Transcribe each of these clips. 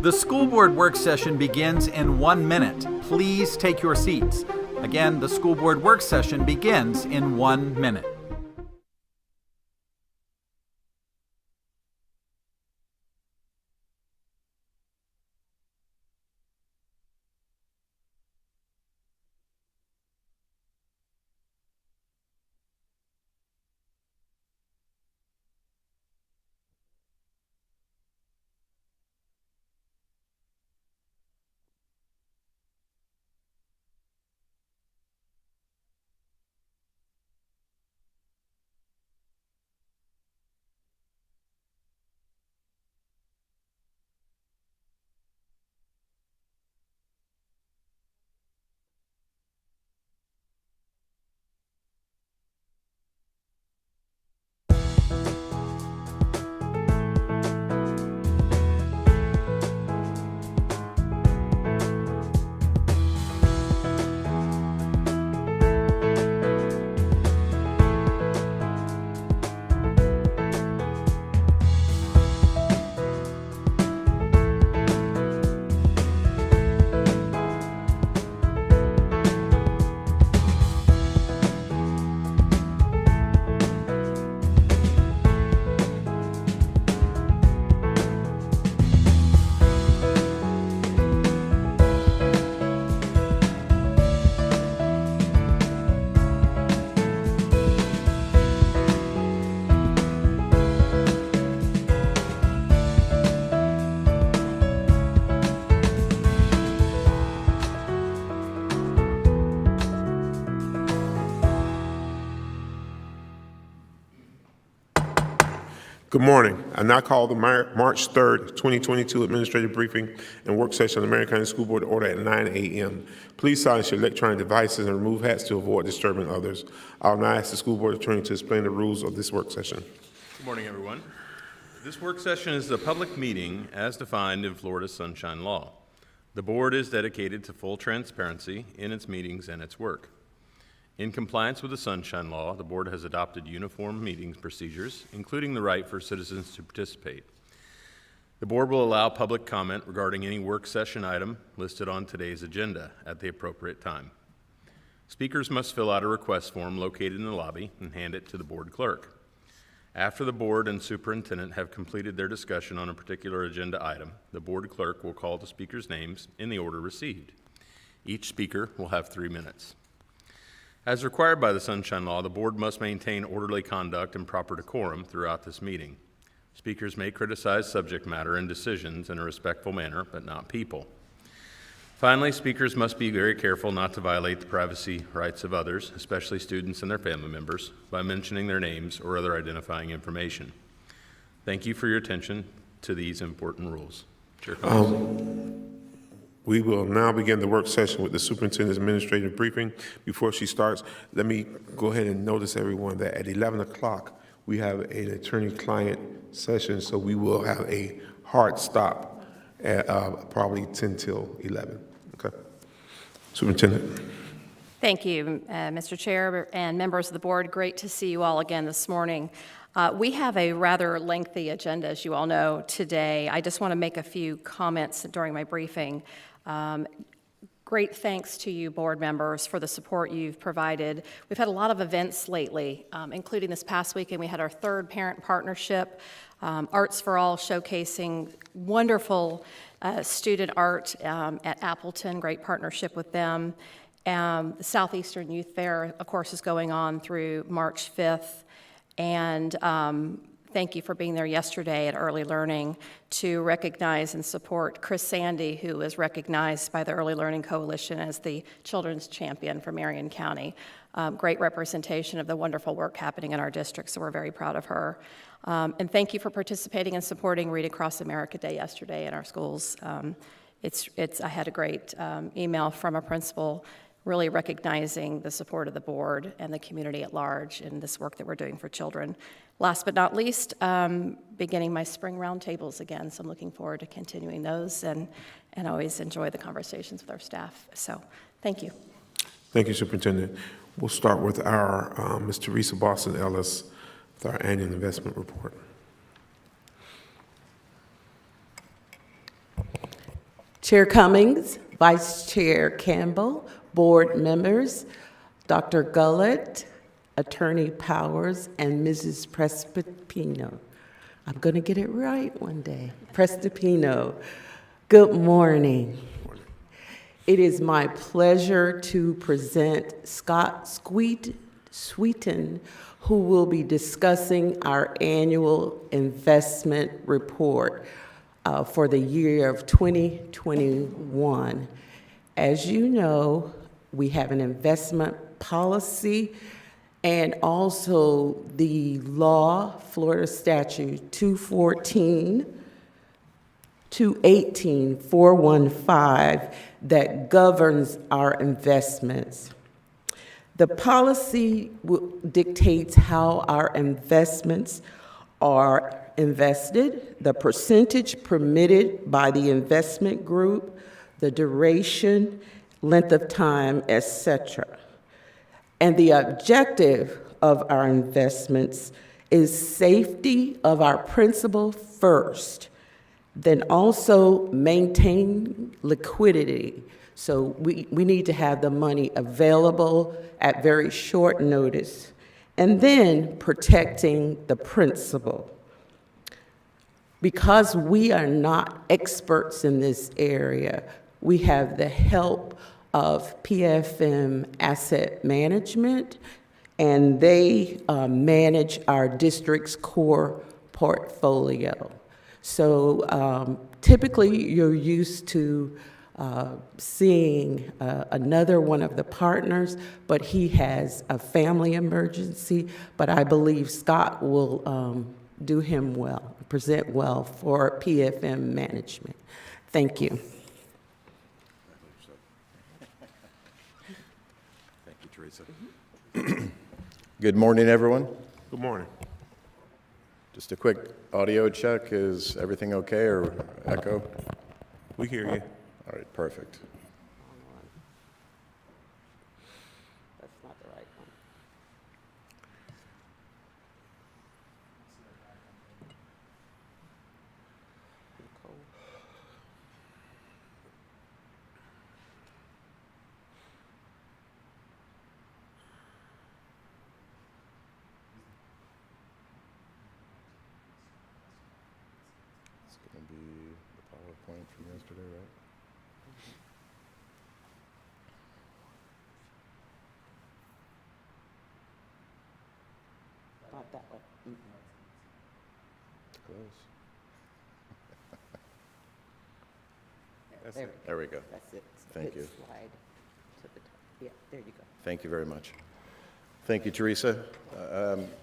The school board work session begins in 1 minute. Please take your seats. Again, the school board work session begins in 1 minute. Good morning. I now call the March 3rd, 2022 administrative briefing and work session of the Marion County School Board to order at 9 a.m. Please silence your electronic devices and remove hats to avoid disturbing others. I'll now ask the school board attorney to explain the rules of this work session. Good morning, everyone. This work session is a public meeting as defined in Florida's Sunshine Law. The board is dedicated to full transparency in its meetings and its work. In compliance with the Sunshine Law, the board has adopted uniform meeting procedures, including the right for citizens to participate. The board will allow public comment regarding any work session item listed on today's agenda at the appropriate time. Speakers must fill out a request form located in the lobby and hand it to the board clerk. After the board and superintendent have completed their discussion on a particular agenda item, the board clerk will call the speakers' names in the order received. Each speaker will have 3 minutes. As required by the Sunshine Law, the board must maintain orderly conduct and proper decorum throughout this meeting. Speakers may criticize subject matter and decisions in a respectful manner, but not people. Finally, speakers must be very careful not to violate the privacy rights of others, especially students and their family members, by mentioning their names or other identifying information. Thank you for your attention to these important rules. Chair Collins. We will now begin the work session with the superintendent's administrative briefing. Before she starts, let me go ahead and notice everyone that at 11 o'clock, we have an attorney-client session, so we will have a hard stop at probably 10 till 11. Okay. Superintendent. Thank you, Mr. Chair and members of the board. Great to see you all again this morning. We have a rather lengthy agenda, as you all know, today. I just want to make a few comments during my briefing. Great thanks to you, board members, for the support you've provided. We've had a lot of events lately, including this past weekend. We had our third parent partnership, Arts for All, showcasing wonderful student art at Appleton, great partnership with them. The Southeastern Youth Fair, of course, is going on through March 5th. And thank you for being there yesterday at Early Learning to recognize and support Chris Sandy, who was recognized by the Early Learning Coalition as the Children's Champion for Marion County. Great representation of the wonderful work happening in our district, so we're very proud of her. And thank you for participating and supporting Read Across America Day yesterday in our schools. I had a great email from a principal really recognizing the support of the board and the community at large in this work that we're doing for children. Last but not least, beginning my spring roundtables again, so I'm looking forward to continuing those and always enjoy the conversations with our staff. So thank you. Thank you, Superintendent. We'll start with our Ms. Teresa Boston Ellis with our annual investment report. Chair Cummings, Vice Chair Campbell, board members, Dr. Gullett, Attorney Powers, and Mrs. Prestipino. I'm going to get it right one day. Prestipino. Good morning. It is my pleasure to present Scott Sweeten, who will be discussing our annual investment report for the year of 2021. As you know, we have an investment policy and also the law, Florida Statute 218-415, that governs our investments. The policy dictates how our investments are invested, the percentage permitted by the investment group, the duration, length of time, etc. And the objective of our investments is safety of our principal first, then also maintain liquidity. So we need to have the money available at very short notice, and then protecting the principal. Because we are not experts in this area, we have the help of PFM Asset Management, and they manage our district's core portfolio. So typically you're used to seeing another one of the partners, but he has a family emergency, but I believe Scott will do him well, present well for PFM management. Thank you. Thank you, Teresa. Good morning, everyone. Good morning. Just a quick audio check. Is everything okay or echo? We hear you. All right, perfect. That's not the right one. It's going to be the PowerPoint from yesterday, right? Not that one. It's close. There There we go. That's it. Thank you. Slide to the top. Yeah, there you go. Thank you very much. Thank you, Teresa.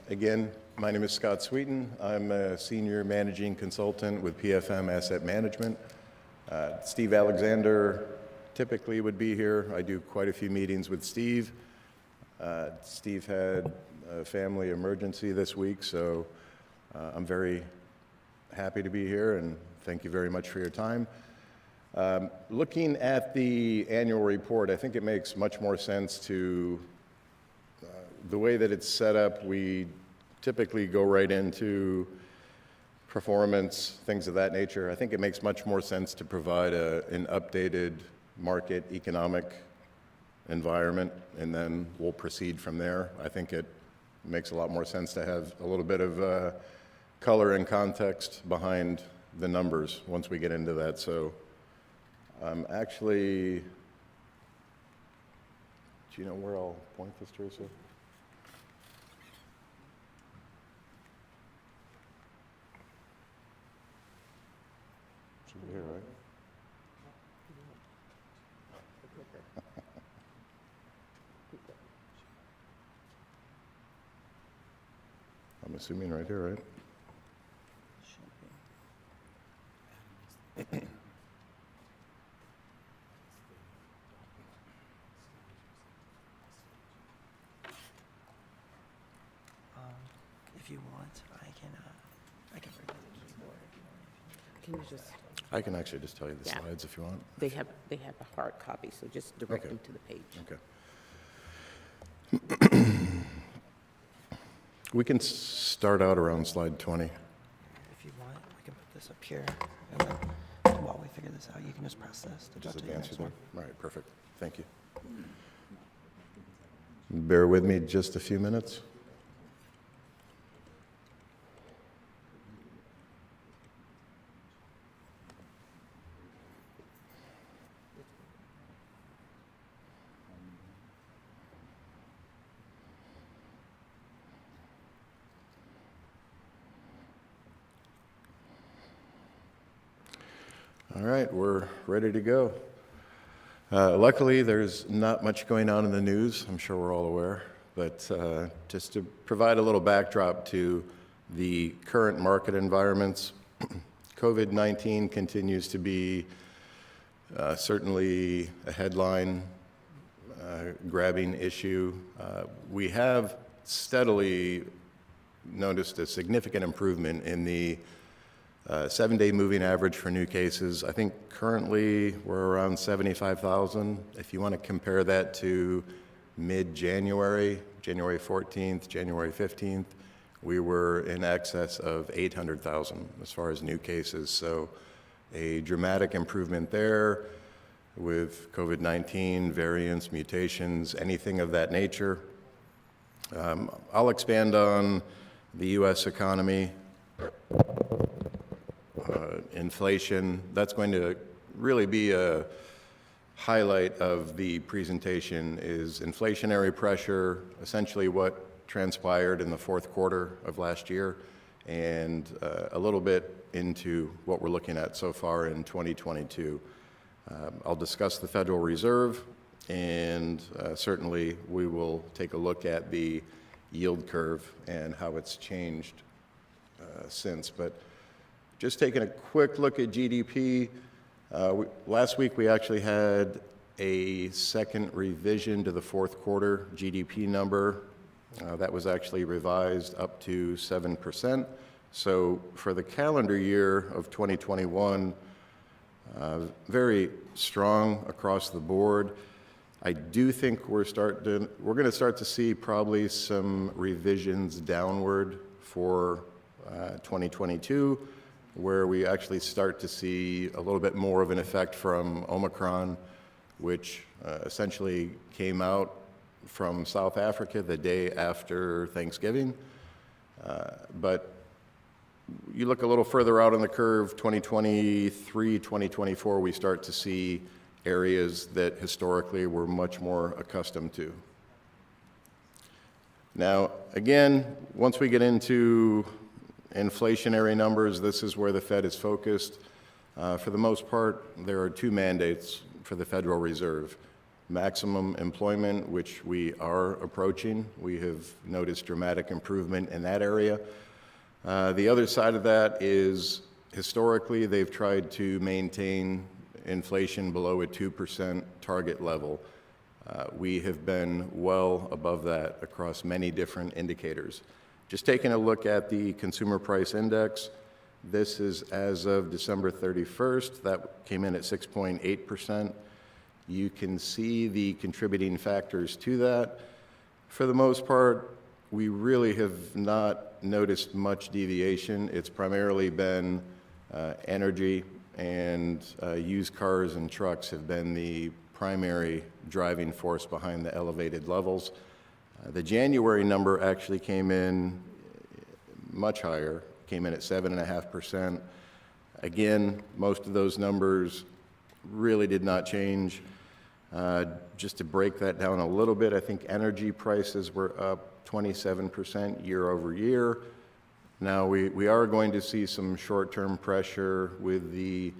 Again, my name is Scott Sweeten. I'm a senior managing consultant with PFM Asset Management. Steve Alexander typically would be here. I do quite a few meetings with Steve. Steve had a family emergency this week, so I'm very happy to be here, and thank you very much for your time. Looking at the annual report, I think it makes much more sense to, the way that it's set up, we typically go right into performance, things of that nature. I think it makes much more sense to provide an updated market economic environment, and then we'll proceed from there. I think it makes a lot more sense to have a little bit of color and context behind the numbers once we get into that. So actually, do you know where I'll point this, Teresa? Should be here, right? I'm assuming right here, right? If you want, I can bring up the keyboard if you want. Can you just, I can actually just tell you the Yeah. slides if you want. they have a hard copy, so just direct Okay. them to the page. Okay. We can start out around slide 20. If you want, I can put this up here and then while we figure this out, you can just press this to Just go to the advance next it one. there? All right, perfect. Thank you. Bear with me just a few minutes. All right, we're ready to go. Luckily, there's not much going on in the news, I'm sure we're all aware, but just to provide a little backdrop to the current market environments, COVID-19 continues to be certainly a headline grabbing issue. We have steadily noticed a significant improvement in the 7-day moving average for new cases. I think currently we're around 75,000. If you want to compare that to mid-January, January 14th, January 15th, we were in excess of 800,000 as far as new cases. So a dramatic improvement there with COVID-19, variants, mutations, anything of that nature. I'll expand on the U.S. economy. Inflation, that's going to really be a highlight of the presentation, is inflationary pressure, essentially what transpired in the fourth quarter of last year, and a little bit into what we're looking at so far in 2022. I'll discuss the Federal Reserve, and certainly we will take a look at the yield curve and how it's changed since. But just taking a quick look at GDP, last week we actually had a second revision to the fourth quarter GDP number. That was actually revised up to 7%. So for the calendar year of 2021, very strong across the board. I do think we're going to start to see probably some revisions downward for 2022, where we actually start to see a little bit more of an effect from Omicron, which essentially came out from South Africa the day after Thanksgiving. But you look a little further out on the curve, 2023, 2024, we start to see areas that historically we're much more accustomed to. Now, again, once we get into inflationary numbers, this is where the Fed is focused. For the most part, there are two mandates for the Federal Reserve. Maximum employment, which we are approaching. We have noticed dramatic improvement in that area. The other side of that is, historically, they've tried to maintain inflation below a 2% target level. We have been well above that across many different indicators. Just taking a look at the Consumer Price Index, this is as of December 31st. That came in at 6.8%. You can see the contributing factors to that. For the most part, we really have not noticed much deviation. It's primarily been energy, and used cars and trucks have been the primary driving force behind the elevated levels. The January number actually came in much higher, came in at 7.5%. Again, most of those numbers really did not change. Just to break that down a little bit, I think energy prices were up 27% year over year. Now, we are going to see some short-term pressure with the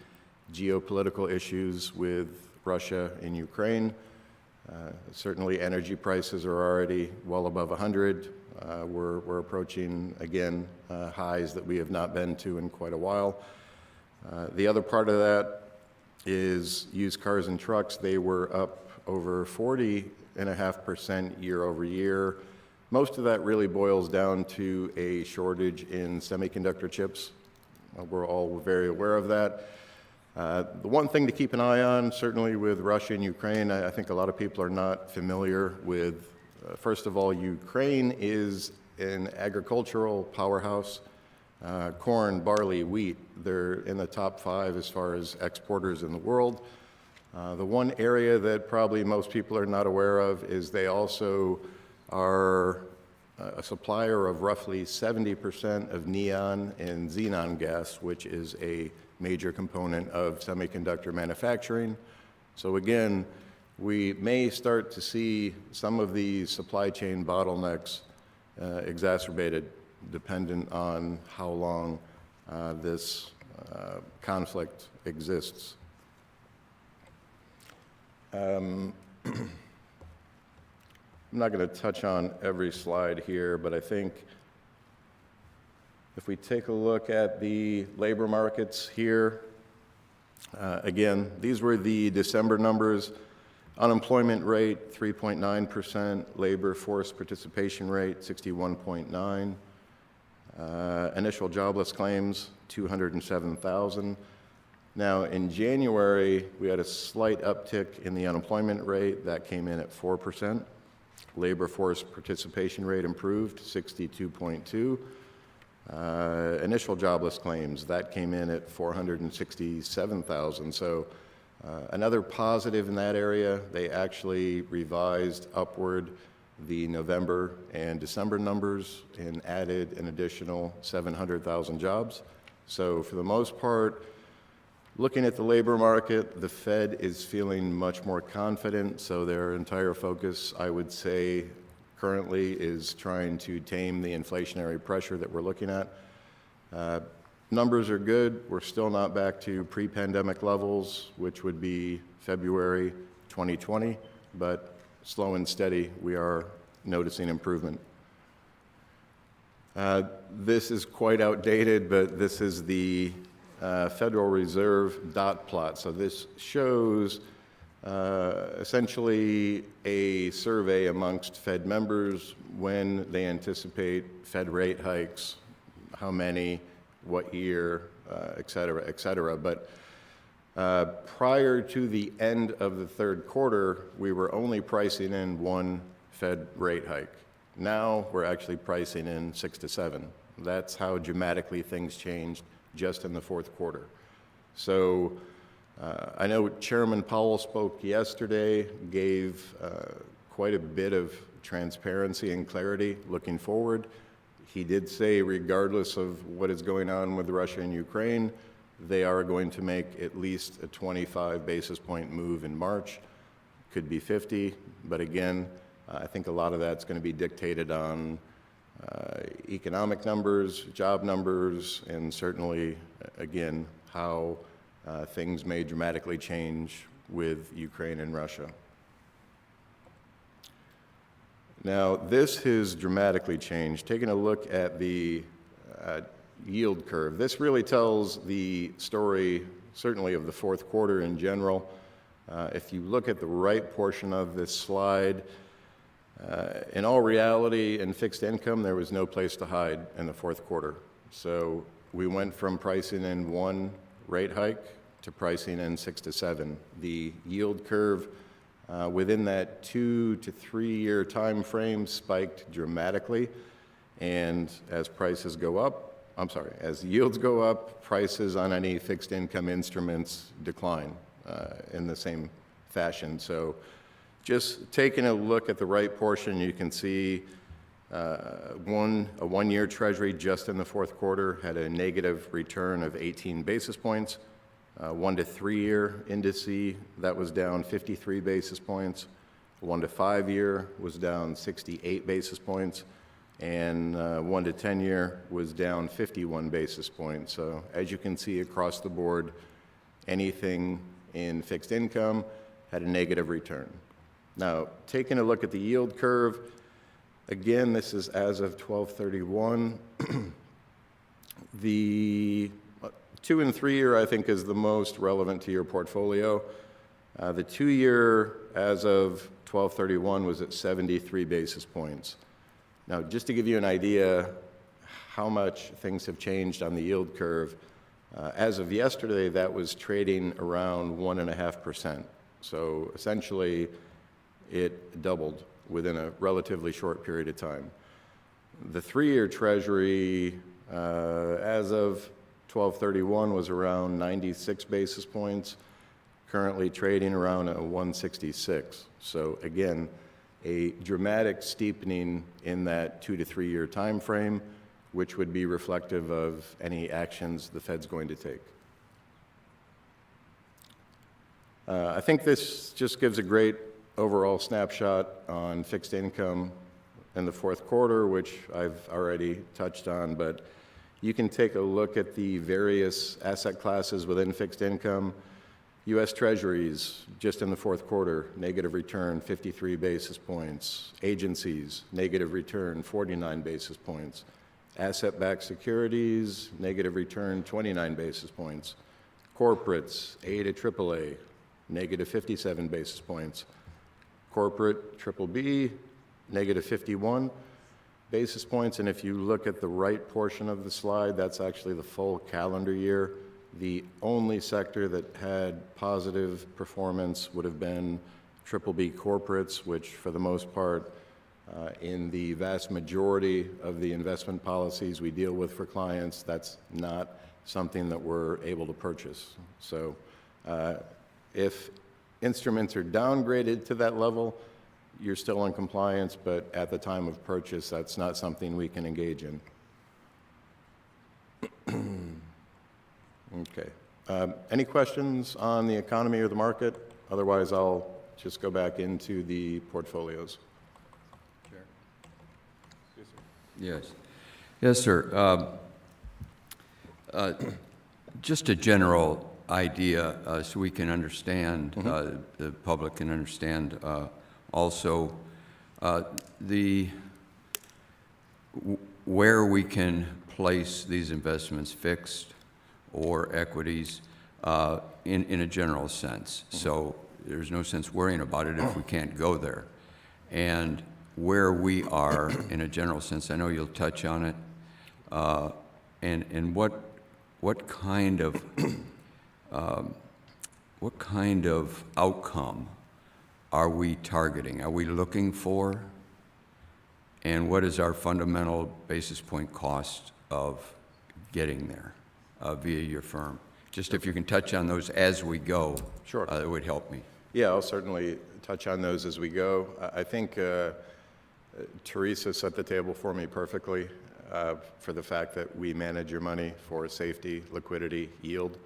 geopolitical issues with Russia and Ukraine. Certainly, energy prices are already well above 100. We're approaching, again, highs that we have not been to in quite a while. The other part of that is used cars and trucks. They were up over 40.5% year over year. Most of that really boils down to a shortage in semiconductor chips. We're all very aware of that. The one thing to keep an eye on, certainly with Russia and Ukraine, I think a lot of people are not familiar with. First of all, Ukraine is an agricultural powerhouse. corn, barley, wheat. They're in the top 5 as far as exporters in the world. The one area that probably most people are not aware of is they also are a supplier of roughly 70% of neon and xenon gas, which is a major component of semiconductor manufacturing. So again, we may start to see some of these supply chain bottlenecks exacerbated, dependent on how long this conflict exists. I'm not going to touch on every slide here, but I think if we take a look at the labor markets here, again, these were the December numbers. Unemployment rate, 3.9%. Labor force participation rate, 61.9. Initial jobless claims, 207,000. Now, in January, we had a slight uptick in the unemployment rate. That came in at 4%. Labor force participation rate improved, 62.2. Initial jobless claims, that came in at 467,000. So another positive in that area, they actually revised upward the November and December numbers and added an additional 700,000 jobs. So for the most part, looking at the labor market, the Fed is feeling much more confident, so their entire focus, I would say, currently is trying to tame the inflationary pressure that we're looking at. Numbers are good. We're still not back to pre-pandemic levels, which would be February 2020, but slow and steady, we are noticing improvement. This is quite outdated, but this is the Federal Reserve dot plot. So this shows essentially a survey amongst Fed members when they anticipate Fed rate hikes, how many, what year, et cetera, et cetera. But prior to the end of the third quarter, we were only pricing in one Fed rate hike. Now we're actually pricing in 6 to 7. That's how dramatically things changed just in the fourth quarter. So I know Chairman Powell spoke yesterday, gave quite a bit of transparency and clarity looking forward. He did say, regardless of what is going on with Russia and Ukraine, they are going to make at least a 25 basis point move in March. Could be 50, but again, I think a lot of that's going to be dictated on economic numbers, job numbers, and certainly, again, how things may dramatically change with Ukraine and Russia. Now, this has dramatically changed. Taking a look at the yield curve, this really tells the story, certainly of the fourth quarter in general. If you look at the right portion of this slide, in all reality, in fixed income, there was no place to hide in the fourth quarter. So we went from pricing in one rate hike to pricing in 6 to 7. The yield curve within that 2 to 3 year time frame spiked dramatically. And as prices go up, as yields go up, prices on any fixed income instruments decline in the same fashion. So just taking a look at the right portion, you can see a 1 year treasury just in the fourth quarter had a negative return of 18 basis points. 1 to 3 year indice, that was down 53 basis points. 1 to 5 year was down 68 basis points. And 1 to 10 year was down 51 basis points. So as you can see across the board, anything in fixed income had a negative return. Now, taking a look at the yield curve, again, this is as of 12/31. The 2 and 3 year, I think, is the most relevant to your portfolio. The 2 year, as of 12/31, was at 73 basis points. Now, just to give you an idea how much things have changed on the yield curve, as of yesterday, that was trading around 1.5%. So essentially, it doubled within a relatively short period of time. The 3 year treasury as of 12/31 was around 96 basis points, currently trading around a 166. So again, a dramatic steepening in that 2 to 3 year time frame, which would be reflective of any actions the Fed's going to take. I think this just gives a great overall snapshot on fixed income in the fourth quarter, which I've already touched on, but you can take a look at the various asset classes within fixed income. U.S. Treasuries, just in the fourth quarter, negative return 53 basis points. Agencies, negative return 49 basis points. Asset-backed securities, negative return 29 basis points. Corporates, A to AAA, negative 57 basis points. Corporate BBB, negative 51 basis points. And if you look at the right portion of the slide, that's actually the full calendar year. The only sector that had positive performance would have been BBB corporates, which for the most part, in the vast majority of the investment policies we deal with for clients, that's not something that we're able to purchase. So if instruments are downgraded to that level, you're still in compliance, but at the time of purchase, that's not something we can engage in. Okay. Any questions on the economy or the market? Otherwise, I'll just go back into the portfolios. Chair. Yes. Yes, sir. Just a general idea so we can understand, the public can understand also where we can place these investments, fixed or equities, in a general sense. So there's no sense worrying about it if we can't go there. And where we are in a general sense, I know you'll touch on it, and what kind of outcome are we targeting? Are we looking for? And what is our fundamental basis point cost of getting there via your firm? Just if you can touch on those as we go, Sure. It would help me. Yeah, I'll certainly touch on those as we go. I think Teresa set the table for me perfectly for the fact that we manage your money for safety, liquidity, yield.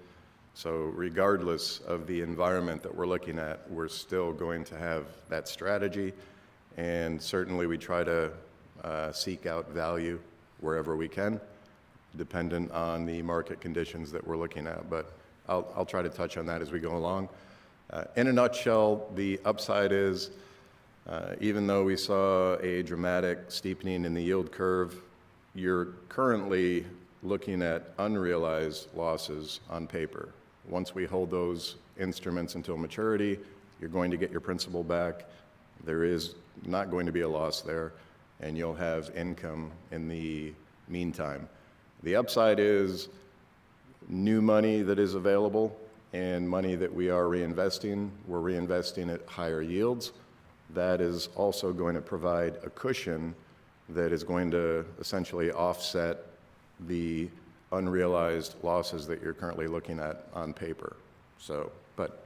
So regardless of the environment that we're looking at, we're still going to have that strategy. And certainly we try to seek out value wherever we can, dependent on the market conditions that we're looking at. But I'll try to touch on that as we go along. In a nutshell, the upside is, even though we saw a dramatic steepening in the yield curve, you're currently looking at unrealized losses on paper. Once we hold those instruments until maturity, you're going to get your principal back. There is not going to be a loss there, and you'll have income in the meantime. The upside is new money that is available and money that we are reinvesting. We're reinvesting at higher yields. That is also going to provide a cushion that is going to essentially offset the unrealized losses that you're currently looking at on paper. So, but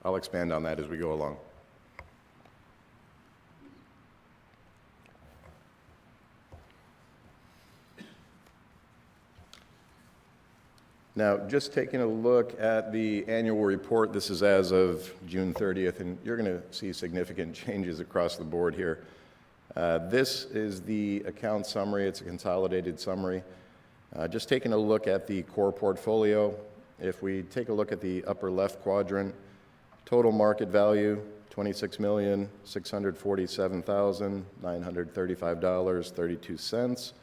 I'll expand on that as we go along. Now, just taking a look at the annual report, this is as of June 30th, and you're going to see significant changes across the board here. This is the account summary. It's a consolidated summary. Just taking a look at the core portfolio, if we take a look at the upper left quadrant, total market value, $26,647,935.32.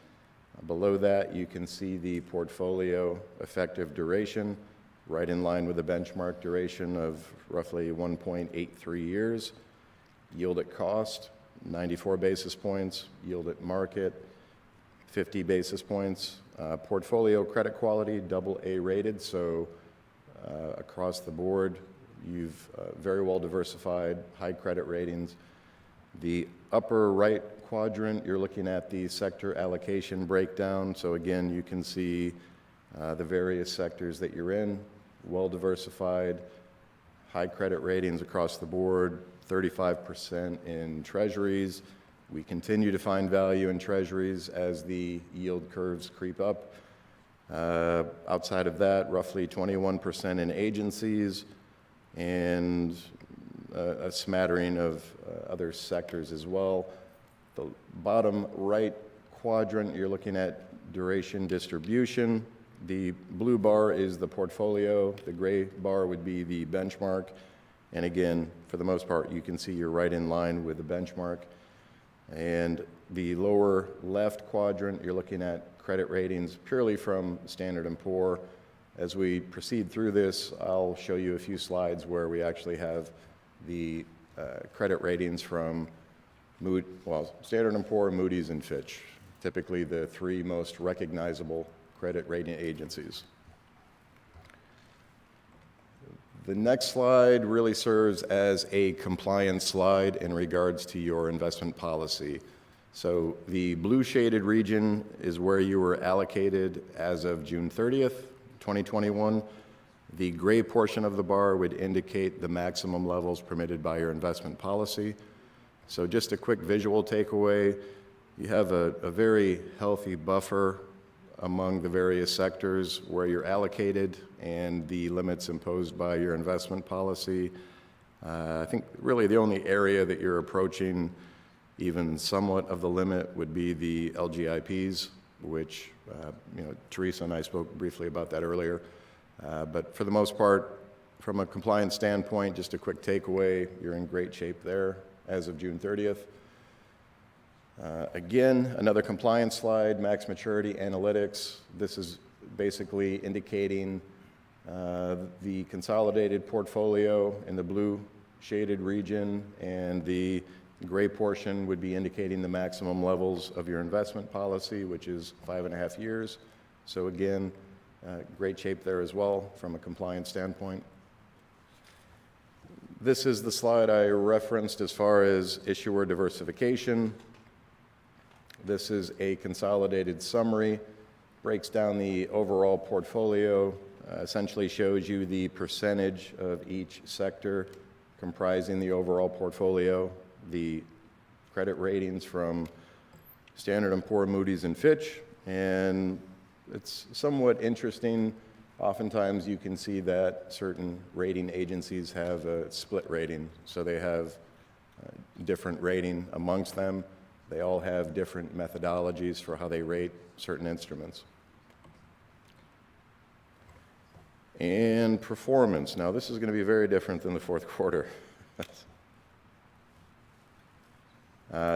Below that, you can see the portfolio effective duration, right in line with the benchmark duration of roughly 1.83 years. Yield at cost, 94 basis points. Yield at market, 50 basis points. Portfolio credit quality, AA rated, so across the board, you've very well diversified, high credit ratings. The upper right quadrant, you're looking at the sector allocation breakdown. So again, you can see the various sectors that you're in, well diversified, high credit ratings across the board, 35% in treasuries. We continue to find value in treasuries as the yield curves creep up. Outside of that, roughly 21% in agencies and a smattering of other sectors as well. The bottom right quadrant, you're looking at duration distribution. The blue bar is the portfolio, the gray bar would be the benchmark. And again, for the most part, you can see you're right in line with the benchmark. And the lower left quadrant, you're looking at credit ratings purely from Standard & Poor. As we proceed through this, I'll show you a few slides where we actually have the credit ratings from Standard & Poor, Moody's, and Fitch, typically the three most recognizable credit rating agencies. The next slide really serves as a compliance slide in regards to your investment policy. So the blue shaded region is where you were allocated as of June 30th, 2021. The gray portion of the bar would indicate the maximum levels permitted by your investment policy. So just a quick visual takeaway, you have a very healthy buffer among the various sectors where you're allocated and the limits imposed by your investment policy. I think really the only area that you're approaching even somewhat of the limit would be the LGIPs, which Teresa and I spoke briefly about that earlier. But for the most part, from a compliance standpoint, just a quick takeaway, you're in great shape there as of June 30th. Again, another compliance slide, max maturity analytics. This is basically indicating the consolidated portfolio in the blue shaded region, and the gray portion would be indicating the maximum levels of your investment policy, which is 5.5 years. So again, great shape there as well from a compliance standpoint. This is the slide I referenced as far as issuer diversification. This is a consolidated summary, breaks down the overall portfolio, essentially shows you the percentage of each sector comprising the overall portfolio, the credit ratings from Standard & Poor, Moody's, and Fitch. And it's somewhat interesting. Oftentimes you can see that certain rating agencies have a split rating, so they have different rating amongst them. They all have different methodologies for how they rate certain instruments. And performance. Now, this is going to be very different than the fourth quarter.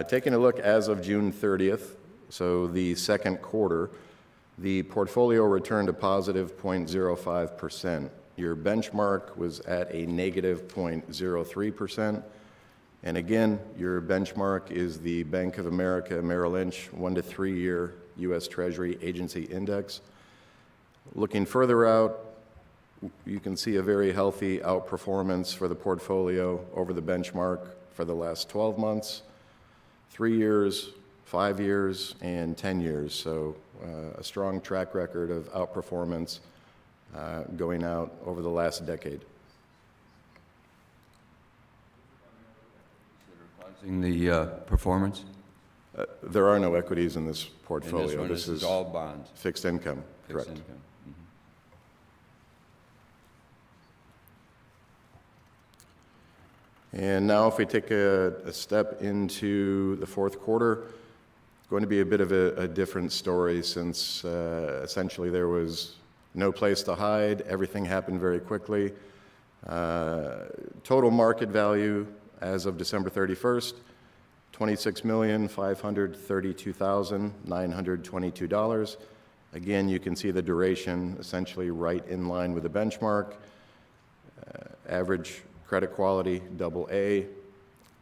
Taking a look as of June 30th, so the second quarter, the portfolio returned a positive 0.05%. Your benchmark was at a negative 0.03%. And again, your benchmark is the Bank of America Merrill Lynch 1 to 3 year U.S. Treasury Agency Index. Looking further out, you can see a very healthy outperformance for the portfolio over the benchmark for the last 12 months, 3 years, 5 years, and 10 years. So a strong track record of outperformance going out over the last decade. The performance? There are no equities in this portfolio. And this one, this is all bonds. Fixed income, correct. Fixed income. And now if we take a step into the fourth quarter, it's going to be a bit of a different story, since essentially there was no place to hide. Everything happened very quickly. Total market value as of December 31st, $26,532,922. Again, you can see the duration essentially right in line with the benchmark. Average credit quality, AA.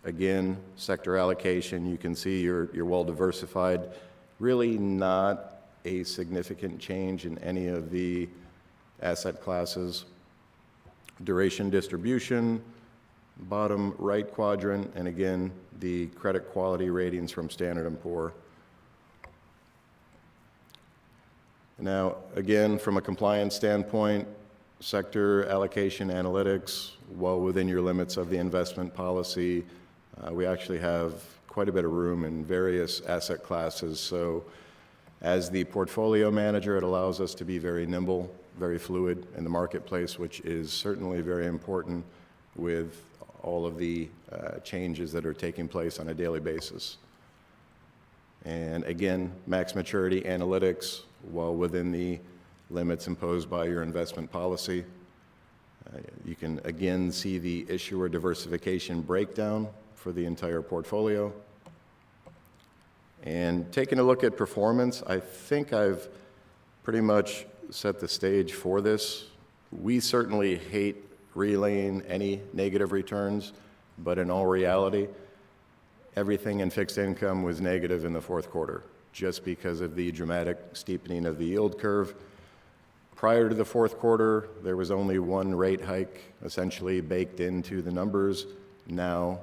Again, sector allocation, you can see you're well diversified. Really not a significant change in any of the asset classes. Duration distribution, bottom right quadrant, and again, the credit quality ratings from Standard & Poor's. Now, again, from a compliance standpoint, sector allocation analytics, well within your limits of the investment policy. We actually have quite a bit of room in various asset classes. So as the portfolio manager, it allows us to be very nimble, very fluid in the marketplace, which is certainly very important with all of the changes that are taking place on a daily basis. And again, max maturity analytics, well within the limits imposed by your investment policy. You can again see the issuer diversification breakdown for the entire portfolio. And taking a look at performance, I think I've pretty much set the stage for this. We certainly hate relaying any negative returns, but in all reality, everything in fixed income was negative in the fourth quarter, just because of the dramatic steepening of the yield curve. Prior to the fourth quarter, there was only one rate hike essentially baked into the numbers. Now,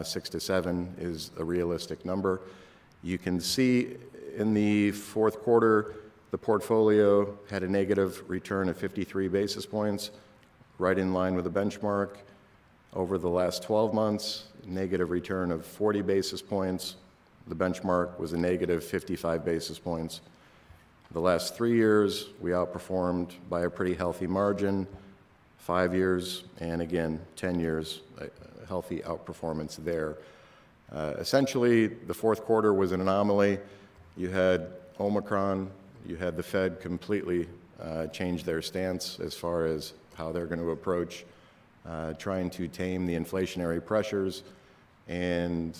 6 to 7 is a realistic number. You can see in the fourth quarter, the portfolio had a negative return of 53 basis points, right in line with the benchmark. Over the last 12 months, negative return of 40 basis points. The benchmark was a negative 55 basis points. The last 3 years, we outperformed by a pretty healthy margin. 5 years, and again, 10 years, a healthy outperformance there. Essentially, the fourth quarter was an anomaly. You had Omicron, you had the Fed completely change their stance as far as how they're going to approach trying to tame the inflationary pressures. And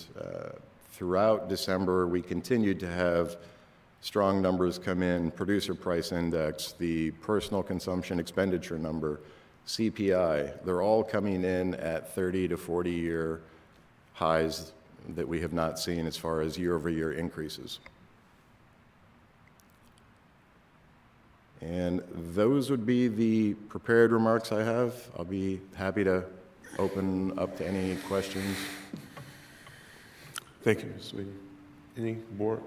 throughout December, we continued to have strong numbers come in: producer price index, the personal consumption expenditure number, CPI. They're all coming in at 30 to 40-year highs that we have not seen as far as year-over-year increases. And those would be the prepared remarks I have. I'll be happy to open up to any questions. Thank you, Ms. Sweetie. Any board,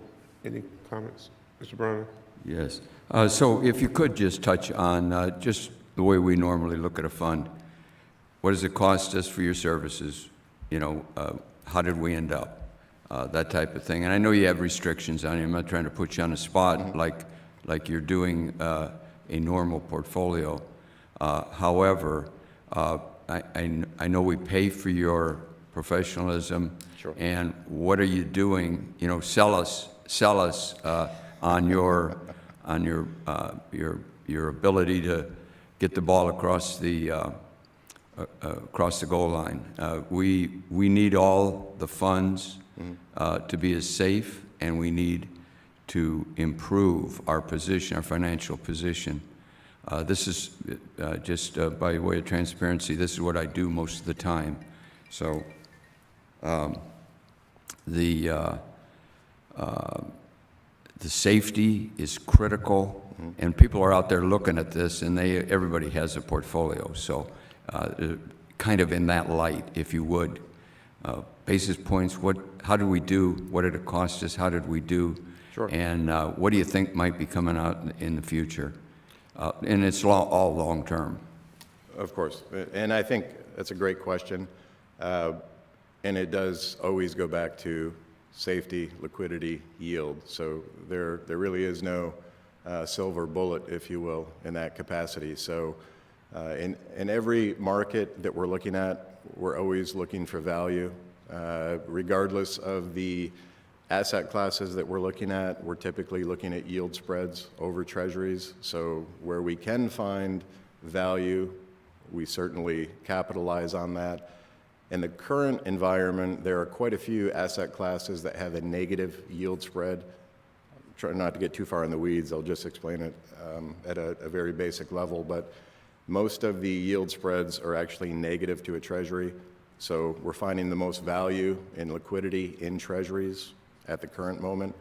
any comments? Mr. Brown? Yes. So if you could just touch on just the way we normally look at a fund. What does it cost us for your services? You know, how did we end up? That type of thing. And I know you have restrictions on you. I'm not trying to put you on the spot like you're doing a normal portfolio. However, I know we pay for your professionalism. Sure. And what are you doing? You know, sell us on your ability to get the ball across the goal line. We need all the funds to be as safe, and we need to improve our position, our financial position. This is just by way of transparency. This is what I do most of the time. So the safety is critical, and people are out there looking at this, and everybody has a portfolio. So kind of in that light, if you would, basis points. How did we do? What did it cost us? How did we do? Sure. And what do you think might be coming out in the future? And it's all long term. Of course, and I think that's a great question, and it does always go back to safety, liquidity, yield. So there really is no silver bullet, if you will, in that capacity. So in every market that we're looking at, we're always looking for value, regardless of the asset classes that we're looking at. We're typically looking at yield spreads over treasuries. So where we can find value, we certainly capitalize on that. In the current environment, there are quite a few asset classes that have a negative yield spread. Try not to get too far in the weeds. I'll just explain it at a very basic level. But most of the yield spreads are actually negative to a treasury. So we're finding the most value in liquidity in treasuries at the current moment.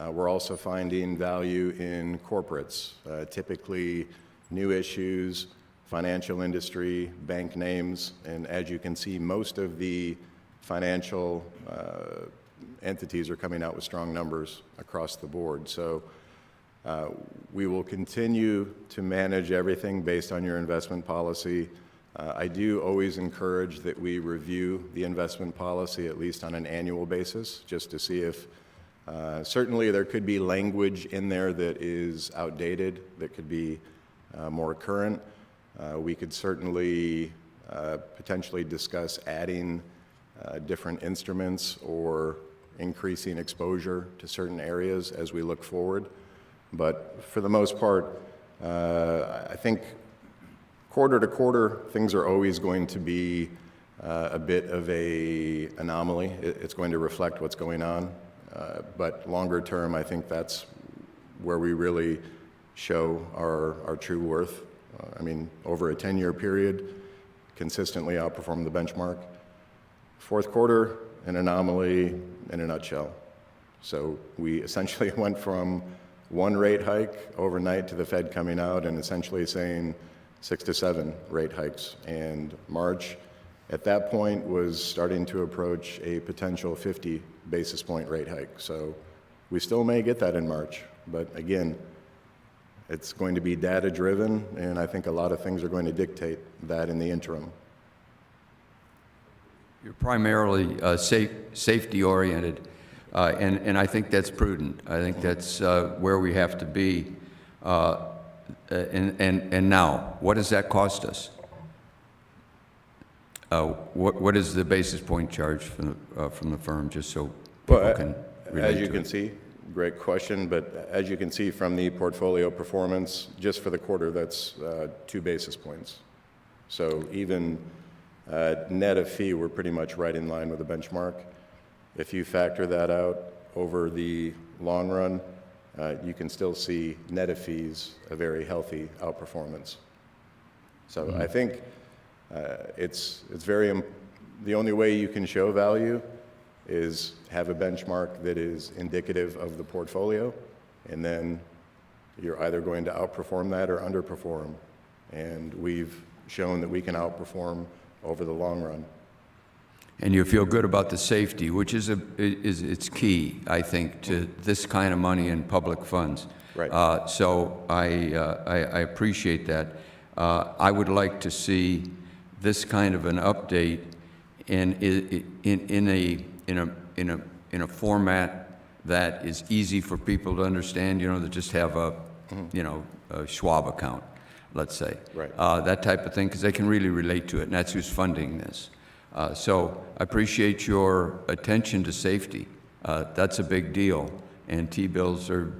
We're also finding value in corporates, typically new issues, financial industry, bank names, and as you can see, most of the financial entities are coming out with strong numbers across the board. So we will continue to manage everything based on your investment policy. I do always encourage that we review the investment policy at least on an annual basis, just to see if certainly there could be language in there that is outdated, that could be more current. We could certainly potentially discuss adding different instruments or increasing exposure to certain areas as we look forward. But for the most part, I think quarter to quarter, things are always going to be a bit of an anomaly. It's going to reflect what's going on. But longer term, I think that's where we really show our true worth. I mean, over a 10-year period, consistently outperform the benchmark. Fourth quarter, an anomaly in a nutshell. So we essentially went from one rate hike overnight to the Fed coming out and essentially saying 6 to 7 rate hikes. And March, at that point, was starting to approach a potential 50 basis point rate hike. So we still may get that in March. But again, it's going to be data driven, and I think a lot of things are going to dictate that in the interim. You're primarily safety oriented, and I think that's prudent. I think that's where we have to be. And now, what does that cost us? What is the basis point charge from the firm, just so people can relate as you to can it? see, great question, but as you can see from the portfolio performance, just for the quarter, that's 2 basis points. So even net of fee, we're pretty much right in line with the benchmark. If you factor that out over the long run, you can still see net of fees a very healthy outperformance. So I think it's very, the only way you can show value is have a benchmark that is indicative of the portfolio, and then you're either going to outperform that or underperform. And we've shown that we can outperform over the long run. And you feel good about the safety, which is it's key, I think, to this kind of money in public funds. Right. So I appreciate that. I would like to see this kind of an update in a format that is easy for people to understand. You know, that just have a Schwab account, let's say. Right. That type of thing, because they can really relate to it, and that's who's funding this. So I appreciate your attention to safety. That's a big deal. And T-bills are,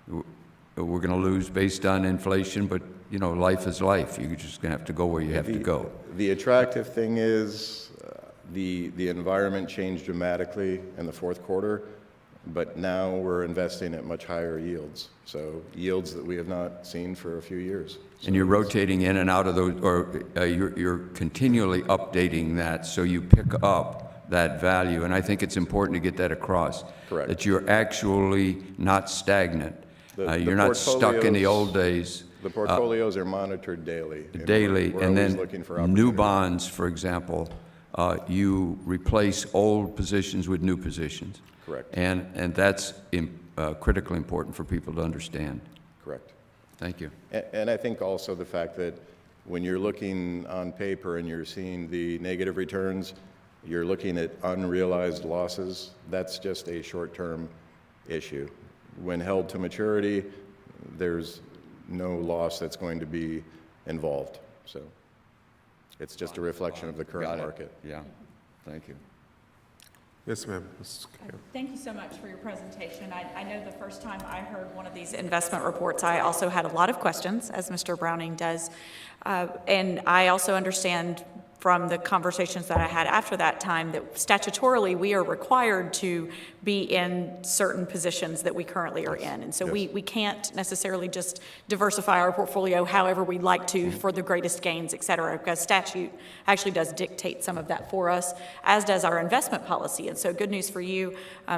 we're going to lose based on inflation, but, life is life. You're just going to have to go where you have to go. The attractive thing is the environment changed dramatically in the fourth quarter, but now we're investing at much higher yields. So yields that we have not seen for a few years. So And you're rotating in and out of those, or you're continually updating that so you pick up that value. And I think it's important to get that across. Correct. That you're actually not stagnant. The You're not stuck in the old days. The portfolios are monitored daily. And Daily, we're and always then looking for new opportunities. bonds, for example, you replace old positions with new positions. Correct. And that's critically important for people to understand. Correct. Thank you. And I think also the fact that when you're looking on paper and you're seeing the negative returns, you're looking at unrealized losses. That's just a short-term issue. When held to maturity, there's no loss that's going to be involved. So it's just a reflection of the current Got it. market. Yeah, thank you. Yes, ma'am. Mrs. Kale. Thank you so much for your presentation. I know the first time I heard one of these investment reports, I also had a lot of questions, as Mr. Browning does. And I also understand from the conversations that I had after that time that statutorily we are required to be in certain positions that we currently are in. And so we can't necessarily just diversify our portfolio however we'd like to for the greatest gains, et cetera, because statute actually does dictate some of that for us, as does our investment policy. And so good news for you,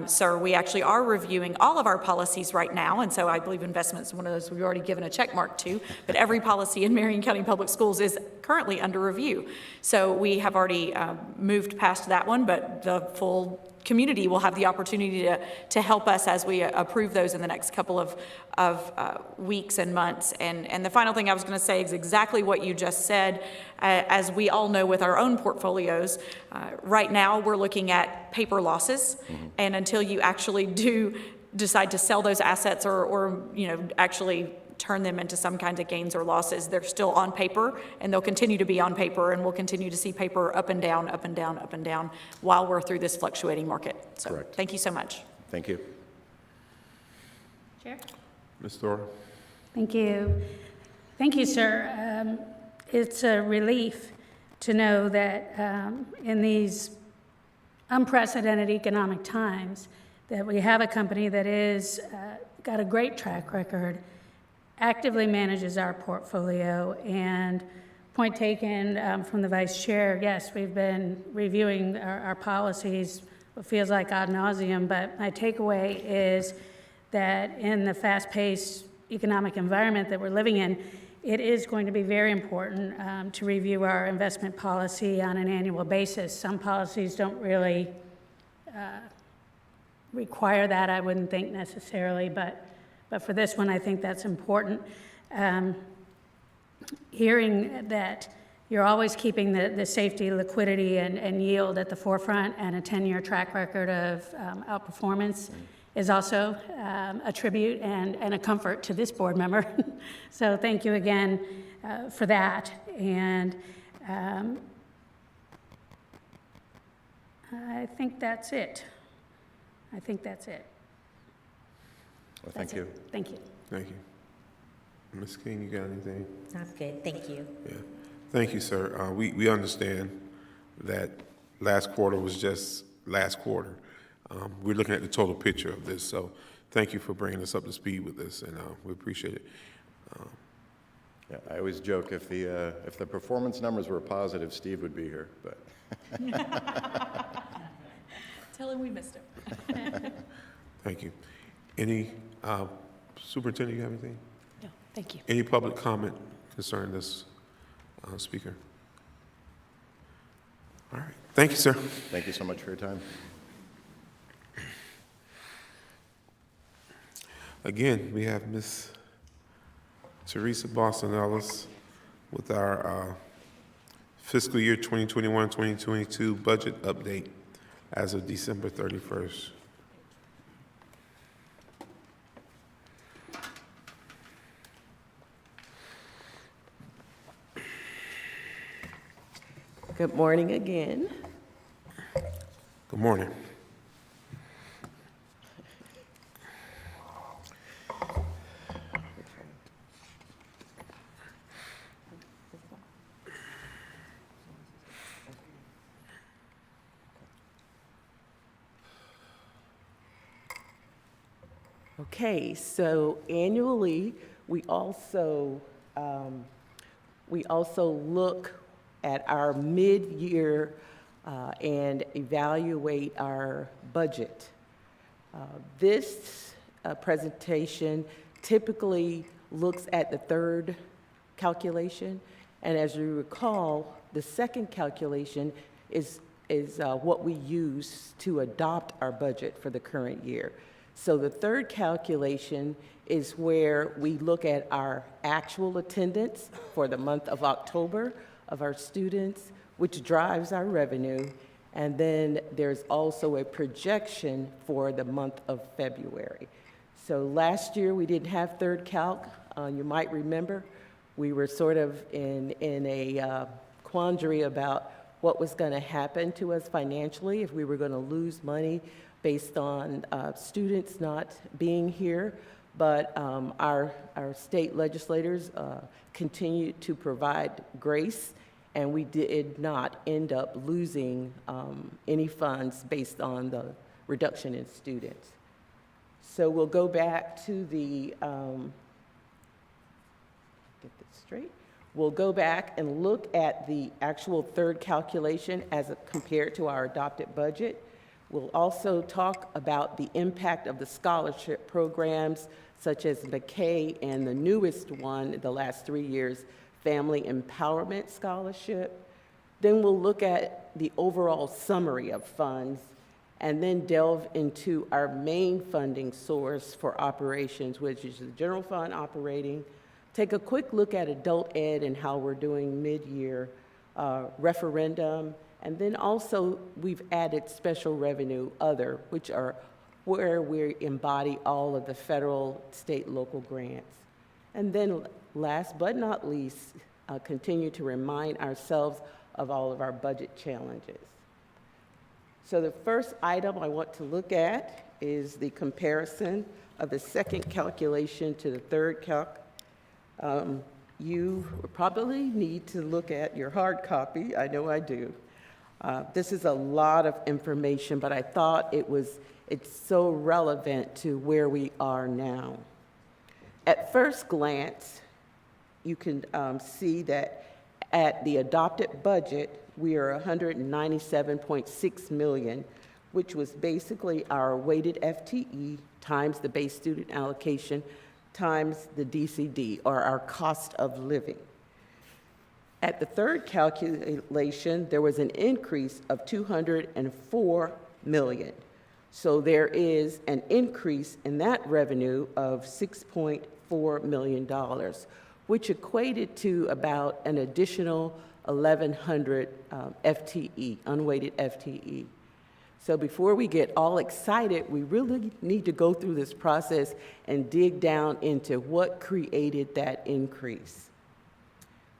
sir, we actually are reviewing all of our policies right now. And so I believe investment is one of those we've already given a check mark to, but every policy in Marion County Public Schools is currently under review. So we have already moved past that one, but the full community will have the opportunity to help us as we approve those in the next couple of weeks and months. And the final thing I was going to say is exactly what you just said. As we all know with our own portfolios, right now we're looking at paper losses, and until you actually do decide to sell those assets or actually turn them into some kinds of gains or losses, they're still on paper, and they'll continue to be on paper, and we'll continue to see paper up and down, up and down, up and down while we're through this fluctuating market. So Correct. Thank you so much. Thank you. Chair? Ms. Thor? Thank you. Thank you, sir. It's a relief to know that in these unprecedented economic times that we have a company that is got a great track record, actively manages our portfolio, and point taken from the vice chair, yes, we've been reviewing our policies, it feels like ad nauseum, but my takeaway is that in the fast-paced economic environment that we're living in, it is going to be very important to review our investment policy on an annual basis. Some policies don't really require that, I wouldn't think necessarily, but for this one, I think that's important. Hearing that you're always keeping the safety, liquidity, and yield at the forefront, and a 10-year track record of outperformance is also a tribute and a comfort to this board member. So thank you again for that. And I think that's it. Well, thank you. Thank you. Thank you. Ms. King, you got anything? Sounds good, thank you. Yeah. Thank you, sir. We understand that last quarter was just last quarter. We're looking at the total picture of this, so thank you for bringing us up to speed with this, and we appreciate it. Yeah, I always joke if the performance numbers were positive, Steve would be here, but. Tell him we missed him. Thank you. Any, Superintendent, you have anything? No, thank you. Any public comment concerning this speaker? All right. Thank you, sir. Thank you so much for your time. Again, we have Ms. Teresa Boston-Ellis with our fiscal year 2021-2022 budget update as of December 31st. Good morning again. Good morning. Okay, so annually, we also look at our mid-year and evaluate our budget. This presentation typically looks at the third calculation, and as you recall, the second calculation is what we use to adopt our budget for the current year. So the third calculation is where we look at our actual attendance for the month of October of our students, which drives our revenue, and then there's also a projection for the month of February. So last year we didn't have third calc. You might remember we were sort of in a quandary about what was going to happen to us financially, if we were going to lose money based on students not being here. But our state legislators continued to provide grace, and we did not end up losing any funds based on reduction in students. So we'll go back to the, get this straight. We'll go back and look at the actual third calculation as compared to our adopted budget. We'll also talk about the impact of the scholarship programs such as McKay and the newest one, the last 3 years, Family Empowerment Scholarship. Then we'll look at the overall summary of funds and then delve into our main funding source for operations, which is the general fund operating. Take a quick look at adult ed and how we're doing mid-year referendum. And then also we've added special revenue other, which are where we embody all of the federal, state, local grants. And then last but not least, continue to remind ourselves of all of our budget challenges. So the first item I want to look at is the comparison of the second calculation to the third calc. You probably need to look at your hard copy. I know I do. This is a lot of information, but I thought it's so relevant to where we are now. At first glance, you can see that at the adopted budget, we are $197.6 million, which was basically our weighted FTE times the base student allocation times the DCD, or our cost of living. At the third calculation, there was an increase of $204 million. So there is an increase in that revenue of $6.4 million, which equated to about an additional 1,100 FTE, unweighted FTE. So before we get all excited, we really need to go through this process and dig down into what created that increase.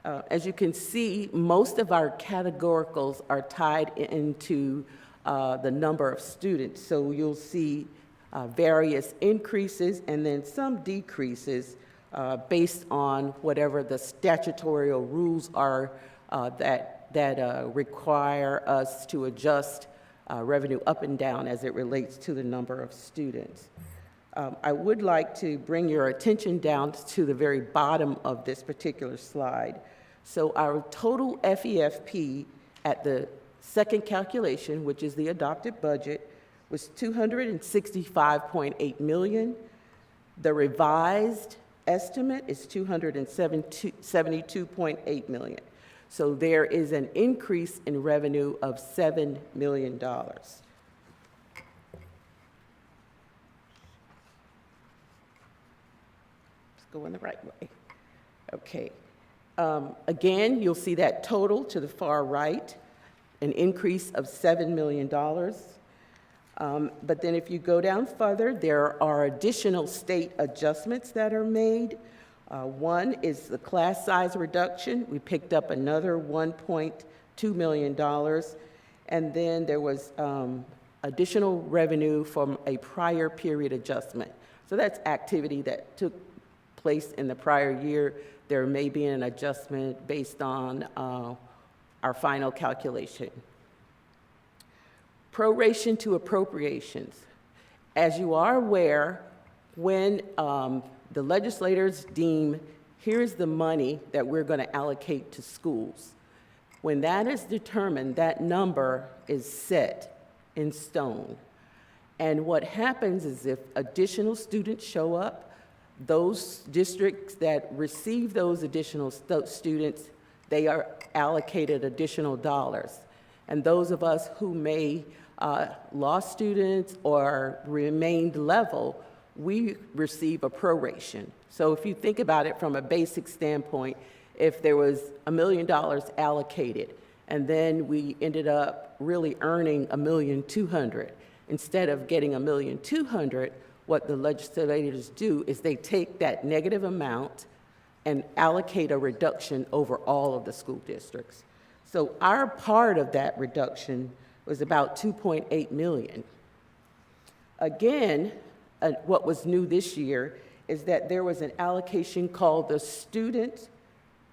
As you can see, most of our categoricals are tied into the number of students. So you'll see various increases and then some decreases based on whatever the statutory rules are that require us to adjust revenue up and down as it relates to the number of students. I would like to bring your attention down to the very bottom of this particular slide. So our total FEFP at the second calculation, which is the adopted budget, was $265.8 million. The revised estimate is $272.8 million. So there is an increase in revenue of $7 million. Let's go in the right way. Okay. Again, you'll see that total to the far right, an increase of $7 million. But then if you go down further, there are additional state adjustments that are made. One is the class size reduction. We picked up another $1.2 million. And then there was additional revenue from a prior period adjustment. So that's activity that took place in the prior year. There may be an adjustment based on our final calculation. Proration to appropriations. As you are aware, when the legislators deem, here's the money that we're going to allocate to schools. When that is determined, that number is set in stone. And what happens is if additional students show up, those districts that receive those additional students, they are allocated additional dollars. And those of us who may lost students or remained level, we receive a proration. So if you think about it from a basic standpoint, if there was $1 million allocated and then we ended up really earning $1,200,000, instead of getting $1,200,000, what the legislators do is they take that negative amount and allocate a reduction over all of the school districts. So our part of that reduction was about $2.8 million. Again, what was new this year is that there was an allocation called the Student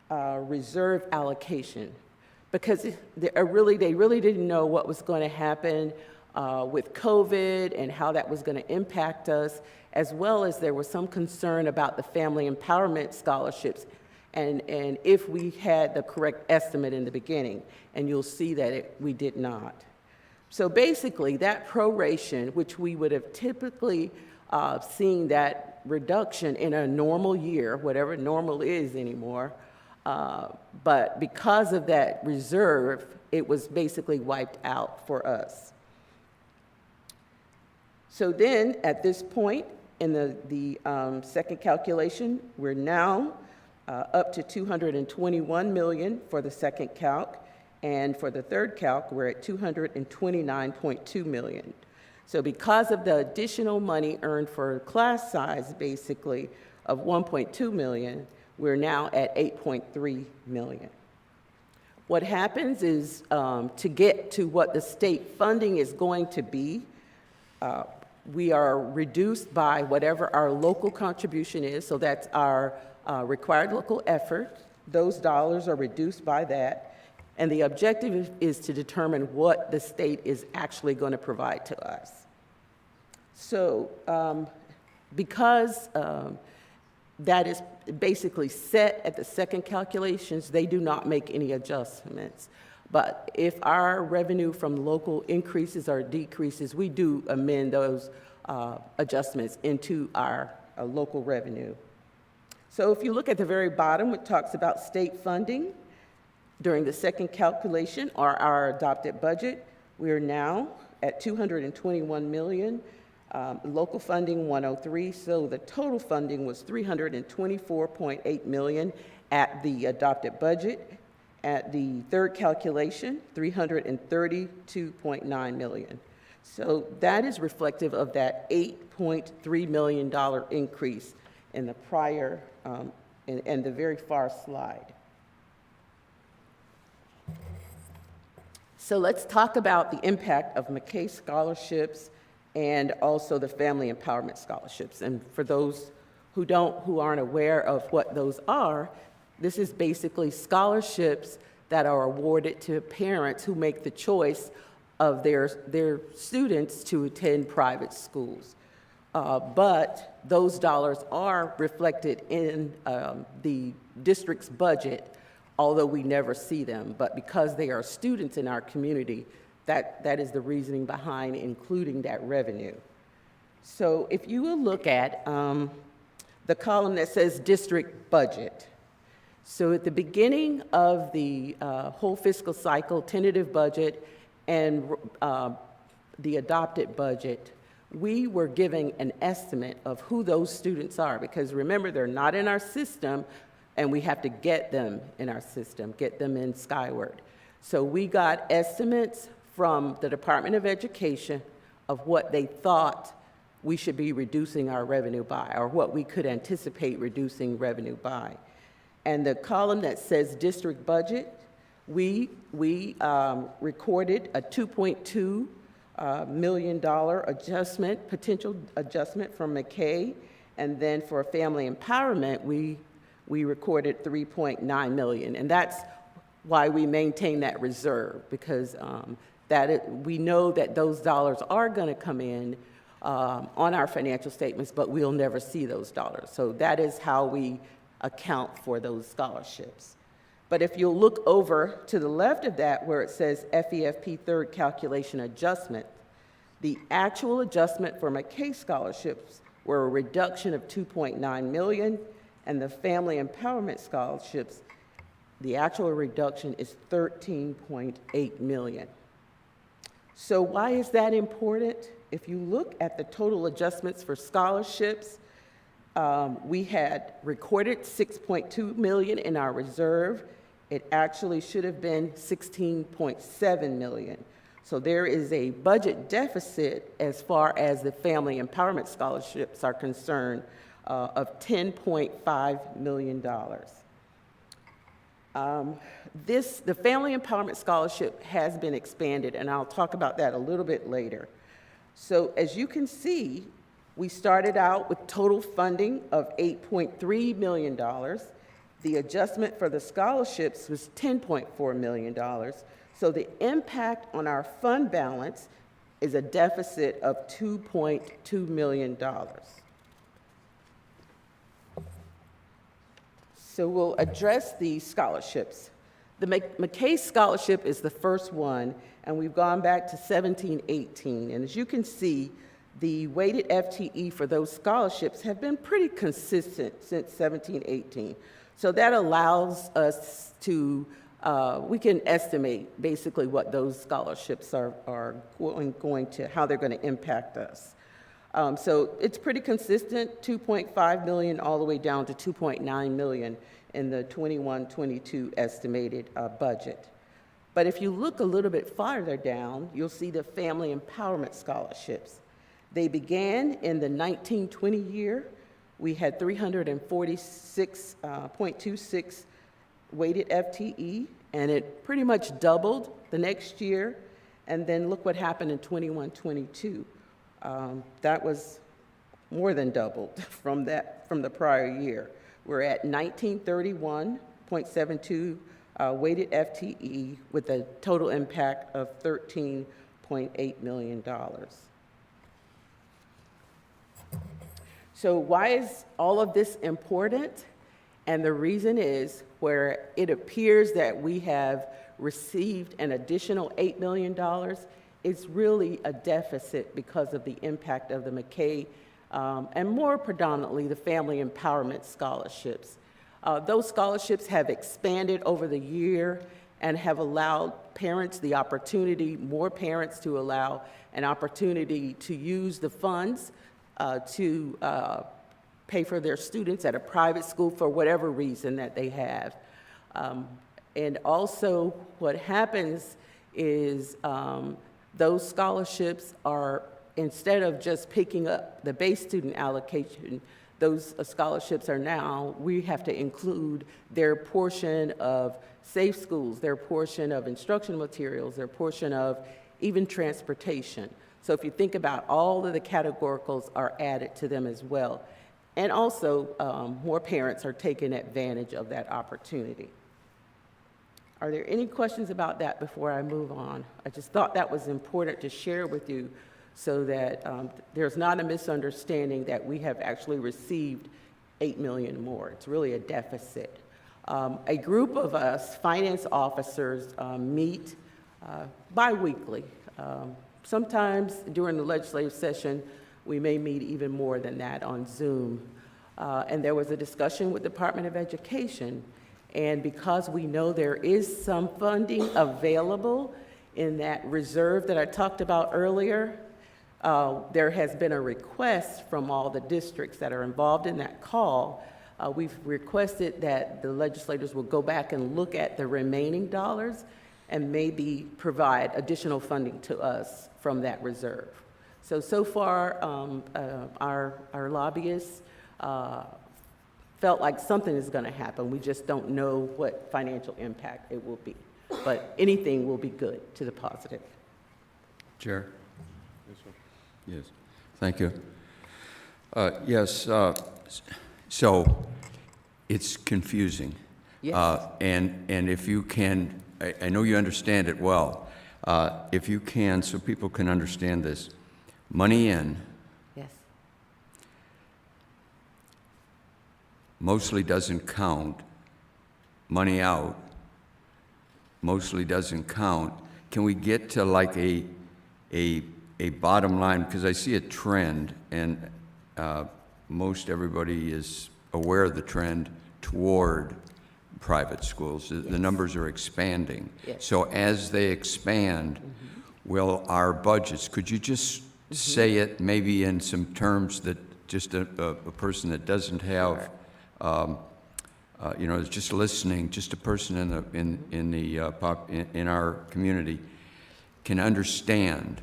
Reserve Allocation, because they really didn't know what was going to happen with COVID and how that was going to impact us, as well as there was some concern about the family empowerment scholarships and if we had the correct estimate in the beginning. And you'll see that we did not. So basically, that proration, which we would have typically seen that reduction in a normal year, whatever normal is anymore, but because of that reserve, it was basically wiped out for us. So then, at this point in the second calculation, we're now up to $221 million for the second calc, and for the third calc, we're at $229.2 million. So because of the additional money earned for class size, basically, of $1.2 million, we're now at $8.3 million. What happens is, to get to what the state funding is going to be, we are reduced by whatever our local contribution is, so that's our required local effort. Those dollars are reduced by that, and the objective is to determine what the state is actually going to provide to us. So because that is basically set at the second calculations, they do not make any adjustments. But if our revenue from local increases or decreases, we do amend those adjustments into our local revenue. So if you look at the very bottom, it talks about state funding. During the second calculation, or our adopted budget, we are now at $221 million. Local funding, 103, so the total funding was $324.8 million at the adopted budget. At the third calculation, $332.9 million. So that is reflective of that $8.3 million increase in the prior, and the very far slide. So let's talk about the impact of McKay scholarships and also the family empowerment scholarships. And for those who aren't aware of what those are, this is basically scholarships that are awarded to parents who make the choice of their students to attend private schools. But those dollars are reflected in the district's budget, although we never see them. But because they are students in our community, that is the reasoning behind including that revenue. So if you will look at the column that says district budget. So at the beginning of the whole fiscal cycle, tentative budget, and the adopted budget, we were giving an estimate of who those students are, because remember, they're not in our system, and we have to get them in our system, get them in Skyward. So we got estimates from the Department of Education of what they thought we should be reducing our revenue by, or what we could anticipate reducing revenue by. And the column that says district budget, we recorded a $2.2 million adjustment, potential adjustment from McKay, and then for family empowerment, we recorded $3.9 million, and that's why we maintain that reserve, because we know that those dollars are going to come in on our financial statements, but we'll never see those dollars. So that is how we account for those scholarships. But if you'll look over to the left of that where it says FEFP third calculation adjustment, the actual adjustment for McKay scholarships were a reduction of $2.9 million, and the family empowerment scholarships, the actual reduction is $13.8 million. So why is that important? If you look at the total adjustments for scholarships, we had recorded $6.2 million in our reserve. It actually should have been $16.7 million. So there is a budget deficit as far as the family empowerment scholarships are concerned of $10.5 million. The Family Empowerment Scholarship has been expanded, and I'll talk about that a little bit later. So as you can see, we started out with total funding of $8.3 million. The adjustment for the scholarships was $10.4 million. So the impact on our fund balance is a deficit of $2.2 million. So we'll address the scholarships. The McKay Scholarship is the first one, and we've gone back to 17-18. And as you can see, the weighted FTE for those scholarships have been pretty consistent since 17-18. So that allows us to, we can estimate basically what those scholarships are going to, how they're going to impact us. So it's pretty consistent, 2.5 million all the way down to 2.9 million in the 21-22 estimated budget. But if you look a little bit farther down, you'll see the family empowerment scholarships. They began in the 19-20 year. We had 346.26 weighted FTE, and it pretty much doubled the next year. And then look what happened in 21-22. That was more than doubled from the prior year. We're at 1931.72 weighted FTE with a total impact of $13.8 million. So why is all of this important? And the reason is where it appears that we have received an additional $8 million, it's really a deficit because of the impact of the McKay and more predominantly the family empowerment scholarships. Those scholarships have expanded over the year and have allowed parents the opportunity, more parents to allow an opportunity to use the funds to pay for their students at a private school for whatever reason that they have. And also what happens is those scholarships are, instead of just picking up the base student allocation, those scholarships are now, we have to include their portion of safe schools, their portion of instructional materials, their portion of even transportation. So if you think about all of the categoricals are added to them as well. And also, more parents are taking advantage of that opportunity. Are there any questions about that before I move on? I just thought that was important to share with you so that there's not a misunderstanding that we have actually received $8 million more. It's really a deficit. A group of us, finance officers, meet bi-weekly. Sometimes during the legislative session, we may meet even more than that on Zoom. And there was a discussion with the Department of Education. And because we know there is some funding available in that reserve that I talked about earlier, there has been a request from all the districts that are involved in that call. We've requested that the legislators will go back and look at the remaining dollars and maybe provide additional funding to us from that reserve. So far, our lobbyists felt like something is going to happen. We just don't know what financial impact it will be. But anything will be good to the positive. Chair? Yes, thank you. Yes, so it's confusing. Yes. And if you can, I know you understand it well. If you can, so people can understand this, money in Yes. mostly doesn't count. Money out mostly doesn't count. Can we get to like a bottom line? Because I see a trend, and most everybody is aware of the trend toward private schools. The numbers are expanding. Yes. So as they expand, will our budgets, could you just say it maybe in some terms that just a person that doesn't have, is just listening, just a person in our community can understand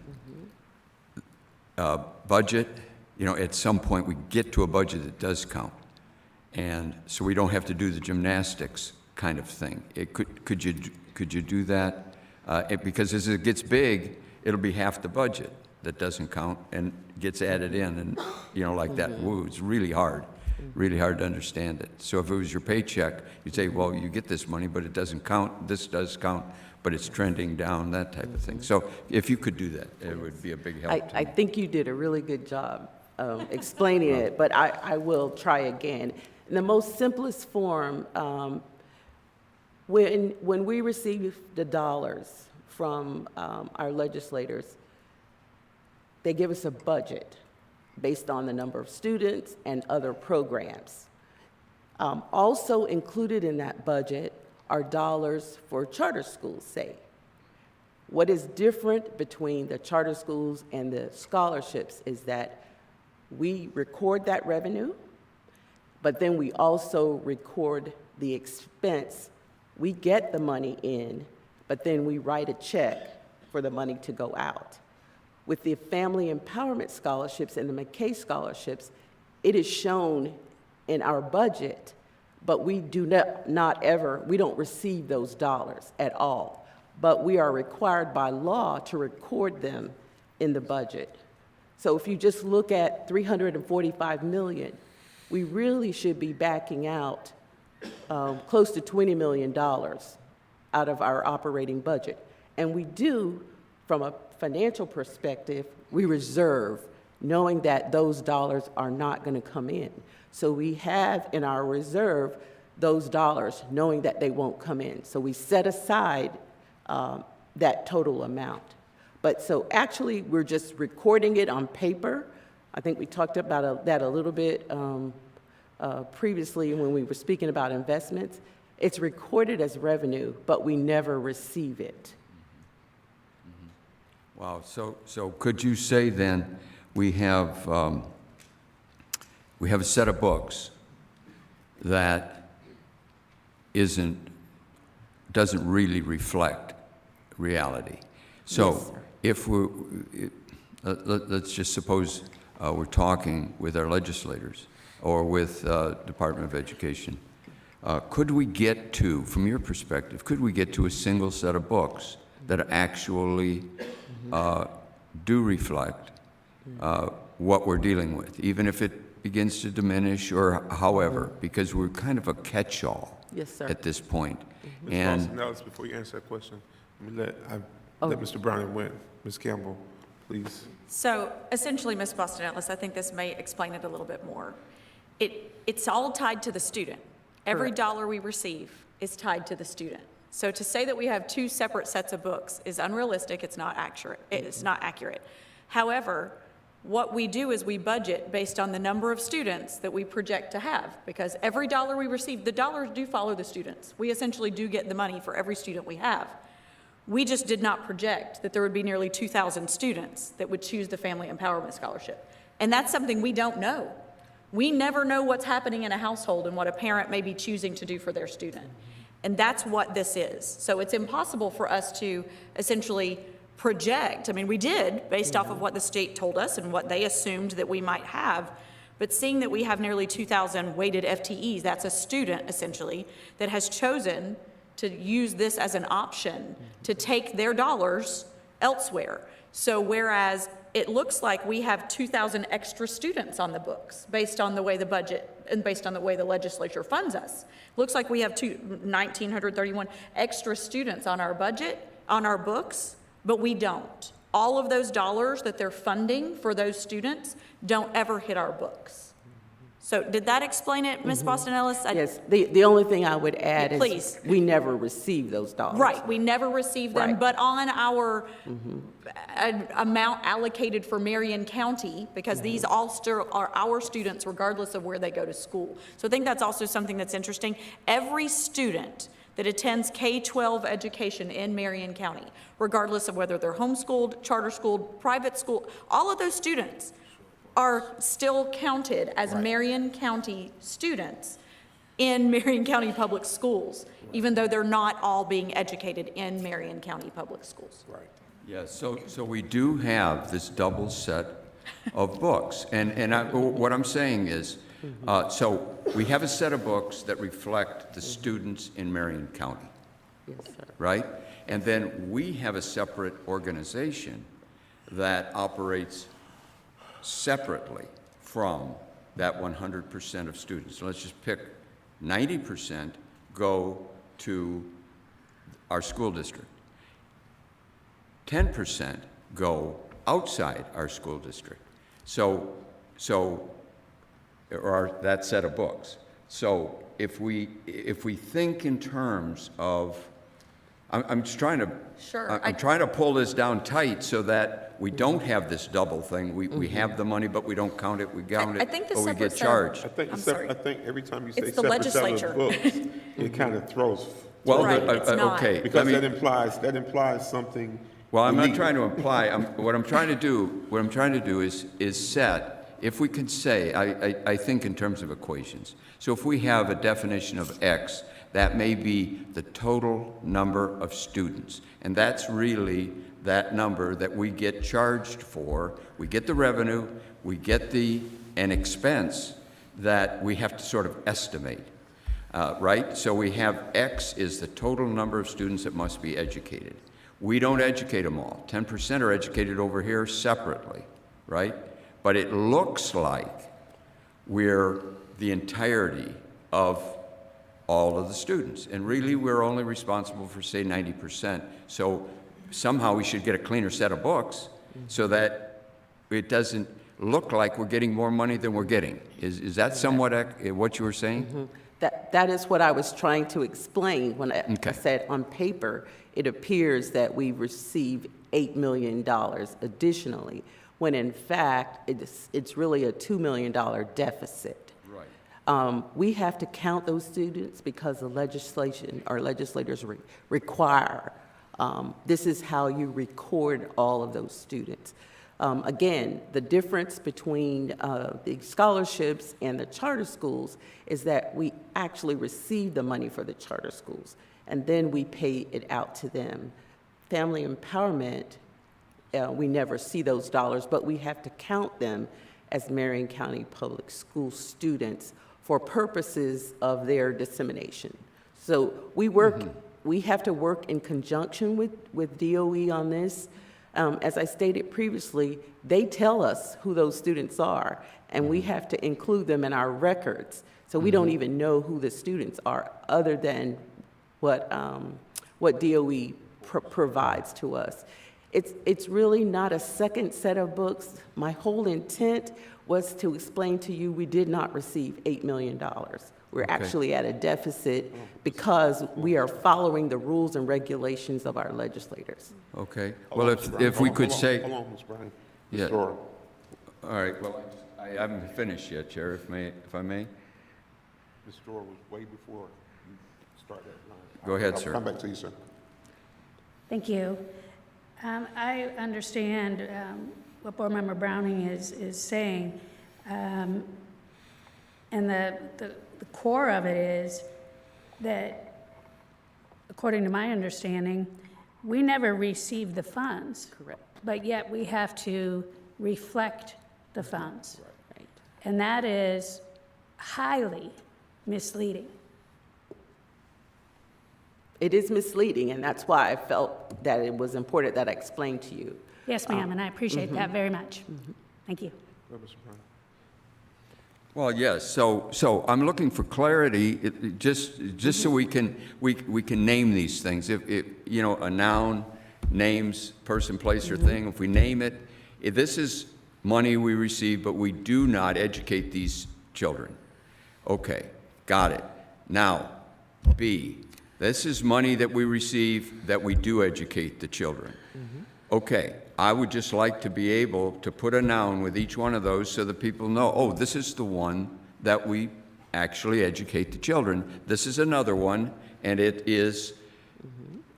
budget. At some point we get to a budget that does count, and so we don't have to do the gymnastics kind of thing. Could you do that? Because as it gets big, it'll be half the budget that doesn't count and gets added in, and like that. Woo, it's really hard. really hard to understand it. So if it was your paycheck, you'd say, well, you get this money, but it doesn't count, this does count, but it's trending down, that type of thing. So if you could do that, it would be a big help to I me. think you did a really good job explaining it, but I will try again. In the most simplest form, when we receive the dollars from our legislators, they give us a budget based on the number of students and other programs. Also included in that budget are dollars for charter schools, say. What is different between the charter schools and the scholarships is that we record that revenue, but then we also record the expense. We get the money in, but then we write a check for the money to go out. With the family empowerment scholarships and the McKay scholarships, it is shown in our budget, but we do not ever, we don't receive those dollars at all. But we are required by law to record them in the budget. So if you just look at $345 million, we really should be backing out close to $20 million out of our operating budget. And we do, from a financial perspective, we reserve, knowing that those dollars are not going to come in. So we have in our reserve those dollars, knowing that they won't come in. So we set aside that total amount. But so actually, we're just recording it on paper. I think we talked about that a little bit previously when we were speaking about investments. It's recorded as revenue, but we never receive it. Wow, so could you say then, we have a set of books that doesn't really reflect reality. So Yes, sir. if let's just suppose we're talking with our legislators or with Department of Education, could we get to, from your perspective, could we get to a single set of books that actually do reflect what we're dealing with, even if it begins to diminish or however, because we're kind of a catch-all Yes, sir. at this point. Ms. And Boston-Ellis, before you answer that question, let Mr. Brown win. Ms. Campbell, please. So essentially, Ms. Boston-Ellis, I think this may explain it a little bit more. It's all tied to the student. Every Correct. dollar we receive is tied to the student. So to say that we have two separate sets of books is unrealistic. It's not accurate. It's not accurate. However, what we do is we budget based on the number of students that we project to have, because every dollar we receive, the dollars do follow the students. We essentially do get the money for every student we have. We just did not project that there would be nearly 2,000 students that would choose the Family Empowerment Scholarship. And that's something we don't know. We never know what's happening in a household and what a parent may be choosing to do for their student. And that's what this is. So it's impossible for us to essentially project. I mean, we did based off of what the state told us and what they assumed that we might have. But seeing that we have nearly 2,000 weighted FTEs, that's a student essentially that has chosen to use this as an option to take their dollars elsewhere. So whereas it looks like we have 2,000 extra students on the books based on the way the budget and based on the way the legislature funds us. Looks like we have 1,931 extra students on our budget, on our books, but we don't. All of those dollars that they're funding for those students don't ever hit our books. So did that explain it, Ms. Boston-Ellis? Yes, the only thing I would add Please. is we never receive those dollars. Right, we never receive them, Right. but on our amount allocated for Marion County, because these all still are our students regardless of where they go to school. So I think that's also something that's interesting. Every student that attends K-12 education in Marion County, regardless of whether they're homeschooled, charter schooled, private school, all of those students are still counted as Marion County students in Marion County Public Schools, even though they're not all being educated in Marion County Public Schools. Right. yeah, so we do have this double set of books. And what I'm saying is, so we have a set of books that reflect the students in Marion County, Yes, sir. right? And then we have a separate organization that operates separately from that 100% of students. So let's just pick 90% go to our school district. 10% go outside our school district. Or that set of books. So if we think in terms of, I'm just trying to, Sure, I'm trying to pull this down tight so that we don't have this double thing. We have the money, but we don't count it. We count I it, think the but we separate get set of- charged. I sorry. think every time you say It's the separate set legislature. of books, it kind of throws. Well, Right, it's not. okay. Because let me- that implies something. Well, I'm not illegal. trying to imply, what I'm trying to do is set, if we could say, I think in terms of equations. So if we have a definition of X, that may be the total number of students. And that's really that number that we get charged for. We get the revenue, we get an expense that we have to sort of estimate, right? So we have X is the total number of students that must be educated. We don't educate them all. 10% are educated over here separately, right? But it looks like we're the entirety of all of the students. And really, we're only responsible for, say, 90%. So somehow we should get a cleaner set of books so that it doesn't look like we're getting more money than we're getting. Is that somewhat what you were saying? That is what I was trying to explain when I Okay. said on paper, it appears that we receive $8 million additionally, when in fact, it's really a $2 million deficit. Right. We have to count those students because the legislation, our legislators require, this is how you record all of those students. Again, the difference between the scholarships and the charter schools is that we actually receive the money for the charter schools, and then we pay it out to them. Family empowerment, we never see those dollars, but we have to count them as Marion County Public School students for purposes of their dissemination. So we have to work in conjunction with DOE on this. As I stated previously, they tell us who those students are, and we have to include them in our records. So we don't even know who the students are other than what DOE provides to us. It's really not a second set of books. My whole intent was to explain to you we did not receive $8 million. We're actually at a deficit because we are following the rules and regulations of our legislators. Okay. Well, if we could say... Hold on, Ms. Brown. Yeah. Ms. Doral. All right, well, I haven't finished yet, Chair, if I may. Ms. Doral was way before you started that line. Go ahead, I'll sir. come back to you, sir. Thank you. I understand what Board Member Browning is saying, and the core of it is that, according to my understanding, we never receive the funds. Correct. But yet we have to reflect the funds. Right. And that is highly misleading. It is misleading, and that's why I felt that it was important that I explained to you. Yes, ma'am, and I appreciate that very much. Thank you. Go ahead, Mr. Brown. Well, yes, so I'm looking for clarity, just so we can name these things. If you know, a noun names person, place, or thing, if we name it, if this is money we receive, but we do not educate these children. Okay, got it. Now, B, this is money that we receive that we do educate the children. Okay, I would just like to be able to put a noun with each one of those so that people know, oh, this is the one that we actually educate the children. This is another one, and it is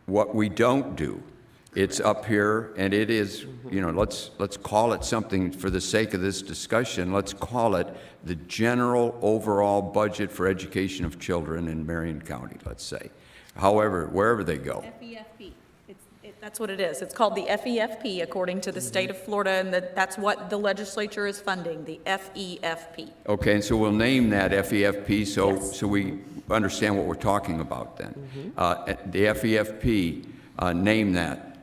what we don't do. It's up here, and it is, you know, let's call it something for the sake of this discussion. Let's call it the general overall budget for education of children in Marion County, let's say. However, wherever they go. FEFP. That's what it is. It's called the FEFP, according to the state of Florida, and that's what the legislature is funding, the FEFP. Okay, and so we'll name that FEFP so we understand what we're talking about then. The FEFP, name that.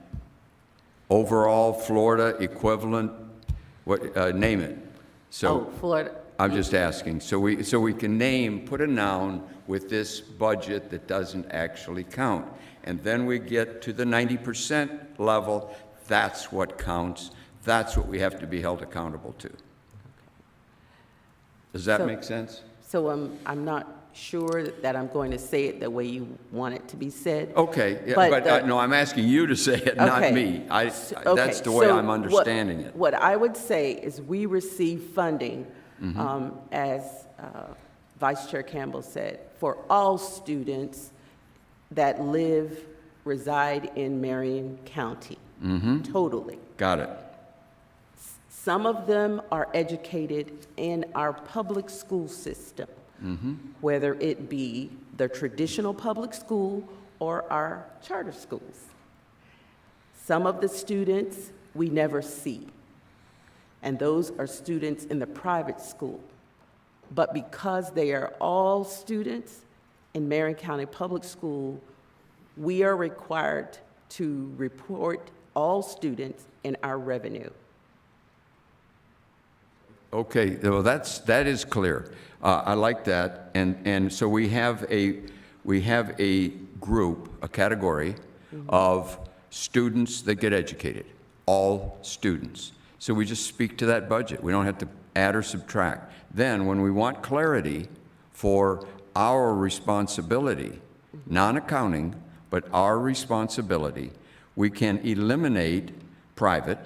Overall Florida equivalent, what, name it. So, Florida, I'm just asking, so we can put a noun with this budget that doesn't actually count. And then we get to the 90% level, that's what counts, that's what we have to be held accountable to. Does that make sense? So I'm not sure that I'm going to say it the way you want it to be said. Okay, yeah, But no, I'm asking you to say it, not Okay. me. Okay, That's the way so I'm understanding it. What I would say is we receive funding, as Vice Chair Campbell said, for all students that reside in Marion County, totally. Got it. Some of them are educated in our public school system, whether it be the traditional public school or our charter schools. Some of the students we never see, and those are students in the private school. But because they are all students in Marion County Public School, we are required to report all students in our revenue. Okay, well, that is clear. I like that, and so we have a group, a category of students that get educated, all students. So we just speak to that budget. We don't have to add or subtract. Then, when we want clarity for our responsibility, non-accounting, but our responsibility, we can eliminate private,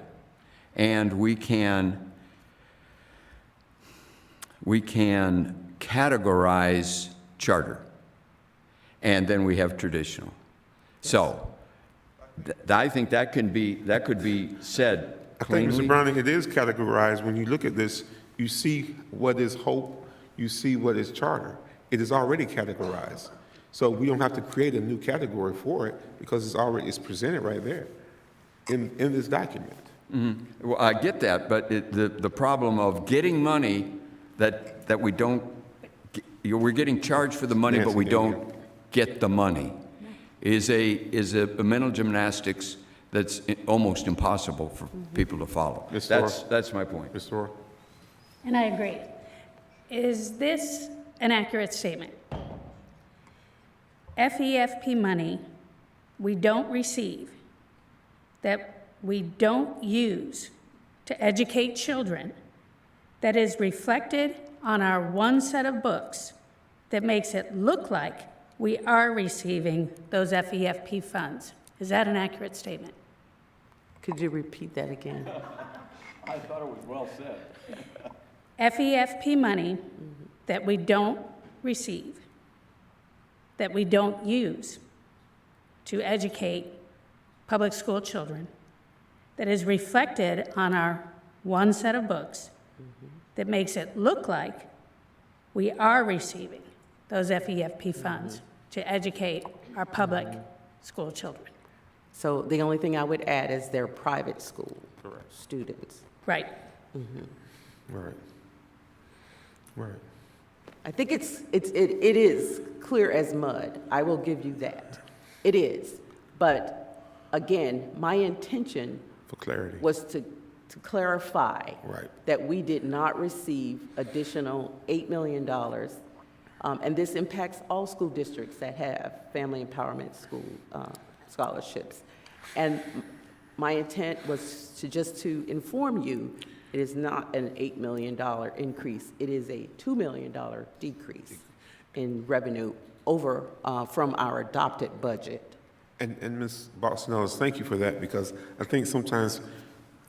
and we can categorize charter, and then we have traditional. So, I think that could be said I think, cleanly. Mr. Browning, it is categorized. When you look at this, you see what is hope, you see what is charter. It is already categorized. So we don't have to create a new category for it because it's presented right there in this document. Well, I get that, but the problem of getting money that we don't, we're getting charged for the money, but we don't get the money, is a mental gymnastics that's almost impossible for people to follow. Ms. Thor? That's my point. Ms. Thor? And I agree. Is this an accurate statement? FEFP money we don't receive, that we don't use to educate children, that is reflected on our one set of books that makes it look like we are receiving those FEFP funds. Is that an accurate statement? Could you repeat that again? I thought it was well said. FEFP money that we don't receive, that we don't use to educate public school children, that is reflected on our one set of books that makes it look like we are receiving those FEFP funds to educate our public school children. So the only thing I would add is they're private school students. Right. Right. Right. I think it is clear as mud. I will give you that. It is. But again, my intention For clarity. was to clarify Right. that we did not receive additional $8 million. And this impacts all school districts that have family empowerment school scholarships. And my intent was to inform you, it is not an $8 million increase. It is a $2 million decrease in revenue over from our adopted budget. And Ms. Boston-Ellis, thank you for that, because I think sometimes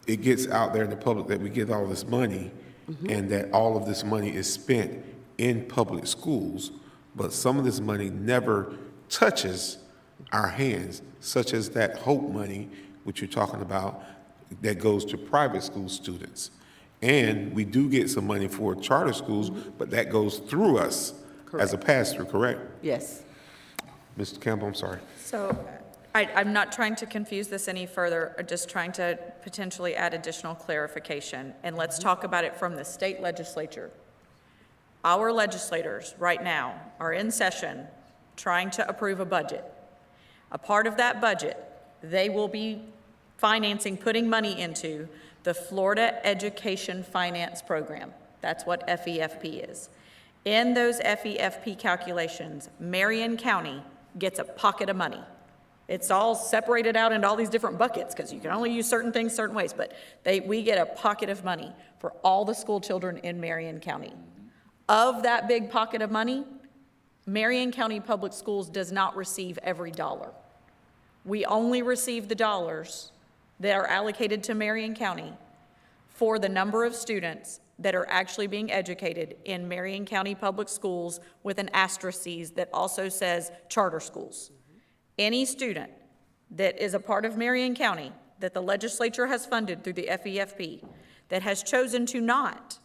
it gets out there in the public that we get all this money and that all of this money is spent in public schools, but some of this money never touches our hands, such as that HOPE money, which you're talking about, that goes to private school students. And we do get some money for charter schools, but that goes through us as a pass-through, correct? Yes. Mr. Campbell, I'm sorry. So I'm not trying to confuse this any further, I'm just trying to potentially add additional clarification. And let's talk about it from the state legislature. Our legislators right now are in session trying to approve a budget. A part of that budget, they will be financing, putting money into the Florida Education Finance Program. That's what FEFP is. In those FEFP calculations, Marion County gets a pocket of money. It's all separated out into all these different buckets because you can only use certain things certain ways, but we get a pocket of money for all the school children in Marion County. Of that big pocket of money, Marion County Public Schools does not receive every dollar. We only receive the dollars that are allocated to Marion County for the number of students that are actually being educated in Marion County Public Schools with an asterisk that also says charter schools. Any student that is a part of Marion County that the legislature has funded through the FEFP that has chosen to not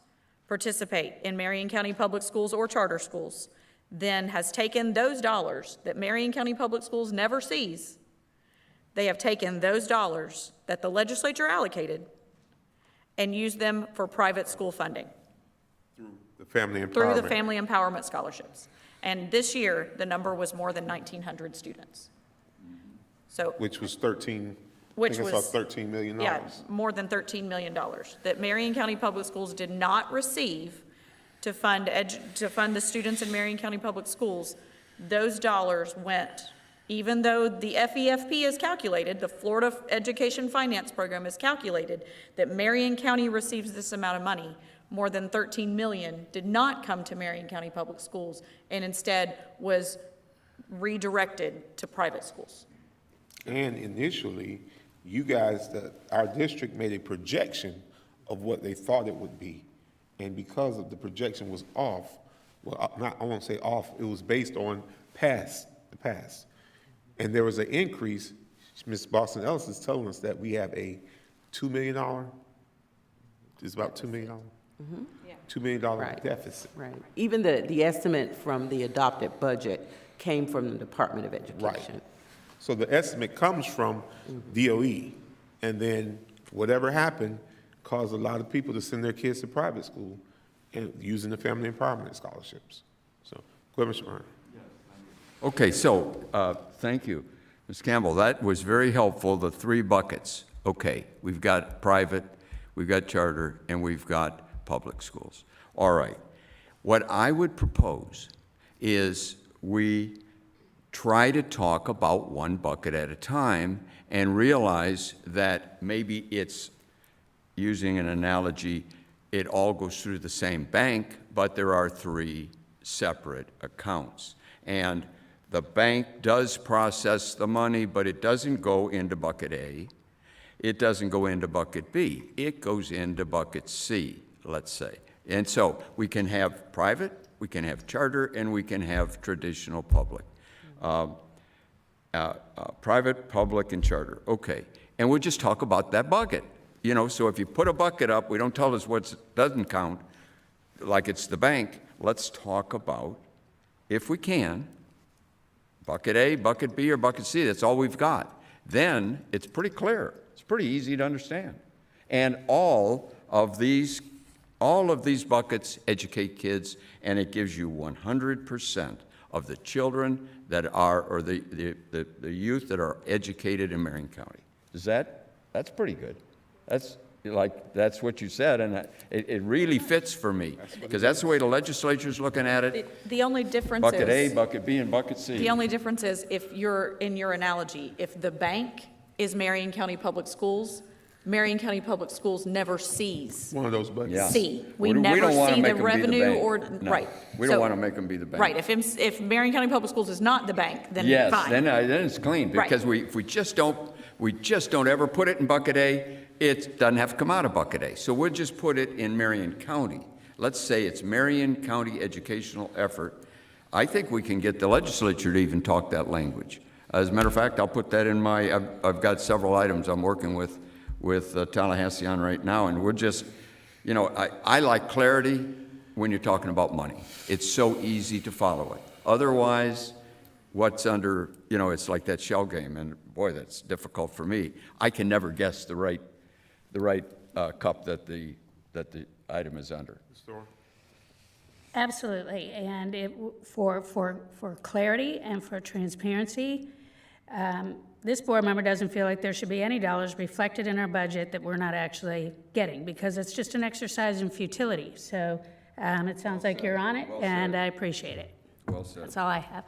participate in Marion County Public Schools or charter schools then has taken those dollars that Marion County Public Schools never sees. They have taken those dollars that the legislature allocated and used them for private school funding. The family empowerment. Through the family empowerment scholarships. And this year, the number was more than 1,900 students. So, Which was 13, Which I think was- I saw $13 million. yeah, more than $13 million that Marion County Public Schools did not receive to fund the students in Marion County Public Schools. Those dollars went, even though the FEFP is calculated, the Florida Education Finance Program is calculated that Marion County receives this amount of money, more than $13 million did not come to Marion County Public Schools and instead was redirected to private schools. And initially, you guys, our district made a projection of what they thought it would be. And because of the projection was off, well, I won't say off, it was based on the past. And there was an increase. Ms. Boston Ellis is telling us that we have a $2 million, it's about $2 million? Mm-hmm. Yeah. $2 million Right. deficit. Right. Even the estimate from the adopted budget came from the Department of Education. Right. So the estimate comes from DOE, and then whatever happened caused a lot of people to send their kids to private school and using the family empowerment scholarships. So, go ahead, Mr. Marion. Okay, so, thank you, Ms. Campbell. That was very helpful, the three buckets. Okay, we've got private, we've got charter, and we've got public schools. All right. What I would propose is we try to talk about one bucket at a time and realize that maybe it's, using an analogy, it all goes through the same bank, but there are three separate accounts. And the bank does process the money, but it doesn't go into bucket A. It doesn't go into bucket B. It goes into bucket C, let's say. And so we can have private, we can have charter, and we can have traditional public. Private, public, and charter. Okay. And we'll just talk about that bucket. You know, so if you put a bucket up, we don't tell us what doesn't count, like it's the bank. Let's talk about, if we can, bucket A, bucket B, or bucket C. That's all we've got. Then it's pretty clear. It's pretty easy to understand. And all of these buckets educate kids, and it gives you 100% of the children that are, or the youth that are educated in Marion County. That's pretty good. That's what you said, and it really fits for me, because that's the way the legislature's looking at it. The only difference Bucket is... A, bucket B, and bucket C. The only difference is if you're, in your analogy, if the bank is Marion County Public Schools, Marion County Public Schools never sees One of those buckets. Yeah. C. We We never don't wanna see make the 'em be the revenue bank. or, No. right. We don't So- want to make them be the bank. Right, if Marion County Public Schools is not the bank, then Yes, fine. then it's clean, Right. because if we just don't ever put it in bucket A, it doesn't have to come out of bucket A. So we'll just put it in Marion County. Let's say it's Marion County educational effort. I think we can get the legislature to even talk that language. As a matter of fact, I'll put that in I've got several items I'm working with Tallahassee on right now, and we're just, you know, I like clarity when you're talking about money. It's so easy to follow it. Otherwise, what's under, you know, it's like that shell game, and boy, that's difficult for me. I can never guess the right cup that the item is under. Absolutely, and for clarity and for transparency, this board member doesn't feel like there should be any dollars reflected in our budget that we're not actually getting, because it's just an exercise in futility. So it sounds like you're on it, and I appreciate it. Well said. That's all I have.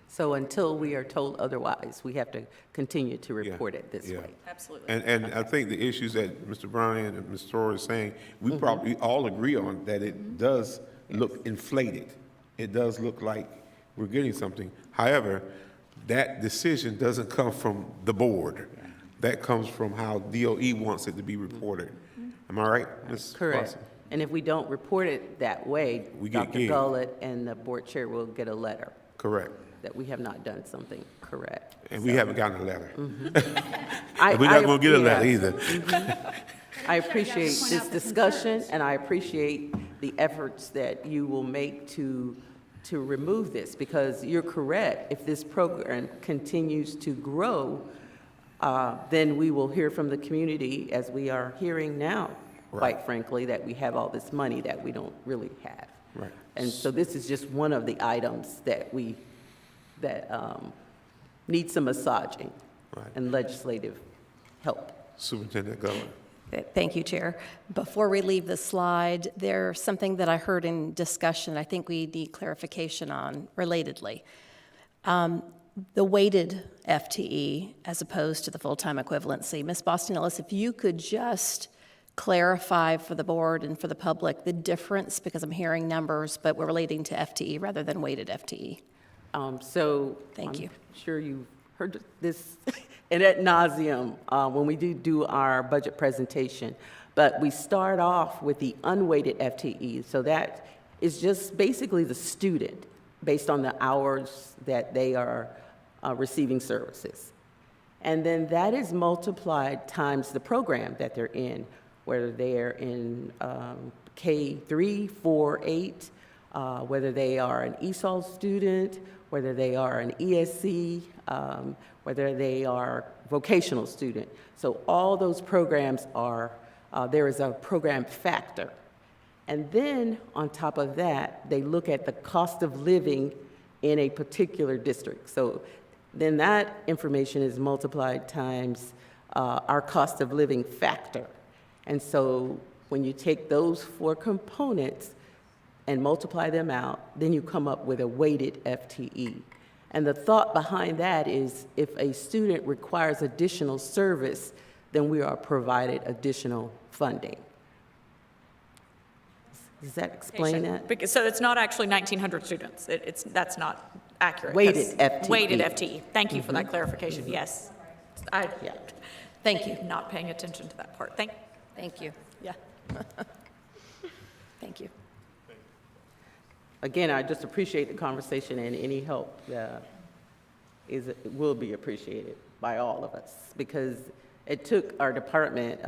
So until we are told otherwise, we have to continue to report it this Yeah. way. Absolutely. And I think the issues that Mr. Bryan and Ms. Torres is saying, we probably all agree on that it does look inflated. It does look like we're getting something. However, that decision doesn't come from the board. That comes from how DOE wants it to be reported. Am I right, Ms. Correct. Watson? And if we don't report it that way, We get Dr. gig. Gullett and the board chair will get a letter Correct. that we have not done something correct. And we haven't gotten a letter. I- And we're not I- gonna get a yeah. letter either. I appreciate this discussion, and I appreciate the efforts that you will make to remove this, because you're correct. If this program continues to grow, then we will hear from the community, as we are hearing now, quite frankly, that we have all this money that we don't really have. Right. And so this is just one of the items that need some massaging Right. and legislative help. Superintendent Gullett. Thank you, Chair. Before we leave the slide, there's something that I heard in discussion I think we need clarification on relatedly. The weighted FTE as opposed to the full-time equivalency. Ms. Boston-Ellis, if you could just clarify for the board and for the public the difference, because I'm hearing numbers, but we're relating to FTE rather than weighted FTE. Thank you. I'm sure you've heard this and ad nauseum when we do our budget presentation. But we start off with the unweighted FTE. So that is just basically the student based on the hours that they are receiving services. And then that is multiplied times the program that they're in, whether they're in K3, 4, 8, whether they are an ESOL student, whether they are an ESC, whether they are vocational student. So all those programs are, there is a program factor. And then on top of that, they look at the cost of living in a particular district. So then that information is multiplied times our cost of living factor. And so when you take those 4 components and multiply them out, then you come up with a weighted FTE. And the thought behind that is if a student requires additional service, then we are provided additional funding. Does that explain that? So it's not actually 1,900 students. That's not accurate. Weighted That's FTE. Weighted FTE. Thank you for that clarification. Yes. Yeah. Thank you. Not paying attention to that part. Thank you. Yeah. Thank you. Again, I just appreciate the conversation, and any help will be appreciated by all of us, because it took our department,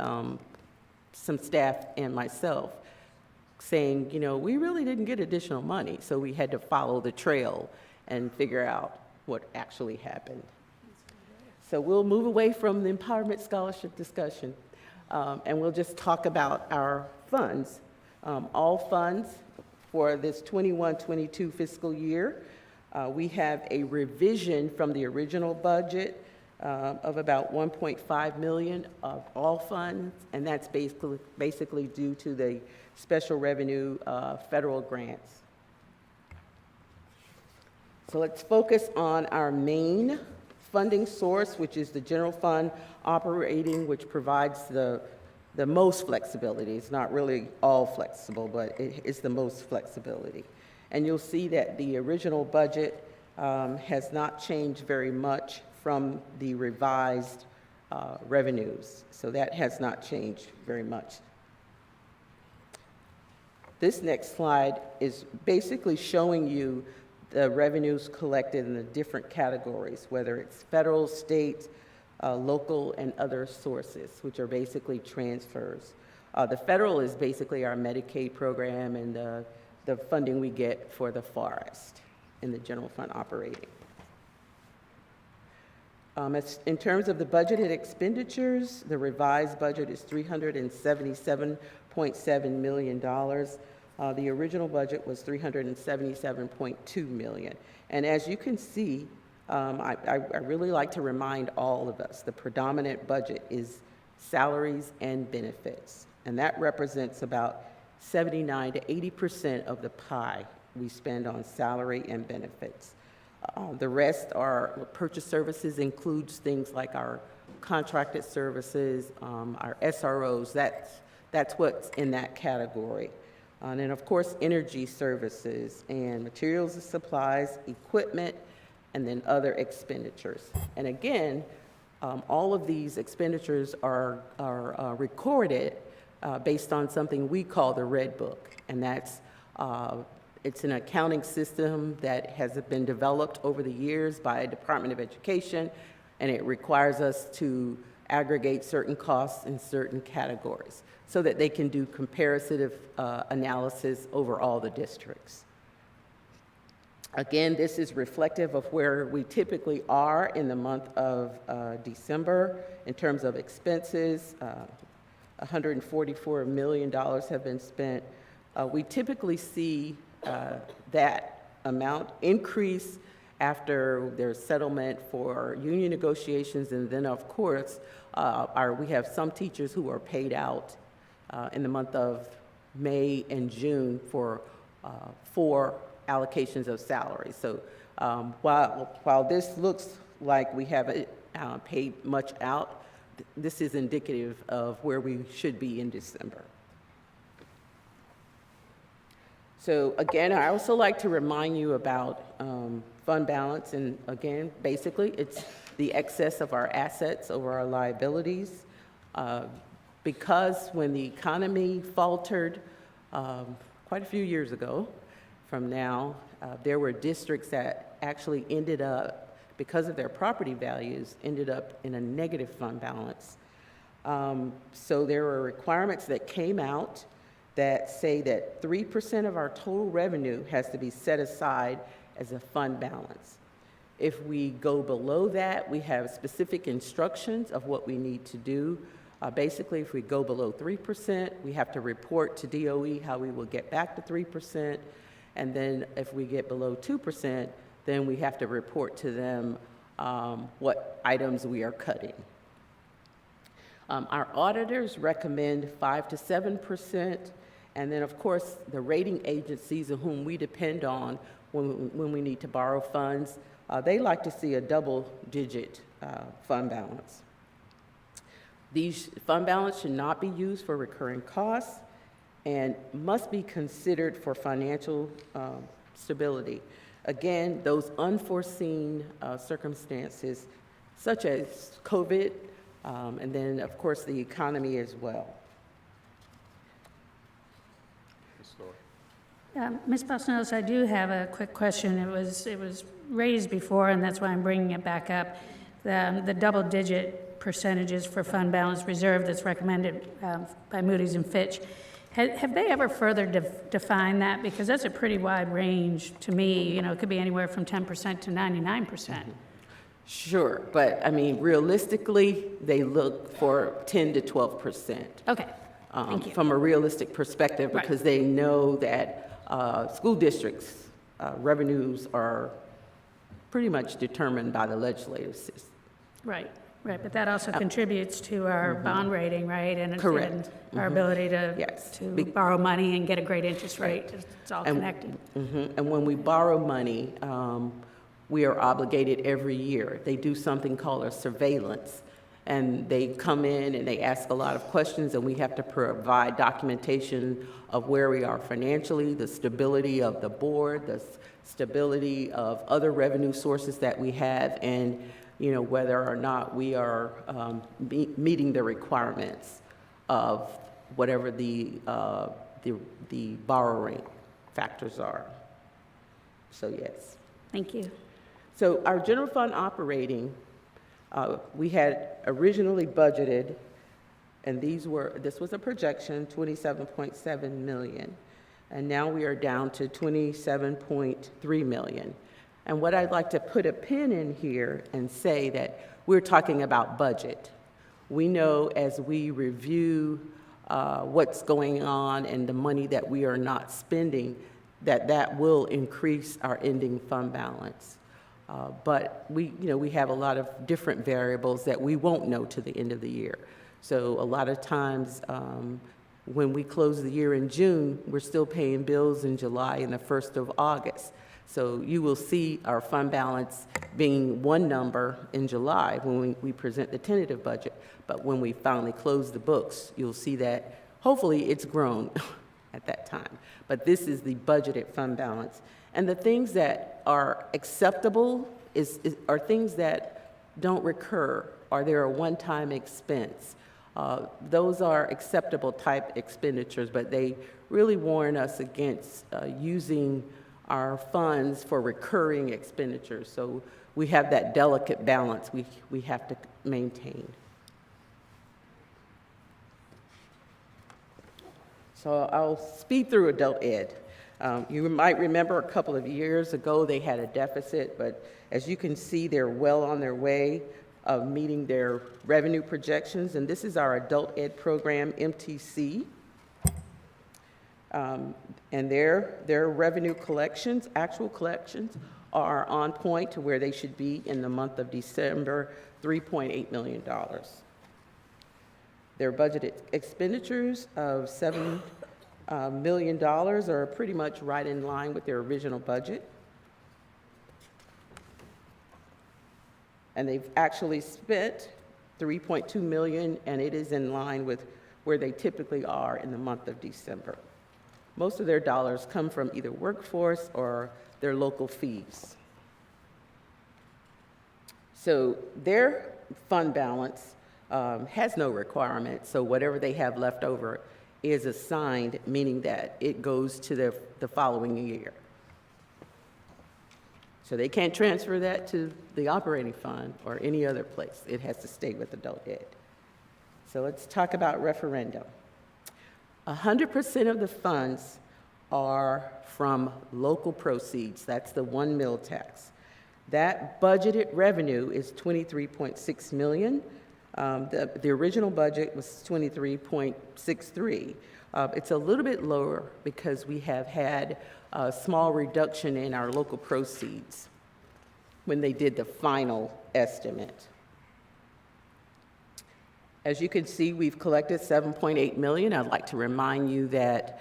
some staff and myself, saying, we really didn't get additional money, so we had to follow the trail and figure out what actually happened. So we'll move away from the empowerment scholarship discussion, and we'll just talk about our funds. All funds for this 21-22 fiscal year. We have a revision from the original budget of about $1.5 million of all funds, and that's basically due to the special revenue federal grants. So let's focus on our main funding source, which is the general fund operating, which provides the most flexibility. It's not really all flexible, but it's the most flexibility. And you'll see that the original budget has not changed very much from the revised revenues. So that has not changed very much. This next slide is basically showing you the revenues collected in the different categories, whether it's federal, state, local, and other sources, which are basically transfers. The federal is basically our Medicaid program and the funding we get for the forest in the general fund operating. In terms of the budgeted expenditures, the revised budget is $377.7 million. The original budget was $377.2 million. And as you can see, I really like to remind all of us, the predominant budget is salaries and benefits, and that represents about 79 to 80% of the pie we spend on salary and benefits. The rest are purchase services, includes things like our contracted services, our SROs, that's what's in that category. And then, of course, energy services and materials and supplies, equipment, and then other expenditures. And again, all of these expenditures are recorded based on something we call the Red Book, and that's it's an accounting system that has been developed over the years by a Department of Education, and it requires us to aggregate certain costs in certain categories so that they can do comparative analysis over all the districts. Again, this is reflective of where we typically are in the month of December in terms of expenses. $144 million have been spent. We typically see that amount increase after there's settlement for union negotiations, and then, of course, we have some teachers who are paid out in the month of May and June for 4 allocations of salary. So while this looks like we haven't paid much out, this is indicative of where we should be in December. So again, I also like to remind you about fund balance, and again, basically, it's the excess of our assets over our liabilities. Because when the economy faltered quite a few years ago from now, there were districts that actually ended up, because of their property values, ended up in a negative fund balance. So there were requirements that came out that say that 3% of our total revenue has to be set aside as a fund balance. If we go below that, we have specific instructions of what we need to do. Basically, if we go below 3%, we have to report to DOE how we will get back to 3%. And then if we get below 2%, then we have to report to them what items we are cutting. Our auditors recommend 5 to 7%. And then, of course, the rating agencies of whom we depend on when we need to borrow funds, they like to see a double-digit fund balance. These fund balance should not be used for recurring costs and must be considered for financial stability. Again, those unforeseen circumstances, such as COVID, and then, of course, the economy as well. Ms. Bosnos, I do have a quick question. It was raised before, and that's why I'm bringing it back up. The double-digit percentages for fund balance reserve that's recommended by Moody's and Fitch. Have they ever further defined that? Because that's a pretty wide range to me. You know, it could be anywhere from 10% to 99%. Sure, but I mean, realistically, they look for 10 to 12%. Okay, thank you. From a realistic perspective, because they know that school districts' revenues are pretty much determined by the legislative system. Right, but that also contributes to our bond rating, right? And Correct. And our ability to borrow money and get a great interest rate. It's all connected. And when we borrow money, we are obligated every year. They do something called a surveillance, and they come in and they ask a lot of questions, and we have to provide documentation of where we are financially, the stability of the board, the stability of other revenue sources that we have, and whether or not we are meeting the requirements of whatever the borrowing factors are. So yes. Thank you. So our general fund operating, we had originally budgeted, and this was a projection, $27.7 million. And now we are down to $27.3 million. And what I'd like to put a pin in here and say that we're talking about budget. We know as we review what's going on and the money that we are not spending, that will increase our ending fund balance. But we have a lot of different variables that we won't know to the end of the year. So a lot of times, when we close the year in June, we're still paying bills in July and the 1st of August. So you will see our fund balance being one number in July when we present the tentative budget. But when we finally close the books, you'll see that hopefully it's grown at that time. But this is the budgeted fund balance. And the things that are acceptable are things that don't recur, or they're a one-time expense. Those are acceptable type expenditures, but they really warn us against using our funds for recurring expenditures. So we have that delicate balance we have to maintain. So I'll speed through adult ed. You might remember a couple of years ago they had a deficit, but as you can see, they're well on their way of meeting their revenue projections. And this is our adult ed program, MTC. And their revenue collections, actual collections, are on point to where they should be in the month of December, $3.8 million. Their budgeted expenditures of $7 million are pretty much right in line with their original budget. And they've actually spent $3.2 million, and it is in line with where they typically are in the month of December. Most of their dollars come from either workforce or their local fees. So their fund balance has no requirement, so whatever they have left over is assigned, meaning that it goes to the following year. So they can't transfer that to the operating fund or any other place. It has to stay with adult ed. So let's talk about referendum. 100% of the funds are from local proceeds. That's the one mill tax. That budgeted revenue is $23.6 million. The original budget was $23.63. It's a little bit lower because we have had a small reduction in our local proceeds when they did the final estimate. As you can see, we've collected $7.8 million. I'd like to remind you that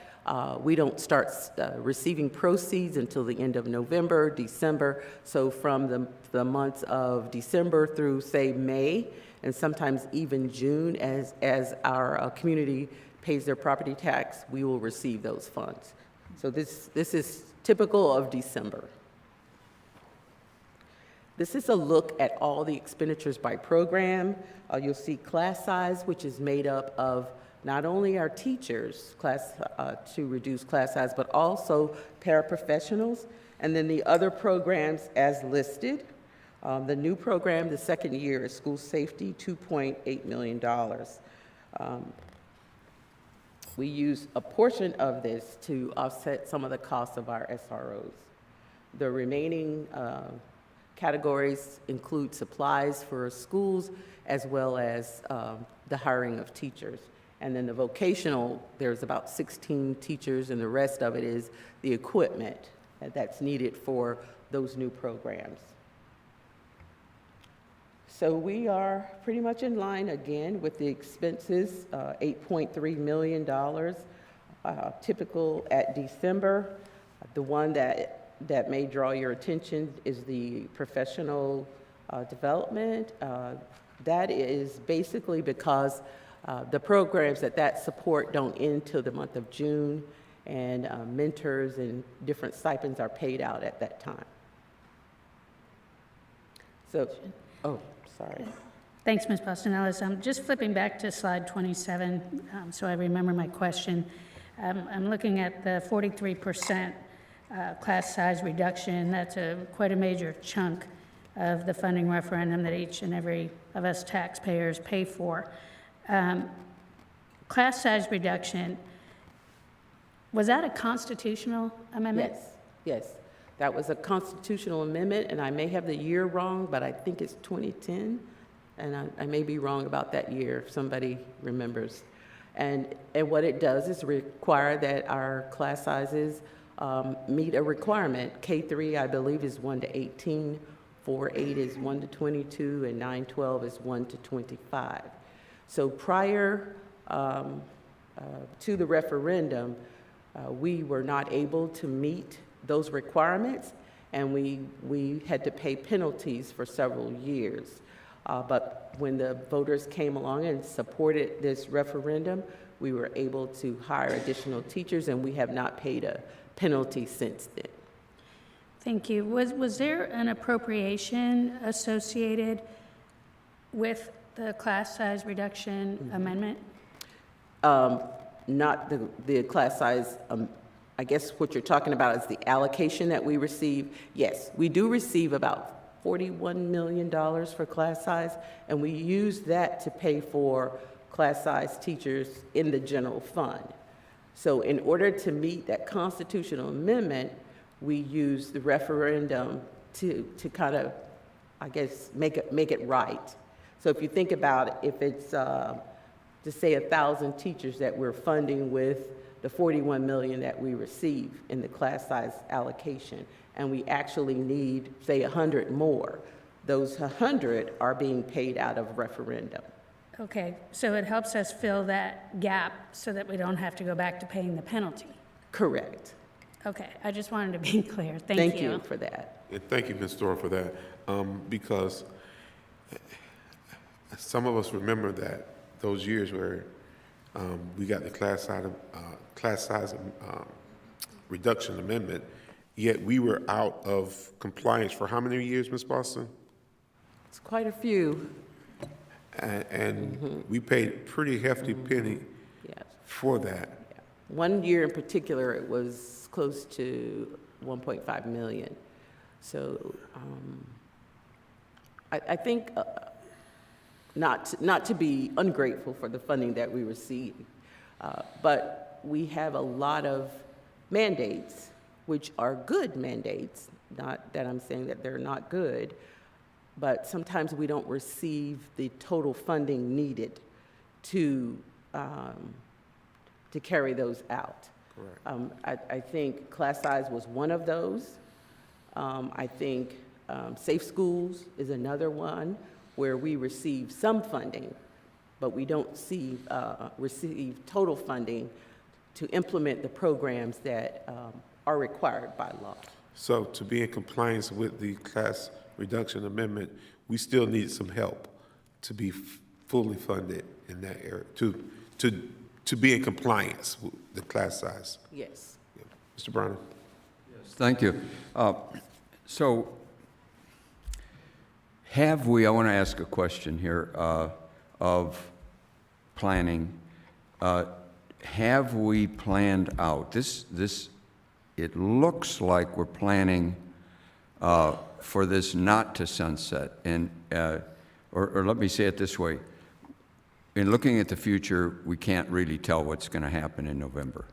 we don't start receiving proceeds until the end of November, December. So from the months of December through, say, May, and sometimes even June, as our community pays their property tax, we will receive those funds. So this is typical of December. This is a look at all the expenditures by program. You'll see class size, which is made up of not only our teachers to reduce class size, but also paraprofessionals, and then the other programs as listed. The new program, the second year, is school safety, $2.8 million. We use a portion of this to offset some of the costs of our SROs. The remaining categories include supplies for schools as well as the hiring of teachers. And then the vocational, there's about 16 teachers, and the rest of it is the equipment that's needed for those new programs. So we are pretty much in line again with the expenses, $8.3 million, typical at December. The one that may draw your attention is the professional development. That is basically because the programs that support don't end till the month of June, and mentors and different stipends are paid out at that time. So, sorry. Thanks, Ms. Postonellis. I'm just flipping back to slide 27, so I remember my question. I'm looking at the 43% class size reduction. That's quite a major chunk of the funding referendum that each and every of us taxpayers pay for. Class size reduction, was that a constitutional amendment? Yes. That was a constitutional amendment, and I may have the year wrong, but I think it's 2010, and I may be wrong about that year if somebody remembers. And what it does is require that our class sizes meet a requirement. K3, I believe, is 1 to 18 4.8 is 1 to 22, and 9.12 is 1 to 25. So prior to the referendum, we were not able to meet those requirements, and we had to pay penalties for several years. But when the voters came along and supported this referendum, we were able to hire additional teachers, and we have not paid a penalty since then. Thank you. Was there an appropriation associated with the class size reduction amendment? Not the class size, I guess what you're talking about is the allocation that we receive. Yes, we do receive about $41 million for class size, and we use that to pay for class size teachers in the general fund. So in order to meet that constitutional amendment, we use the referendum to kind of, I guess, make it right. So if you think about it, if it's, to say 1,000 teachers that we're funding with the $41 million that we receive in the class size allocation, and we actually need, say, 100 more, those 100 are being paid out of referendum. Okay, so it helps us fill that gap so that we don't have to go back to paying the penalty. Correct. Okay, I just wanted to be clear. Thank you. Thank you for that. And thank you, Ms. Dora, for that, because some of us remember that those years where we got the class size reduction amendment, yet we were out of compliance for how many years, Ms. Boston? It's quite a few. And we paid a pretty hefty penny Yes. for that. One year in particular, it was close to 1.5 million. So I think not to be ungrateful for the funding that we receive, but we have a lot of mandates, which are good mandates, not that I'm saying that they're not good, but sometimes we don't receive the total funding needed to carry those out. Correct. I think class size was one of those. I think Safe Schools is another one where we receive some funding, but we don't receive total funding to implement the programs that are required by law. So to be in compliance with the class reduction amendment, we still need some help to be fully funded in that area, to be in compliance with the class size. Yes. Yeah. Mr. Brown? Thank you. So have we, I want to ask a question here of planning. Have we planned out, it looks like we're planning for this not to sunset. And, or let me say it this way. In looking at the future, we can't really tell what's going to happen in November.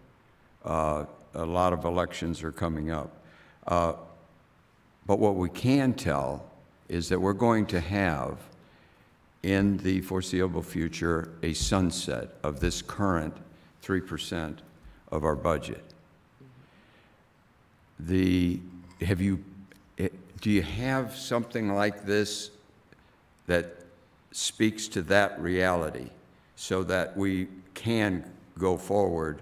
A lot of elections are coming up. But what we can tell is that we're going to have, in the foreseeable future, a sunset of this current 3% of our budget. Do you have something like this that speaks to that reality so that we can go forward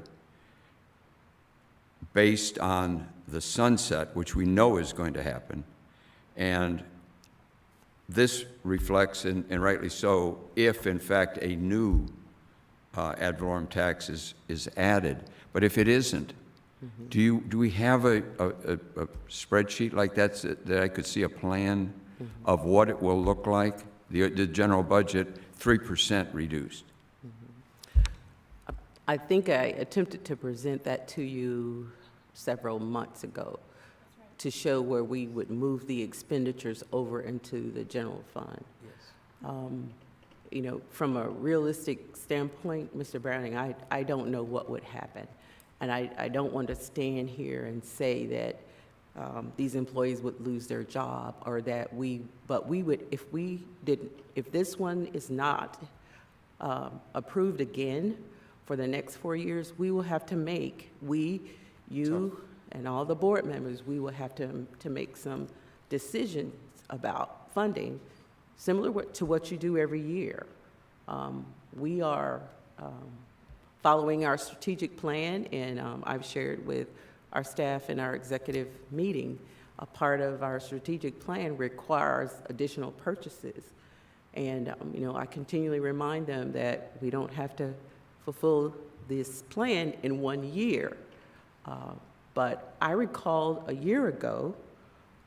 based on the sunset, which we know is going to happen, and this reflects, and rightly so, if in fact a new ad valorem tax is added. But if it isn't, do we have a spreadsheet like that I could see a plan of what it will look like? The general budget, 3% reduced. I think I attempted to present that to you several months ago to show where we would move the expenditures over into the general fund. Yes. You know, from a realistic standpoint, Mr. Browning, I don't know what would happen. And I don't want to stand here and say that these employees would lose their job or that but we would, if this one is not approved again for the next 4 years, we will have to make, you and all the board members, we will have to make some decisions about funding, similar to what you do every year. We are following our strategic plan, and I've shared with our staff in our executive meeting, a part of our strategic plan requires additional purchases. And, I continually remind them that we don't have to fulfill this plan in 1 year. But I recall a year ago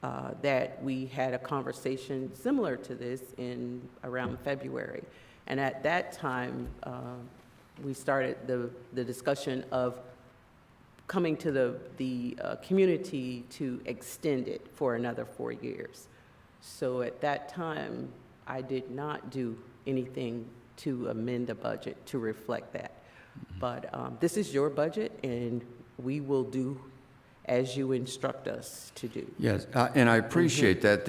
that we had a conversation similar to this in around February. And at that time, we started the discussion of coming to the community to extend it for another 4 years. So at that time, I did not do anything to amend the budget to reflect that. But this is your budget, and we will do as you instruct us to do. Yes, and I appreciate that.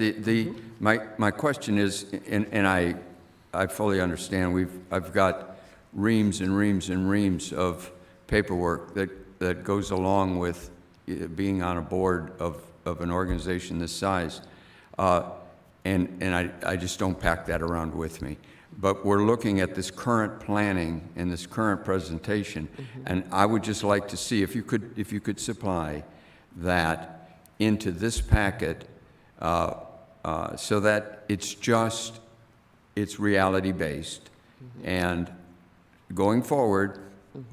My question is, and I fully understand, I've got reams and reams and reams of paperwork that goes along with being on a board of an organization this size. And I just don't pack that around with me. But we're looking at this current planning and this current presentation, and I would just like to see if you could supply that into this packet so that it's reality-based, and going forward,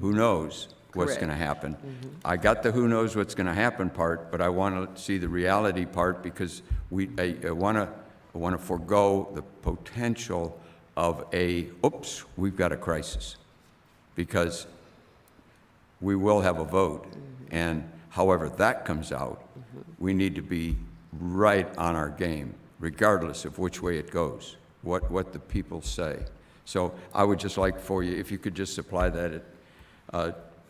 who knows what's going to happen. I got the who knows what's going to happen part, but I want to see the reality part, because I want to forego the potential of oops, we've got a crisis, because we will have a vote, and however that comes out, we need to be right on our game, regardless of which way it goes, what the people say. So I would just like for you, if you could just supply that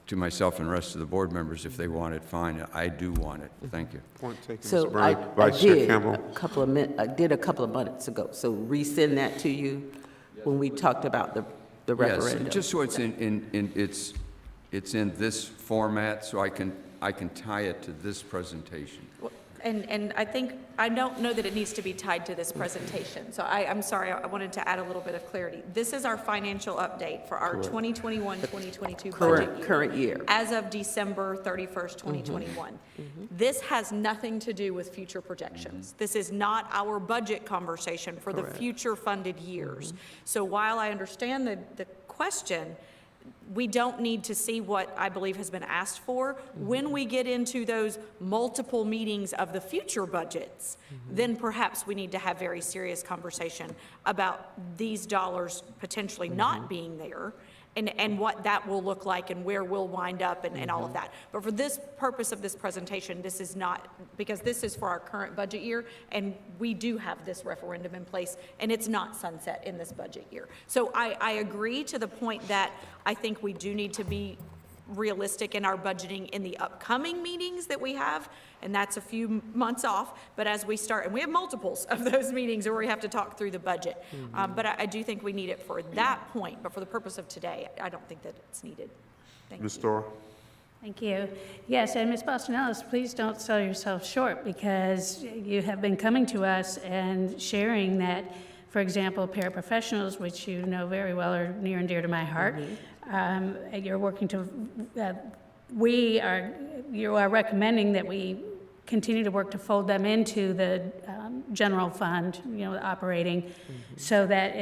to myself and the rest of the board members, if they want it, fine. I do want it. Thank you. Point taken, So Mr. I Byrne. Vice Chair did Campbell. I did a couple of months ago, so resend that to you when we talked about the referendum. Yes, just so it's it's in this format, so I can tie it to this presentation. And I don't know that it needs to be tied to this presentation. So I'm sorry, I wanted to add a little bit of clarity. This is our financial update for our 2021-2022 budget year. Current year. As of December 31st, 2021. This has nothing to do with future projections. This is not our budget conversation for the future funded years. So while I understand the question, we don't need to see what I believe has been asked for. When we get into those multiple meetings of the future budgets, then perhaps we need to have very serious conversation about these dollars potentially not being there, and what that will look like and where we'll wind up and all of that. But for this purpose of this presentation, this is not, because this is for our current budget year, and we do have this referendum in place, and it's not sunset in this budget year. So I agree to the point that I think we do need to be realistic in our budgeting in the upcoming meetings that we have, and that's a few months off, but as we start, and we have multiples of those meetings where we have to talk through the budget, but I do think we need it for that point, but for the purpose of today, I don't think that it's needed. Thank Ms. you. Storr. Thank you. Yes, and Ms. Boston-Ellis, please don't sell yourself short, because you have been coming to us and sharing that, for example, paraprofessionals, which you know very well are near and dear to my heart, you're working to, you are recommending that we continue to work to fold them into the general fund, operating, so that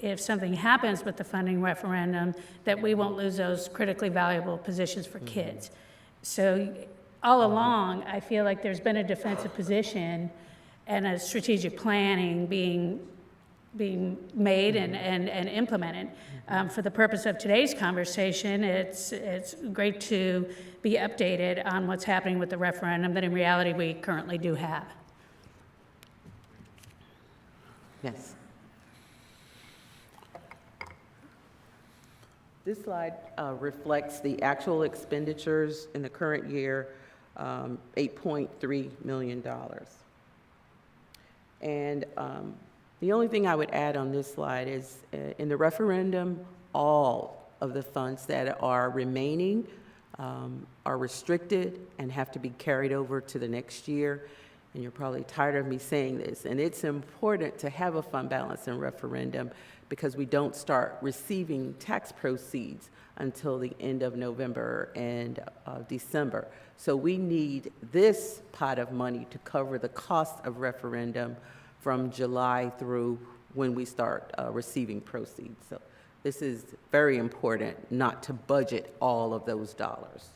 if something happens with the funding referendum, that we won't lose those critically valuable positions for kids. So all along, I feel like there's been a defensive position and a strategic planning being made and implemented. For the purpose of today's conversation, it's great to be updated on what's happening with the referendum that in reality we currently do have. Yes. This slide reflects the actual expenditures in the current year, $8.3 million. And the only thing I would add on this slide is in the referendum, all of the funds that are remaining are restricted and have to be carried over to the next year. and you're probably tired of me saying this, and it's important to have a fund balance and referendum because we don't start receiving tax proceeds until the end of November and December. So we need this pot of money to cover the cost of referendum from July through when we start receiving proceeds. So this is very important not to budget all of those dollars.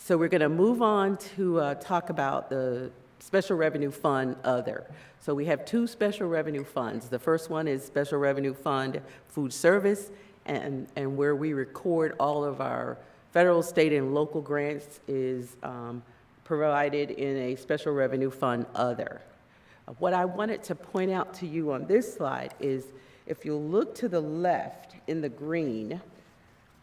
So we're going to move on to talk about the Special Revenue Fund Other. So we have two special revenue funds. The first one is Special Revenue Fund Food Service, and where we record all of our federal, state, and local grants is provided in a Special Revenue Fund Other. What I wanted to point out to you on this slide is if you look to the left in the green,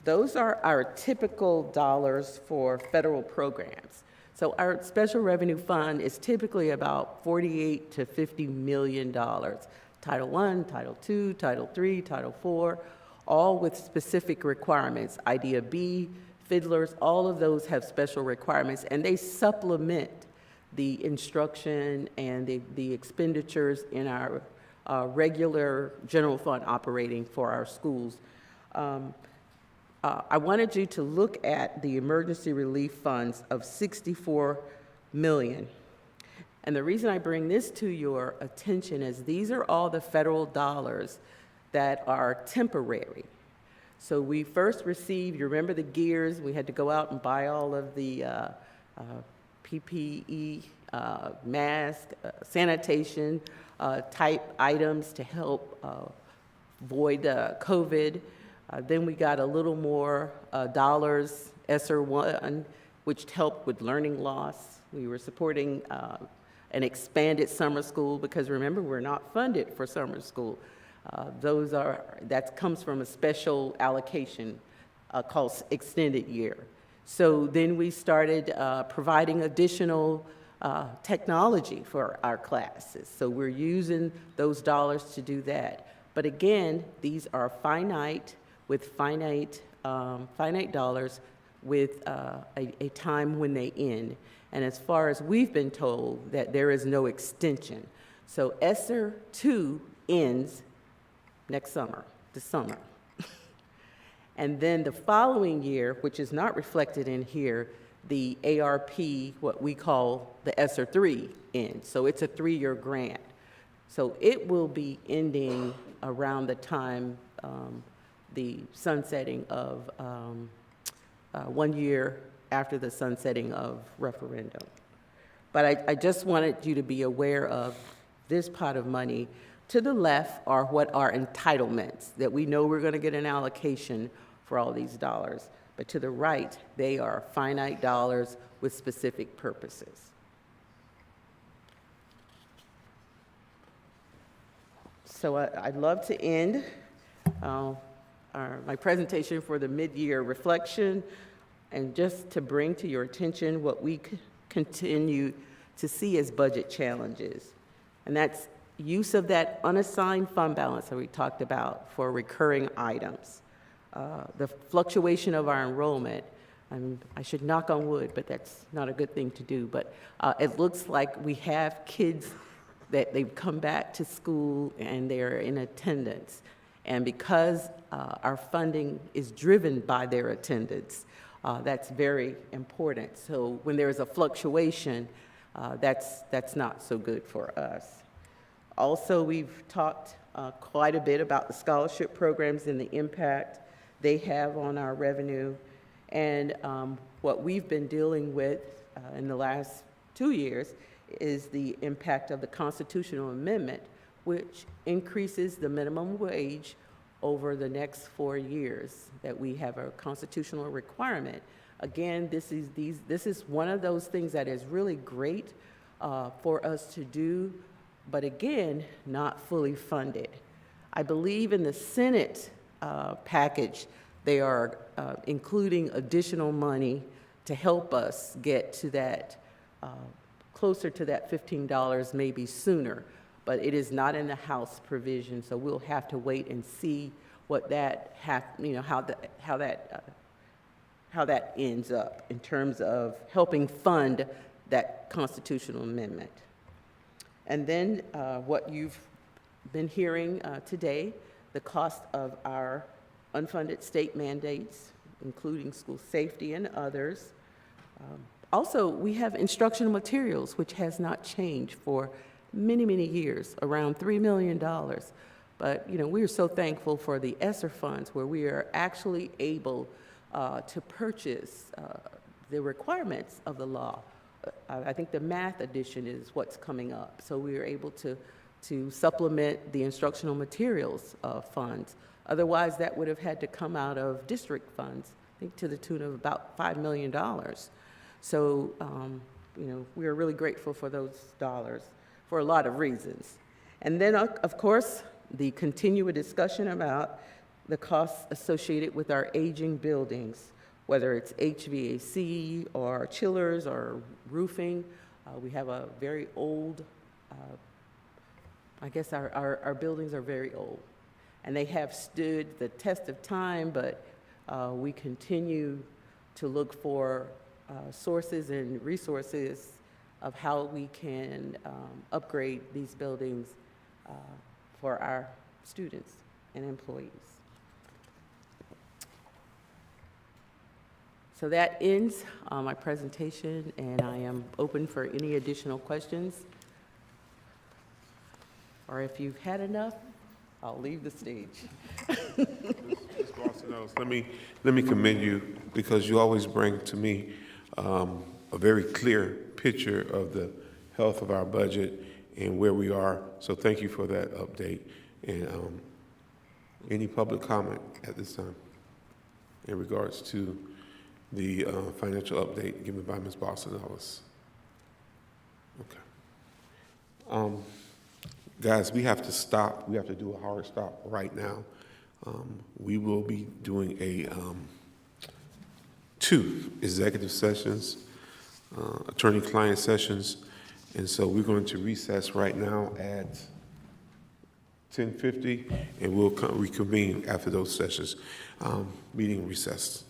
those are our typical dollars for federal programs. So our special revenue fund is typically about $48 to $50 million. Title I, Title II, Title III, Title IV, all with specific requirements. IDEA B, fiddlers, all of those have special requirements, and they supplement the instruction and the expenditures in our regular general fund operating for our schools. I wanted you to look at the emergency relief funds of $64 million. And the reason I bring this to your attention is these are all the federal dollars that are temporary. So we first received, you remember the gears, we had to go out and buy all of the PPE, mask, sanitation type items to help void COVID. Then we got a little more dollars, ESSER 1, which helped with learning loss. We were supporting an expanded summer school because remember, we're not funded for summer school. That comes from a special allocation called extended year. So then we started providing additional technology for our classes. So we're using those dollars to do that. But again, these are finite with finite dollars with a time when they end. And as far as we've been told, that there is no extension. So ESSER 2 ends next summer, this summer. And then the following year, which is not reflected in here, the ARP, what we call the ESSER 3 ends. So it's a 3-year grant. So it will be ending around the time the sunsetting of 1 year after the sunsetting of referendum. But I just wanted you to be aware of this pot of money. To the left are what are entitlements, that we know we're going to get an allocation for all these dollars. But to the right, they are finite dollars with specific purposes. So I'd love to end my presentation for the mid-year reflection and just to bring to your attention what we continue to see as budget challenges. And that's use of that unassigned fund balance that we talked about for recurring items. The fluctuation of our enrollment, I should knock on wood, but that's not a good thing to do, but it looks like we have kids that they've come back to school and they're in attendance. And because our funding is driven by their attendance, that's very important. So when there's a fluctuation, that's not so good for us. Also, we've talked quite a bit about the scholarship programs and the impact they have on our revenue. And what we've been dealing with in the last 2 years is the impact of the constitutional amendment, which increases the minimum wage over the next 4 years that we have a constitutional requirement. Again, this is one of those things that is really great for us to do, but again, not fully funded. I believe in the Senate package, they are including additional money to help us get to that, closer to that $15 maybe sooner, but it is not in the House provision, so we'll have to wait and see what that, how that how that ends up in terms of helping fund that constitutional amendment. And then what you've been hearing today, the cost of our unfunded state mandates, including school safety and others. Also, we have instructional materials, which has not changed for many, many years, around $3 million. But, we are so thankful for the ESSER funds where we are actually able to purchase the requirements of the law. I think the math edition is what's coming up. So we are able to supplement the instructional materials funds. Otherwise, that would have had to come out of district funds, I think to the tune of about $5 million. So, we are really grateful for those dollars for a lot of reasons. And then, of course, the continued discussion about the costs associated with our aging buildings, whether it's HVAC or chillers or roofing. We have a very old, I guess our buildings are very old. And they have stood the test of time, but we continue to look for sources and resources of how we can upgrade these buildings for our students and employees. So that ends my presentation, and I am open for any additional questions. Or if you've had enough, I'll leave the stage. Ms. Boston-Ellis, let me commend you because you always bring to me a very clear picture of the health of our budget and where we are. So thank you for that update. And any public comment at this time in regards to the financial update given by Ms. Boston-Ellis? Okay. Guys, we have to stop. We have to do a hard stop right now. We will be doing a 2 executive sessions, attorney-client sessions, and so we're going to recess right now at 10:50, and we'll reconvene after those sessions. Meeting recessed.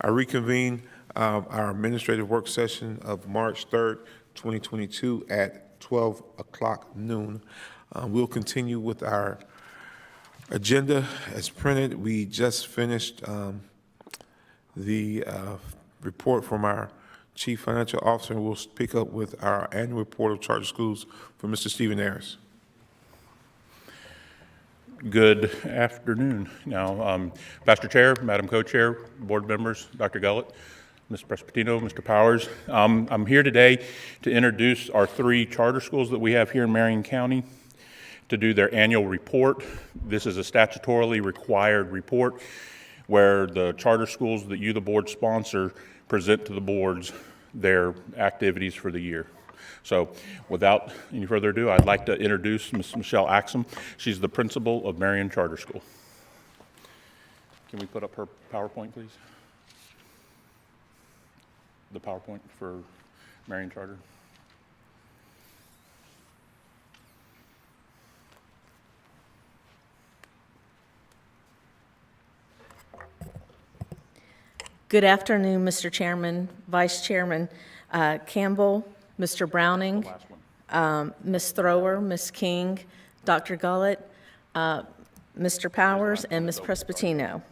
I reconvene our administrative work session of March 3rd, 2022 at 12 o'clock noon. We'll continue with our agenda as printed. We just finished the report from our Chief Financial Officer, and we'll pick up with our annual report of charter schools from Mr. Stephen Ayers. Good afternoon. Now, Pastor Chair, Madam Co-Chair, board members, Dr. Gullett, Ms. Presbitino, Mr. Powers. I'm here today to introduce our 3 charter schools that we have here in Marion County to do their annual report. This is a statutorily required report where the charter schools that you, the board, sponsor present to the boards their activities for the year. So without any further ado, I'd like to introduce Ms. Michelle Axum. She's the principal of Marion Charter School. Can we put up her PowerPoint, please? The PowerPoint for Marion Charter. Good afternoon, Mr. Chairman, Vice Chairman Campbell, Mr. Browning, Ms. Thrower, Ms. King, Dr. Gullett, Mr. Powers, and Ms. Presbitino.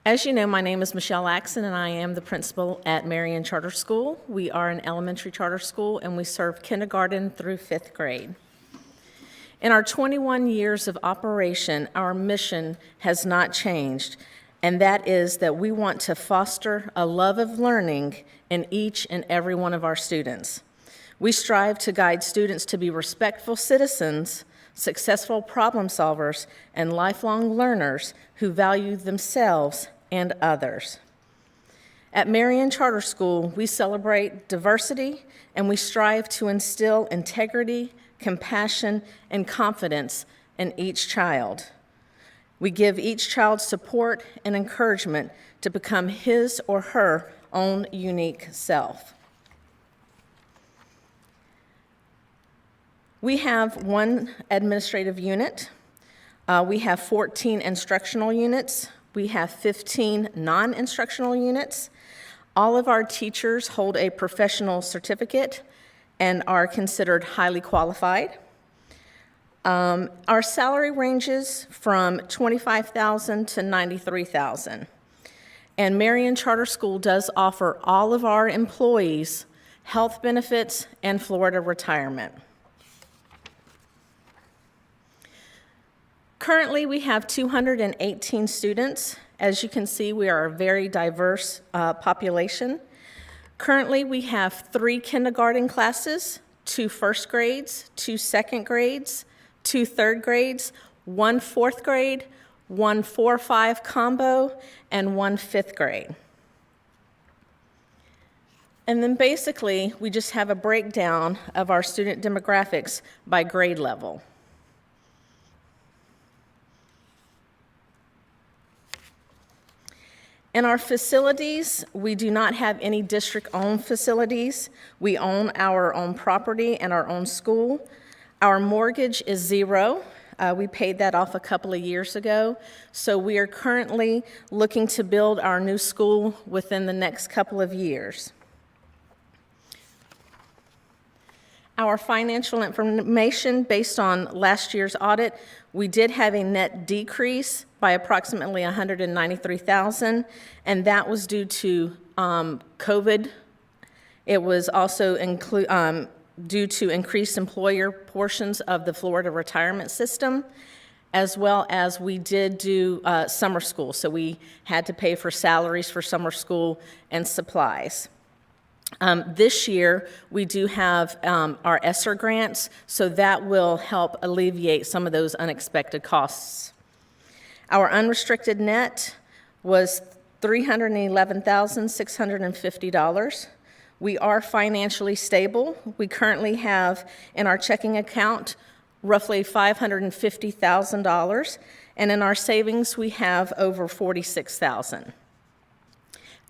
As you know, my name is Michelle Axon, and I am the principal at Marion Charter School. We are an elementary charter school, and we serve kindergarten through 5th grade. In our 21 years of operation, our mission has not changed, and that is that we want to foster a love of learning in each and every one of our students. We strive to guide students to be respectful citizens, successful problem solvers, and lifelong learners who value themselves and others. At Marion Charter School, we celebrate diversity, and we strive to instill integrity, compassion, and confidence in each child. We give each child support and encouragement to become his or her own unique self. We have 1 administrative unit. We have 14 instructional units. We have 15 non-instructional units. All of our teachers hold a professional certificate and are considered highly qualified. Our salary ranges from $25,000 to $93,000. And Marion Charter School does offer all of our employees health benefits and Florida retirement. Currently, we have 218 students. As you can see, we are a very diverse population. Currently, we have 3 kindergarten classes, 2 first grades, 2 second grades, 2 third grades, 1 fourth grade, 1 4-5 combo, and 1 5th grade. And then basically, we just have a breakdown of our student demographics by grade level. In our facilities, we do not have any district-owned facilities. We own our own property and our own school. Our mortgage is 0. We paid that off a couple of years ago. So we are currently looking to build our new school within the next couple of years. Our financial information based on last year's audit, we did have a net decrease by approximately $193,000, and that was due to COVID. It was also due to increased employer portions of the Florida retirement system, as well as we did do summer school. So we had to pay for salaries for summer school and supplies. This year, we do have our ESSER grants, so that will help alleviate some of those unexpected costs. Our unrestricted net was $311,650. We are financially stable. We currently have in our checking account roughly $550,000, and in our savings, we have over $46,000.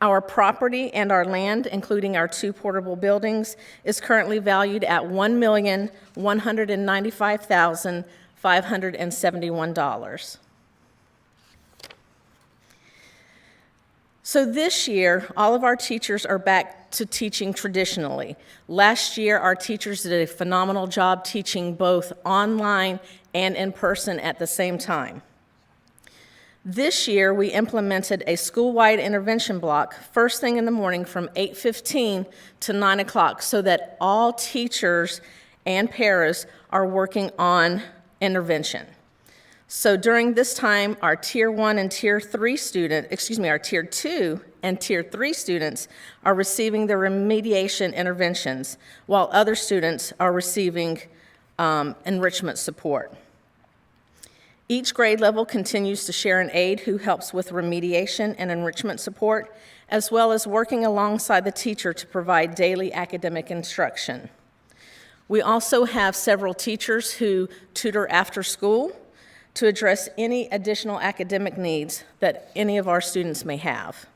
Our property and our land, including our 2 portable buildings, is currently valued at $1,195,571. So this year, all of our teachers are back to teaching traditionally. Last year, our teachers did a phenomenal job teaching both online and in person at the same time. This year, we implemented a school-wide intervention block first thing in the morning from 8:15 to 9 o'clock so that all teachers and paras are working on intervention. So during this time, our Tier 1 and Tier 3 our Tier 2 and Tier 3 students are receiving the remediation interventions, while other students are receiving enrichment support. Each grade level continues to share an aide who helps with remediation and enrichment support, as well as working alongside the teacher to provide daily academic instruction. We also have several teachers who tutor after school to address any additional academic needs that any of our students may have.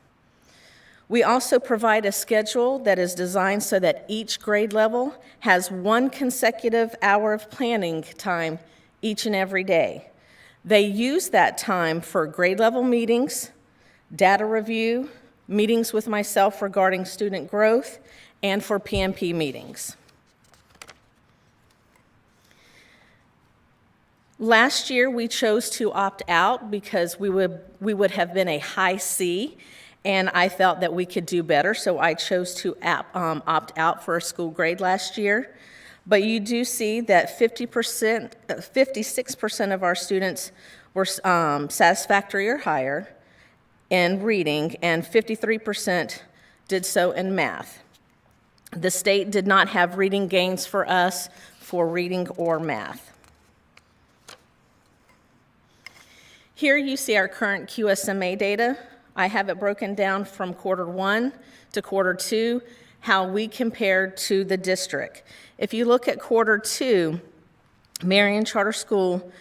We also provide a schedule that is designed so that each grade level has 1 consecutive hour of planning time each and every day. They use that time for grade level meetings, data review, meetings with myself regarding student growth, and for PMP meetings. Last year, we chose to opt out because we would have been a high C, and I felt that we could do better, so I chose to opt out for a school grade last year. But you do see that 56% of our students were satisfactory or higher in reading, and 53% did so in math. The state did not have reading gains for us for reading or math. Here you see our current QSMA data. I have it broken down from quarter 1 to quarter 2, how we compared to the district. If you look at quarter 2, Marion Charter School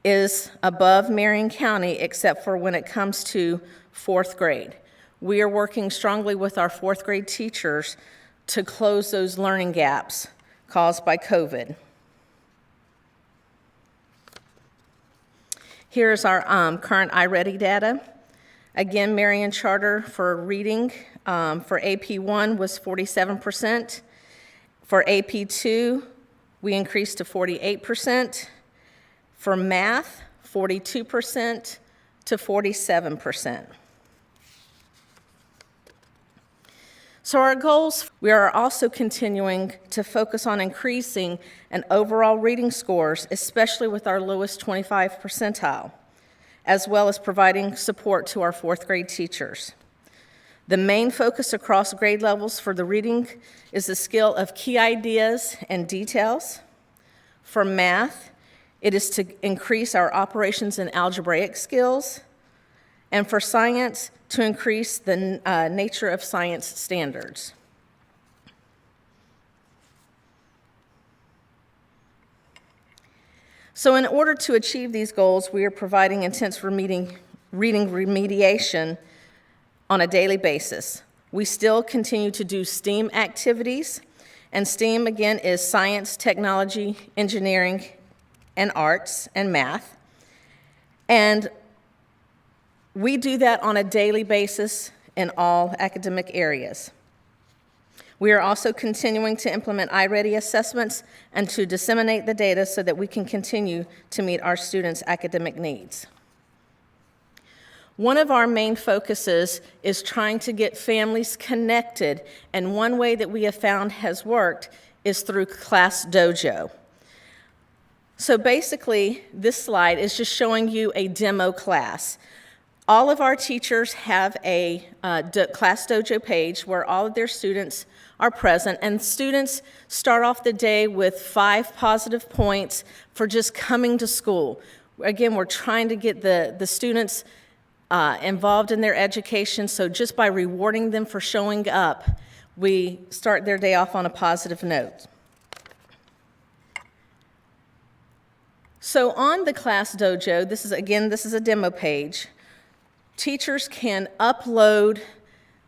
is above Marion County except for when it comes to 4th grade. We are working strongly with our 4th grade teachers to close those learning gaps caused by COVID. Here's our current iReady data. Again, Marion Charter for reading for AP1 was 47%. For AP2, we increased to 48%. For math, 42% to 47%. So our goals, we are also continuing to focus on increasing an overall reading scores, especially with our lowest 25 percentile, as well as providing support to our 4th grade teachers. The main focus across grade levels for the reading is the skill of key ideas and details. For math, it is to increase our operations and algebraic skills. And for science, to increase the nature of science standards. So in order to achieve these goals, we are providing intense reading remediation on a daily basis. We still continue to do STEAM activities, and STEAM, again, is science, technology, engineering, and arts, and math. And we do that on a daily basis in all academic areas. We are also continuing to implement iReady assessments and to disseminate the data so that we can continue to meet our students' academic needs. One of our main focuses is trying to get families connected, and one way that we have found has worked is through Class Dojo. So basically, this slide is just showing you a demo class. All of our teachers have a Class Dojo page where all of their students are present, and students start off the day with 5 positive points for just coming to school. Again, we're trying to get the students involved in their education, so just by rewarding them for showing up, we start their day off on a positive note. So on the Class Dojo, this is a demo page. Teachers can upload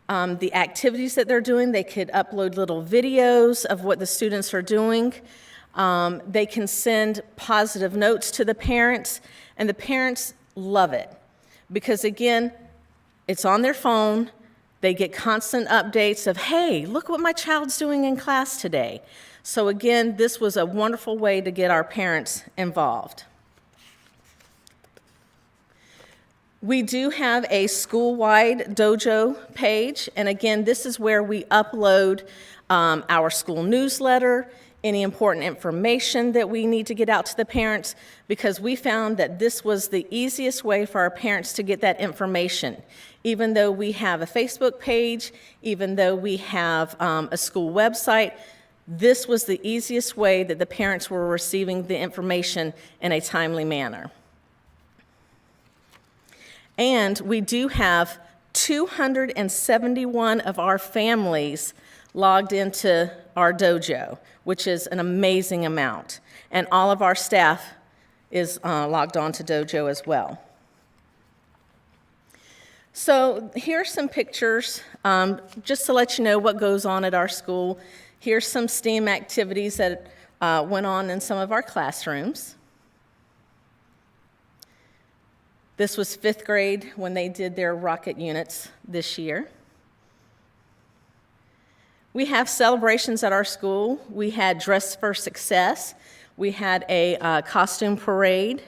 the activities that they're doing. They could upload little videos of what the students are doing. They can send positive notes to the parents, and the parents love it because, again, it's on their phone. They get constant updates of, hey, look what my child's doing in class today. So again, this was a wonderful way to get our parents involved. We do have a school-wide dojo page, and again, this is where we upload our school newsletter, any important information that we need to get out to the parents, because we found that this was the easiest way for our parents to get that information. Even though we have a Facebook page, even though we have a school website, this was the easiest way that the parents were receiving the information in a timely manner. And we do have 271 of our families logged into our dojo, which is an amazing amount. And all of our staff is logged on to dojo as well. So here's some pictures, just to let you know what goes on at our school. Here's some STEAM activities that went on in some of our classrooms. This was 5th grade when they did their rocket units this year. We have celebrations at our school. We had Dress for Success. We had a costume parade.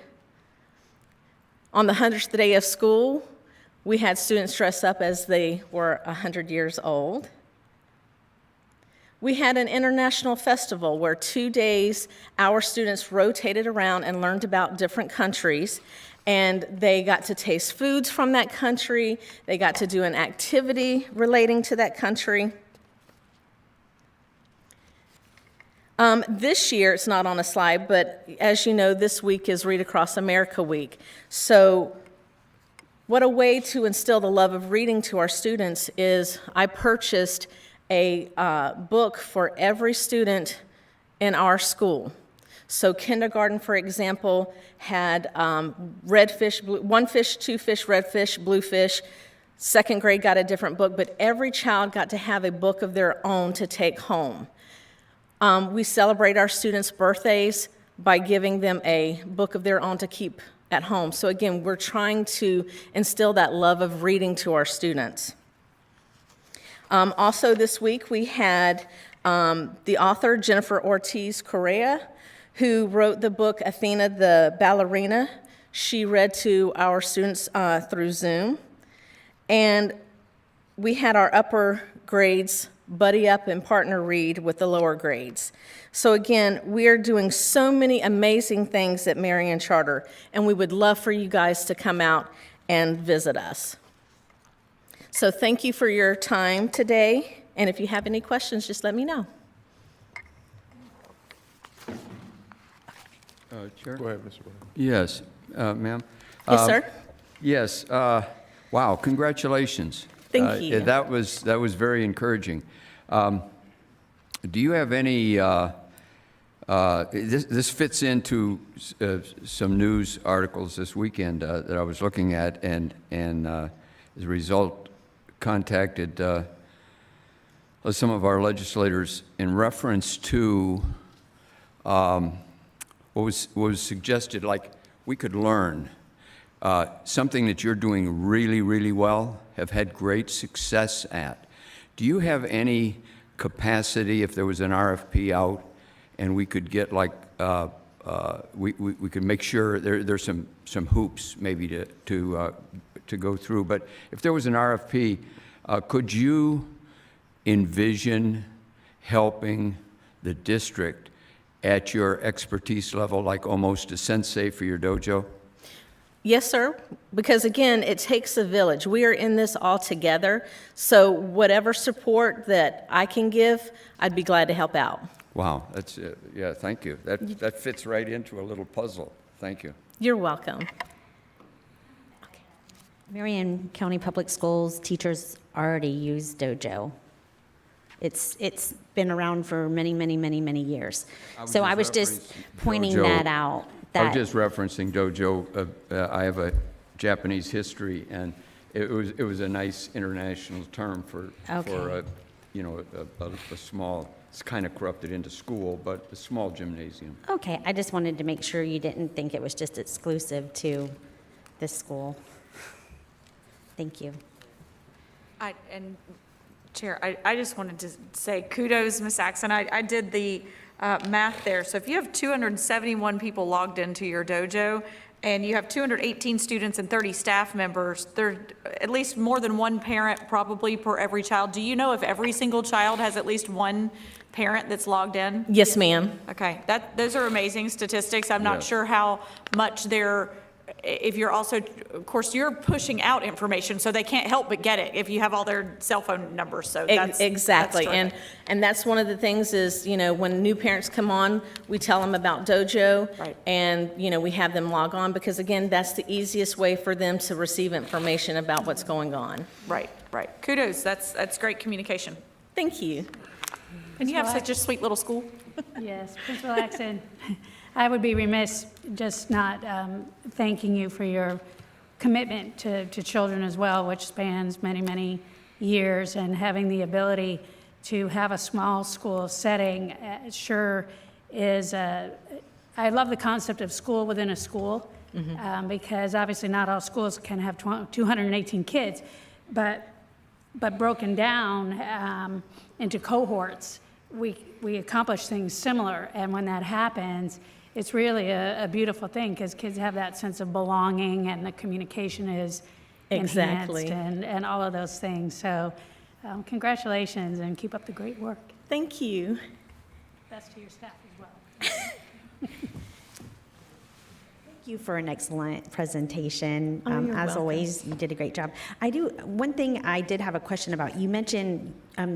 On the 100th day of school, we had students dress up as they were 100 years old. We had an international festival where 2 days our students rotated around and learned about different countries, and they got to taste foods from that country. They got to do an activity relating to that country. This year, it's not on a slide, but as you know, this week is Read Across America Week. So what a way to instill the love of reading to our students is I purchased a book for every student in our school. So kindergarten, for example, had red fish, one fish, two fish, red fish, blue fish. 2nd grade got a different book, but every child got to have a book of their own to take home. We celebrate our students' birthdays by giving them a book of their own to keep at home. So again, we're trying to instill that love of reading to our students. Also this week, we had the author, Jennifer Ortiz Correa, who wrote the book Athena the Ballerina. She read to our students through Zoom. And we had our upper grades buddy up and partner read with the lower grades. So again, we are doing so many amazing things at Marion Charter, and we would love for you guys to come out and visit us. So thank you for your time today, and if you have any questions, just let me know. Chair? Go ahead, Mr. Brown. Yes, ma'am. Yes, sir? Yes, wow, congratulations. Thank you. That was very encouraging. Do you have any, this fits into some news articles this weekend that I was looking at, and as a result, contacted some of our legislators in reference to what was suggested, like we could learn something that you're doing really, really well, have had great success at. Do you have any capacity, if there was an RFP out, and we could get like, we could make sure there's some hoops maybe to go through, but if there was an RFP, could you envision helping the district at your expertise level, like almost a sensei for your dojo? Yes, sir, because again, it takes a village. We are in this all together, so whatever support that I can give, I'd be glad to help out. Wow, that's, yeah, thank you. That fits right into a little puzzle. Thank you. You're welcome. Marion County Public Schools teachers already use Dojo. It's been around for many, many, many, many years. So I was just pointing that out. I was just referencing Dojo. I have a Japanese history, and it was a nice international term for Okay. a, you know, a small, it's kind of corrupted into school, but a small gymnasium. Okay, I just wanted to make sure you didn't think it was just exclusive to this school. Thank you. Chair, I just wanted to say kudos, Ms. Axon. I did the math there. So if you have 271 people logged into your dojo, and you have 218 students and 30 staff members, there at least more than one parent probably per every child. Do you know if every single child has at least one parent that's logged in? Yes, ma'am. Okay, those are amazing statistics. I'm not Yes. sure how much they're, if you're also, of course, you're pushing out information, so they can't help but get it if you have all their cell phone numbers, so that's Exactly, that's and that's one of the things is, you know, when new parents come on, we tell them about Dojo. Right. And, you know, we have them log on, because again, that's the easiest way for them to receive information about what's going on. Right. Kudos, that's great communication. Thank you. And you have such a sweet little school. Yes, Principal Axon, I would be remiss just not thanking you for your commitment to children as well, which spans many, many years, and having the ability to have a small school setting sure is, I love the concept of school within a school, because obviously not all schools can have 218 kids, but broken down into cohorts, we accomplish things similar, and when that happens, it's really a beautiful thing, because kids have that sense of belonging, and the communication is Exactly. enhanced, and all of those things. So congratulations, and keep up the great work. Thank you. Best to your staff as well. Thank you for an excellent presentation. Oh, you're As welcome. always, you did a great job. One thing I did have a question about. You mentioned,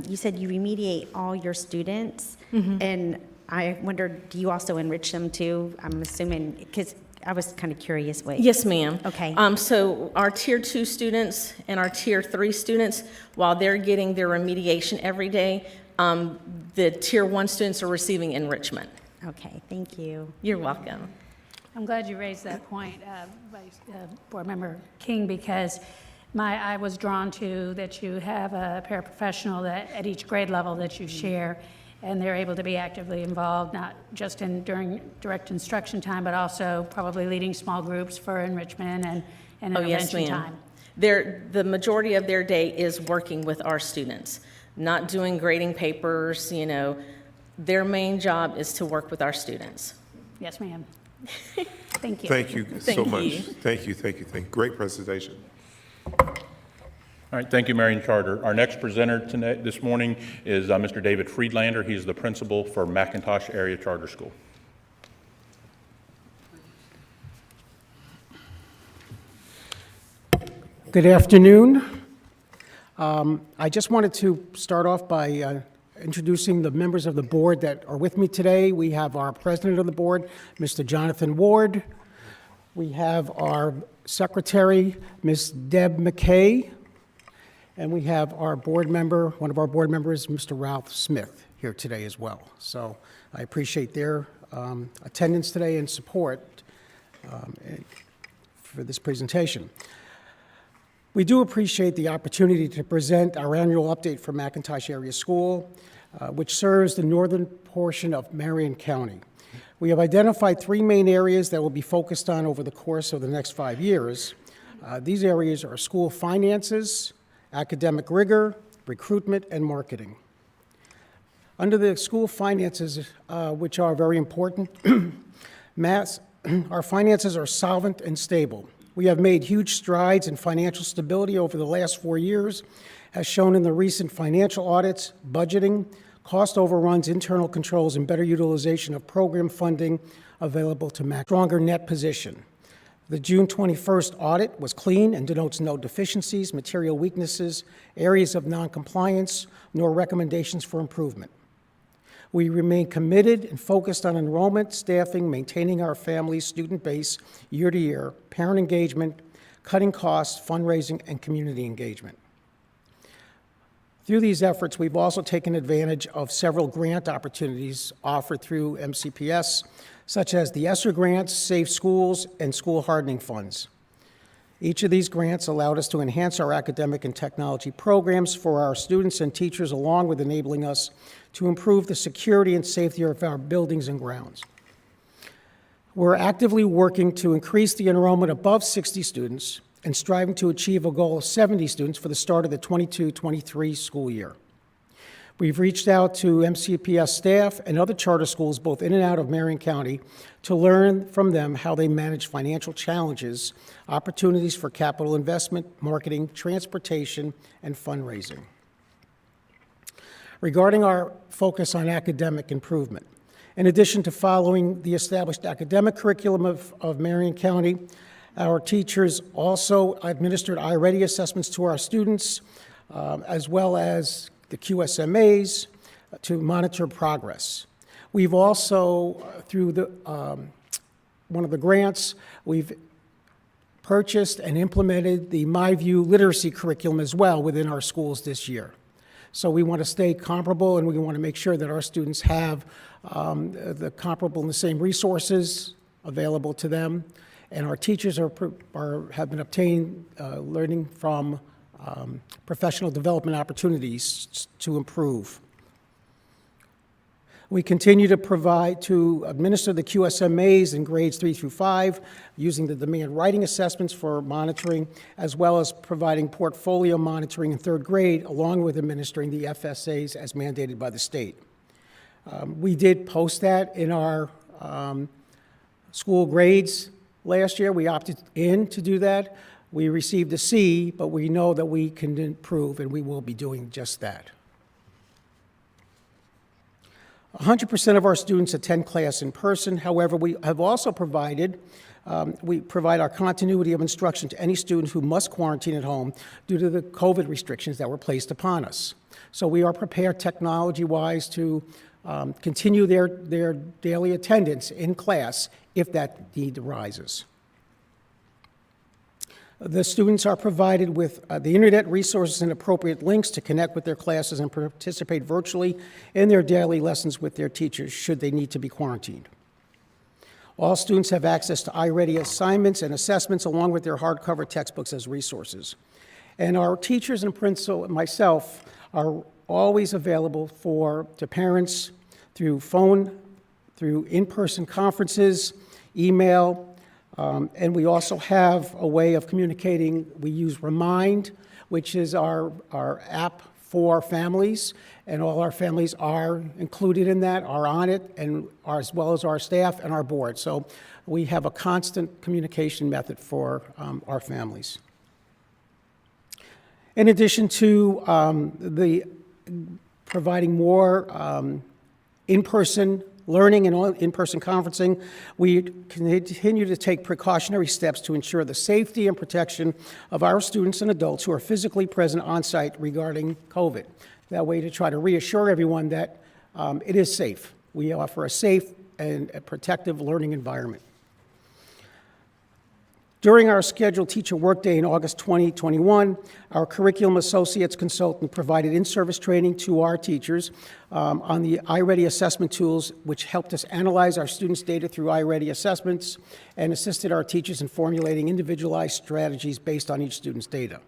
you said you remediate all your students, and I wondered, do you also enrich them too? I'm assuming, because I was kind of curious. Yes, ma'am. Okay. So our Tier 2 students and our Tier 3 students, while they're getting their remediation every day, the Tier 1 students are receiving enrichment. Okay, thank you. You're welcome. I'm glad you raised that point, Board Member King, because I was drawn to that you have a paraprofessional that at each grade level that you share, and they're able to be actively involved, not just during direct instruction time, but also probably leading small groups for enrichment and intervention time. The majority of their day is working with our students, not doing grading papers, you know. Their main job is to work with our students. Yes, ma'am. Thank you. Thank you so much. you. Thank you. Great presentation. All right, thank you, Marion Charter. Our next presenter tonight, this morning, is Mr. David Friedlander. He's the principal for Macintosh Area Charter School. Good afternoon. I just wanted to start off by introducing the members of the board that are with me today. We have our president of the board, Mr. Jonathan Ward. We have our secretary, Ms. Deb McKay. And we have our board member, one of our board members, Mr. Ralph Smith, here today as well. So I appreciate their attendance today and support for this presentation. We do appreciate the opportunity to present our annual update for Macintosh Area School, which serves the northern portion of Marion County. We have identified three main areas that will be focused on over the course of the next 5 years. These areas are school finances, academic rigor, recruitment, and marketing. Under the school finances, which are very important, our finances are solvent and stable. We have made huge strides in financial stability over the last 4 years, as shown in the recent financial audits, budgeting, cost overruns, internal controls, and better utilization of program funding available to match stronger net position. The June 21st audit was clean and denotes no deficiencies, material weaknesses, areas of noncompliance, nor recommendations for improvement. We remain committed and focused on enrollment, staffing, maintaining our family student base year to year, parent engagement, cutting costs, fundraising, and community engagement. Through these efforts, we've also taken advantage of several grant opportunities offered through MCPS, such as the ESSER grants, Safe Schools, and school hardening funds. Each of these grants allowed us to enhance our academic and technology programs for our students and teachers, along with enabling us to improve the security and safety of our buildings and grounds. We're actively working to increase the enrollment above 60 students and striving to achieve a goal of 70 students for the start of the 22-23 school year. We've reached out to MCPS staff and other charter schools, both in and out of Marion County, to learn from them how they manage financial challenges, opportunities for capital investment, marketing, transportation, and fundraising. Regarding our focus on academic improvement, in addition to following the established academic curriculum of Marion County, our teachers also administered iReady assessments to our students, as well as the QSMAs to monitor progress. We've also, through the, one of the grants, we've purchased and implemented the MyView literacy curriculum as well within our schools this year. So we want to stay comparable, and we want to make sure that our students have the comparable and the same resources available to them. And our teachers have been obtaining learning from professional development opportunities to improve. We continue to administer the QSMAs in grades 3 through 5, using the demand writing assessments for monitoring, as well as providing portfolio monitoring in 3rd grade, along with administering the FSAs as mandated by the state. We did post that in our school grades last year. We opted in to do that. We received a C, but we know that we can improve, and we will be doing just that. 100% of our students attend class in person. However, we have also provided, we provide our continuity of instruction to any student who must quarantine at home due to the COVID restrictions that were placed upon us. So we are prepared technology-wise to continue their daily attendance in class if that need arises. The students are provided with the internet resources and appropriate links to connect with their classes and participate virtually in their daily lessons with their teachers should they need to be quarantined. All students have access to iReady assignments and assessments along with their hardcover textbooks as resources. And our teachers and principal and myself are always available to parents through phone, through in-person conferences, email, and we also have a way of communicating. We use Remind, which is our app for families, and all our families are included in that, are on it, and as well as our staff and our board. So we have a constant communication method for our families. In addition to providing more in-person learning and in-person conferencing, we continue to take precautionary steps to ensure the safety and protection of our students and adults who are physically present on-site regarding COVID. That way to try to reassure everyone that it is safe. We offer a safe and a protective learning environment. During our scheduled teacher workday in August 2021, our curriculum associates consultant provided in-service training to our teachers on the iReady assessment tools, which helped us analyze our students' data through iReady assessments and assisted our teachers in formulating individualized strategies based on each student's data.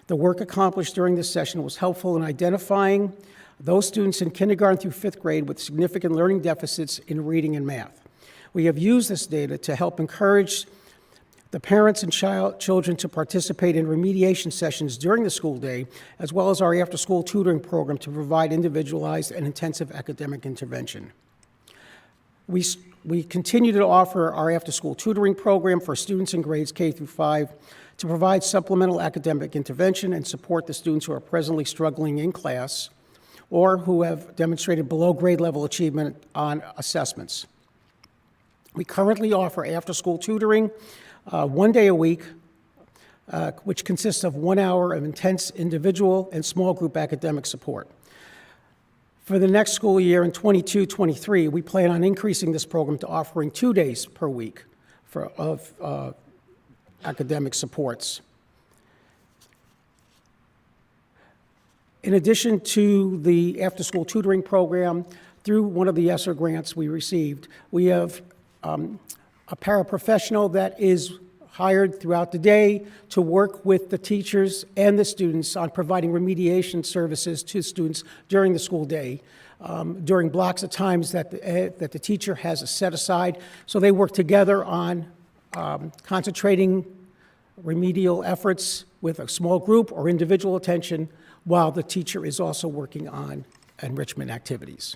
The work accomplished during this session was helpful in identifying those students in kindergarten through 5th grade with significant learning deficits in reading and math. We have used this data to help encourage the parents and children to participate in remediation sessions during the school day, as well as our after-school tutoring program to provide individualized and intensive academic intervention. We continue to offer our after-school tutoring program for students in grades K through 5 to provide supplemental academic intervention and support the students who are presently struggling in class or who have demonstrated below grade level achievement on assessments. We currently offer after-school tutoring 1 day a week, which consists of 1 hour of intense individual and small group academic support. For the next school year in 22-23, we plan on increasing this program to offering 2 days per week of academic supports. In addition to the after-school tutoring program, through one of the ESSER grants we received, we have a paraprofessional that is hired throughout the day to work with the teachers and the students on providing remediation services to students during the school day, during blocks of times that the teacher has set aside. So they work together on concentrating remedial efforts with a small group or individual attention while the teacher is also working on enrichment activities.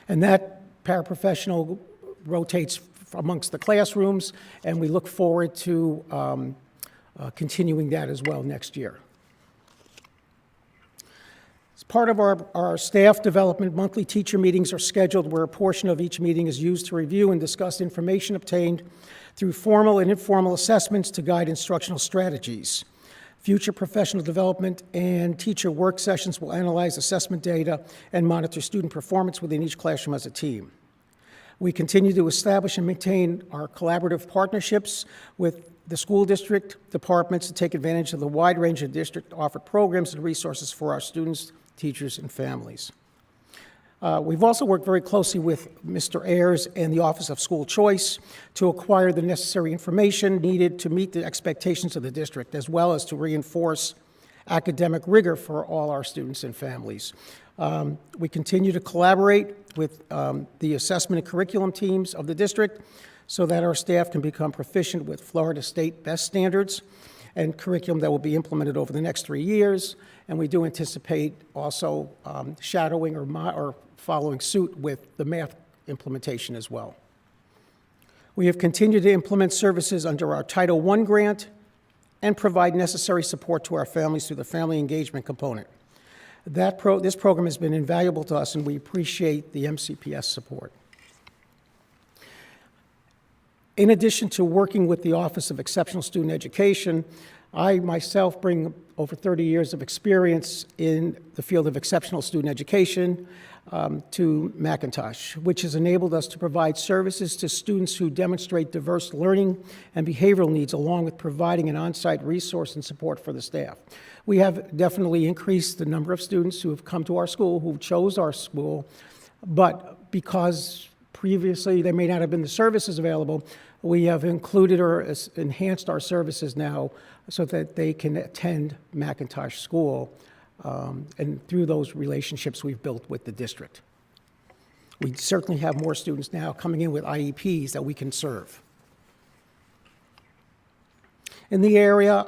And that paraprofessional rotates amongst the classrooms, and we look forward to continuing that as well next year. As part of our staff development, monthly teacher meetings are scheduled where a portion of each meeting is used to review and discuss information obtained through formal and informal assessments to guide instructional strategies. Future professional development and teacher work sessions will analyze assessment data and monitor student performance within each classroom as a team. We continue to establish and maintain our collaborative partnerships with the school district departments to take advantage of the wide range of district-offered programs and resources for our students, teachers, and families. We've also worked very closely with Mr. Ayers and the Office of School Choice to acquire the necessary information needed to meet the expectations of the district, as well as to reinforce academic rigor for all our students and families. We continue to collaborate with the assessment and curriculum teams of the district so that our staff can become proficient with Florida State best standards and curriculum that will be implemented over the next 3 years. And we do anticipate also shadowing or following suit with the math implementation as well. We have continued to implement services under our Title I grant and provide necessary support to our families through the family engagement component. This program has been invaluable to us, and we appreciate the MCPS support. In addition to working with the Office of Exceptional Student Education, I myself bring over 30 years of experience in the field of exceptional student education to Macintosh, which has enabled us to provide services to students who demonstrate diverse learning and behavioral needs, along with providing an on-site resource and support for the staff. We have definitely increased the number of students who have come to our school, who chose our school, but because previously there may not have been the services available, we have included or enhanced our services now so that they can attend Macintosh School, and through those relationships we've built with the district. We certainly have more students now coming in with IEPs that we can serve. In the area,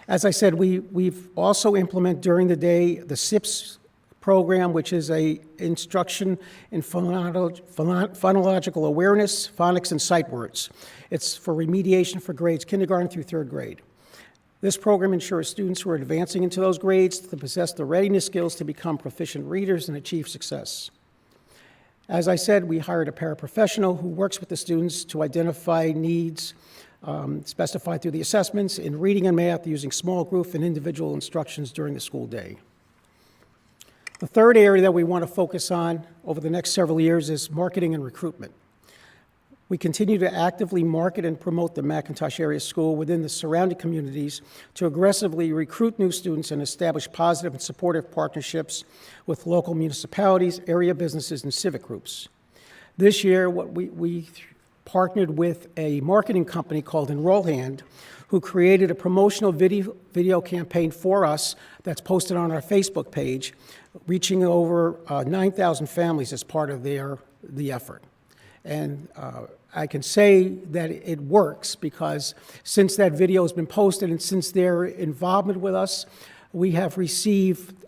as I said, we've also implemented during the day the SIPS program, which is a instruction in phonological awareness, phonics, and sight words. It's for remediation for grades kindergarten through 3rd grade. This program ensures students who are advancing into those grades to possess the readiness skills to become proficient readers and achieve success. As I said, we hired a paraprofessional who works with the students to identify needs specified through the assessments in reading and math using small group and individual instructions during the school day. The third area that we want to focus on over the next several years is marketing and recruitment. We continue to actively market and promote the Macintosh Area School within the surrounding communities to aggressively recruit new students and establish positive and supportive partnerships with local municipalities, area businesses, and civic groups. This year, we partnered with a marketing company called EnrollHand, who created a promotional video campaign for us that's posted on our Facebook page, reaching over 9,000 families as part of the effort. And I can say that it works because since that video has been posted and since their involvement with us, we have received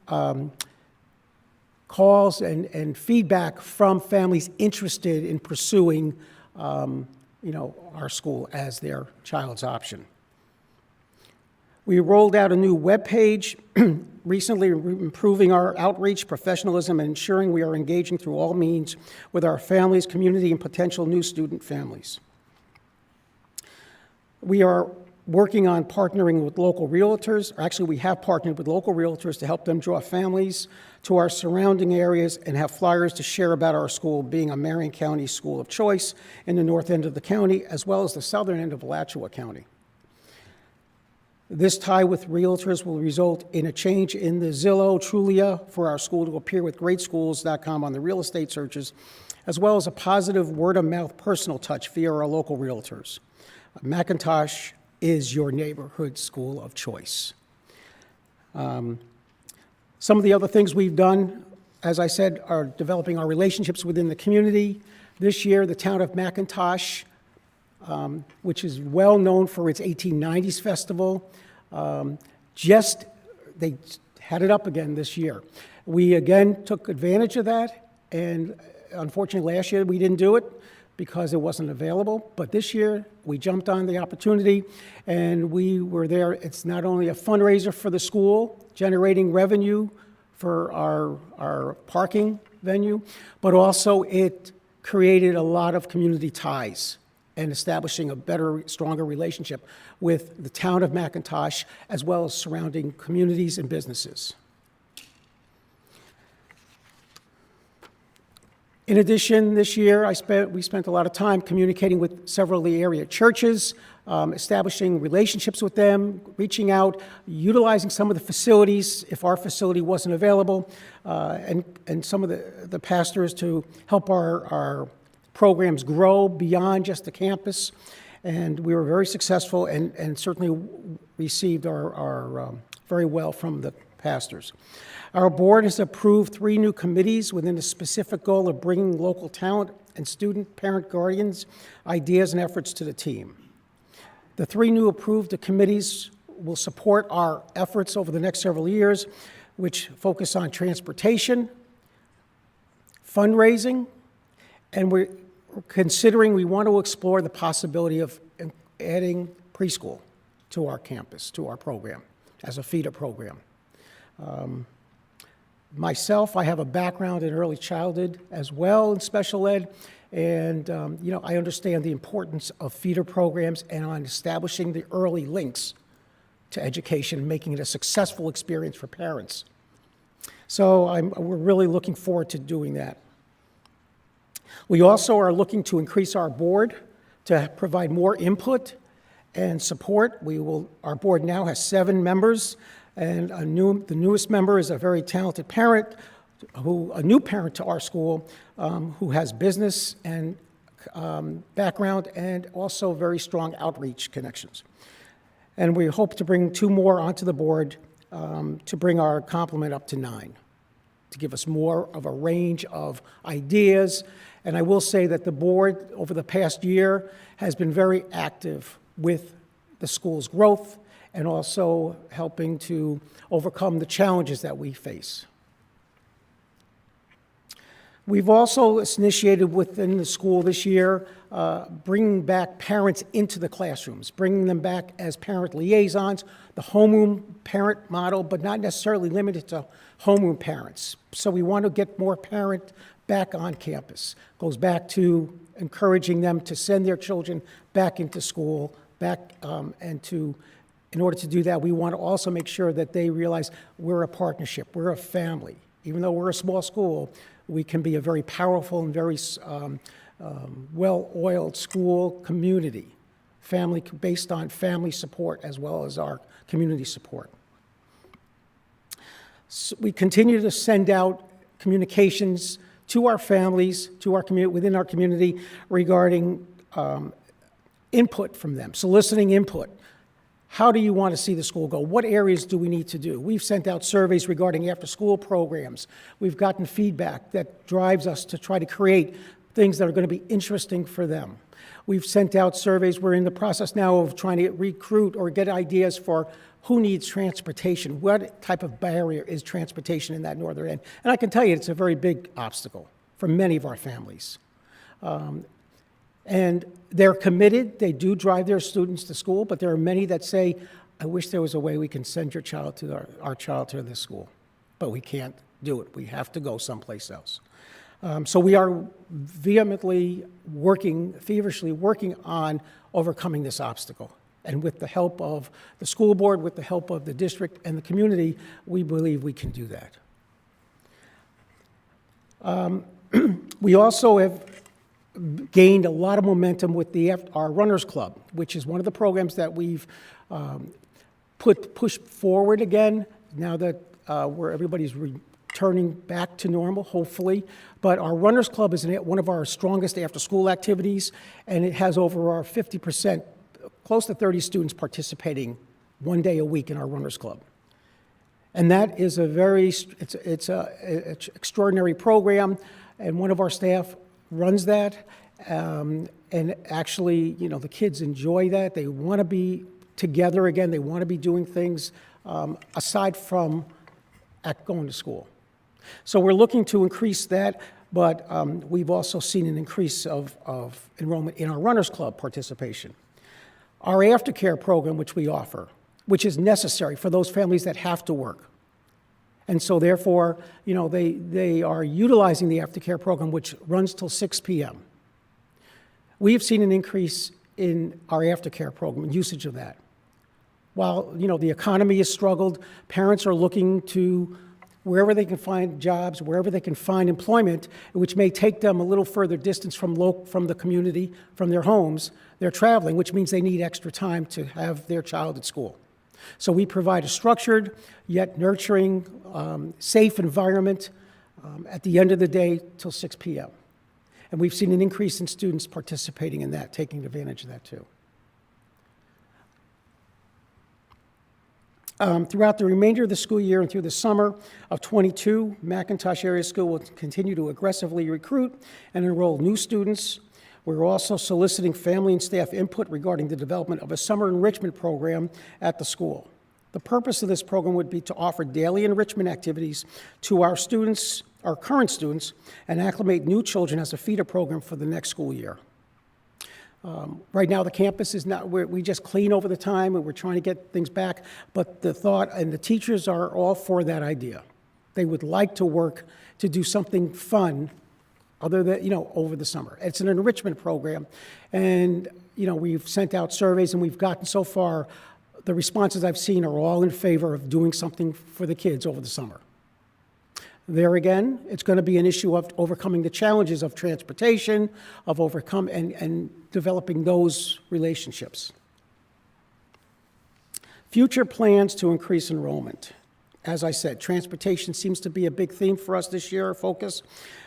calls and feedback from families interested in pursuing our school as their child's option. We rolled out a new web page recently, improving our outreach, professionalism, and ensuring we are engaging through all means with our families, community, and potential new student families. We are working on partnering with local realtors. Actually, we have partnered with local realtors to help them draw families to our surrounding areas and have flyers to share about our school being a Marion County school of choice in the north end of the county, as well as the southern end of Alachua County. This tie with realtors will result in a change in the Zillow Trulia for our school to appear with greatschools.com on the real estate searches, as well as a positive word-of-mouth personal touch via our local realtors. Macintosh is your neighborhood school of choice. Some of the other things we've done, as I said, are developing our relationships within the community. This year, the town of Macintosh, which is well known for its 1890s festival, they had it up again this year. We again took advantage of that, and unfortunately last year we didn't do it because it wasn't available, but this year we jumped on the opportunity and we were there. It's not only a fundraiser for the school, generating revenue for our parking venue, but also it created a lot of community ties and establishing a better, stronger relationship with the town of Macintosh as well as surrounding communities and businesses. In addition, this year we spent a lot of time communicating with several of the area churches, establishing relationships with them, reaching out, utilizing some of the facilities if our facility wasn't available, and some of the pastors to help our programs grow beyond just the campus. And we were very successful and certainly received our very well from the pastors. Our board has approved 3 new committees within the specific goal of bringing local talent and student, parent, guardians, ideas, and efforts to the team. The 3 new approved committees will support our efforts over the next several years, which focus on transportation, fundraising, and we want to explore the possibility of adding preschool to our campus, to our program, as a feeder program. Myself, I have a background in early childhood as well in special ed, and I understand the importance of feeder programs and on establishing the early links to education, making it a successful experience for parents. So we're really looking forward to doing that. We also are looking to increase our board to provide more input and support. Our board now has 7 members, and the newest member is a very talented parent, a new parent to our school, who has business and background and also very strong outreach connections. And we hope to bring 2 more onto the board to bring our complement up to 9, to give us more of a range of ideas. And I will say that the board, over the past year, has been very active with the school's growth and also helping to overcome the challenges that we face. We've also initiated within the school this year, bringing back parents into the classrooms, bringing them back as parent liaisons, the homeroom parent model, but not necessarily limited to homeroom parents. So we want to get more parent back on campus. Goes back to encouraging them to send their children back into school, in order to do that, we want to also make sure that they realize we're a partnership, we're a family. Even though we're a small school, we can be a very powerful and very well-oiled school community, based on family support as well as our community support. So we continue to send out communications to our families, to our community, within our community, regarding input from them, soliciting input. How do you want to see the school go? What areas do we need to do? We've sent out surveys regarding after-school programs. We've gotten feedback that drives us to try to create things that are going to be interesting for them. We've sent out surveys. We're in the process now of trying to recruit or get ideas for who needs transportation. What type of barrier is transportation in that northern end? And I can tell you it's a very big obstacle for many of our families. And they're committed. They do drive their students to school, but there are many that say, I wish there was a way we can send your child to our child to this school, but we can't do it. We have to go someplace else. So we are vehemently feverishly working on overcoming this obstacle. And with the help of the school board, with the help of the district and the community, we believe we can do that. We also have gained a lot of momentum with our Runners Club, which is one of the programs that we've pushed forward again, now that where everybody's returning back to normal, hopefully. But our Runners Club is one of our strongest after-school activities, and it has over our 50% close to 30 students participating 1 day a week in our Runners Club. And that is it's a extraordinary program, and one of our staff runs that. And actually, the kids enjoy that. They want to be together again. They want to be doing things aside from going to school. So we're looking to increase that, but we've also seen an increase of enrollment in our Runners Club participation. Our aftercare program, which we offer, which is necessary for those families that have to work. And so therefore, they are utilizing the aftercare program, which runs till 6 p.m. We've seen an increase in our aftercare program and usage of that. While, the economy has struggled, parents are looking to wherever they can find jobs, wherever they can find employment, which may take them a little further distance from the community, from their homes. They're traveling, which means they need extra time to have their child at school. So we provide a structured, yet nurturing, safe environment at the end of the day till 6 p.m. And we've seen an increase in students participating in that, taking advantage of that too. Throughout the remainder of the school year and through the summer of '22, Macintosh Area School will continue to aggressively recruit and enroll new students. We're also soliciting family and staff input regarding the development of a summer enrichment program at the school. The purpose of this program would be to offer daily enrichment activities to our students, our current students, and acclimate new children as a feeder program for the next school year. Right now, the campus is not, we just clean over the time, and we're trying to get things back, but the thought, and the teachers are all for that idea. They would like to work to do something fun other than, over the summer. It's an enrichment program, and, we've sent out surveys, and we've gotten so far, the responses I've seen are all in favor of doing something for the kids over the summer. There again, it's going to be an issue of overcoming the challenges of transportation, of and developing those relationships. Future plans to increase enrollment. As I said, transportation seems to be a big theme for us this year, our focus.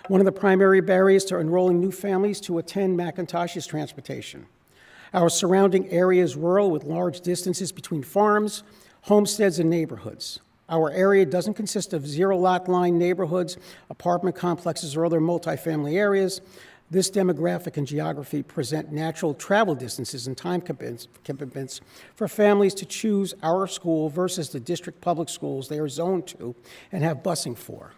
One of the primary barriers to enrolling new families to attend Macintosh is transportation. Our surrounding area is rural with large distances between farms, homesteads, and neighborhoods. Our area doesn't consist of zero-lot line neighborhoods, apartment complexes, or other multifamily areas. This demographic and geography present natural travel distances and time commitments for families to choose our school versus the district public schools they are zoned to and have busing for.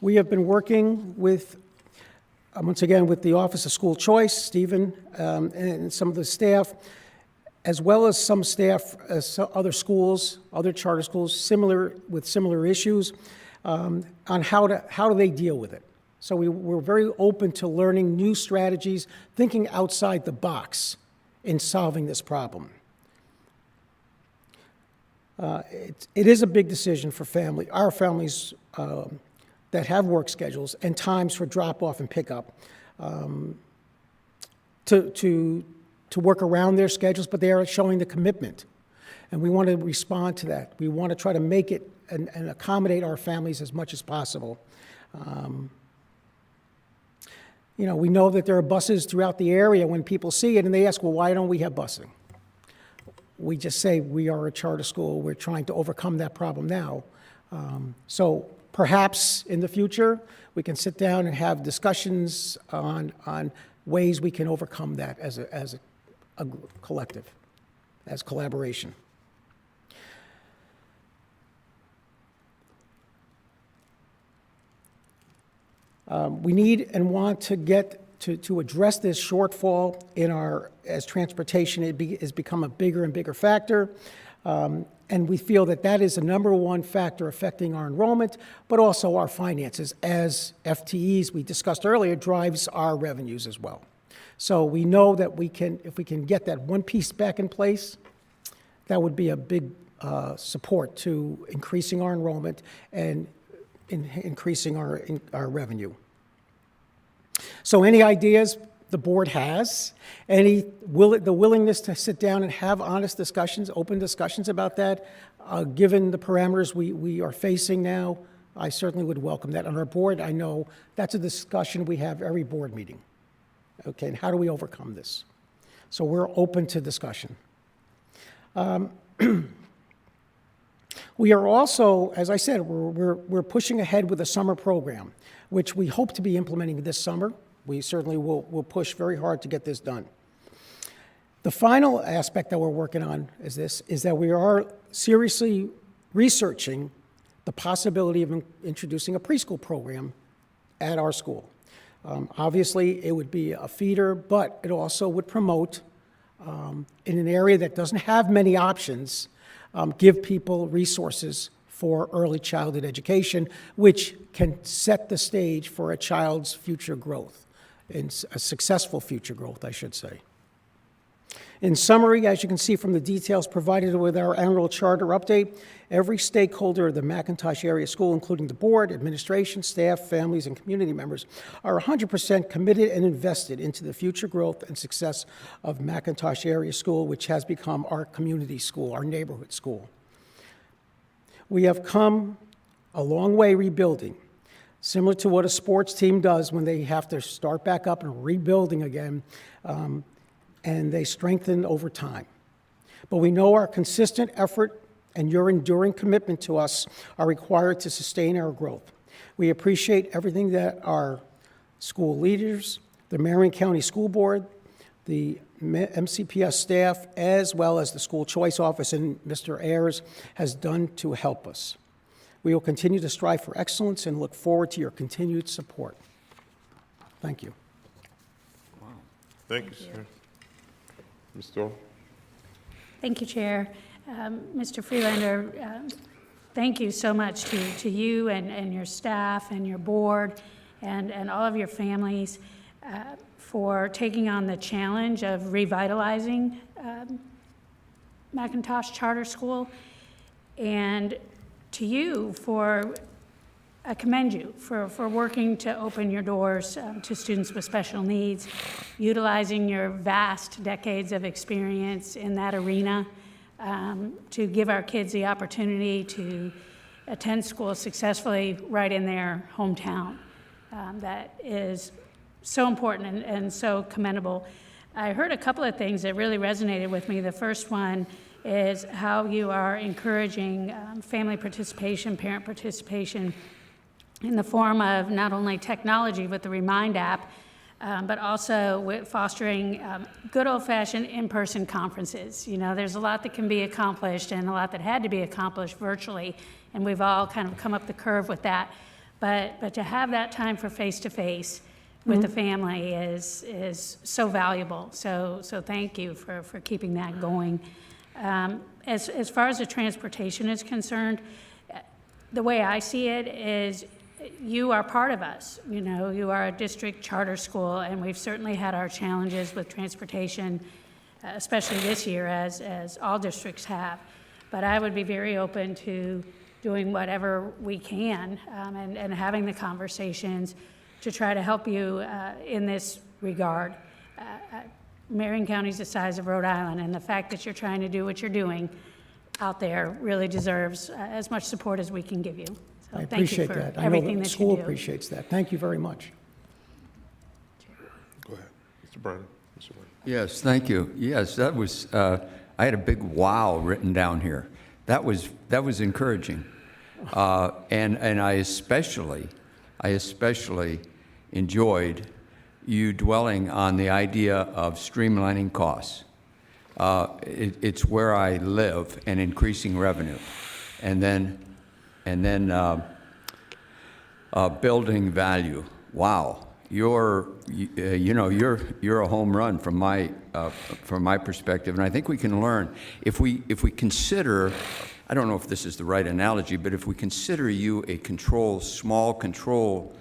We have been working with, once again, with the Office of School Choice, Stephen, and some of the staff, as well as some staff, other schools, other charter schools, with similar issues, on how do they deal with it. So we're very open to learning new strategies, thinking outside the box in solving this problem. It is a big decision for our families that have work schedules and times for drop-off and pickup to work around their schedules, but they are showing the commitment. And we want to respond to that. We want to try to make it and accommodate our families as much as possible. We know that there are buses throughout the area when people see it, and they ask, well, why don't we have busing? We just say we are a charter school. We're trying to overcome that problem now. So perhaps in the future, we can sit down and have discussions on ways we can overcome that as a collective, as collaboration. We need and want to get to address this shortfall as transportation has become a bigger and bigger factor. And we feel that is the number one factor affecting our enrollment, but also our finances, as FTEs, we discussed earlier, drives our revenues as well. So we know that if we can get that one piece back in place, that would be a big support to increasing our enrollment and increasing our revenue. So any ideas the board has, the willingness to sit down and have honest discussions, open discussions about that, given the parameters we are facing now, I certainly would welcome that. On our board, I know that's a discussion we have every board meeting. Okay, and how do we overcome this? So we're open to discussion. We are also, as I said, we're pushing ahead with a summer program, which we hope to be implementing this summer. We certainly will push very hard to get this done. The final aspect that we're working on is that we are seriously researching the possibility of introducing a preschool program at our school. Obviously, it would be a feeder, but it also would promote, in an area that doesn't have many options, give people resources for early childhood education, which can set the stage for a child's future growth, and a successful future growth, I should say. In summary, as you can see from the details provided with our annual charter update, every stakeholder of the Macintosh Area School, including the board, administration, staff, families, and community members, are 100% committed and invested into the future growth and success of Macintosh Area School, which has become our community school, our neighborhood school. We have come a long way rebuilding, similar to what a sports team does when they have to start back up and rebuilding again, and they strengthen over time. But we know our consistent effort and your enduring commitment to us are required to sustain our growth. We appreciate everything that our school leaders, the Marion County School Board, the MCPS staff, as well as the School Choice Office and Mr. Ayers has done to help us. We will continue to strive for excellence and look forward to your continued support. Thank you. Thank you, sir. Ms. Doyle? Thank you, Chair. Mr. Freelander, thank you so much to you and your staff and your board and all of your families for taking on the challenge of revitalizing Macintosh Charter School, and to you for I commend you for working to open your doors to students with special needs, utilizing your vast decades of experience in that arena to give our kids the opportunity to attend school successfully right in their hometown. That is so important and so commendable. I heard a couple of things that really resonated with me. The first one is how you are encouraging family participation, parent participation, in the form of not only technology with the Remind app, but also with fostering good old-fashioned in-person conferences. You know, there's a lot that can be accomplished and a lot that had to be accomplished virtually, and we've all kind of come up the curve with that. But to have that time for face-to-face with the family is so valuable. So thank you for keeping that going. As far as the transportation is concerned, the way I see it is you are part of us. You know, you are a district charter school, and we've certainly had our challenges with transportation, especially this year, as all districts have. But I would be very open to doing whatever we can and having the conversations to try to help you in this regard. Marion County is the size of Rhode Island, and the fact that you're trying to do what you're doing out there really deserves as much support as we can give you. So I appreciate that. I know the school appreciates that. Thank you very much. Go ahead. Mr. Brown. Mr. Brown. Yes, thank you. Yes, that was, I had a big wow written down here. That was encouraging. And I especially enjoyed you dwelling on the idea of streamlining costs. It's where I live, and increasing revenue. And then building value. Wow, you're a home run from my perspective, and I think we can learn if we consider. I don't know if this is the right analogy, but if we consider you a small control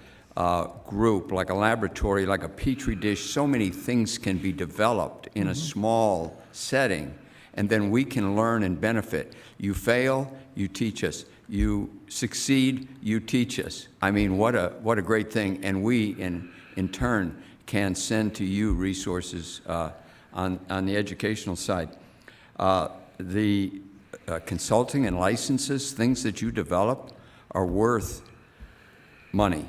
group, like a laboratory, like a petri dish, so many things can be developed in a small setting, and then we can learn and benefit. You fail, you teach us. You succeed, you teach us. I mean, what a great thing. And we, in turn, can send to you resources on the educational side. The consulting and licenses, things that you develop, are worth money.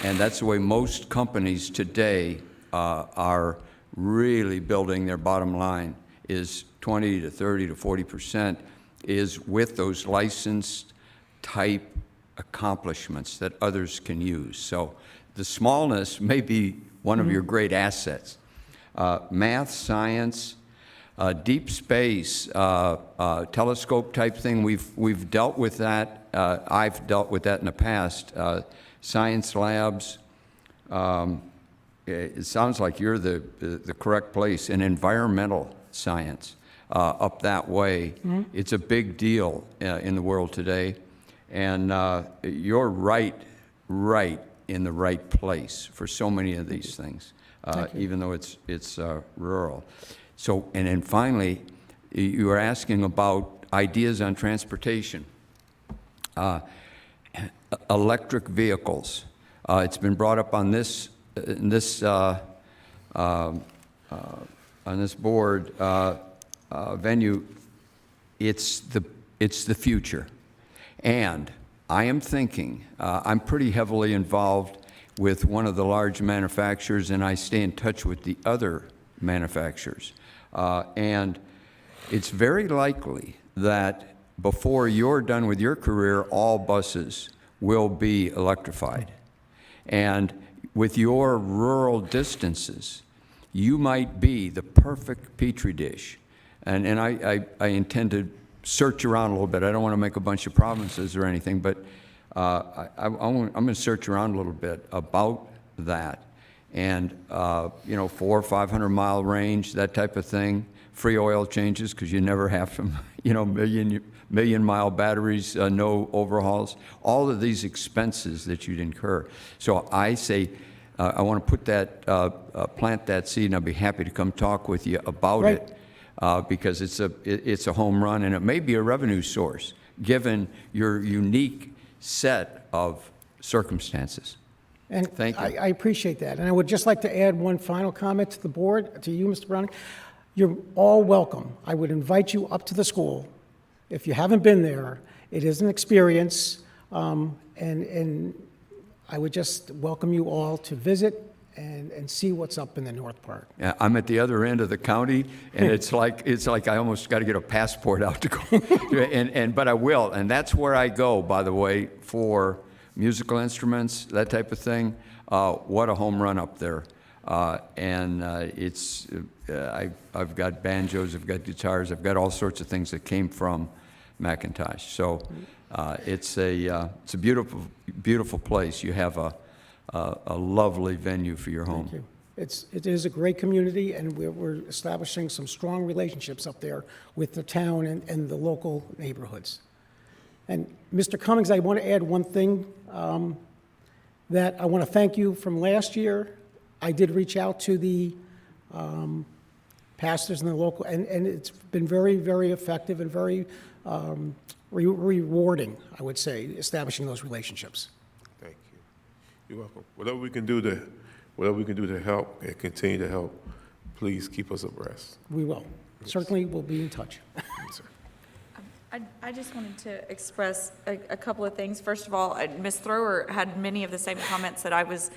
And that's the way most companies today are really building their bottom line, is 20 to 30 to 40% is with those licensed type accomplishments that others can use. So the smallness may be one of your great assets. Math, science, deep space, telescope type thing, we've dealt with that. I've dealt with that in the past. Science labs, it sounds like you're the correct place. In environmental science, up that way, it's a big deal in the world today. And you're right in the right place for so many of these things, even though it's rural. So, and then finally, you were asking about ideas on transportation. Electric vehicles. It's been brought up on this board venue. It's the future. And I am thinking, I'm pretty heavily involved with one of the large manufacturers, and I stay in touch with the other manufacturers. And it's very likely that before you're done with your career, all buses will be electrified. And with your rural distances, you might be the perfect petri dish. And I intend to search around a little bit. I don't want to make a bunch of promises or anything, but I'm going to search around a little bit about that. And, 400 or 500 mile range, that type of thing. Free oil changes, because you never have to, million mile batteries, no overhauls, all of these expenses that you'd incur. So I say, I want to put that, plant that seed, and I'll be happy to come talk with you about it, because it's a home run, and it may be a revenue source, given your unique set of circumstances. And thank you. I appreciate that. And I would just like to add one final comment to the board, to you, Mr. Browning. You're all welcome. I would invite you up to the school. If you haven't been there, it is an experience, and I would just welcome you all to visit and see what's up in the north part. Yeah, I'm at the other end of the county, and it's like I almost got to get a passport out to go. But I will, and that's where I go, by the way, for musical instruments, that type of thing. What a home run up there. I've got banjos, I've got guitars, I've got all sorts of things that came from Macintosh. So it's a beautiful, beautiful place. You have a lovely venue for your home. Thank you. It is a great community, and we're establishing some strong relationships up there with the town and the local neighborhoods. And Mr. Cummings, I want to add one thing, that I want to thank you from last year. I did reach out to the pastors in the local, and it's been very, very effective and very rewarding, I would say, establishing those relationships. Thank you. You're welcome. Whatever we can do to help and continue to help, please keep us abreast. We will. Yes. Certainly, we'll be in touch. Yes, sir. I just wanted to express a couple of things. First of all, Ms. Thrower had many of the same comments that I was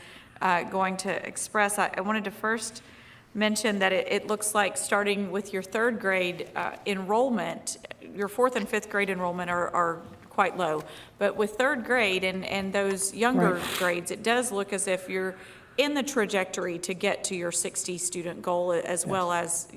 going to express. I wanted to first mention that it looks like starting with your third grade enrollment, your fourth and fifth grade enrollment are quite low. But with third grade and those younger grades, it does look as if you're in the trajectory to get to your 60 student goal, as well as,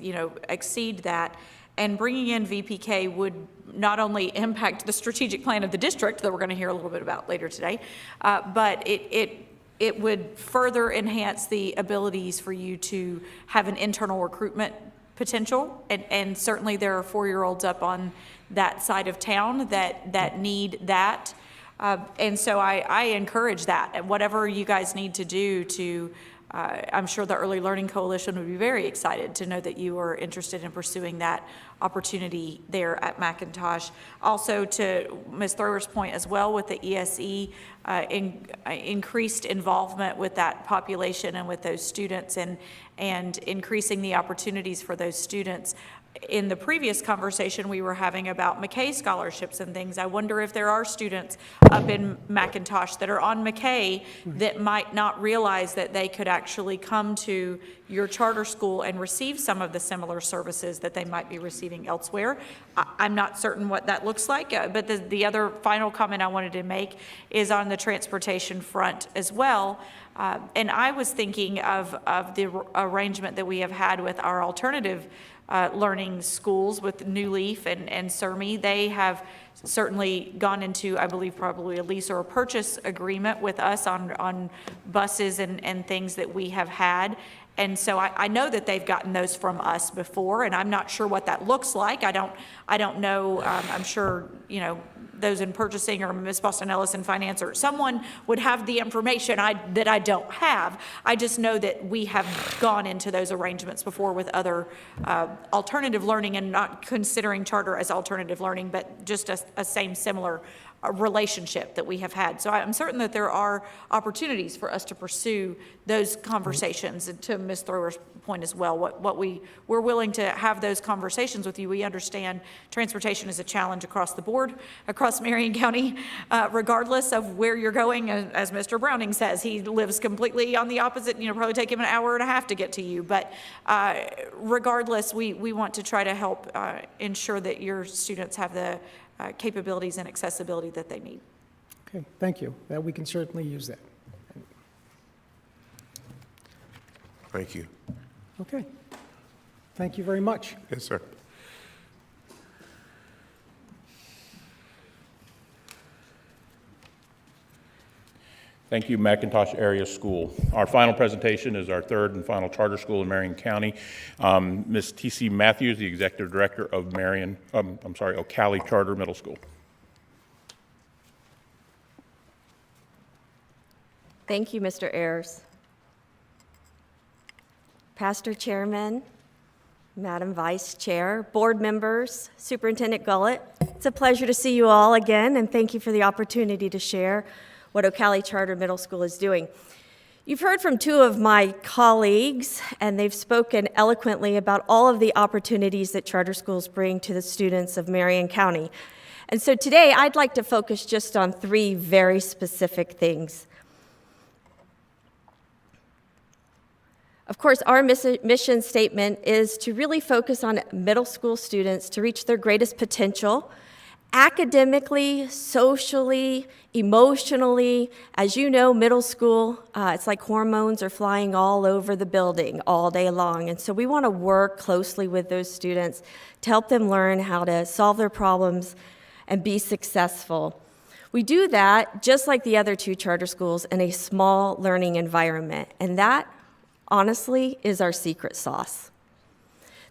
exceed that. And bringing in VPK would not only impact the strategic plan of the district that we're going to hear a little bit about later today, but it would further enhance the abilities for you to have an internal recruitment potential. And certainly there are 4-year-olds up on that side of town that need that. And so I encourage that. And whatever you guys need to do to, I'm sure the Early Learning Coalition would be very excited to know that you are interested in pursuing that opportunity there at Macintosh. Also, to Ms. Thrower's point as well, with the ESE, increased involvement with that population and with those students, and increasing the opportunities for those students. in the previous conversation we were having about McKay scholarships and things, I wonder if there are students up in Macintosh that are on McKay that might not realize that they could actually come to your charter school and receive some of the similar services that they might be receiving elsewhere. I'm not certain what that looks like, but the other final comment I wanted to make is on the transportation front as well. And I was thinking of the arrangement that we have had with our alternative learning schools with New Leaf and CERMI. They have certainly gone into, I believe, probably a lease or a purchase agreement with us on buses and things that we have had. And so I know that they've gotten those from us before, and I'm not sure what that looks like. I don't know. I'm sure, those in purchasing or Ms. Boston Ellis in finance or someone would have the information that I don't have. I just know that we have gone into those arrangements before with other alternative learning, and not considering charter as alternative learning, but just a similar relationship that we have had. So I'm certain that there are opportunities for us to pursue those conversations. And to Ms. Thrower's point as well, we're willing to have those conversations with you. We understand transportation is a challenge across the board, across Marion County, regardless of where you're going. As Mr. Browning says, he lives completely on the opposite, probably take him an hour and a half to get to you. But regardless, we want to try to help ensure that your students have the capabilities and accessibility that they need. Okay, thank you. That we can certainly use that. Thank you. Okay. Thank you very much. Yes, sir. Thank you, Macintosh Area School. Our final presentation is our third and final charter school in Marion County. Ms. T.C. Matthews, the Executive Director of Ocala Charter Middle School. Thank you, Mr. Ayers. Pastor Chairman, Madam Vice Chair, board members, Superintendent Gullett, it's a pleasure to see you all again, and thank you for the opportunity to share what Ocala Charter Middle School is doing. You've heard from two of my colleagues, and they've spoken eloquently about all of the opportunities that charter schools bring to the students of Marion County. And so today, I'd like to focus just on three very specific things. Of course, our mission statement is to really focus on middle school students to reach their greatest potential, academically, socially, emotionally. As you know, middle school, it's like hormones are flying all over the building all day long. And so we want to work closely with those students to help them learn how to solve their problems and be successful. We do that, just like the other two charter schools, in a small learning environment. And that, honestly, is our secret sauce.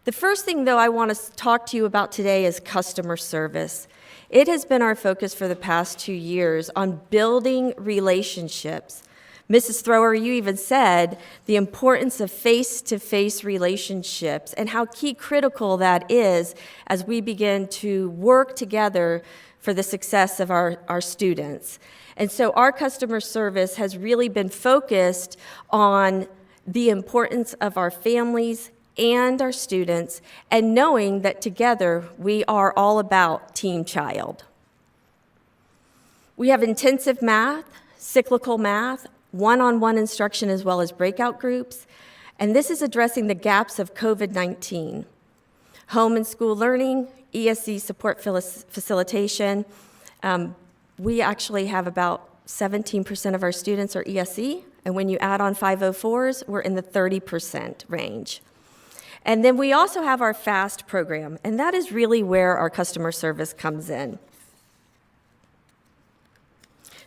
The first thing, though, I want to talk to you about today is customer service. It has been our focus for the past 2 years on building relationships. Mrs. Thrower, you even said the importance of face-to-face relationships and how critical that is as we begin to work together for the success of our students. And so our customer service has really been focused on the importance of our families and our students, and knowing that together we are all about Team Child. We have intensive math, cyclical math, one-on-one instruction, as well as breakout groups, and this is addressing the gaps of COVID-19. Home and school learning, ESC support facilitation. We actually have about 17% of our students are ESC, and when you add on 504s, we're in the 30% range. And then we also have our FAST program, and that is really where our customer service comes in.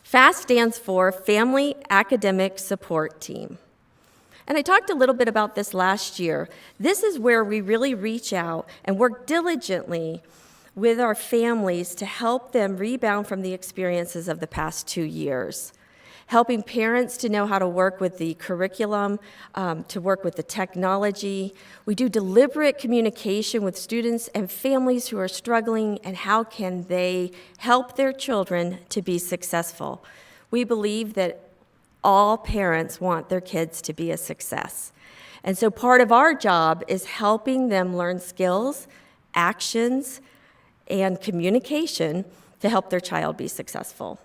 FAST stands for Family Academic Support Team. And I talked a little bit about this last year. This is where we really reach out and work diligently with our families to help them rebound from the experiences of the past 2 years. Helping parents to know how to work with the curriculum, to work with the technology. We do deliberate communication with students and families who are struggling, and how can they help their children to be successful. We believe that all parents want their kids to be a success. And so part of our job is helping them learn skills actions, and communication to help their child be successful.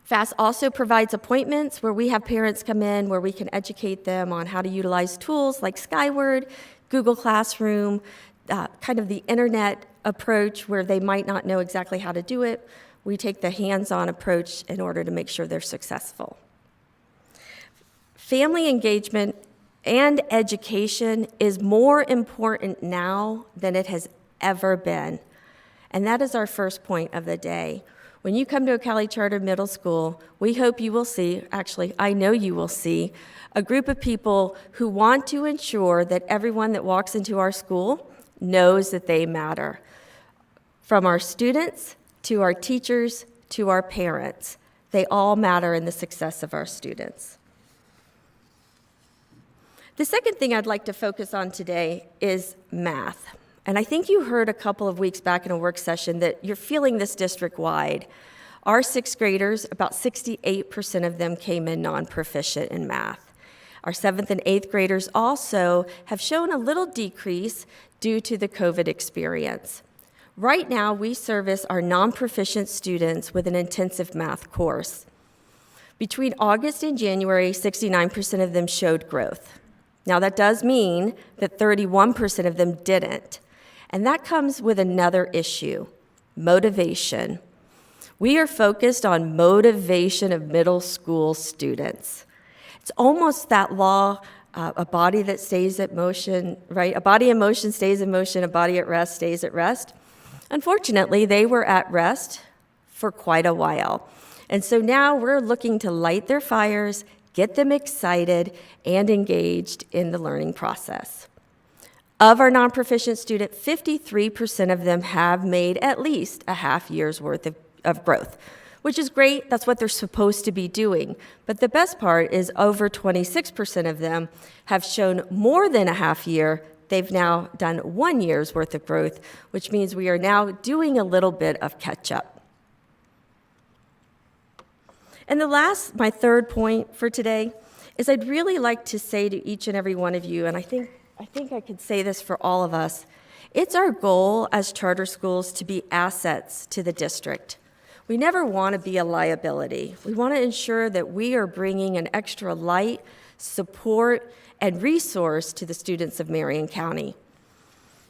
FAST also provides appointments where we have parents come in, where we can educate them on how to utilize tools like Skyward, Google Classroom, kind of the internet approach where they might not know exactly how to do it. We take the hands-on approach in order to make sure they're successful. Family engagement and education is more important now than it has ever been. And that is our first point of the day. When you come to Ocala Charter Middle School, we hope you will see, actually, I know you will see, a group of people who want to ensure that everyone that walks into our school knows that they matter. From our students, to our teachers, to our parents, they all matter in the success of our students. The second thing I'd like to focus on today is math. And I think you heard a couple of weeks back in a work session that you're feeling this district-wide. Our sixth graders, about 68% of them came in non-proficient in math. Our seventh and eighth graders also have shown a little decrease due to the COVID experience. Right now, we service our non-proficient students with an intensive math course. Between August and January, 69% of them showed growth. Now, that does mean that 31% of them didn't. And that comes with another issue, motivation. We are focused on motivation of middle school students. It's almost that law, a body that stays at motion, right? A body in motion stays in motion, a body at rest stays at rest. Unfortunately, they were at rest for quite a while. And so now we're looking to light their fires, get them excited and engaged in the learning process. Of our non-proficient students, 53% of them have made at least a half year's worth of growth, which is great. That's what they're supposed to be doing. But the best part is over 26% of them have shown more than a half year. They've now done 1 year's worth of growth, which means we are now doing a little bit of catch-up. And my third point for today is I'd really like to say to each and every one of you, and I think I could say this for all of us, it's our goal as charter schools to be assets to the district. We never want to be a liability. We want to ensure that we are bringing an extra light, support, and resource to the students of Marion County.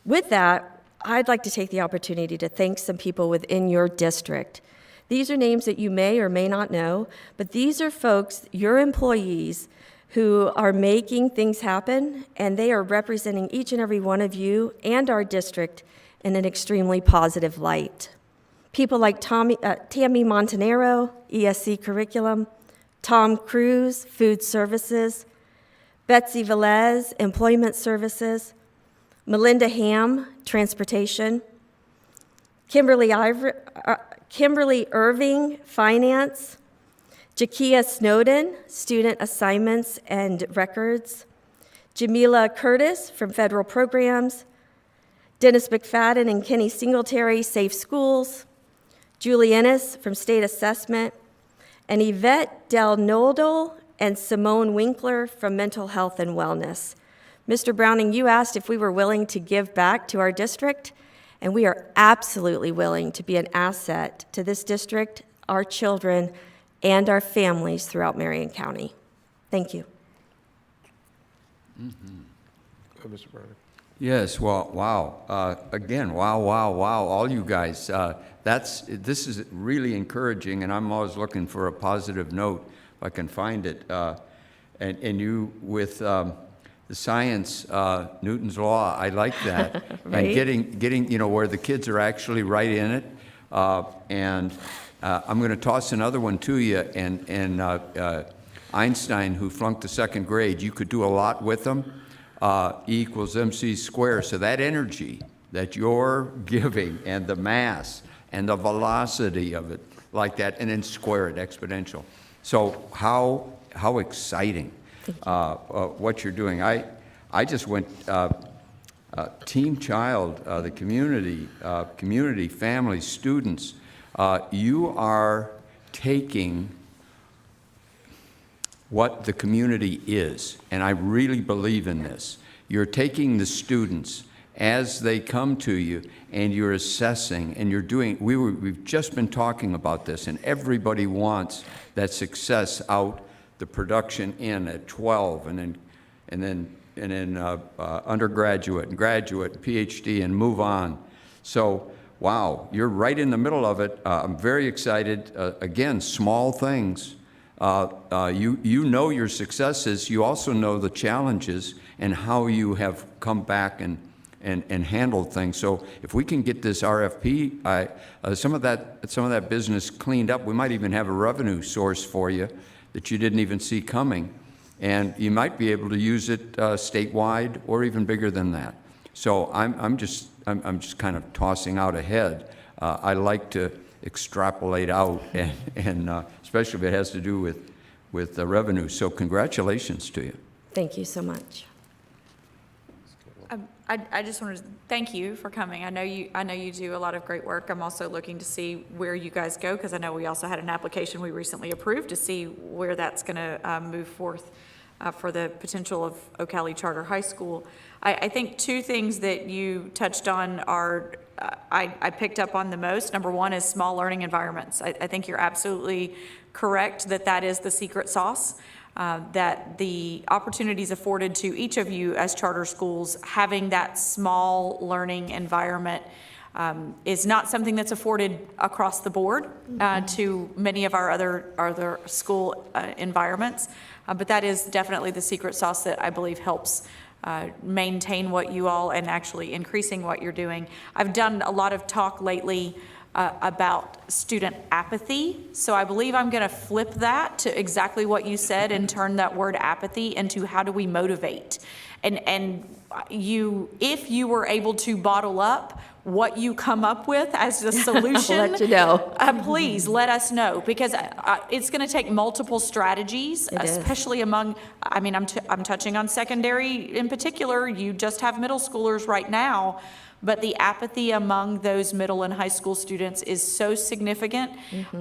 With that, I'd like to take the opportunity to thank some people within your district. These are names that you may or may not know, but these are folks, your employees, who are making things happen, and they are representing each and every one of you and our district in an extremely positive light. People like Tammy Montanero, ESC Curriculum, Tom Cruz, Food Services, Betsy Velez, Employment Services, Melinda Ham, Transportation, Kimberly Irving, Finance, Jakia Snowden, Student Assignments and Records, Jamila Curtis from Federal Programs, Dennis McFadden and Kenny Singletary, Safe Schools, Julie Ennis from State Assessment, and Yvette Del Nodal and Simone Winkler from Mental Health and Wellness. Mr. Browning, you asked if we were willing to give back to our district, and we are absolutely willing to be an asset to this district, our children, and our families throughout Marion County. Thank you. Mr. Browning. Yes, well, wow. Again, wow, all you guys. This is really encouraging, and I'm always looking for a positive note if I can find it. And you, with the science, Newton's Law, I like that. Right? And getting, where the kids are actually right in it. And I'm going to toss another one to you. And Einstein, who flunked the second grade, you could do a lot with them. E equals MC squared. So that energy that you're giving and the mass and the velocity of it like that, and then square it, exponential. So how exciting what you're doing. I just went Team Child, the community, families, students. You are taking what the community is, and I really believe in this. You're taking the students as they come to you and you're assessing and you're doing, we've just been talking about this, and everybody wants that success out the production in at 12 and then undergraduate and graduate and PhD and move on. So, wow, you're right in the middle of it. I'm very excited. Again, small things. You know your successes. You also know the challenges and how you have come back and handled things. So if we can get this RFP, some of that business cleaned up, we might even have a revenue source for you that you didn't even see coming. And you might be able to use it statewide or even bigger than that. So I'm just kind of tossing out ahead. I like to extrapolate out, and especially if it has to do with the revenue. So congratulations to you. Thank you so much. I just wanted to thank you for coming. I know you do a lot of great work. I'm also looking to see where you guys go, because I know we also had an application we recently approved to see where that's going to move forth for the potential of Ocala Charter High School. I think two things that you touched on are I picked up on the most. Number one is small learning environments. I think you're absolutely correct that is the secret sauce. That the opportunities afforded to each of you as charter schools, having that small learning environment is not something that's afforded across the board to many of our other school environments. But that is definitely the secret sauce that I believe helps maintain what you all and actually increasing what you're doing. I've done a lot of talk lately about student apathy. So I believe I'm going to flip that to exactly what you said and turn that word apathy into how do we motivate. And if you were able to bottle up what you come up with as the solution, I'll let you know. Please let us know, because it's going to take multiple strategies, especially among, I'm touching on secondary in particular. You just have middle schoolers right now. But the apathy among those middle and high school students is so significant.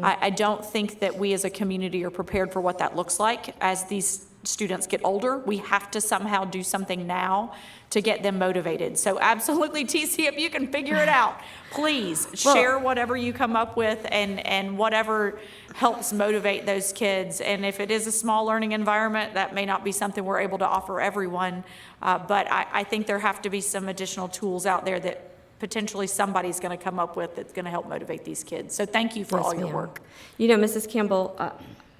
I don't think that we as a community are prepared for what that looks like as these students get older. We have to somehow do something now to get them motivated. So absolutely, TC, if you can figure it out, please share whatever you come up with and whatever helps motivate those kids. And if it is a small learning environment, that may not be something we're able to offer everyone. But I think there have to be some additional tools out there that potentially somebody's going to come up with that's going to help motivate these kids. So thank you for all your work. You know, Mrs. Campbell,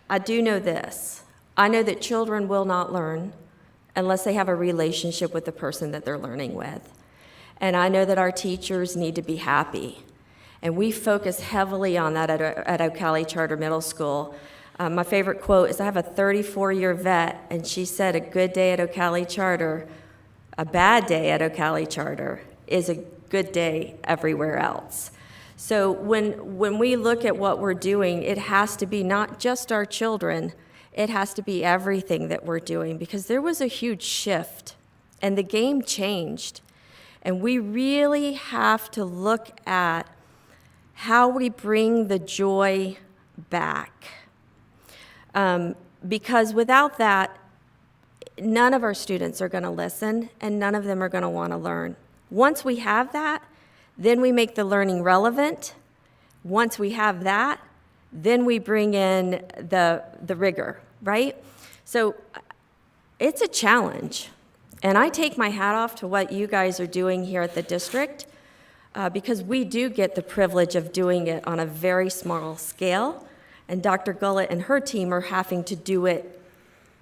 I do know this. I know that children will not learn unless they have a relationship with the person that they're learning with. And I know that our teachers need to be happy. And we focus heavily on that at Ocala Charter Middle School. My favorite quote is, I have a 34-year vet, and she said, a good day at Ocala Charter, a bad day at Ocala Charter is a good day everywhere else. So when we look at what we're doing, it has to be not just our children, it has to be everything that we're doing, because there was a huge shift and the game changed. And we really have to look at how we bring the joy back. Because without that, none of our students are going to listen and none of them are going to want to learn. Once we have that, then we make the learning relevant. Once we have that, then we bring in the rigor, right? So it's a challenge. And I take my hat off to what you guys are doing here at the district, because we do get the privilege of doing it on a very small scale. And Dr. Gullett and her team are having to do it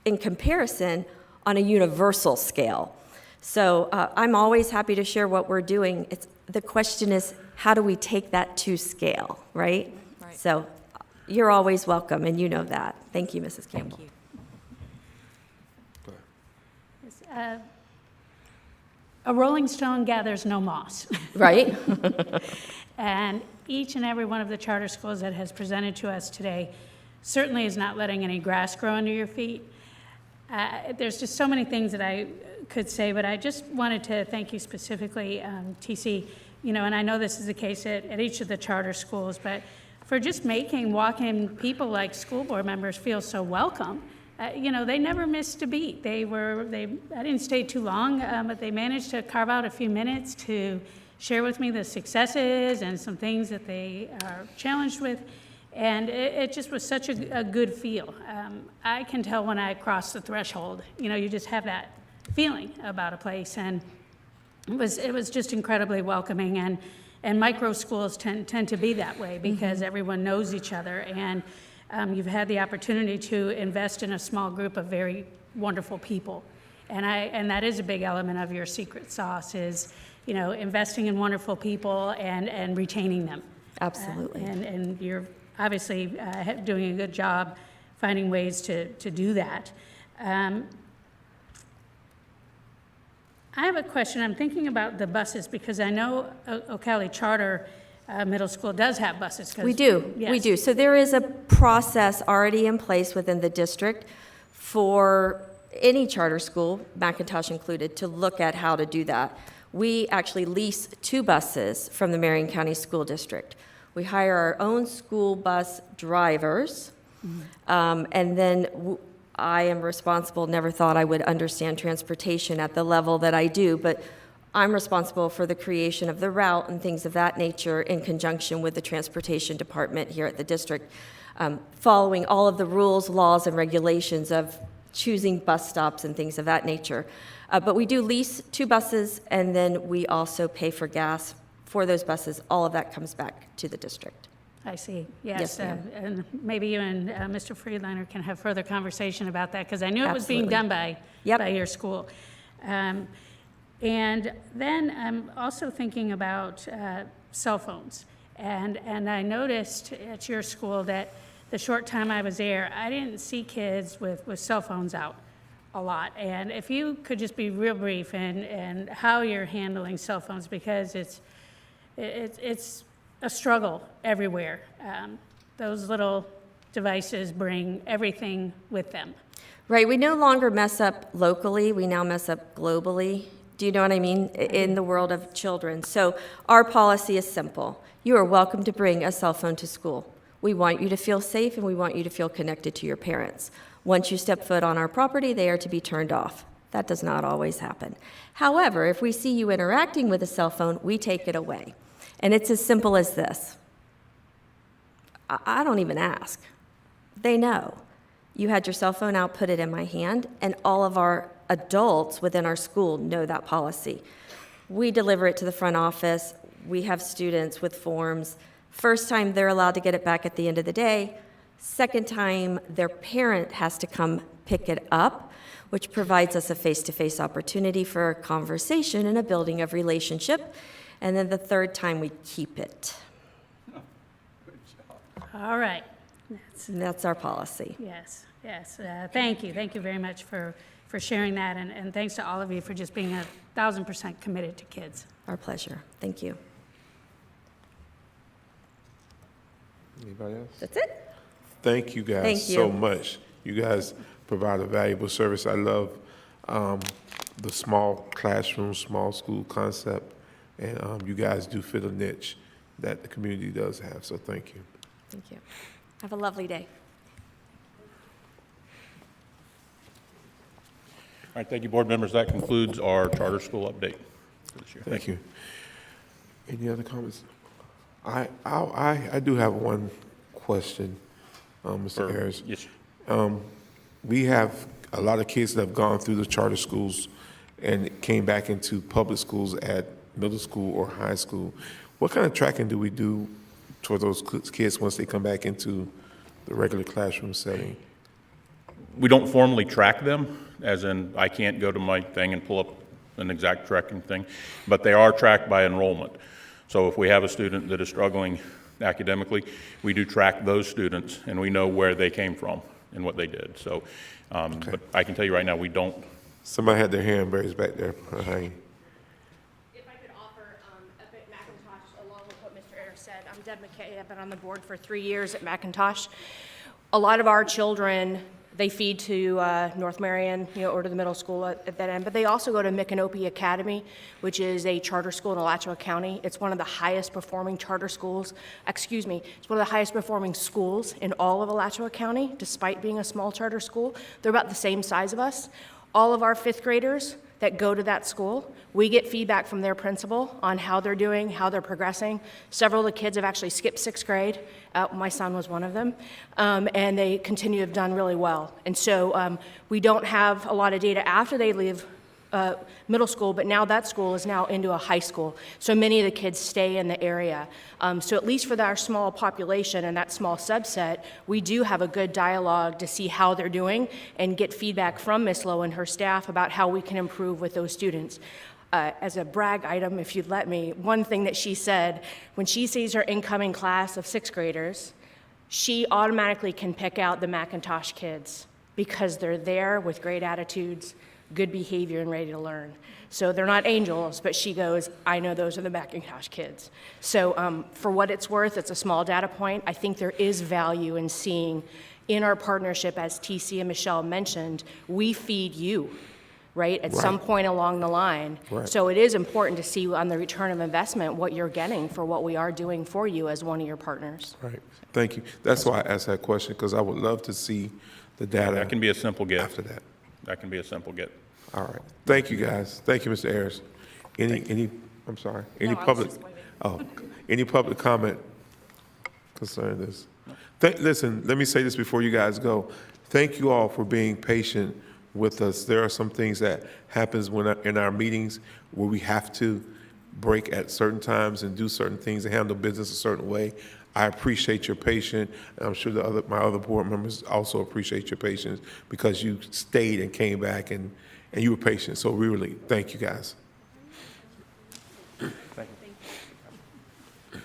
in comparison on a universal scale. So I'm always happy to share what we're doing. The question is, how do we take that to scale, right? So you're always welcome, and you know that. Thank you, Mrs. Campbell. Thank you. A rolling stone gathers no moss. Right? And each and every one of the charter schools that has presented to us today certainly is not letting any grass grow under your feet. There's just so many things that I could say, but I just wanted to thank you specifically, TC, and I know this is the case at each of the charter schools, but for just making walk-in people like school board members feel so welcome they never missed a beat. I didn't stay too long, but they managed to carve out a few minutes to share with me the successes and some things that they are challenged with. And it just was such a good feel. I can tell when I cross the threshold, you just have that feeling about a place. And it was just incredibly welcoming. And micro schools tend to be that way because everyone knows each other. And you've had the opportunity to invest in a small group of very wonderful people. And that is a big element of your secret sauce is, investing in wonderful people and retaining them. Absolutely. And you're obviously doing a good job finding ways to do that. I have a question. I'm thinking about the buses because I know Ocala Charter Middle School does have buses. We do. Yes. We do. So there is a process already in place within the district for any charter school, Macintosh included, to look at how to do that. We actually lease 2 buses from the Marion County School District. We hire our own school bus drivers, and then I am responsible, never thought I would understand transportation at the level that I do, but I'm responsible for the creation of the route and things of that nature in conjunction with the transportation department here at the district, following all of the rules, laws, and regulations of choosing bus stops and things of that nature. But we do lease 2 buses, and then we also pay for gas for those buses. All of that comes back to the district. I see. Yes, ma'am. And maybe you and Mr. Friedlander can have further conversation about that because I knew it was being Absolutely. done by your school. And then I'm also thinking about cell phones. And I noticed at your school that the short time I was there, I didn't see kids with cell phones out a lot. And if you could just be real brief and how you're handling cell phones because it's a struggle everywhere. Those little devices bring everything with them. Right, we no longer mess up locally, we now mess up globally. Do you know what I mean? In the world of children. So our policy is simple. You are welcome to bring a cell phone to school. We want you to feel safe and we want you to feel connected to your parents. Once you step foot on our property, they are to be turned off. That does not always happen. However, if we see you interacting with a cell phone, we take it away. And it's as simple as this. I don't even ask. They know. You had your cell phone out, put it in my hand, and all of our adults within our school know that policy. We deliver it to the front office. We have students with forms. First time, they're allowed to get it back at the end of the day. Second time, their parent has to come pick it up, which provides us a face-to-face opportunity for a conversation and a building of relationship. And then the third time, we keep it. All right. That's our policy. Yes. Thank you. Thank you very much for sharing that. And thanks to all of you for just being 1,000% committed to kids. Our pleasure. Thank you. Anybody else? That's it. Thank you guys Thank you. so much. You guys provide a valuable service. I love the small classroom, small school concept, and you guys do fit a niche that the community does have, so thank you. Thank you. Have a lovely day. All right, thank you, board members. That concludes our charter school update for this year. Thank you. Any other comments? I do have one question, Mr. Harris. Yes, sir. We have a lot of kids that have gone through the charter schools and came back into public schools at middle school or high school. What kind of tracking do we do toward those kids once they come back into the regular classroom setting? We don't formally track them, as in I can't go to my thing and pull up an exact tracking thing, but they are tracked by enrollment. So if we have a student that is struggling academically, we do track those students and we know where they came from and what they did. So, Okay. but I can tell you right now, we don't. Somebody had their hand raised back there. Hi. If I could offer up at Macintosh, along with what Mr. Ayers said, I'm Deb McKay. I've been on the board for 3 years at Macintosh. A lot of our children They feed to North Marion, or to the middle school at that end, but they also go to Macintosh Academy, which is a charter school in Alachua County. It's one of the highest performing it's one of the highest performing schools in all of Alachua County, despite being a small charter school. They're about the same size of us. All of our fifth graders that go to that school, we get feedback from their principal on how they're doing, how they're progressing. Several of the kids have actually skipped sixth grade. My son was one of them, and they continue to have done really well. And so we don't have a lot of data after they leave middle school, but now that school is now into a high school. So many of the kids stay in the area. So at least for our small population and that small subset, we do have a good dialogue to see how they're doing and get feedback from Ms. Lowe and her staff about how we can improve with those students. As a brag item, if you'd let me, one thing that she said, when she sees her incoming class of sixth graders, she automatically can pick out the Macintosh kids because they're there with great attitudes, good behavior, and ready to learn. So they're not angels, but she goes, I know those are the Macintosh kids. So for what it's worth, it's a small data point. I think there is value in seeing in our partnership, as TC and Michelle mentioned, we feed you, right, at some point along the line. Right. So it is important to see on the return of investment what you're getting for what we are doing for you as one of your partners. Right. Thank you. That's why I asked that question, because I would love to see the data. That can be a simple get. After that. That can be a simple get. All right. Thank you, guys. Thank you, Mr. Ayers. Any public comment concerning this? Listen, let me say this before you guys go. Thank you all for being patient with us. There are some things that happens in our meetings where we have to break at certain times and do certain things and handle business a certain way. I appreciate your patience, and I'm sure my other board members also appreciate your patience because you stayed and came back and you were patient. So really, thank you guys. Thank you.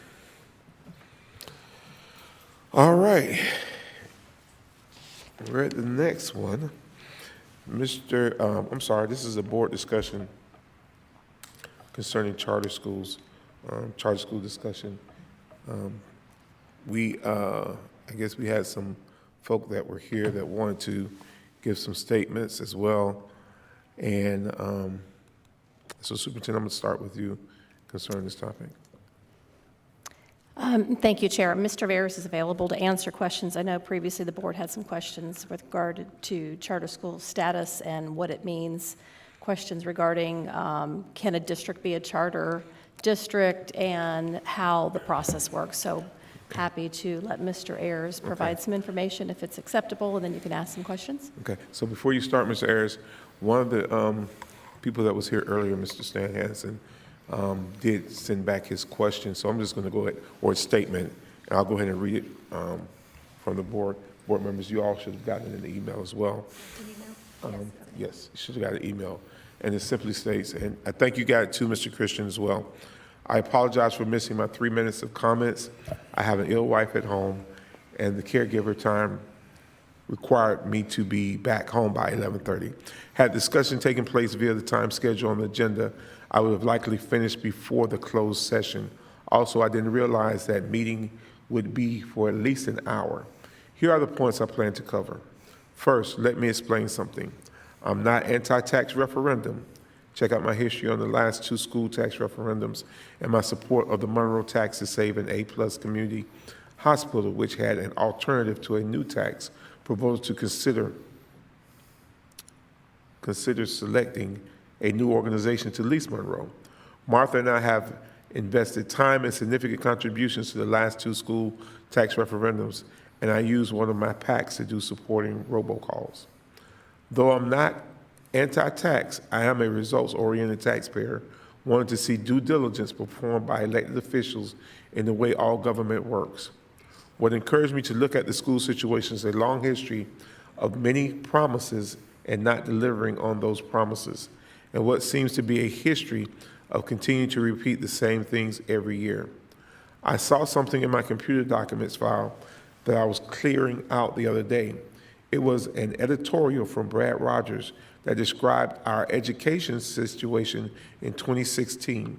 All right. We're at the next one. I'm sorry, this is a board discussion concerning charter schools, charter school discussion. I guess we had some folk that were here that wanted to give some statements as well. And so Superintendent, I'm going to start with you concerning this topic. Thank you, Chair. Mr. Ayers is available to answer questions. I know previously the board had some questions with regard to charter school status and what it means, questions regarding can a district be a charter district and how the process works. So happy to let Mr. Ayers provide some information if it's acceptable, and then you can ask some questions. Okay, so before you start, Mr. Ayers, one of the people that was here earlier, Mr. Stan Hansen, did send back his question, so I'm just going to go ahead, or his statement, and I'll go ahead and read it from the board members. You all should have gotten it in the email as well. Yes, you should have got an email. And it simply states, and I think you got it too, Mr. Christian, as well. I apologize for missing my 3 minutes of comments. I have an ill wife at home, and the caregiver time required me to be back home by 11:30. Had discussion taken place via the time schedule on the agenda, I would have likely finished before the closed session. Also, I didn't realize that meeting would be for at least an hour. Here are the points I plan to cover. First, let me explain something. I'm not anti-tax referendum. Check out my history on the last 2 school tax referendums and my support of the Monroe Tax to Save an A+ community hospital, which had an alternative to a new tax proposal to consider selecting a new organization to lease Monroe. Martha and I have invested time and significant contributions to the last 2 school tax referendums, and I use one of my PACs to do supporting robocalls. Though I'm not anti-tax, I am a results-oriented taxpayer, wanting to see due diligence performed by elected officials in the way all government works. What encouraged me to look at the school situation is a long history of many promises and not delivering on those promises, and what seems to be a history of continuing to repeat the same things every year. I saw something in my computer documents file that I was clearing out the other day. It was an editorial from Brad Rogers that described our education situation in 2016.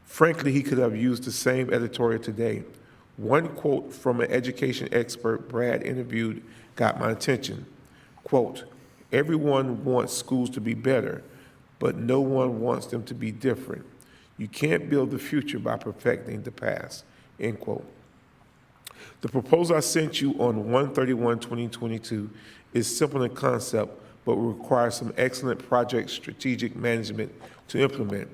Frankly, he could have used the same editorial today. One quote from an education expert Brad interviewed got my attention. Quote, everyone wants schools to be better, but no one wants them to be different. You can't build the future by perfecting the past, end quote. The proposal I sent you on 1/31/2022 is simple in concept, but will require some excellent project strategic management to implement,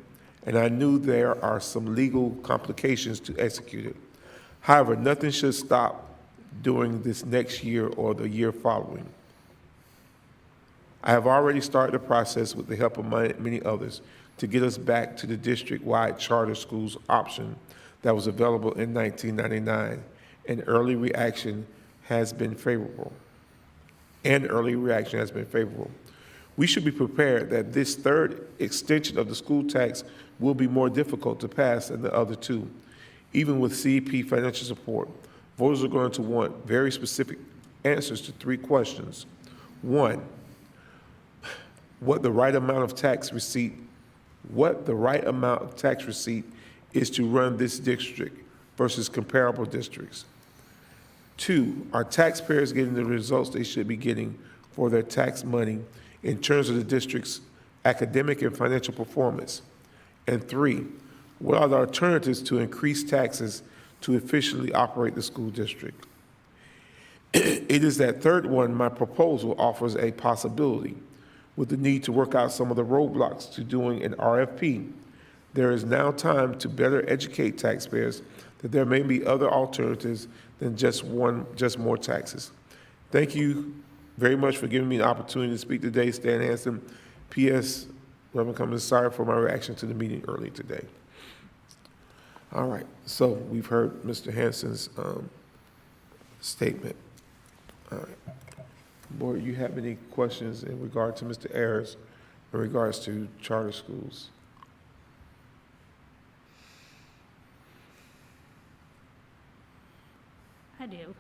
and I knew there are some legal complications to execute it. However, nothing should stop during this next year or the year following. I have already started the process with the help of many others to get us back to the district-wide charter schools option that was available in 1999, and early reaction has been favorable. We should be prepared that this third extension of the school tax will be more difficult to pass than the other two. Even with CEP financial support, voters are going to want very specific answers to 3 questions. 1, what the right amount of tax receipt is to run this district versus comparable districts. 2, are taxpayers getting the results they should be getting for their tax money in terms of the district's academic and financial performance? And 3, what are the alternatives to increase taxes to efficiently operate the school district? It is that third one my proposal offers a possibility. With the need to work out some of the roadblocks to doing an RFP, there is now time to better educate taxpayers that there may be other alternatives than just more taxes. Thank you very much for giving me the opportunity to speak today. Stan Hansen, P.S. Reverend Cummins, sorry for my reaction to the meeting early today. All right, so we've heard Mr. Hansen's statement. All right. Board, you have any questions in regard to Mr. Ayers in regards to charter schools? I do.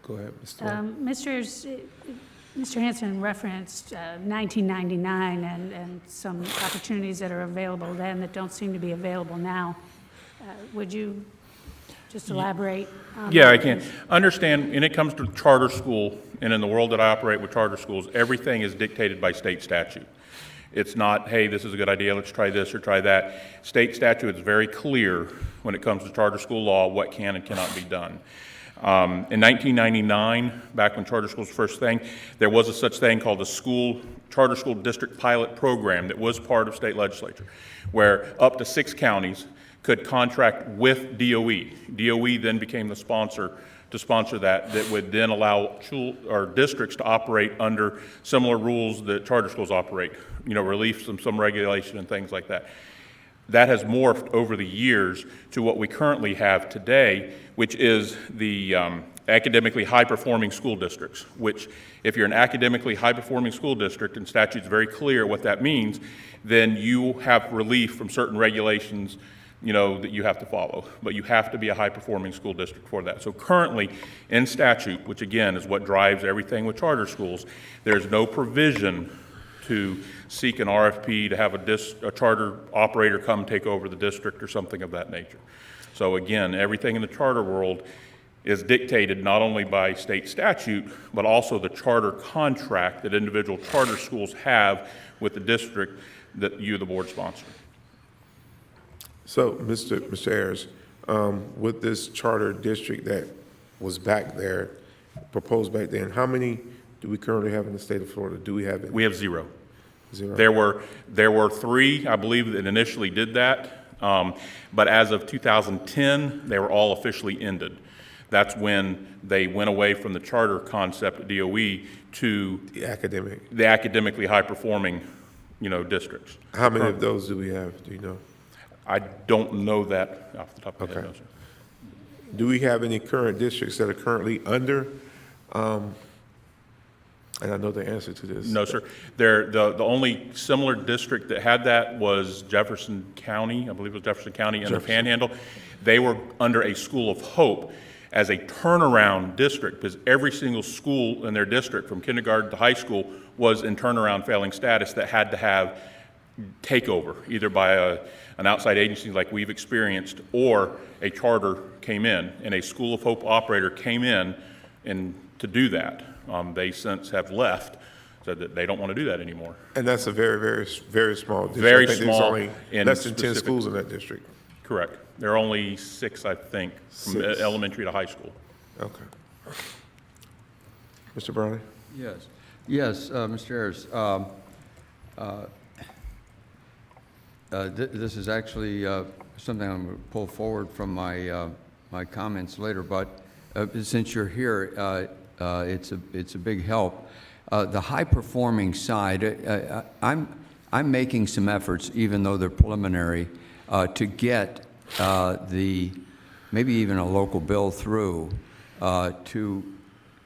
Go ahead, Ms. Thorne. Mr. Hansen referenced 1999 and some opportunities that are available then that don't seem to be available now. Would you just elaborate on Yeah, that, I can. please? Understand, when it comes to charter school, and in the world that I operate with charter schools, everything is dictated by state statute. It's not, hey, this is a good idea, let's try this or try that. State statute is very clear when it comes to charter school law, what can and cannot be done. In 1999, back when charter schools were first thing, there was a such thing called the charter school district pilot program that was part of state legislature, where up to 6 counties could contract with DOE. DOE then became the sponsor to sponsor that would then allow districts to operate under similar rules that charter schools operate, relief from some regulation and things like that. That has morphed over the years to what we currently have today, which is the academically high-performing school districts, which if you're an academically high-performing school district, and statute's very clear what that means, then you have relief from certain regulations that you have to follow. But you have to be a high-performing school district for that. So currently, in statute, which again is what drives everything with charter schools, there's no provision to seek an RFP to have a charter operator come take over the district or something of that nature. So again, everything in the charter world is dictated not only by state statute, but also the charter contract that individual charter schools have with the district that you, the board, sponsor. So, Mr. Ayers, with this charter district that was back there, proposed back then, how many do we currently have in the state of Florida? Do we have it? We have 0. 0? There were 3, I believe, that initially did that, but as of 2010, they were all officially ended. That's when they went away from the charter concept at DOE to the academically high-performing, districts. How many of those do we have? Do you know? I don't know that off the top of my head, no, sir. Do we have any current districts that are currently under? And I know the answer to this. No, sir. The only similar district that had that was Jefferson County. I believe it was Jefferson County in the Panhandle. They were under a School of Hope as a turnaround district because every single school in their district from kindergarten to high school was in turnaround failing status that had to have takeover, either by an outside agency like we've experienced, or a charter came in, and a School of Hope operator came in and to do that. They since have left said that they don't want to do that anymore. And that's a very, very, very small district. Very I think small There's only in less than 10 specific- schools in that district. Correct. There are only 6, I think, from 6. elementary to high school. Okay. Mr. Brownlee? Yes, yes, Mr. Ayers. This is actually something I'm going to pull forward from my comments later, but since you're here, it's a big help. The high-performing side, I'm making some efforts, even though they're preliminary, to get maybe even a local bill through to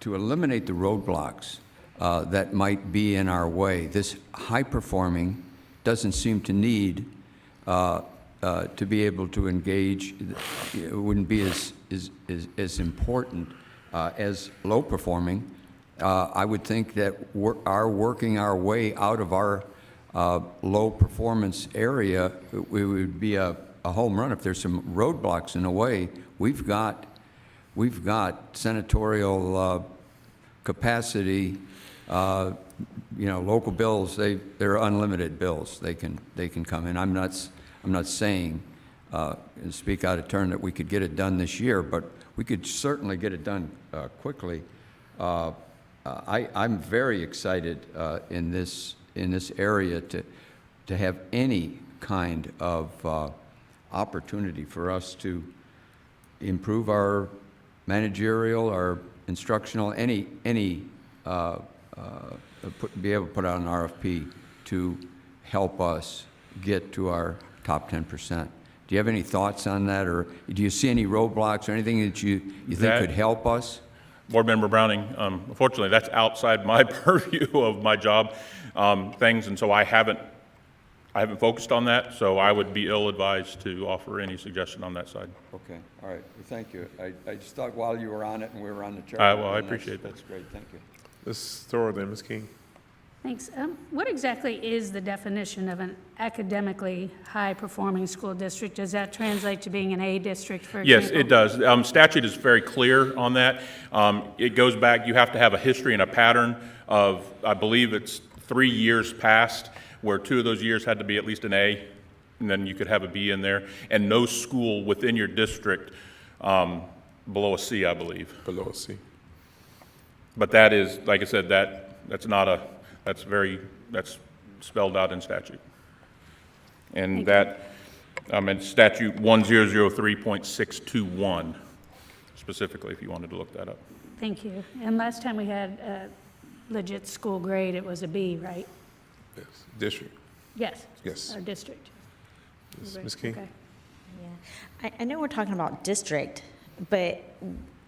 eliminate the roadblocks that might be in our way. This high-performing doesn't seem to need to be able to engage. It wouldn't be as important as low-performing. I would think that our working our way out of our low-performance area, it would be a home run. If there's some roadblocks in the way, we've got senatorial capacity. Local bills, they're unlimited bills. They can come in. I'm not saying, speak out of turn, that we could get it done this year, but we could certainly get it done quickly. I'm very excited in this area to have any kind of opportunity for us to improve our managerial, our instructional, be able to put out an RFP to help us get to our top 10%. Do you have any thoughts on that, or do you see any roadblocks or anything that you think could help us? Board Member Browning, unfortunately, that's outside my purview of my job things, and so I haven't focused on that, so I would be ill-advised to offer any suggestion on that side. Okay, all right, well, thank you. I just thought while you were on it and we were on the chart. Well, I appreciate that. That's great, thank you. Let's throw it in, Ms. King. Thanks. What exactly is the definition of an academically high-performing school district? Does that translate to being an A district, for example? Yes, it does. Statute is very clear on that. It goes back, you have to have a history and a pattern of, I believe it's 3 years past, where 2 of those years had to be at least an A, and then you could have a B in there, and no school within your district below a C, I believe. Below a C. But that is, like I said, that's spelled out in statute. And that, in statute 1003.621, specifically, if you wanted to look that up. Thank you. And last time we had a legit school grade, it was a B, right? Yes. District. Yes. Yes. Our district. Ms. King? Okay. Yeah. I know we're talking about district, but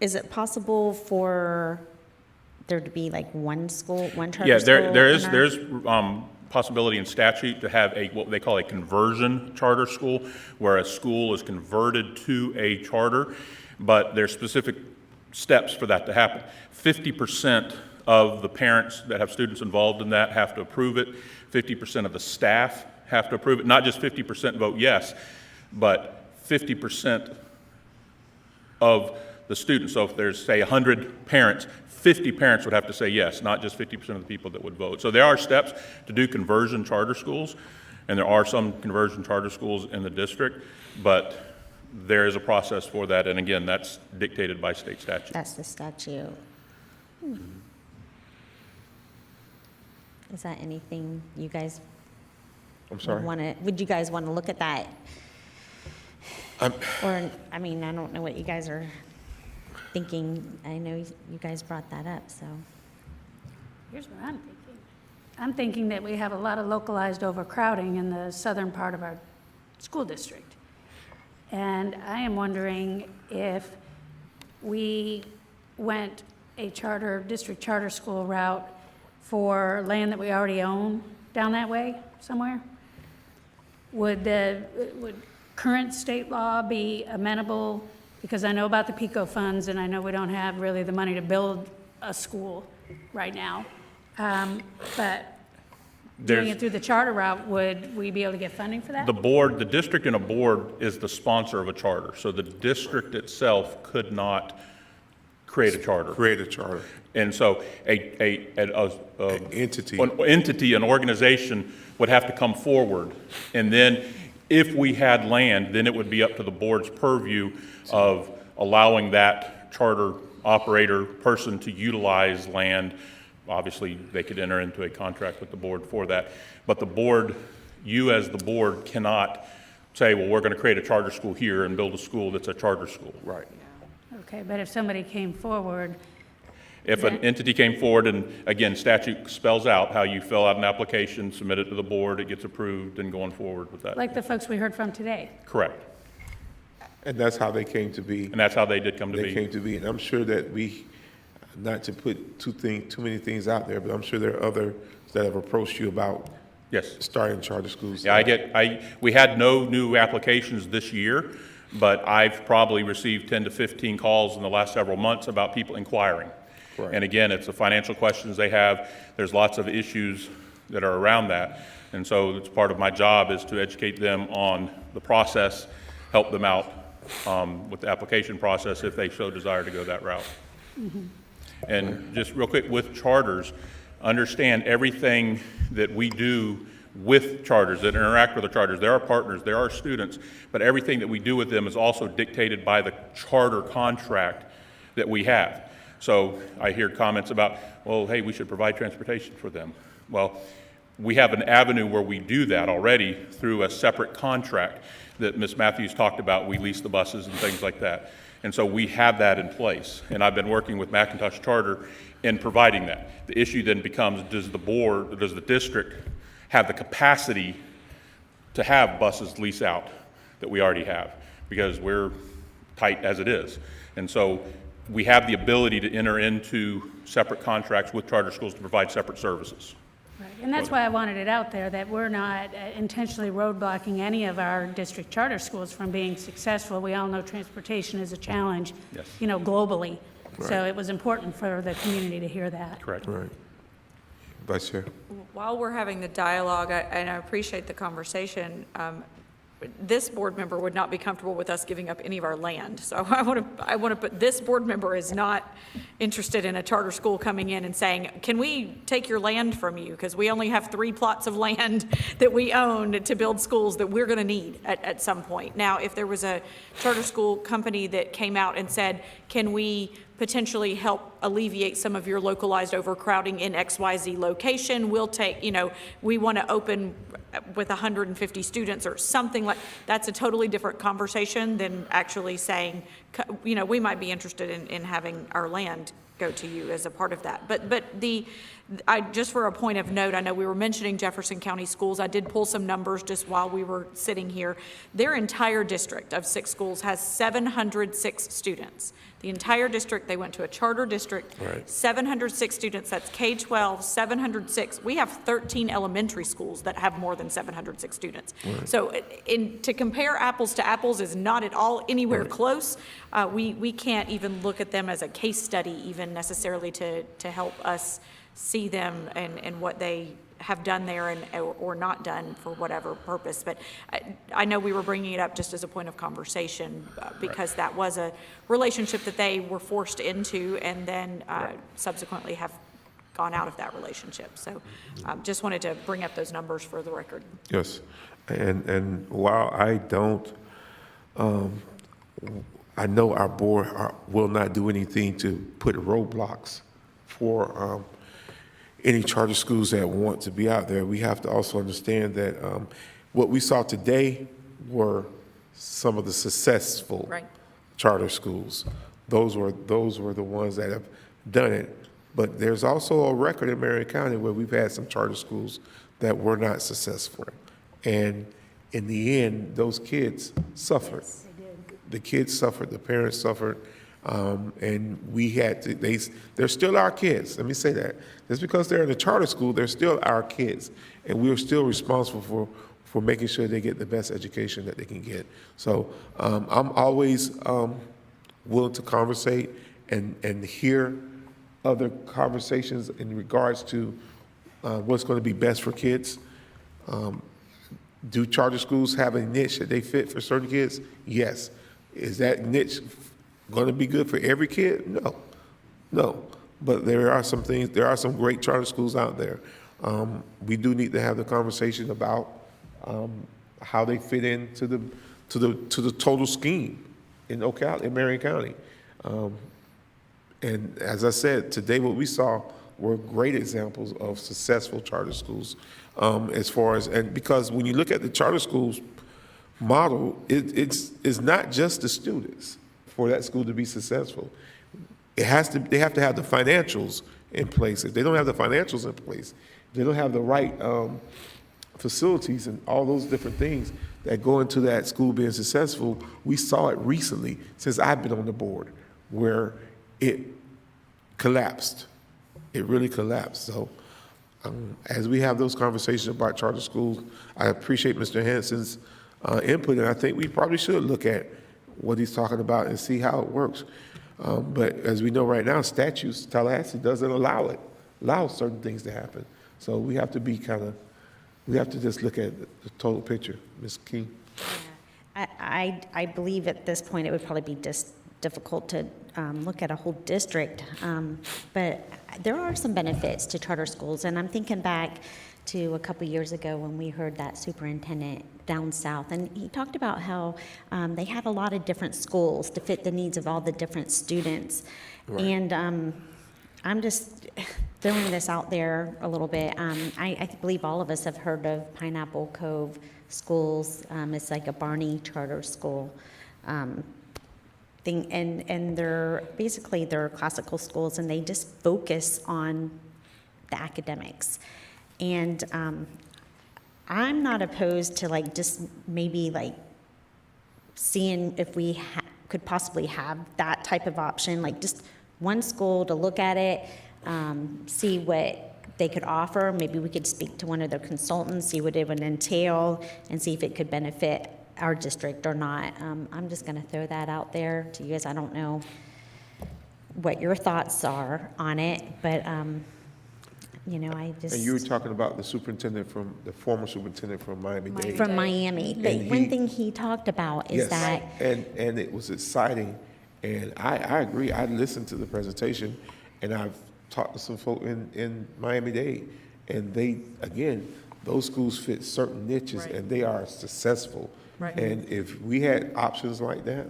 is it possible for there to be like one school, one charter school? Yeah, there's possibility in statute to have what they call a conversion charter school, where a school is converted to a charter, but there's specific steps for that to happen. 50% of the parents that have students involved in that have to approve it. 50% of the staff have to approve it. Not just 50% vote yes, but 50% of the students. So if there's, say, 100 parents, 50 parents would have to say yes, not just 50% of the people that would vote. So there are steps to do conversion charter schools, and there are some conversion charter schools in the district, but there is a process for that, and again, that's dictated by state statute. That's the statute. Is that anything you guys I'm sorry? would you guys want to look at that? Or, I mean, I don't know what you guys are thinking. I know you guys brought that up, so. Here's what I'm thinking. I'm thinking that we have a lot of localized overcrowding in the southern part of our school district. And I am wondering if we went a district charter school route for land that we already own down that way somewhere. Would current state law be amenable? Because I know about the PICO funds, and I know we don't have really the money to build a school right now. But doing it through the charter route, would we be able to get funding for that? The district and a board is the sponsor of a charter. So the district itself could not create a charter. Create a charter. And so An entity. An organization would have to come forward. And then if we had land, then it would be up to the board's purview of allowing that charter operator person to utilize land. Obviously, they could enter into a contract with the board for that. But the board, you as the board cannot say, well, we're going to create a charter school here and build a school that's a charter school. Right. Okay, but if somebody came forward, If an entity came forward, and again, statute spells out how you fill out an application, submit it to the board, it gets approved, and going forward with that. like the folks we heard from today. Correct. And that's how they came to be. And that's how they did come to They be. came to be. And I'm sure that not to put too many things out there, but I'm sure there are others that have approached you about Yes. starting charter schools. Yeah, we had no new applications this year, but I've probably received 10 to 15 calls in the last several months about people inquiring. Right. And again, it's the financial questions they have. There's lots of issues that are around that. And so it's part of my job is to educate them on the process, help them out with the application process if they so desire to go that route. And just real quick, with charters, understand everything that we do with charters, that interact with the charters. There are partners, there are students, but everything that we do with them is also dictated by the charter contract that we have. So I hear comments about, well, hey, we should provide transportation for them. Well, we have an avenue where we do that already through a separate contract that Ms. Matthews talked about. We lease the buses and things like that. And so we have that in place. And I've been working with Macintosh Charter in providing that. The issue then becomes, does the district have the capacity to have buses lease out that we already have? Because we're tight as it is. And so we have the ability to enter into separate contracts with charter schools to provide separate services. Right. And that's why I wanted it out there, that we're not intentionally roadblocking any of our district charter schools from being successful. We all know transportation is a challenge, Yes. Globally. Right. So it was important for the community to hear that. Correct. Right. Vice Chair. While we're having the dialogue, and I appreciate the conversation, this board member would not be comfortable with us giving up any of our land. So I want to put, this board member is not interested in a charter school coming in and saying, can we take your land from you? Because we only have 3 plots of land that we own to build schools that we're going to need at some point. Now, if there was a charter school company that came out and said, can we potentially help alleviate some of your localized overcrowding in XYZ location, we'll take, we want to open with 150 students or something like, that's a totally different conversation than actually saying, we might be interested in having our land go to you as a part of that. But just for a point of note, I know we were mentioning Jefferson County Schools. I did pull some numbers just while we were sitting here. Their entire district of 6 schools has 706 students. The entire district, they went to a charter district, Right. 706 students, that's K-12, 706. We have 13 elementary schools that have more than 706 students. Right. So to compare apples to apples is not at all anywhere Right. close. We can't even look at them as a case study even necessarily to help us see them and what they have done there or not done for whatever purpose. But I know we were bringing it up just as a point of conversation because that was a relationship that they were forced into and then subsequently have gone out of that relationship. So just wanted to bring up those numbers for the record. Yes. And while I don't, I know our board will not do anything to put roadblocks for any charter schools that want to be out there. We have to also understand that what we saw today were some of the successful Right. charter schools. Those were the ones that have done it. But there's also a record in Marion County where we've had some charter schools that were not successful. And in the end, those kids suffered. Yes, they did. The kids suffered, the parents suffered, and we had to, they're still our kids, let me say that. Just because they're in a charter school, they're still our kids, and we're still responsible for making sure they get the best education that they can get. So I'm always willing to conversate and hear other conversations in regards to what's going to be best for kids. Do charter schools have a niche that they fit for certain kids? Yes. Is that niche going to be good for every kid? No. No, but there are some things, there are some great charter schools out there. We do need to have the conversation about how they fit into the total scheme in Ocala, in Marion County. And as I said, today what we saw were great examples of successful charter schools as far as, and because when you look at the charter schools model, it's not just the students for that school to be successful. They have to have the financials in place. If they don't have the financials in place, if they don't have the right facilities and all those different things that go into that school being successful, we saw it recently since I've been on the board where it collapsed. It really collapsed. So as we have those conversations about charter schools, I appreciate Mr. Hanson's input, and I think we probably should look at what he's talking about and see how it works. But as we know right now, statutes, Tallahassee doesn't allow certain things to happen. So we have to be we have to just look at the total picture. Ms. King? I believe at this point it would probably be just difficult to look at a whole district, but there are some benefits to charter schools, and I'm thinking back to a couple years ago when we heard that superintendent down south, and he talked about how they have a lot of different schools to fit the needs of all the different students. Right. And I'm just throwing this out there a little bit. I believe all of us have heard of Pineapple Cove schools. It's like a Barney charter school thing, and they're classical schools, and they just focus on the academics. And I'm not opposed to just maybe seeing if we could possibly have that type of option, just one school to look at it, see what they could offer. Maybe we could speak to one of their consultants, see what it would entail, and see if it could benefit our district or not. I'm just going to throw that out there to you guys. I don't know what your thoughts are on it, but I just... And you were talking about the former superintendent from Miami-Dade. From Miami. But one thing he talked about is that... And it was exciting. And I agree. I listened to the presentation, and I've talked to some folk in Miami-Dade. And those schools fit certain niches, right, and they are successful. Right. And if we had options like that...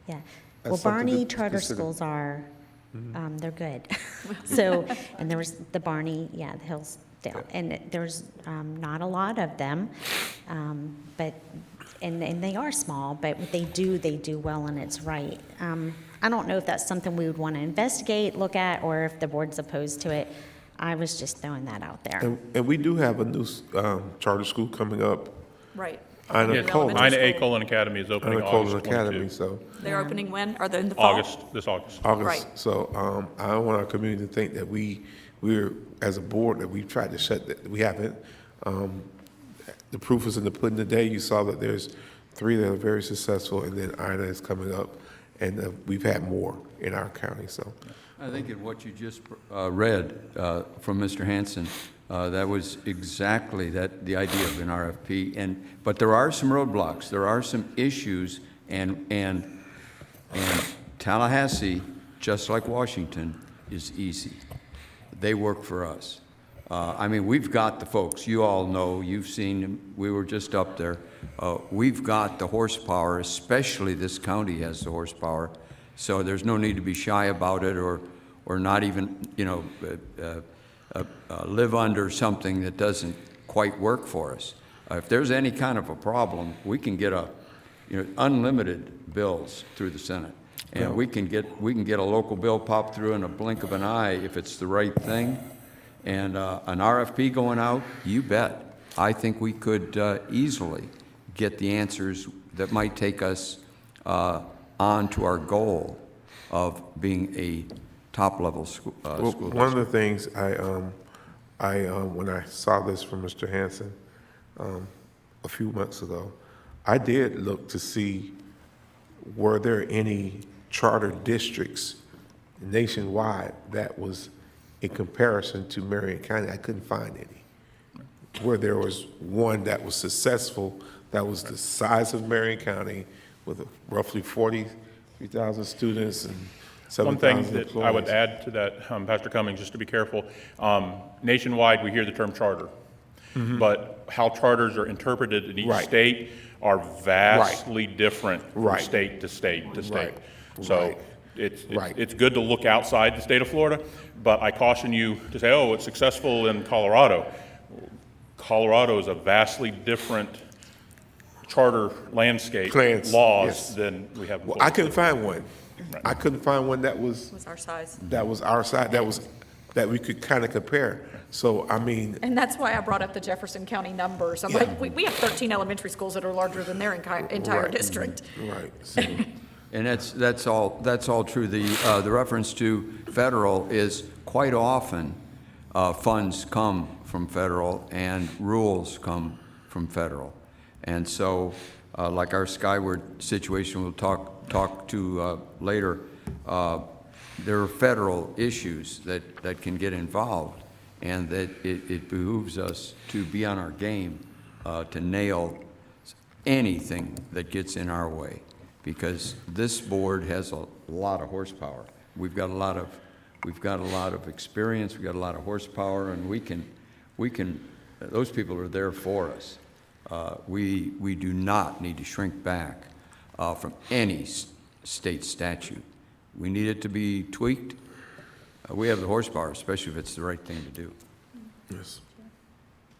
Yeah. Well, Barney charter schools are... they're good. So, and there was the Barney, the Hillsdale, and there's not a lot of them, but they are small, but what they do well, and it's right. I don't know if that's something we would want to investigate, look at, or if the board's opposed to it. I was just throwing that out there. And we do have a new charter school coming up. Right. Ina Ocala Academy is opening August 22. So they're opening when? Are they in the fall? This August. Right. So I don't want our community to think that we're as a board that we've tried to shut that. We haven't. The proof is in the pudding today. You saw that there's 3 that are very successful, and then Ina is coming up, and we've had more in our county. So I think in what you just read from Mr. Hanson, that was exactly the idea of an RFP. But there are some roadblocks. There are some issues, and Tallahassee, just like Washington, is easy. They work for us. We've got the folks. You all know. You've seen them. We were just up there. We've got the horsepower, especially this county has the horsepower. So there's no need to be shy about it or not even, live under something that doesn't quite work for us. If there's any kind of a problem, we can get unlimited bills through the Senate, and we can get a local bill popped through in a blink of an eye if it's the right thing. And an RFP going out, you bet. I think we could easily get the answers that might take us on to our goal of being a top-level school district. One of the things when I saw this from Mr. Hanson a few months ago, I did look to see were there any charter districts nationwide that was in comparison to Marion County. I couldn't find any. Where there was one that was successful, that was the size of Marion County with roughly 43,000 students and One thing 7,000 that I would employees. add to that, Pastor Cummings, just to be careful, nationwide, we hear the term charter. But how charters are interpreted in each Right. state are vastly different from Right. state to state to state. Right. So Right. it's good to look outside the state of Florida, but I caution you to say, oh, it's successful in Colorado. Colorado is a vastly different charter landscape, Plans, laws yes. than we have in Well, Florida. I couldn't find one. I couldn't find one that was Was our size. our side, that we could kind of compare. So, I mean, And that's why I brought up the Jefferson County numbers. I'm like, we have 13 elementary schools that are larger than their entire Right. district. right, so, And that's all true. The reference to federal is quite often, funds come from federal and rules come from federal. And so, like our Skyward situation we'll talk to later, there are federal issues that can get involved, and that it behooves us to be on our game to nail anything that gets in our way, because this board has a lot of horsepower. We've got a lot of experience, we've got a lot of horsepower, and we can those people are there for us. We do not need to shrink back from any state statute. We need it to be tweaked. We have the horsepower, especially if it's the right thing to do. yes.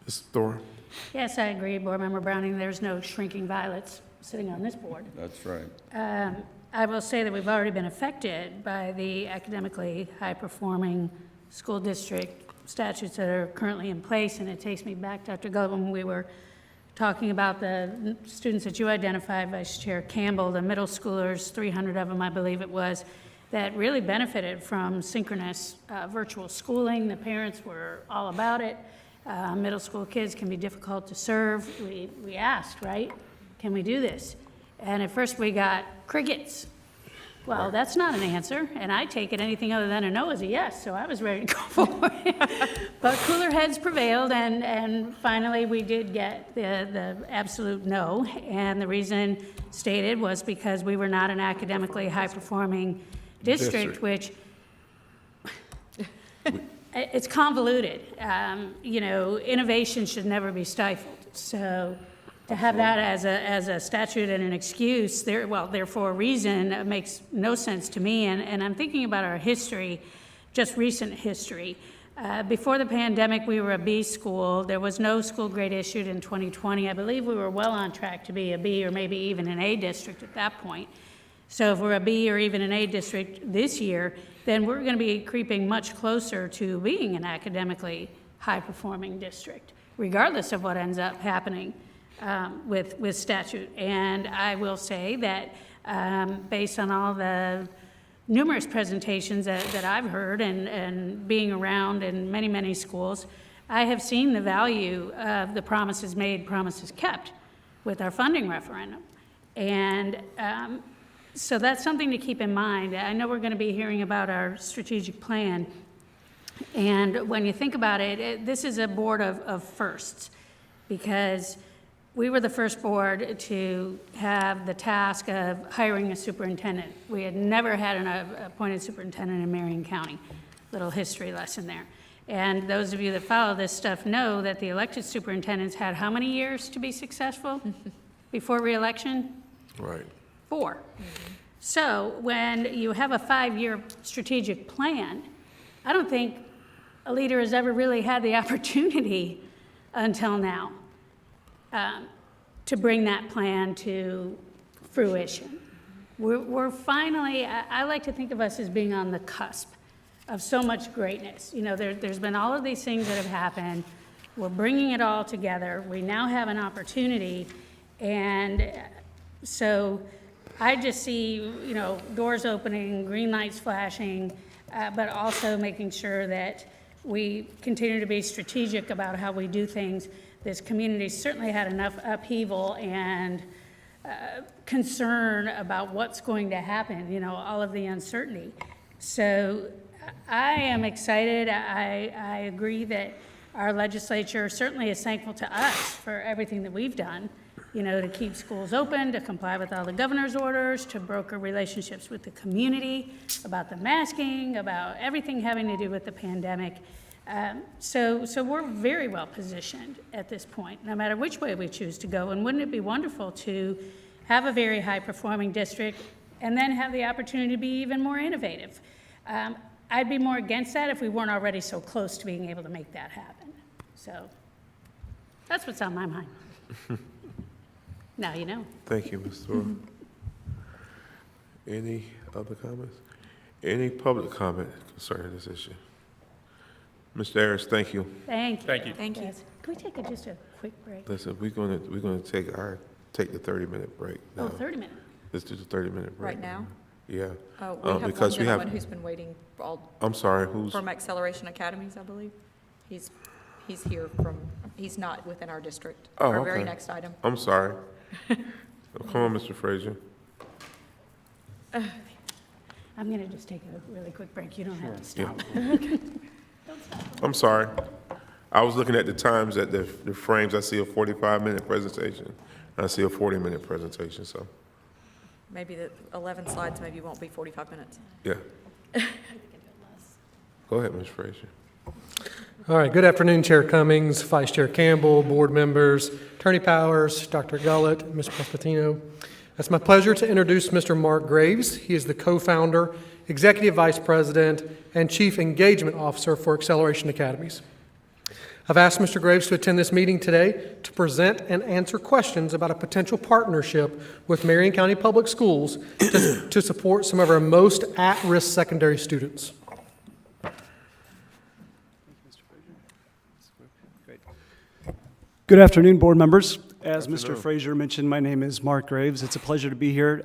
Ms. Thor? Yes, I agree, Board Member Browning. There's no shrinking violets sitting on this board. That's right. I will say that we've already been affected by the academically high-performing school district statutes that are currently in place, and it takes me back, Dr. Gullett, when we were talking about the students that you identified, Vice Chair Campbell, the middle schoolers, 300 of them, I believe it was, that really benefited from synchronous virtual schooling. The parents were all about it. Middle school kids can be difficult to serve. We asked, right, can we do this? And at first we got crickets. Well, that's not an answer, and I take it anything other than a no is a yes, so I was ready to go for it. But cooler heads prevailed, and finally we did get the absolute no, and the reason stated was because we were not an academically high-performing district, which it's convoluted. Innovation should never be stifled. So to have that as a statute and an excuse, therefore a reason, makes no sense to me. And I'm thinking about our history, just recent history. Before the pandemic, we were a B school. There was no school grade issued in 2020. I believe we were well on track to be a B or maybe even an A district at that point. So if we're a B or even an A district this year, then we're going to be creeping much closer to being an academically high-performing district, regardless of what ends up happening with statute. And I will say that based on all the numerous presentations that I've heard and being around in many, many schools, I have seen the value of the promises made, promises kept with our funding referendum. And so that's something to keep in mind. I know we're going to be hearing about our strategic plan. And when you think about it, this is a board of firsts, because we were the first board to have the task of hiring a superintendent. We had never had an appointed superintendent in Marion County. Little history lesson there. And those of you that follow this stuff know that the elected superintendents had how many years to be successful before re-election? Right. 4. So when you have a 5-year strategic plan, I don't think a leader has ever really had the opportunity until now to bring that plan to fruition. We're finally, I like to think of us as being on the cusp of so much greatness. There's been all of these things that have happened. We're bringing it all together. We now have an opportunity, and so I just see, doors opening, green lights flashing, but also making sure that we continue to be strategic about how we do things. This community certainly had enough upheaval and concern about what's going to happen, all of the uncertainty. So I am excited. I agree that our legislature certainly is thankful to us for everything that we've done to keep schools open, to comply with all the governor's orders, to broker relationships with the community, about the masking, about everything having to do with the pandemic. So we're very well positioned at this point, no matter which way we choose to go. And wouldn't it be wonderful to have a very high-performing district and then have the opportunity to be even more innovative? I'd be more against that if we weren't already so close to being able to make that happen. So that's what's on my mind. Now you know. Thank you, Ms. Thor. Any other comments? Any public comment concerning this issue? Mr. Harris, thank you. Thank you. Thank you. Thank you. Yes. Can we take just a quick break? Listen, we're gonna take the 30-minute break now. Oh, 30 minutes. Let's do the 30-minute break. Right now? Yeah. We have one because we gentleman who's been waiting I'm sorry, who's? from Acceleration Academies, I believe. He's here he's not within our district. Oh, Our okay. very next item. I'm sorry. Come on, Mr. Frazier. I'm going to just take a really quick break. You don't have to stop. I'm sorry. I was looking at the times at the frames. I see a 45-minute presentation. I see a 40-minute presentation, so, Maybe the 11 slides maybe won't be 45 minutes. yeah. Go ahead, Ms. Frazier. All right, good afternoon, Chair Cummings, Vice Chair Campbell, board members, Attorney Powers, Dr. Gullett, Ms. Presbitino. It's my pleasure to introduce Mr. Mark Graves. He is the co-founder, Executive Vice President, and Chief Engagement Officer for Acceleration Academies. I've asked Mr. Graves to attend this meeting today to present and answer questions about a potential partnership with Marion County Public Schools to support some of our most at-risk secondary students. Good afternoon, board members. As Mr. Frazier mentioned, my name is Mark Graves. It's a pleasure to be here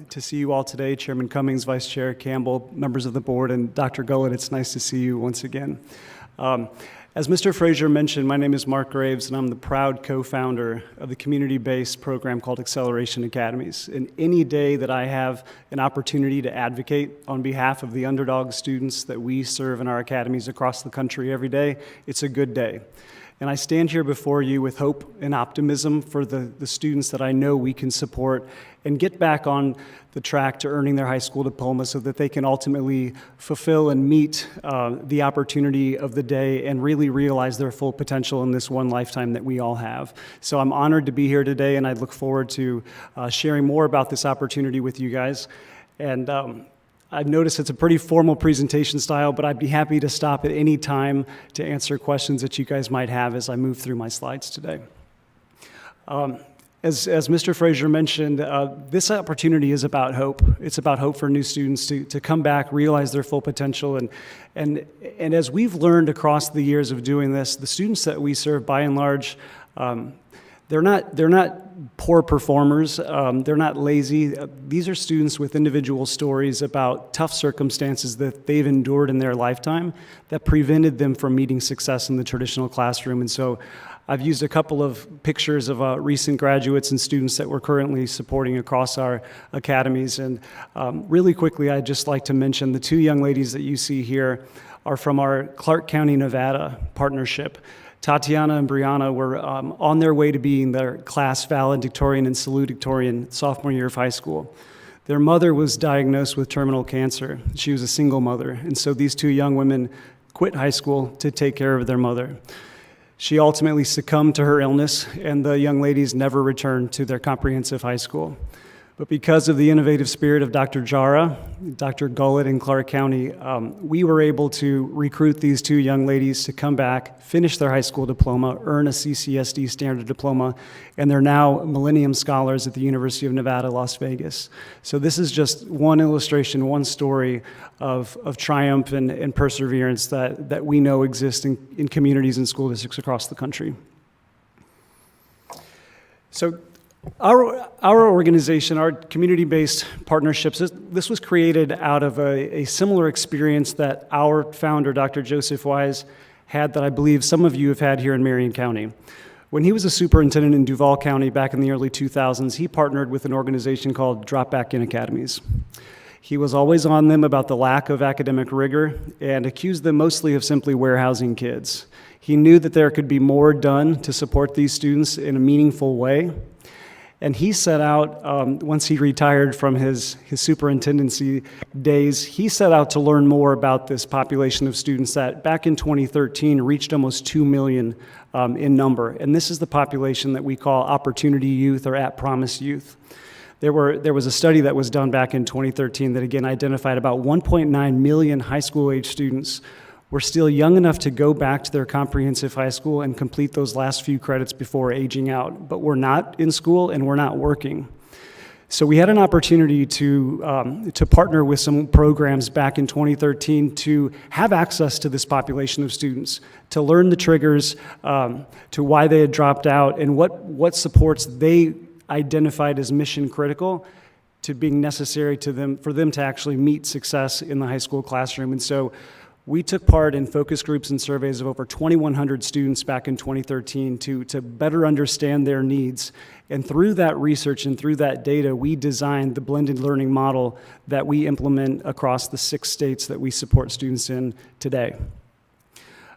to see you all today, Chairman Cummings, Vice Chair Campbell, members of the board, and Dr. Gullett. It's nice to see you once again. As Mr. Frazier mentioned, my name is Mark Graves, and I'm the proud co-founder of the community-based program called Acceleration Academies. And any day that I have an opportunity to advocate on behalf of the underdog students that we serve in our academies across the country every day, it's a good day. And I stand here before you with hope and optimism for the students that I know we can support and get back on the track to earning their high school diploma so that they can ultimately fulfill and meet the opportunity of the day and really realize their full potential in this one lifetime that we all have. So I'm honored to be here today, and I look forward to sharing more about this opportunity with you guys. And I've noticed it's a pretty formal presentation style, but I'd be happy to stop at any time to answer questions that you guys might have as I move through my slides today. As Mr. Frazier mentioned, this opportunity is about hope. It's about hope for new students to come back, realize their full potential, and as we've learned across the years of doing this, the students that we serve, by and large, they're not poor performers. They're not lazy. These are students with individual stories about tough circumstances that they've endured in their lifetime that prevented them from meeting success in the traditional classroom. And so I've used a couple of pictures of recent graduates and students that we're currently supporting across our academies. And really quickly, I'd just like to mention the two young ladies that you see here are from our Clark County, Nevada partnership. Tatiana and Brianna were on their way to being their class valedictorian and salutatorian sophomore year of high school. Their mother was diagnosed with terminal cancer. She was a single mother, and so these two young women quit high school to take care of their mother. She ultimately succumbed to her illness, and the young ladies never returned to their comprehensive high school. But because of the innovative spirit of Dr. Jara, Dr. Gullett in Clark County, we were able to recruit these two young ladies to come back, finish their high school diploma, earn a CCSD standard diploma, and they're now Millennium Scholars at the University of Nevada, Las Vegas. So this is just one illustration, one story of triumph and perseverance that we know exists in communities and school districts across the country. So our organization, our community-based partnerships, this was created out of a similar experience that our founder, Dr. Joseph Wise, had that I believe some of you have had here in Marion County. When he was a superintendent in Duval County back in the early 2000s, he partnered with an organization called Drop Back In Academies. He was always on them about the lack of academic rigor and accused them mostly of simply warehousing kids. He knew that there could be more done to support these students in a meaningful way. And he set out, once he retired from his superintendency days, he set out to learn more about this population of students that back in 2013 reached almost 2 million in number. And this is the population that we call opportunity youth or at-promise youth. There was a study that was done back in 2013 that again identified about 1.9 million high school age students were still young enough to go back to their comprehensive high school and complete those last few credits before aging out, but were not in school and were not working. So we had an opportunity to partner with some programs back in 2013 to have access to this population of students, to learn the triggers, to why they had dropped out, and what supports they identified as mission critical to being necessary to them for them to actually meet success in the high school classroom. And so we took part in focus groups and surveys of over 2,100 students back in 2013 to better understand their needs. And through that research and through that data, we designed the blended learning model that we implement across the 6 states that we support students in today.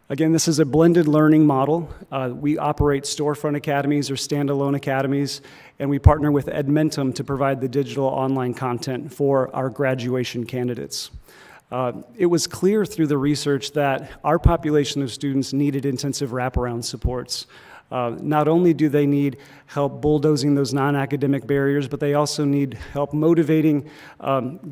Again, this is a blended learning model. We operate storefront academies or standalone academies, and we partner with Edmentum to provide the digital online content for our graduation candidates. It was clear through the research that our population of students needed intensive wraparound supports. Not only do they need help bulldozing those non-academic barriers, but they also need help motivating,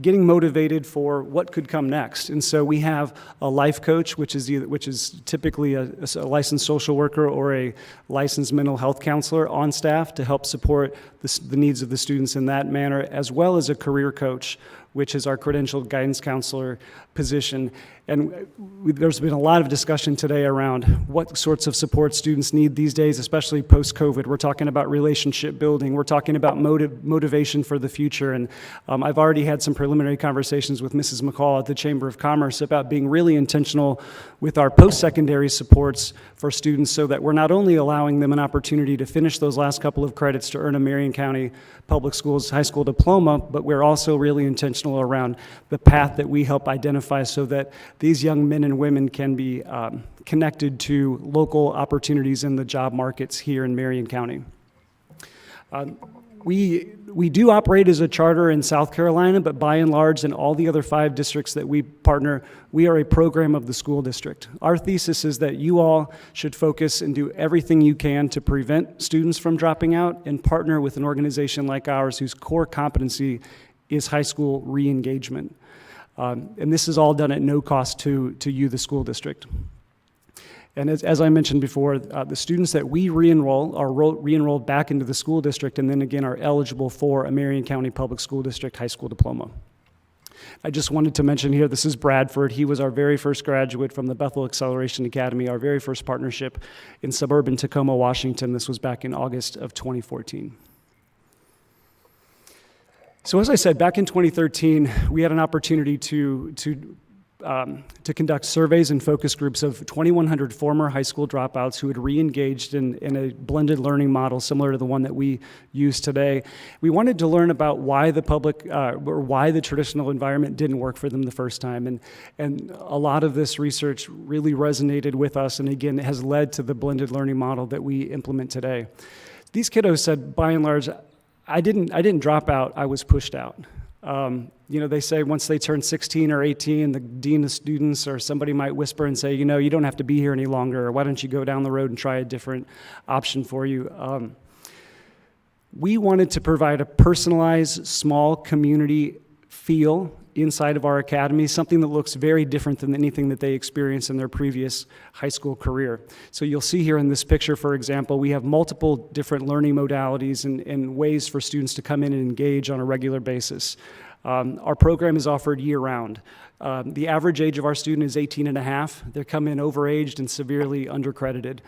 getting motivated for what could come next. And so we have a life coach, which is typically a licensed social worker or a licensed mental health counselor on staff to help support the needs of the students in that manner, as well as a career coach, which is our credentialed guidance counselor position. And there's been a lot of discussion today around what sorts of support students need these days, especially post-COVID. We're talking about relationship building. We're talking about motivation for the future. And I've already had some preliminary conversations with Mrs. McCall at the Chamber of Commerce about being really intentional with our post-secondary supports for students so that we're not only allowing them an opportunity to finish those last couple of credits to earn a Marion County Public Schools high school diploma, but we're also really intentional around the path that we help identify so that these young men and women can be connected to local opportunities in the job markets here in Marion County. We do operate as a charter in South Carolina, but by and large, in all the other 5 districts that we partner, we are a program of the school district. Our thesis is that you all should focus and do everything you can to prevent students from dropping out and partner with an organization like ours whose core competency is high school re-engagement. And this is all done at no cost to you, the school district. And as I mentioned before, the students that we re-enroll are re-enrolled back into the school district and then again are eligible for a Marion County Public School District high school diploma. I just wanted to mention here, this is Bradford. He was our very first graduate from the Bethel Acceleration Academy, our very first partnership in suburban Tacoma, Washington. This was back in August of 2014. So as I said, back in 2013, we had an opportunity to conduct surveys and focus groups of 2,100 former high school dropouts who had re-engaged in a blended learning model similar to the one that we use today. We wanted to learn about why the why the traditional environment didn't work for them the first time. And a lot of this research really resonated with us and again has led to the blended learning model that we implement today. These kiddos said, by and large, I didn't drop out, I was pushed out. They say once they turn 16 or 18, the dean of students or somebody might whisper and say, you don't have to be here any longer, or why don't you go down the road and try a different option for you. We wanted to provide a personalized, small community feel inside of our academy, something that looks very different than anything that they experienced in their previous high school career. So you'll see here in this picture, for example, we have multiple different learning modalities and ways for students to come in and engage on a regular basis. Our program is offered year-round. The average age of our student is 18 and a half. They come in overaged and severely undercredited.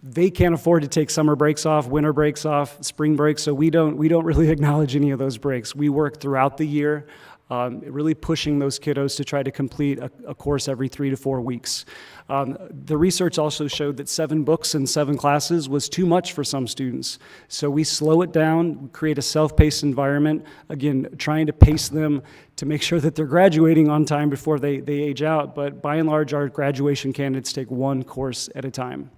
They can't afford to take summer breaks off, winter breaks off, spring breaks, so we don't really acknowledge any of those breaks. We work throughout the year, really pushing those kiddos to try to complete a course every 3 to 4 weeks. The research also showed that 7 books and 7 classes was too much for some students. So we slow it down, create a self-paced environment, again, trying to pace them to make sure that they're graduating on time before they age out. But by and large, our graduation candidates take 1 course at a time.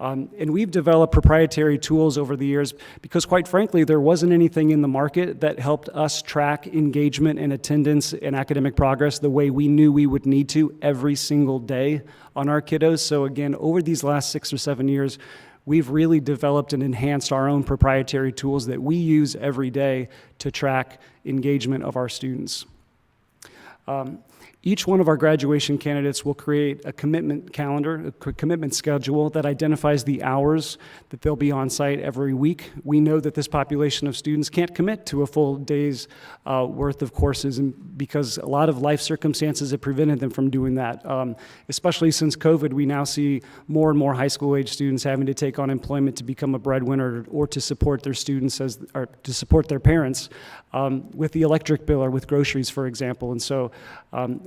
And we've developed proprietary tools over the years because, quite frankly, there wasn't anything in the market that helped us track engagement and attendance and academic progress the way we knew we would need to every single day on our kiddos. So again, over these last 6 or 7 years, we've really developed and enhanced our own proprietary tools that we use every day to track engagement of our students. Each one of our graduation candidates will create a commitment calendar, a commitment schedule that identifies the hours that they'll be on site every week. We know that this population of students can't commit to a full day's worth of courses because a lot of life circumstances have prevented them from doing that. Especially since COVID, we now see more and more high school age students having to take on employment to become a breadwinner or to support their students or to support their parents with the electric bill or with groceries, for example. And so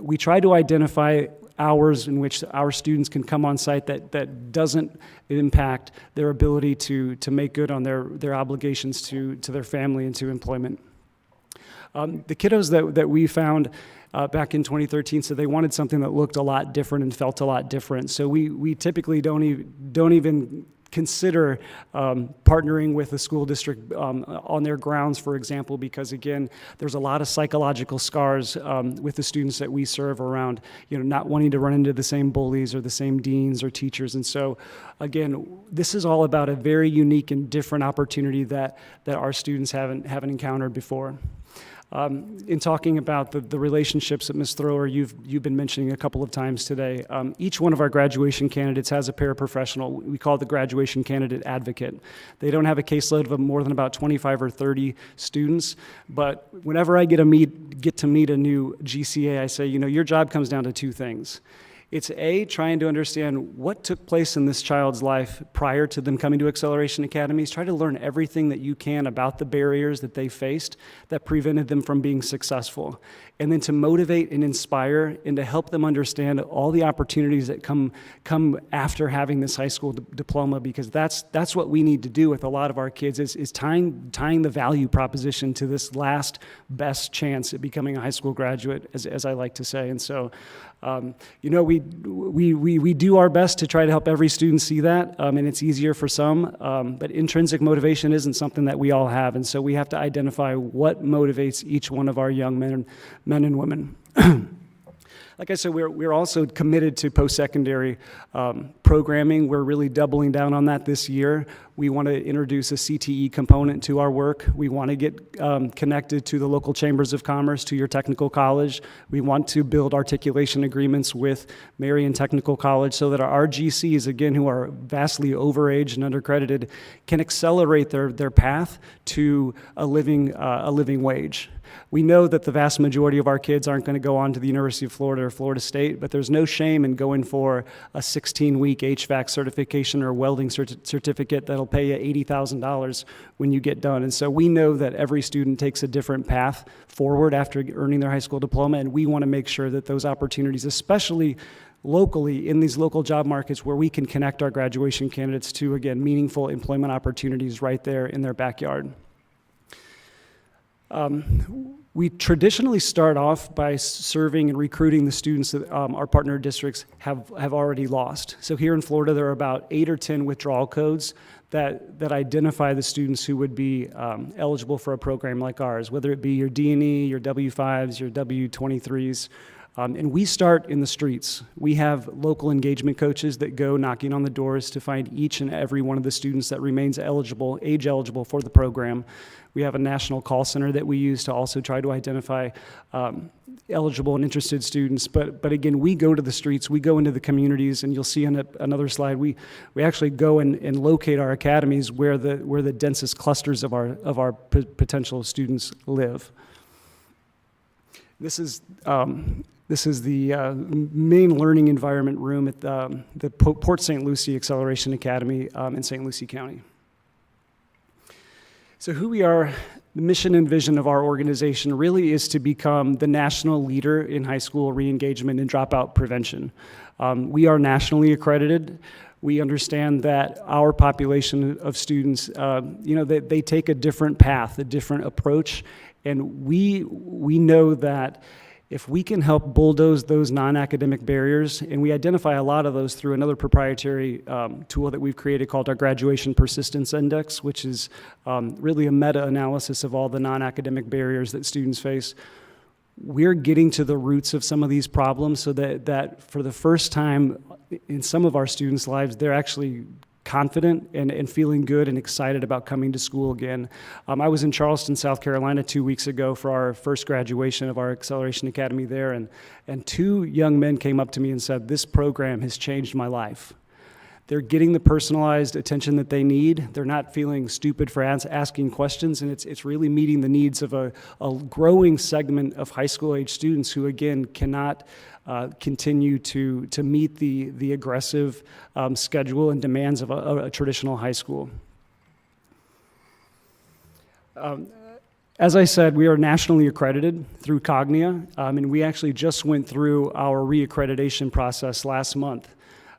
we try to identify hours in which our students can come on site that doesn't impact their ability to make good on their obligations to their family and to employment. The kiddos that we found back in 2013 said they wanted something that looked a lot different and felt a lot different. So we typically don't even consider partnering with a school district on their grounds, for example, because again, there's a lot of psychological scars with the students that we serve around, not wanting to run into the same bullies or the same deans or teachers. And so, again, this is all about a very unique and different opportunity that our students haven't encountered before. In talking about the relationships that Ms. Thrower, you've been mentioning a couple of times today, each one of our graduation candidates has a paraprofessional. We call it the graduation candidate advocate. They don't have a caseload of more than about 25 or 30 students, but whenever I get to meet a new GCA, I say, your job comes down to two things. It's A, trying to understand what took place in this child's life prior to them coming to Acceleration Academies. Try to learn everything that you can about the barriers that they faced that prevented them from being successful. And then to motivate and inspire and to help them understand all the opportunities that come after having this high school diploma, because that's what we need to do with a lot of our kids is tying the value proposition to this last best chance at becoming a high school graduate, as I like to say. And so, we do our best to try to help every student see that, and it's easier for some, but intrinsic motivation isn't something that we all have, and so we have to identify what motivates each one of our young men and women. Like I said, we're also committed to post-secondary programming. We're really doubling down on that this year. We want to introduce a CTE component to our work. We want to get connected to the local chambers of commerce, to your technical college. We want to build articulation agreements with Marion Technical College so that our GCs, again, who are vastly overaged and undercredited, can accelerate their path to a living wage. We know that the vast majority of our kids aren't going to go on to the University of Florida or Florida State, but there's no shame in going for a 16-week HVAC certification or welding certificate that'll pay you $80,000 when you get done. And so we know that every student takes a different path forward after earning their high school diploma, and we want to make sure that those opportunities, especially locally in these local job markets where we can connect our graduation candidates to, again, meaningful employment opportunities right there in their backyard. We traditionally start off by serving and recruiting the students that our partner districts have already lost. So here in Florida, there are about 8 or 10 withdrawal codes that identify the students who would be eligible for a program like ours, whether it be your D&E, your W-5s, your W-23s. And we start in the streets. We have local engagement coaches that go knocking on the doors to find each and every one of the students that remains age eligible for the program. We have a national call center that we use to also try to identify eligible and interested students. But again, we go to the streets, we go into the communities, and you'll see on another slide, we actually go and locate our academies where the densest clusters of our potential students live. This is the main learning environment room at the Port St. Lucie Acceleration Academy in St. Lucie County. So who we are, the mission and vision of our organization really is to become the national leader in high school re-engagement and dropout prevention. We are nationally accredited. We understand that our population of students, they take a different path, a different approach, and we know that If we can help bulldoze those non-academic barriers, and we identify a lot of those through another proprietary tool that we've created called our Graduation Persistence Index, which is really a meta-analysis of all the non-academic barriers that students face. We're getting to the roots of some of these problems so that for the first time in some of our students' lives, they're actually confident and feeling good and excited about coming to school again. I was in Charleston, South Carolina 2 weeks ago for our first graduation of our Acceleration Academy there, and 2 young men came up to me and said, "This program has changed my life." They're getting the personalized attention that they need. They're not feeling stupid for asking questions, and it's really meeting the needs of a growing segment of high school age students who, again, cannot continue to meet the aggressive schedule and demands of a traditional high school. As I said, we are nationally accredited through Cognia, and we actually just went through our reaccreditation process last month.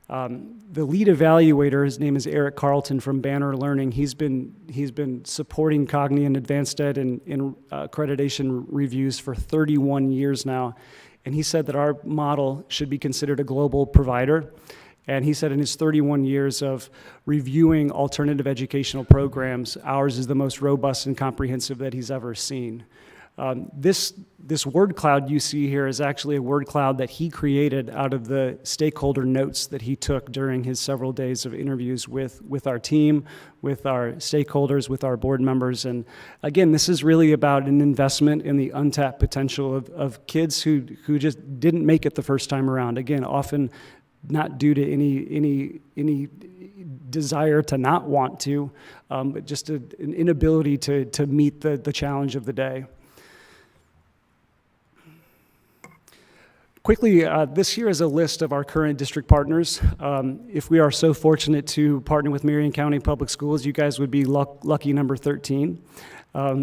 The lead evaluator, his name is Eric Carlton from Banner Learning. He's been supporting Cognia and Advanced Ed in accreditation reviews for 31 years now. And he said that our model should be considered a global provider. And he said in his 31 years of reviewing alternative educational programs, ours is the most robust and comprehensive that he's ever seen. This word cloud you see here is actually a word cloud that he created out of the stakeholder notes that he took during his several days of interviews with our team, with our stakeholders, with our board members. And again, this is really about an investment in the untapped potential of kids who just didn't make it the first time around. Again, often not due to any desire to not want to, but just an inability to meet the challenge of the day. Quickly, this here is a list of our current district partners. If we are so fortunate to partner with Marion County Public Schools, you guys would be lucky number 13.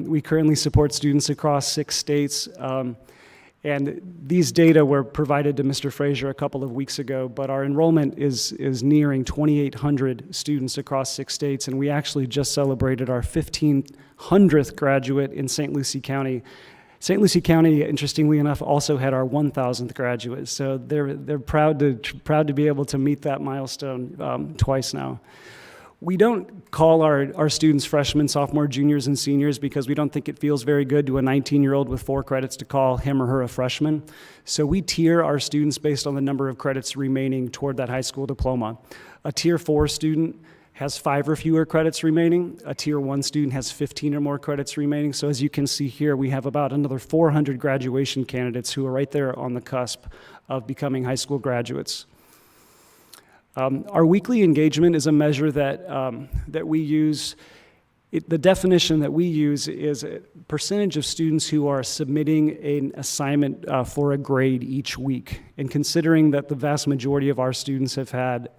We currently support students across 6 states, and these data were provided to Mr. Frazier a couple of weeks ago, but our enrollment is nearing 2,800 students across 6 states, and we actually just celebrated our 1,500th graduate in St. Lucie County. St. Lucie County, interestingly enough, also had our 1,000th graduate, so they're proud to be able to meet that milestone twice now. We don't call our students freshmen, sophomore, juniors, and seniors because we don't think it feels very good to a 19-year-old with 4 credits to call him or her a freshman. So we tier our students based on the number of credits remaining toward that high school diploma. A Tier 4 student has 5 or fewer credits remaining. A Tier 1 student has 15 or more credits remaining. So as you can see here, we have about another 400 graduation candidates who are right there on the cusp of becoming high school graduates. Our weekly engagement is a measure that we use. The definition that we use is a percentage of students who are submitting an assignment for a grade each week. And considering that the vast majority of our students have had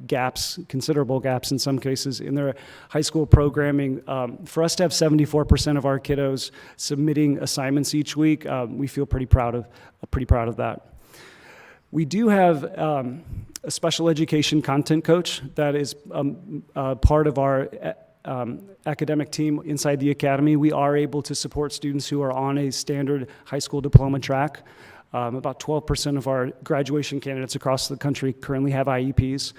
gaps, considerable gaps in some cases, in their high school programming, for us to have 74% of our kiddos submitting assignments each week, we feel pretty proud of that. We do have a special education content coach that is part of our academic team inside the academy. We are able to support students who are on a standard high school diploma track. About 12% of our graduation candidates across the country currently have IEPs,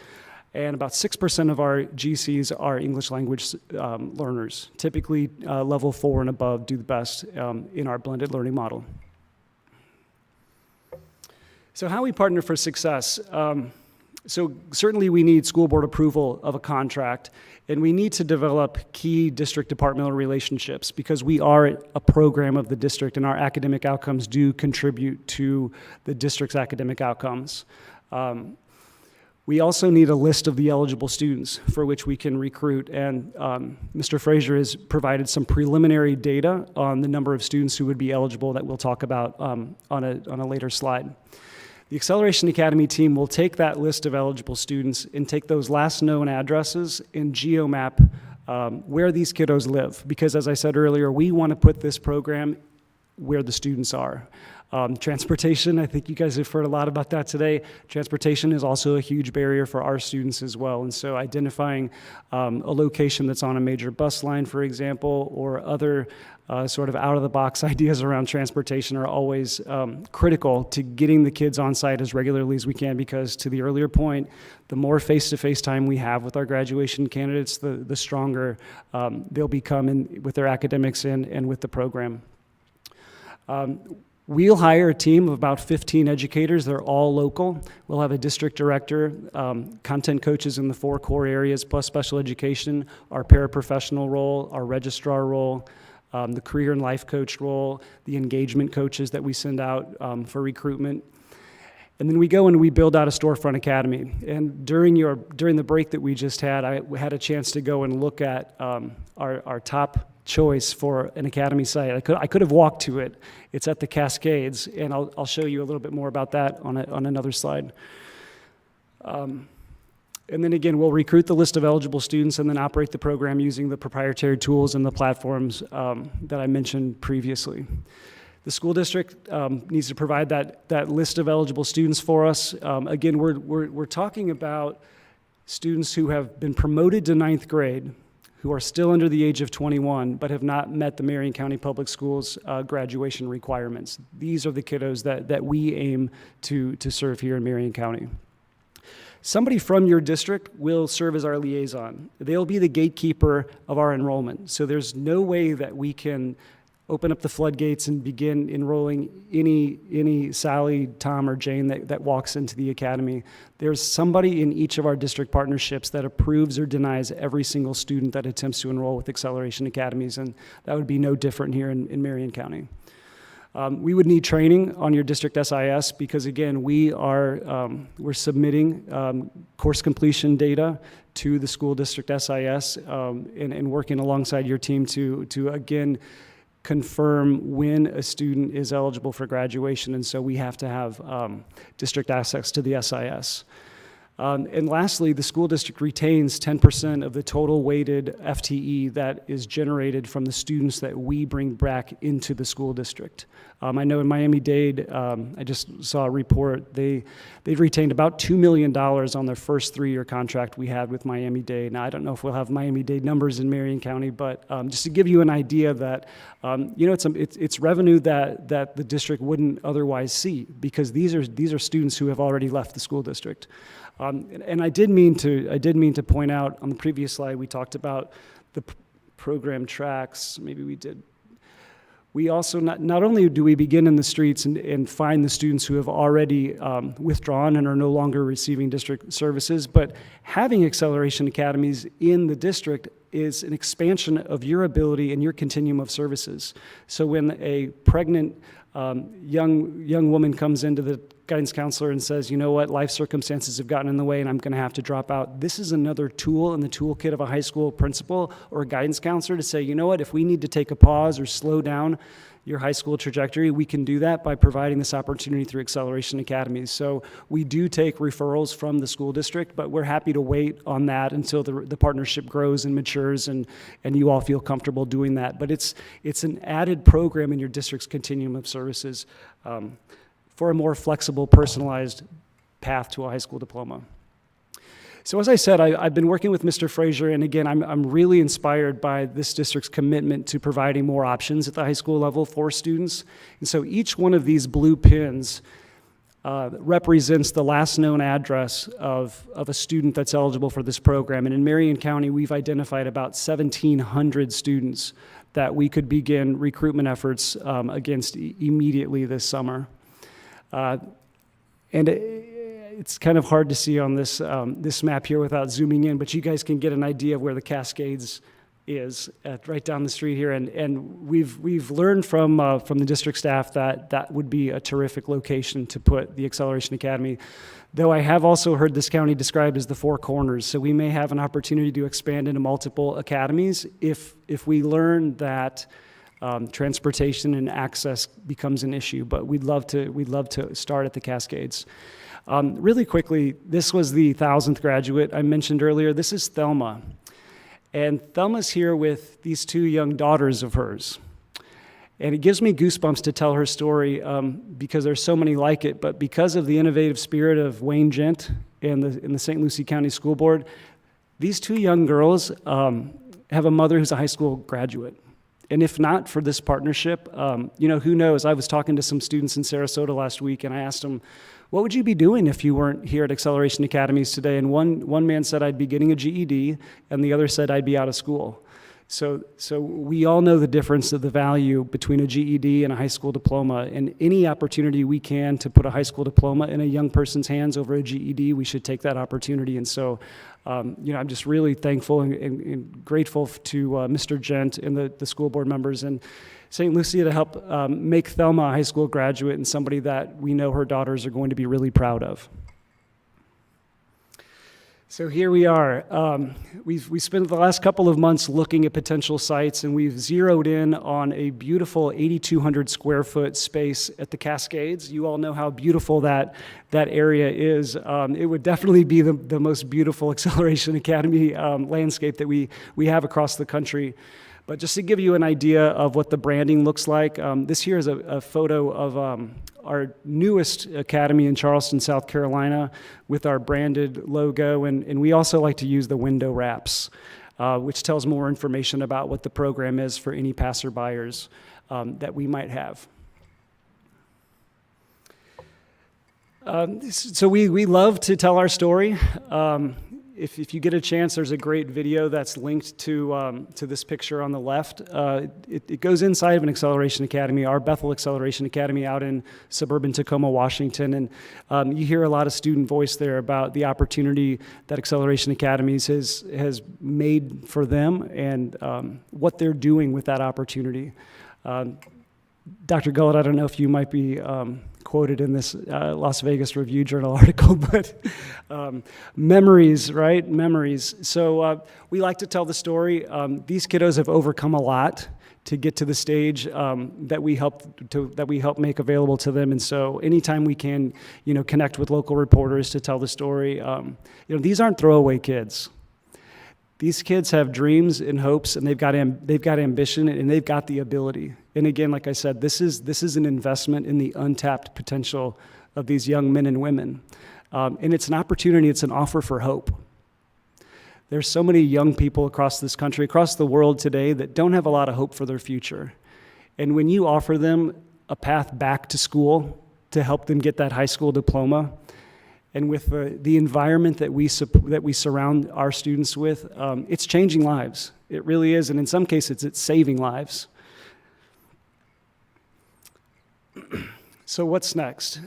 and about 6% of our GCs are English language learners. Typically, level 4 and above do the best in our blended learning model. So how we partner for success. So certainly we need school board approval of a contract, and we need to develop key district departmental relationships because we are a program of the district and our academic outcomes do contribute to the district's academic outcomes. We also need a list of the eligible students for which we can recruit, and Mr. Frazier has provided some preliminary data on the number of students who would be eligible that we'll talk about on a later slide. The Acceleration Academy team will take that list of eligible students and take those last known addresses and geomap where these kiddos live. Because as I said earlier, we want to put this program where the students are. Transportation, I think you guys have heard a lot about that today. Transportation is also a huge barrier for our students as well. And so identifying a location that's on a major bus line, for example, or other sort of out-of-the-box ideas around transportation are always critical to getting the kids on site as regularly as we can, because to the earlier point, the more face-to-face time we have with our graduation candidates, the stronger they'll become with their academics and with the program. We'll hire a team of about 15 educators. They're all local. We'll have a district director, content coaches in the 4 core areas, plus special education, our paraprofessional role, our registrar role, the career and life coach role, the engagement coaches that we send out for recruitment. And then we go and we build out a storefront academy. And during the break that we just had, I had a chance to go and look at our top choice for an academy site. I could have walked to it. It's at the Cascades, and I'll show you a little bit more about that on another slide. And then again, we'll recruit the list of eligible students and then operate the program using the proprietary tools and the platforms that I mentioned previously. The school district needs to provide that list of eligible students for us. Again, we're talking about students who have been promoted to 9th grade, who are still under the age of 21, but have not met the Marion County Public Schools graduation requirements. These are the kiddos that we aim to serve here in Marion County. Somebody from your district will serve as our liaison. They'll be the gatekeeper of our enrollment. So there's no way that we can open up the floodgates and begin enrolling any Sally, Tom, or Jane that walks into the academy. There's somebody in each of our district partnerships that approves or denies every single student that attempts to enroll with Acceleration Academies, and that would be no different here in Marion County. We would need training on your district SIS because, again, we're submitting course completion data to the school district SIS and working alongside your team to again, confirm when a student is eligible for graduation, and so we have to have district access to the SIS. And lastly, the school district retains 10% of the total weighted FTE that is generated from the students that we bring back into the school district. I know in Miami-Dade, I just saw a report, they've retained about $2 million on their first 3-year contract we had with Miami-Dade. Now, I don't know if we'll have Miami-Dade numbers in Marion County, but just to give you an idea that, it's revenue that the district wouldn't otherwise see, because these are students who have already left the school district. And I did mean to point out on the previous slide, we talked about the program tracks. Maybe we did. We also, not only do we begin in the streets and find the students who have already withdrawn and are no longer receiving district services, but having Acceleration Academies in the district is an expansion of your ability and your continuum of services. So when a pregnant young woman comes into the guidance counselor and says, you know what, life circumstances have gotten in the way and I'm going to have to drop out. This is another tool in the toolkit of a high school principal or a guidance counselor to say, you know what, if we need to take a pause or slow down your high school trajectory, we can do that by providing this opportunity through Acceleration Academies. So we do take referrals from the school district, but we're happy to wait on that until the partnership grows and matures and you all feel comfortable doing that. But it's an added program in your district's continuum of services for a more flexible, personalized path to a high school diploma. So as I said, I've been working with Mr. Frazier, and again, I'm really inspired by this district's commitment to providing more options at the high school level for students. And so each one of these blue pins represents the last known address of a student that's eligible for this program. And in Marion County, we've identified about 1,700 students that we could begin recruitment efforts against immediately this summer. And it's kind of hard to see on this this map here without zooming in, but you guys can get an idea of where the Cascades is right down the street here. And we've learned from the district staff that would be a terrific location to put the Acceleration Academy. Though I have also heard this county described as the Four Corners, so we may have an opportunity to expand into multiple academies if we learn that transportation and access becomes an issue, but we'd love to start at the Cascades. Really quickly, this was the 1,000th graduate I mentioned earlier. This is Thelma, and Thelma's here with these 2 young daughters of hers. And it gives me goosebumps to tell her story because there's so many like it. But because of the innovative spirit of Wayne Gent and the St. Lucie County School Board, these two young girls have a mother who's a high school graduate. And if not for this partnership, who knows? I was talking to some students in Sarasota last week, and I asked them, what would you be doing if you weren't here at Acceleration Academies today? And one man said, I'd be getting a GED, and the other said, I'd be out of school. So we all know the difference of the value between a GED and a high school diploma, and any opportunity we can to put a high school diploma in a young person's hands over a GED, we should take that opportunity. And so, I'm just really thankful and grateful to Mr. Gent and the school board members and St. Lucie to help make Thelma a high school graduate and somebody that we know her daughters are going to be really proud of. So here we are. We spent the last couple of months looking at potential sites, and we've zeroed in on a beautiful 8,200 square foot space at the Cascades. You all know how beautiful that area is. It would definitely be the most beautiful Acceleration Academy landscape that we have across the country. But just to give you an idea of what the branding looks like, this here is a photo of our newest academy in Charleston, South Carolina, with our branded logo. And we also like to use the window wraps, which tells more information about what the program is for any passerbyers that we might have. So we love to tell our story. If you get a chance, there's a great video that's linked to this picture on the left. It goes inside of an Acceleration Academy, our Bethel Acceleration Academy out in suburban Tacoma, Washington. And you hear a lot of student voice there about the opportunity that Acceleration Academies has made for them and what they're doing with that opportunity. Dr. Gullett, I don't know if you might be quoted in this Las Vegas Review-Journal article, but memories, right? Memories. So we like to tell the story. These kiddos have overcome a lot to get to the stage that we help make available to them. And so anytime we can, connect with local reporters to tell the story, these aren't throwaway kids. These kids have dreams and hopes, and they've got ambition, and they've got the ability. And again, like I said, this is an investment in the untapped potential of these young men and women. And it's an opportunity, it's an offer for hope. There's so many young people across this country, across the world today, that don't have a lot of hope for their future. And when you offer them a path back to school to help them get that high school diploma, and with the environment that we surround our students with, it's changing lives. It really is, and in some cases, it's saving lives. So what's next?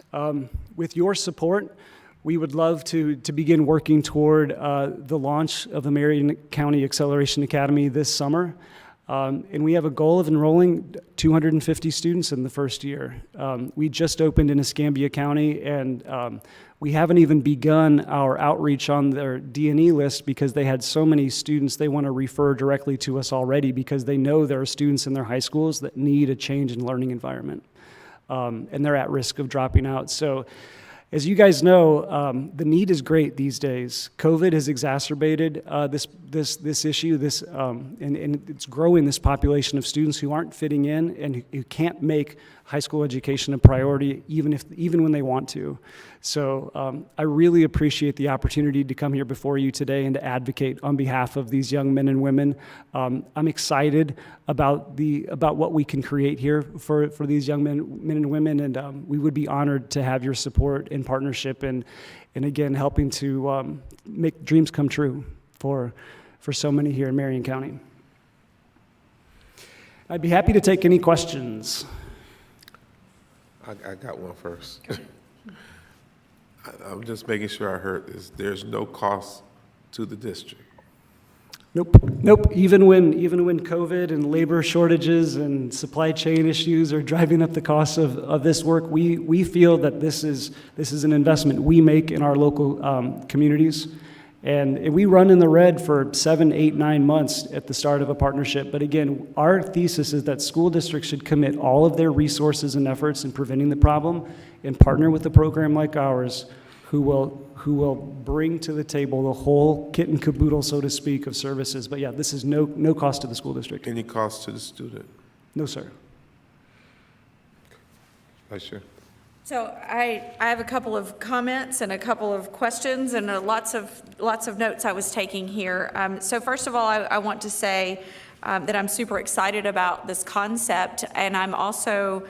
With your support, we would love to begin working toward the launch of the Marion County Acceleration Academy this summer. And we have a goal of enrolling 250 students in the first year. We just opened in Escambia County, and we haven't even begun our outreach on their D&E list because they had so many students they want to refer directly to us already because they know there are students in their high schools that need a change in learning environment. And they're at risk of dropping out. So as you guys know, the need is great these days. COVID has exacerbated this issue, and it's growing this population of students who aren't fitting in and who can't make high school education a priority even when they want to. So I really appreciate the opportunity to come here before you today and to advocate on behalf of these young men and women. I'm excited about what we can create here for these young men and women, and we would be honored to have your support and partnership and again, helping to make dreams come true for so many here in Marion County. I'd be happy to take any questions. I got one first. I'm just making sure I heard this. There's no cost to the district. Nope. Even when COVID and labor shortages and supply chain issues are driving up the costs of this work, we feel that this is an investment we make in our local communities. And we run in the red for 7, 8, 9 months at the start of a partnership. But again, our thesis is that school districts should commit all of their resources and efforts in preventing the problem and partner with a program like ours who will bring to the table the whole kit and caboodle, so to speak, of services. But yeah, this is no cost to the school district. Any cost to the student? No, sir. Vice Chair. So I have a couple of comments and a couple of questions and lots of notes I was taking here. So first of all, I want to say that I'm super excited about this concept, and I'm also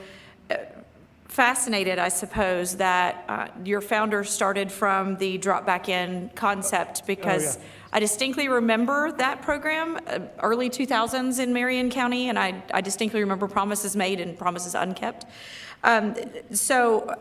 fascinated, I suppose, that your founder started from the drop back in concept, because I distinctly remember that program, early 2000s in Marion County, and I distinctly remember promises made and promises unkept. So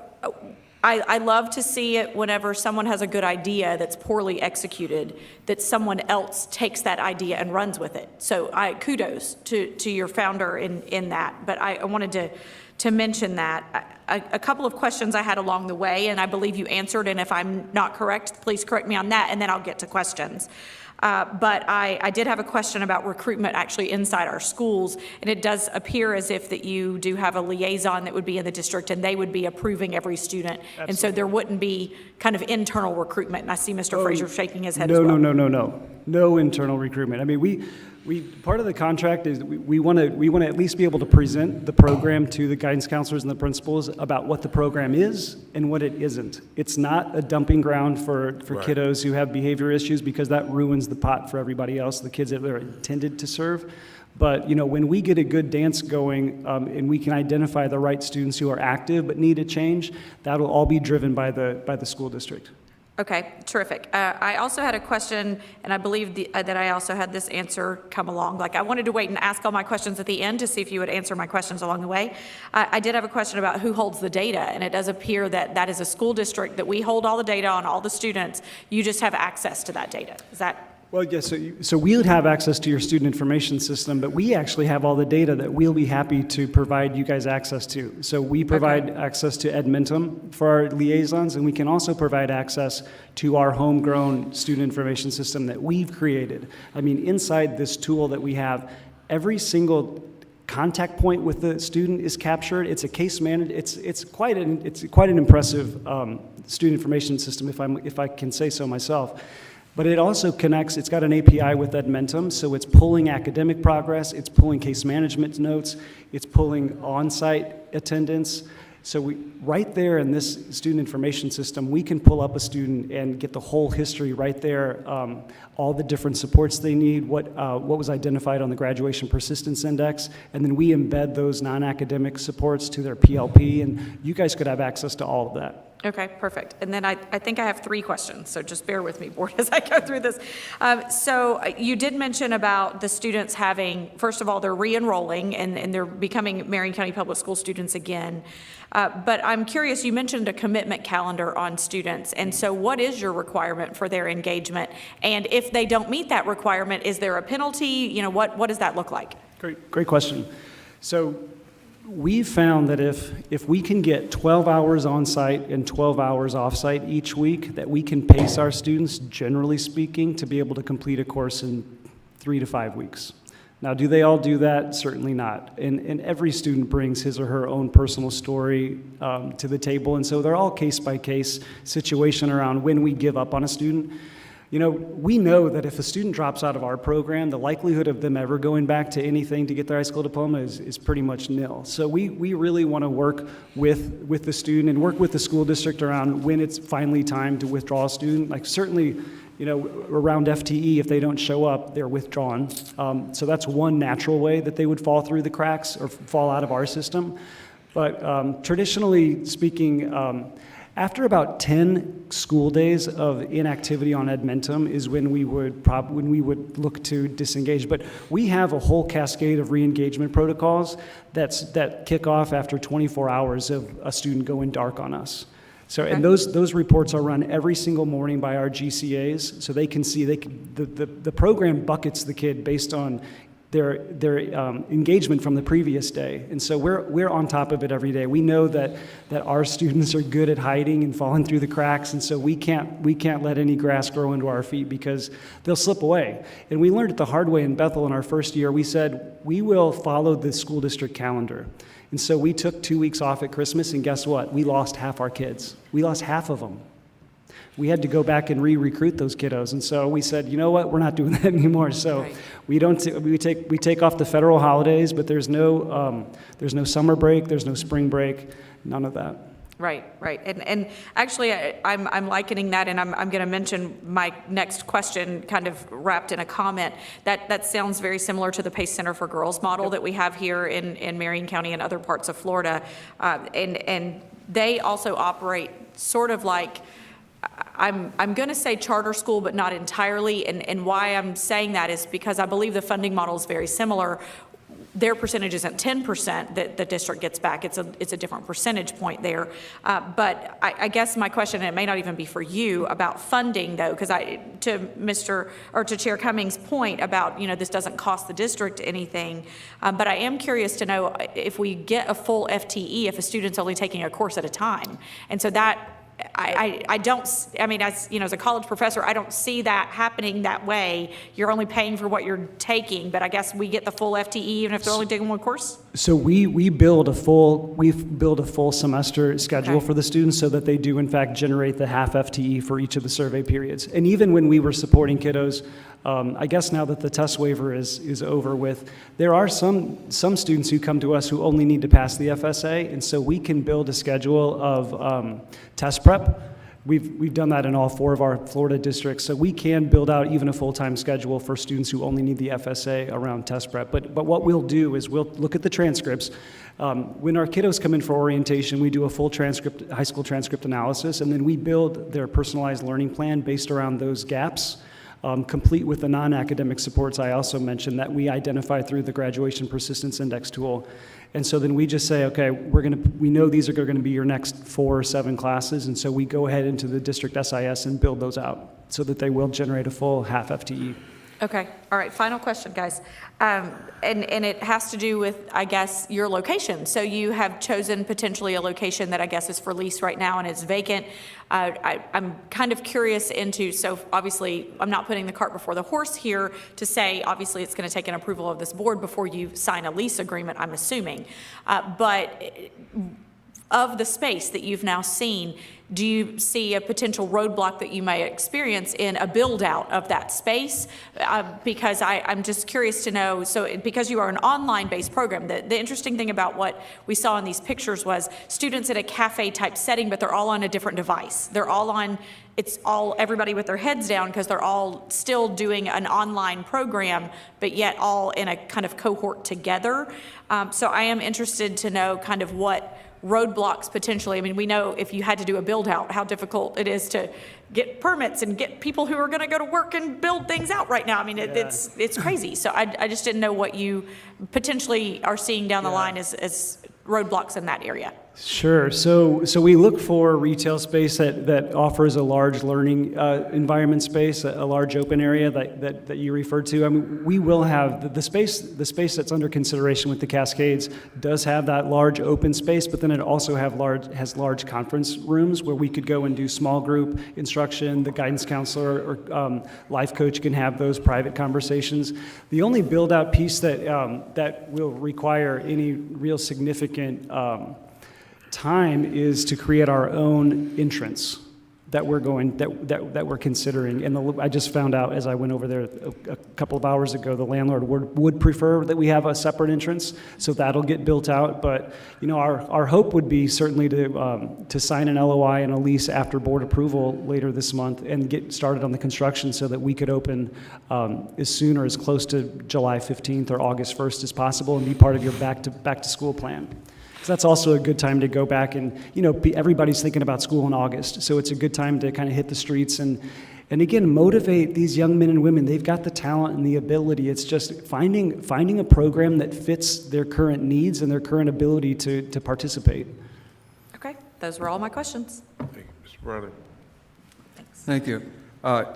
I love to see it whenever someone has a good idea that's poorly executed, that someone else takes that idea and runs with it. So kudos to your founder in that. But I wanted to mention that. A couple of questions I had along the way, and I believe you answered, and if I'm not correct, please correct me on that, and then I'll get to questions. But I did have a question about recruitment actually inside our schools, and it does appear as if that you do have a liaison that would be in the district, and they would be approving every student. Absolutely. And so there wouldn't be kind of internal recruitment, and I see Mr. Fraser shaking his head as well. No internal recruitment. I mean, we part of the contract is we want to at least be able to present the program to the guidance counselors and the principals about what the program is and what it isn't. It's not a dumping ground for kiddos who have behavior issues, because that ruins the pot for everybody else, the kids that they're intended to serve. But when we get a good dance going, and we can identify the right students who are active but need a change, that'll all be driven by the school district. Okay, terrific. I also had a question, and I believe that I also had this answer come along. Like, I wanted to wait and ask all my questions at the end to see if you would answer my questions along the way. I did have a question about who holds the data, and it does appear that that is a school district, that we hold all the data on all the students. You just have access to that data. Is that? Well, yes, so we would have access to your student information system, but we actually have all the data that we'll be happy to provide you guys access to. So we provide access to Edmentum for our liaisons, and we can also provide access to our homegrown student information system that we've created. I mean, inside this tool that we have, every single contact point with the student is captured. It's a case managed. It's quite an impressive student information system, if I can say so myself. But it also connects, it's got an API with Edmentum, so it's pulling academic progress, it's pulling case management notes, it's pulling on-site attendance. So right there in this student information system, we can pull up a student and get the whole history right there, all the different supports they need, what was identified on the graduation persistence index, and then we embed those non-academic supports to their PLP, and you guys could have access to all of that. Okay, perfect. And then I think I have 3 questions, so just bear with me, board, as I go through this. So you did mention about the students having, first of all, they're re-enrolling and they're becoming Marion County Public School students again. But I'm curious, you mentioned a commitment calendar on students, and so what is your requirement for their engagement? And if they don't meet that requirement, is there a penalty? What does that look like? Great question. So we found that if we can get 12 hours on site and 12 hours off site each week, that we can pace our students, generally speaking, to be able to complete a course in 3 to 5 weeks. Now, do they all do that? Certainly not. And every student brings his or her own personal story to the table, and so they're all case-by-case situation around when we give up on a student. We know that if a student drops out of our program, the likelihood of them ever going back to anything to get their high school diploma is pretty much nil. So we really want to work with the student and work with the school district around when it's finally time to withdraw a student. Like certainly, around FTE, if they don't show up, they're withdrawn. So that's one natural way that they would fall through the cracks or fall out of our system. But traditionally speaking, after about 10 school days of inactivity on Edmentum is when we would look to disengage. But we have a whole cascade of re-engagement protocols that kick off after 24 hours of a student going dark on us. So, and those reports are run every single morning by our GCAs, so they can see the program buckets the kid based on their engagement from the previous day, and so we're on top of it every day. We know that our students are good at hiding and falling through the cracks, and so we can't let any grass grow into our feet because they'll slip away. And we learned it the hard way in Bethel in our first year. We said we will follow the school district calendar, and so we took 2 weeks off at Christmas, and guess what? We lost half our kids. We lost half of them. We had to go back and re-recruit those kiddos, and so we said, you know what, we're not doing that anymore. So we take off the federal holidays, but there's no summer break, there's no spring break. none of that. Right, right. And actually, I'm likening that, and I'm going to mention my next question kind of wrapped in a comment. That sounds very similar to the PACE Center for Girls model that we have here in Marion County and other parts of Florida. And they also operate sort of like, I'm going to say charter school, but not entirely. And why I'm saying that is because I believe the funding model is very similar. Their percentage isn't 10% that the district gets back. It's a different percentage point there. But I guess my question, and it may not even be for you, about funding though, because to Chair Cummings' point about, this doesn't cost the district anything. But I am curious to know if we get a full FTE, if a student's only taking a course at a time. And so that, as a college professor, I don't see that happening that way. You're only paying for what you're taking, but I guess we get the full FTE even if they're only taking one course? So we build a full semester schedule for the students so that they do in fact generate the half FTE for each of the survey periods. And even when we were supporting kiddos, I guess now that the test waiver is over with, there are some students who come to us who only need to pass the FSA, and so we can build a schedule of test prep. We've done that in all 4 of our Florida districts, so we can build out even a full-time schedule for students who only need the FSA around test prep. But what we'll do is we'll look at the transcripts. When our kiddos come in for orientation, we do a full transcript, high school transcript analysis, and then we build their personalized learning plan based around those gaps. Complete with the non-academic supports I also mentioned that we identify through the Graduation Persistence Index tool. And so then we just say, okay, we know these are going to be your next 4 or 7 classes, and so we go ahead into the district SIS and build those out so that they will generate a full half FTE. Okay, all right, final question, guys. And it has to do with, I guess, your location. So you have chosen potentially a location that I guess is for lease right now and it's vacant. I'm kind of curious so obviously I'm not putting the cart before the horse here to say, obviously it's going to take an approval of this board before you sign a lease agreement, I'm assuming. But of the space that you've now seen, do you see a potential roadblock that you may experience in a build out of that space? Because I'm just curious to know, so because you are an online based program, the interesting thing about what we saw in these pictures was students at a cafe type setting, but they're all on a different device. They're all on, everybody with their heads down because they're all still doing an online program, but yet all in a kind of cohort together. So I am interested to know kind of what roadblocks potentially. I mean, we know if you had to do a build out, how difficult it is to get permits and get people who are going to go to work and build things out right now. I mean, it's crazy. So I just didn't know what you potentially are seeing down the line as roadblocks in that area. Sure. So we look for retail space that offers a large learning environment space, a large open area that you referred to. I mean, we will have the space that's under consideration with the Cascades does have that large open space, but then it also has large conference rooms where we could go and do small group instruction. The guidance counselor or life coach can have those private conversations. The only build out piece that will require any real significant time is to create our own entrance that we're considering. And I just found out as I went over there a couple of hours ago, the landlord would prefer that we have a separate entrance, so that'll get built out. But our hope would be certainly to sign an LOI and a lease after board approval later this month and get started on the construction so that we could open as soon or as close to July 15th or August 1st as possible and be part of your back to school plan. Because that's also a good time to go back and, everybody's thinking about school in August. So it's a good time to kind of hit the streets and again, motivate these young men and women. They've got the talent and the ability. It's just finding a program that fits their current needs and their current ability to participate. Okay, those were all my questions. Thank you, Mr. Bradley. Thanks. Thank you. I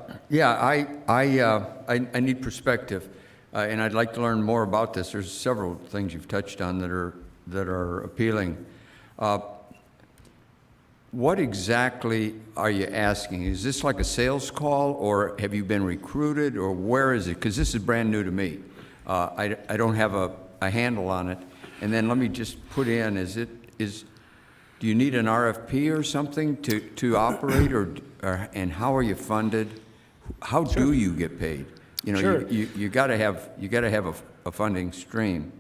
need perspective, and I'd like to learn more about this. There's several things you've touched on that are appealing. What exactly are you asking? Is this like a sales call, or have you been recruited, or where is it? Because this is brand new to me. I don't have a handle on it. And then let me just put in, do you need an RFP or something to operate, and how are you funded? How do you get paid? Sure. You got to have a funding stream.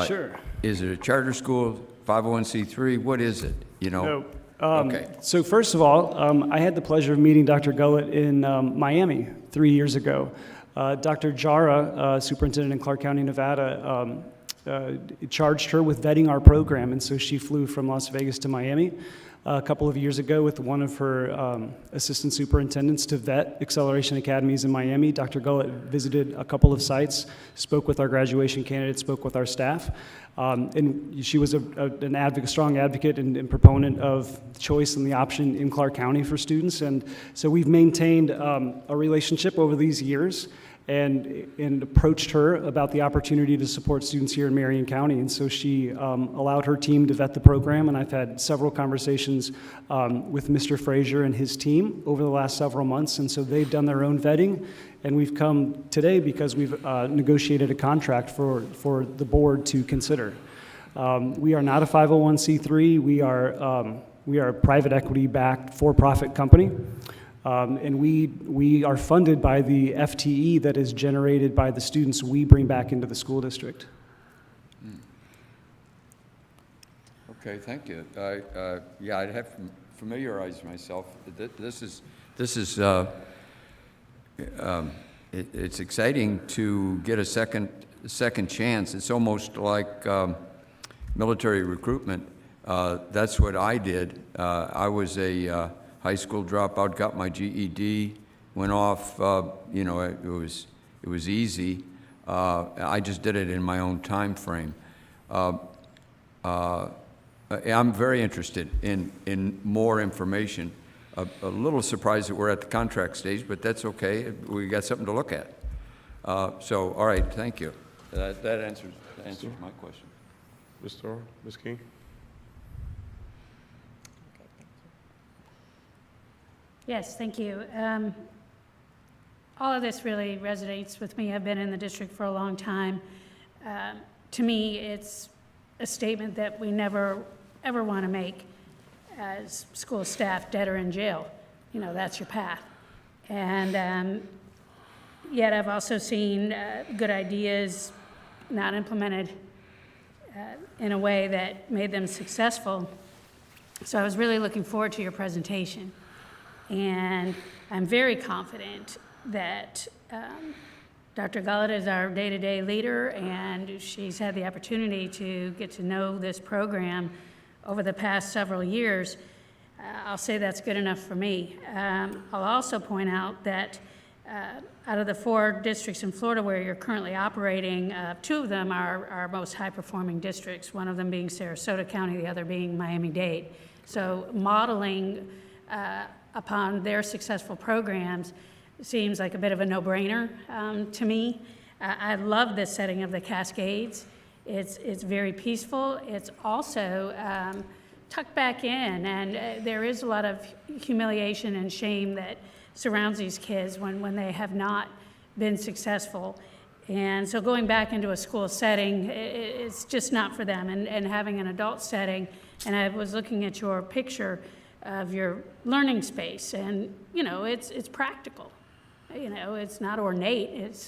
Sure. Is it a charter school 501c3, what is it, you know? No. Okay. So first of all, I had the pleasure of meeting Dr. Gullett in Miami 3 years ago. Dr. Jara, superintendent in Clark County, Nevada, charged her with vetting our program, and so she flew from Las Vegas to Miami a couple of years ago with one of her assistant superintendents to vet acceleration academies in Miami. Dr. Gullett visited a couple of sites, spoke with our graduation candidates, spoke with our staff, and she was a strong advocate and proponent of choice and the option in Clark County for students. And so we've maintained a relationship over these years and approached her about the opportunity to support students here in Marion County. And so she allowed her team to vet the program, and I've had several conversations with Mr. Frazier and his team over the last several months, and so they've done their own vetting, and we've come today because we've negotiated a contract for the board to consider. We are not a 501c3. We are a private equity-backed for-profit company. And we are funded by the FTE that is generated by the students we bring back into the school district. Okay, thank you. Yeah, I'd have to familiarize myself. It's exciting to get a second chance. It's almost like military recruitment. That's what I did. I was a high school dropout, got my GED, went off, you know, it was easy. I just did it in my own time frame. I'm very interested in more information. A little surprised that we're at the contract stage, but that's okay. We got something to look at. So, all right, thank you. That answers my question. Ms. Thor, Ms. King? Yes, thank you. All of this really resonates with me. I've been in the district for a long time. To me, it's a statement that we never, ever want to make as school staff, dead or in jail. You know, that's your path. And yet I've also seen good ideas not implemented in a way that made them successful. So I was really looking forward to your presentation. And I'm very confident that Dr. Gullett is our day-to-day leader, and she's had the opportunity to get to know this program over the past several years. I'll say that's good enough for me. I'll also point out that out of the 4 districts in Florida where you're currently operating, 2 of them are our most high-performing districts, one of them being Sarasota County, the other being Miami-Dade. So modeling upon their successful programs seems like a bit of a no-brainer to me. I love this setting of the Cascades. It's very peaceful. It's also tucked back in, and there is a lot of humiliation and shame that surrounds these kids when they have not been successful. And so going back into a school setting, it's just not for them. And having an adult setting, and I was looking at your picture of your learning space, and you know, it's practical. You know, it's not ornate. It's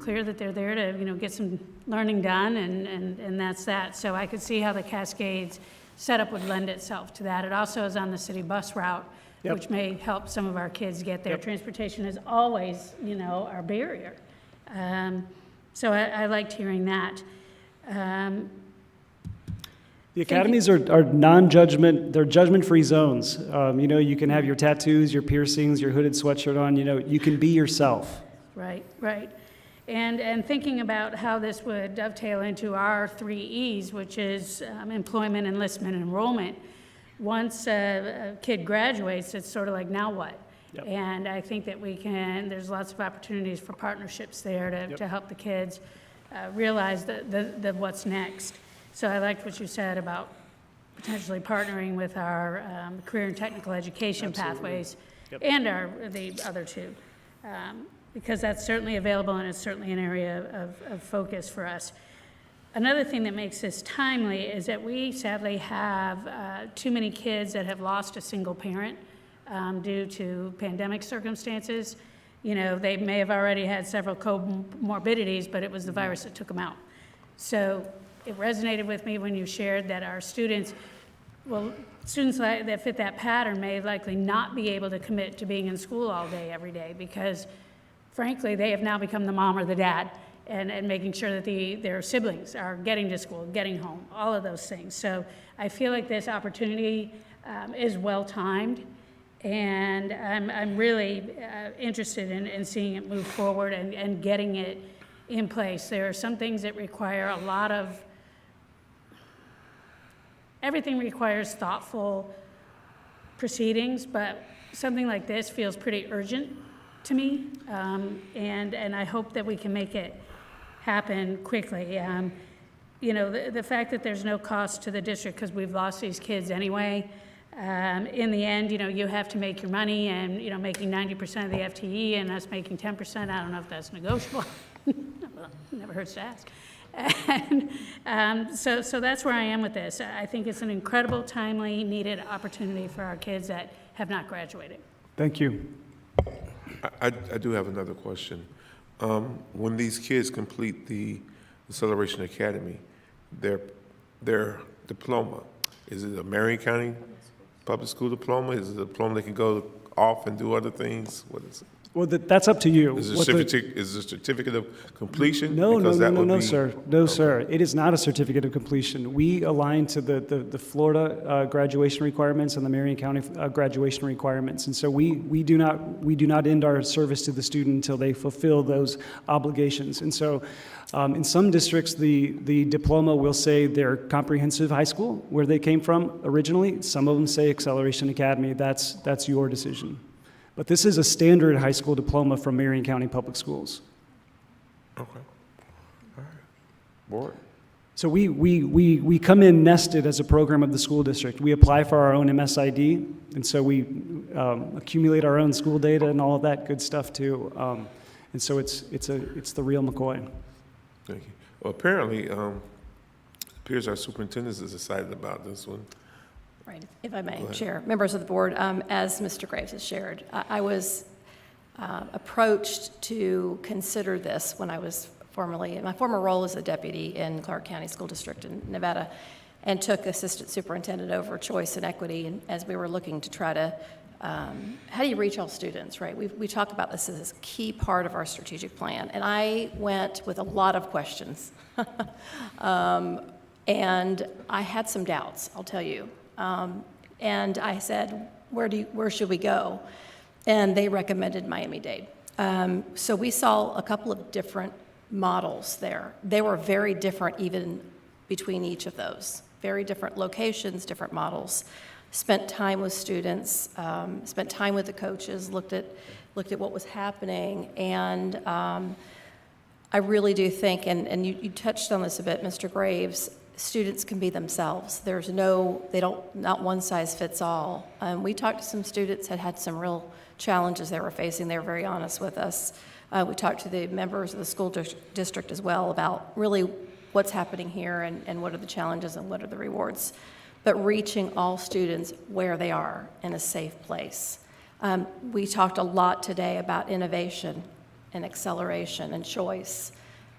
clear that they're there to get some learning done, and that's that. So I could see how the Cascades setup would lend itself to that. It also is on the city bus route, which may help some of our kids get there. Transportation is always, our barrier. So I liked hearing that. The academies are non-judgment, they're judgment-free zones. You can have your tattoos, your piercings, your hooded sweatshirt on, you can be yourself. Right. And thinking about how this would dovetail into our 3 E's, which is employment, enlistment, and enrollment. Once a kid graduates, it's sort of like, now what? Yep. And I think that there's lots of opportunities for partnerships there to help the kids realize the what's next. So I liked what you said about potentially partnering with our career and technical education pathways and the other 2, because that's certainly available and it's certainly an area of focus for us. Another thing that makes this timely is that we sadly have too many kids that have lost a single parent due to pandemic circumstances. They may have already had several comorbidities, but it was the virus that took them out. So it resonated with me when you shared that our students, well, students that fit that pattern may likely not be able to commit to being in school all day, every day, because frankly, they have now become the mom or the dad and making sure that their siblings are getting to school, getting home, all of those things. So I feel like this opportunity is well-timed, and I'm really interested in seeing it move forward and getting it in place. There are some things that require a lot of, everything requires thoughtful proceedings, but something like this feels pretty urgent to me, and I hope that we can make it happen quickly. You know, the fact that there's no cost to the district because we've lost these kids anyway, in the end, you know, you have to make your money, and, you know, making 90% of the FTE and us making 10%, I don't know if that's negotiable. Never hurts to ask. And so that's where I am with this. I think it's an incredible, timely, needed opportunity for our kids that have not graduated. Thank you. I do have another question. When these kids complete the Acceleration Academy, their diploma, is it a Marion County Public School diploma? Is it a diploma they can go off and do other things? What is it? Well, that's up to you. Is it a certificate of completion? No, Because that would be- sir. No, sir. It is not a certificate of completion. We align to the Florida graduation requirements and the Marion County graduation requirements. And so we do not end our service to the student until they fulfill those obligations. And so in some districts, the diploma will say their comprehensive high school, where they came from originally. Some of them say Acceleration Academy. That's your decision. But this is a standard high school diploma from Marion County Public Schools. Okay. All right. Board? So we come in nested as a program of the school district. We apply for our own MSID, and so we accumulate our own school data and all of that good stuff too. And so it's the real McCoy. Thank you. Well, apparently, it appears our superintendent is excited about this one. Right, if I may, Chair, members of the board, as Mr. Graves has shared, I was approached to consider this when I was formerly, in my former role as a deputy in Clark County School District in Nevada, and took assistant superintendent over choice and equity, and as we were looking to try to, how do you reach all students, right? We talk about this as a key part of our strategic plan, and I went with a lot of questions, and I had some doubts, I'll tell you. And I said, where should we go? And they recommended Miami-Dade. So we saw a couple of different models there. They were very different even between each of those. Very different locations, different models. Spent time with students, spent time with the coaches, looked at what was happening, and I really do think, and you touched on this a bit, Mr. Graves, students can be themselves. Not one size fits all. We talked to some students that had some real challenges they were facing. They were very honest with us. We talked to the members of the school district as well about really what's happening here and what are the challenges and what are the rewards. But reaching all students where they are in a safe place. We talked a lot today about innovation and acceleration and choice.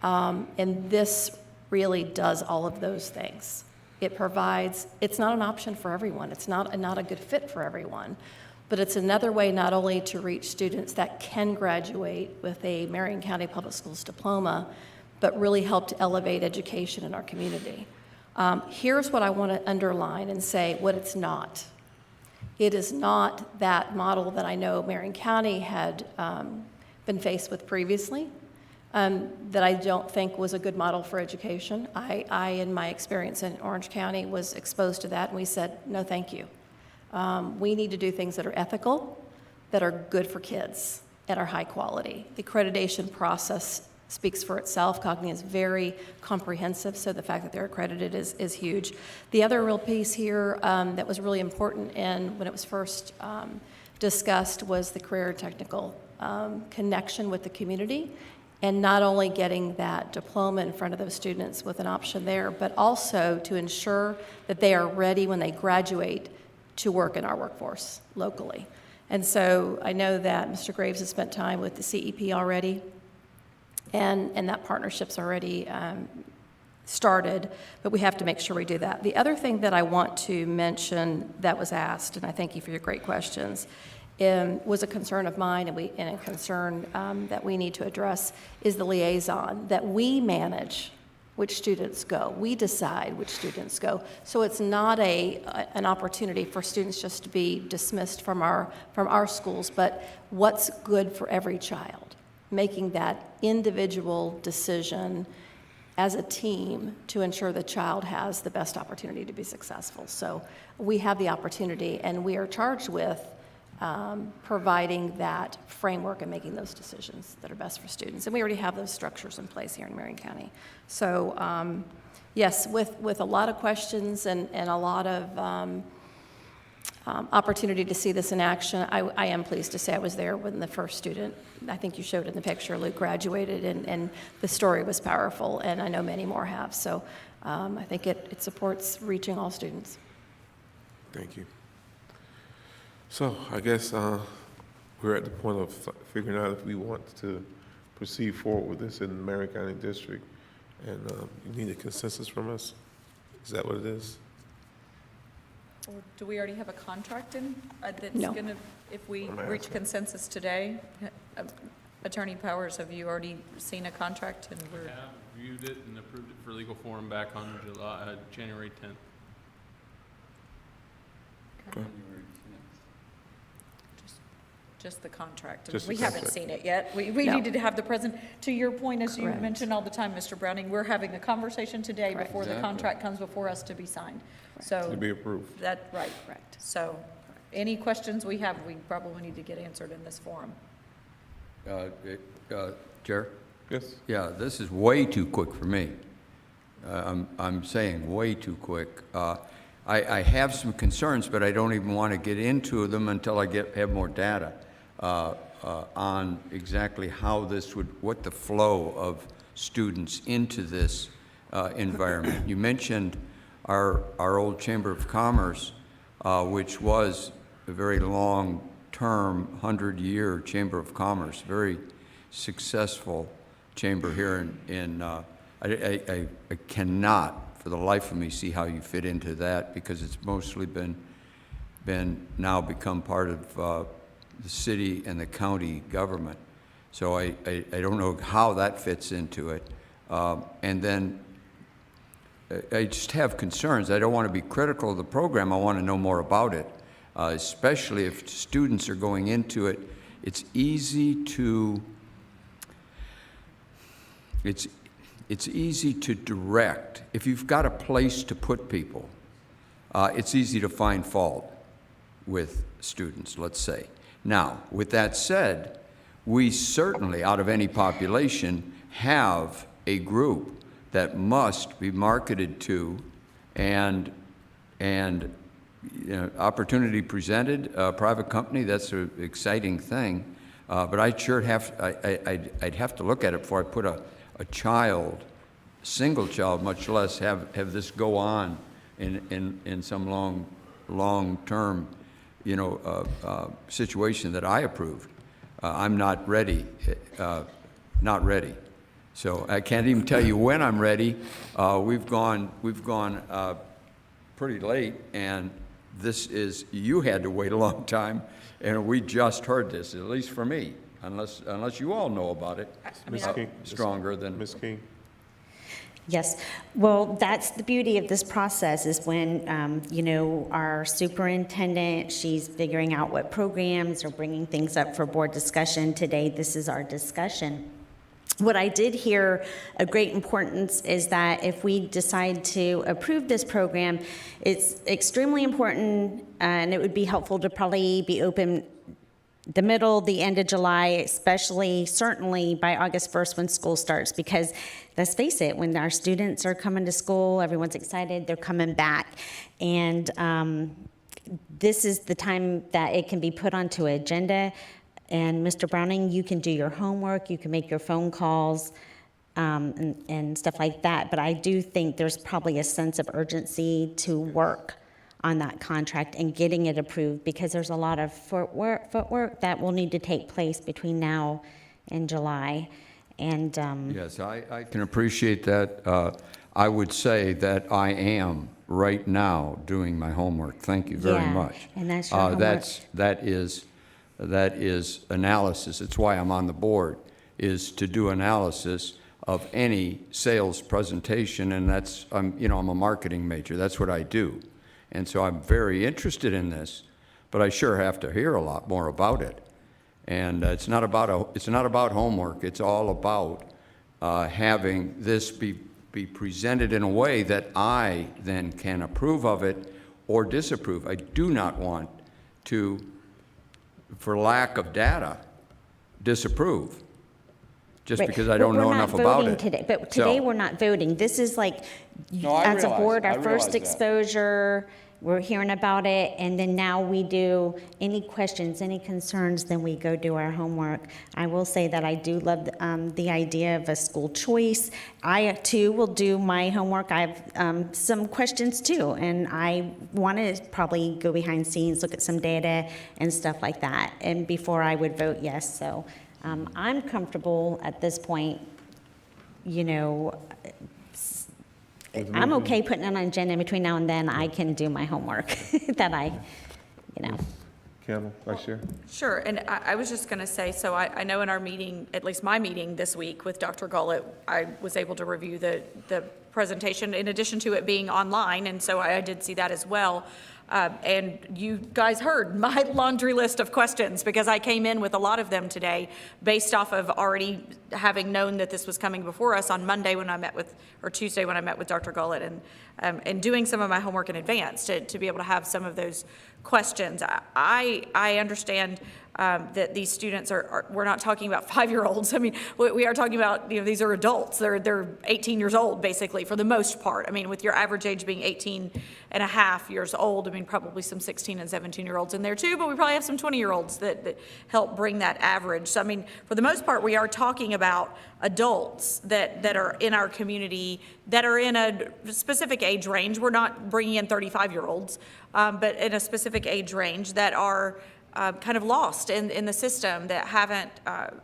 And this really does all of those things. It provides, it's not an option for everyone. It's not a good fit for everyone, but it's another way not only to reach students that can graduate with a Marion County Public Schools diploma, but really help to elevate education in our community. Here's what I want to underline and say what it's not. It is not that model that I know Marion County had been faced with previously. That I don't think was a good model for education. I, in my experience in Orange County, was exposed to that, and we said, no, thank you. We need to do things that are ethical, that are good for kids, and are high quality. The accreditation process speaks for itself. Cogni is very comprehensive, so the fact that they're accredited is huge. The other real piece here that was really important when it was first discussed was the career technical connection with the community. And not only getting that diploma in front of those students with an option there, but also to ensure that they are ready when they graduate to work in our workforce locally. And so I know that Mr. Graves has spent time with the CEP already, and that partnership's already started, but we have to make sure we do that. The other thing that I want to mention that was asked, and I thank you for your great questions, was a concern of mine and a concern that we need to address is the liaison, that we manage which students go. We decide which students go. So it's not an opportunity for students just to be dismissed from our schools, but what's good for every child, making that individual decision as a team to ensure the child has the best opportunity to be successful. So we have the opportunity, and we are charged with providing that framework and making those decisions that are best for students. And we already have those structures in place here in Marion County. So yes, with a lot of questions and a lot of opportunity to see this in action, I am pleased to say I was there when the first student, I think you showed in the picture, Luke, graduated, and the story was powerful, and I know many more have. So I think it supports reaching all students. Thank you. So I guess we're at the point of figuring out if we want to proceed forward with this in the Marion County District, and you need a consensus from us. Is that what it is? Or do we already have a contract in that's No. going to, if we reach consensus today? Attorney Powers, have you already seen a contract? And We have reviewed it and approved it for legal form back on January 10th. Okay. Just the contract. Just the We haven't contract. seen it yet. We No. needed to have the present, to your point, as you Correct. mention all the time, Mr. Browning, we're having a conversation today Correct. before the Exactly. contract comes before us to be signed. So To be approved. that, right. Correct. So any questions we have, we probably need to get answered in this forum. Chair? Yes. Yeah, this is way too quick for me. I'm saying way too quick. I have some concerns, but I don't even want to get into them until I have more data on exactly how this what the flow of students into this environment. You mentioned our old Chamber of Commerce, which was a very long-term, 100-year Chamber of Commerce, very successful chamber here I cannot, for the life of me, see how you fit into that, because it's mostly now become part of the city and the county government. So I don't know how that fits into it. And then I just have concerns. I don't want to be critical of the program. I want to know more about it, especially if students are going into it. It's easy to direct. If you've got a place to put people, it's easy to find fault with students, let's say. Now, with that said, we certainly, out of any population, have a group that must be marketed to, and opportunity presented, private company, that's an exciting thing. But I'd have to look at it before I put a child, single child, much less have this go on in some long-term, situation that I approved. I'm not ready, not ready. So I can't even tell you when I'm ready. We've gone pretty late, and you had to wait a long time, and we just heard this, at least for me, unless you all know about it. Ms. King. Stronger than Ms. King. Yes, well, that's the beauty of this process is when, our superintendent, she's figuring out what programs or bringing things up for board discussion. Today, this is our discussion. What I did hear a great importance is that if we decide to approve this program, it's extremely important, and it would be helpful to probably be open the end of July, especially certainly by August 1st when school starts, because let's face it, when our students are coming to school, everyone's excited, they're coming back. And this is the time that it can be put onto an agenda. And Mr. Browning, you can do your homework, you can make your phone calls, and stuff like that. But I do think there's probably a sense of urgency to work on that contract and getting it approved, because there's a lot of footwork that will need to take place between now and July. And yes, I can appreciate that. I would say that I am right now doing my homework. Thank you very Yeah, much. and that's your homework. That is analysis. It's why I'm on the board, is to do analysis of any sales presentation, and I'm a marketing major. That's what I do. And so I'm very interested in this, but I sure have to hear a lot more about it. And it's not about homework. It's all about having this be presented in a way that I then can approve of it or disapprove. I do not want to, for lack of data, disapprove just Right. because I But don't we're know not enough about voting it. today, but today So- we're not voting. This is like, No, I as a realize- board, I our realize first that. exposure, we're hearing about it, and then now we do any questions, any concerns, then we go do our homework. I will say that I do love the idea of a school choice. I, too, will do my homework. I have some questions, too, and I want to probably go behind scenes, look at some data and stuff like that, and before I would vote yes. So I'm comfortable at this point, I'm okay putting it on an agenda in between now and then. I can do my homework that Campbell, Vice Chair? Sure, and I was just going to say, so I know in our meeting, at least my meeting this week with Dr. Gullett, I was able to review the presentation in addition to it being online, and so I did see that as well. And you guys heard my laundry list of questions because I came in with a lot of them today based off of already having known that this was coming before us on Monday or Tuesday when I met with Dr. Gullett and doing some of my homework in advance to be able to have some of those questions. I understand that these students we're not talking about 5-year-olds. I mean, we are talking about, these are adults. They're 18 years old, basically, for the most part. I mean, with your average age being 18 and a half years old, I mean, probably some 16 and 17-year-olds in there too, but we probably have some 20-year-olds that help bring that average. So, I mean, for the most part, we are talking about adults that are in our community that are in a specific age range. We're not bringing in 35-year-olds, but in a specific age range that are kind of lost in the system, that haven't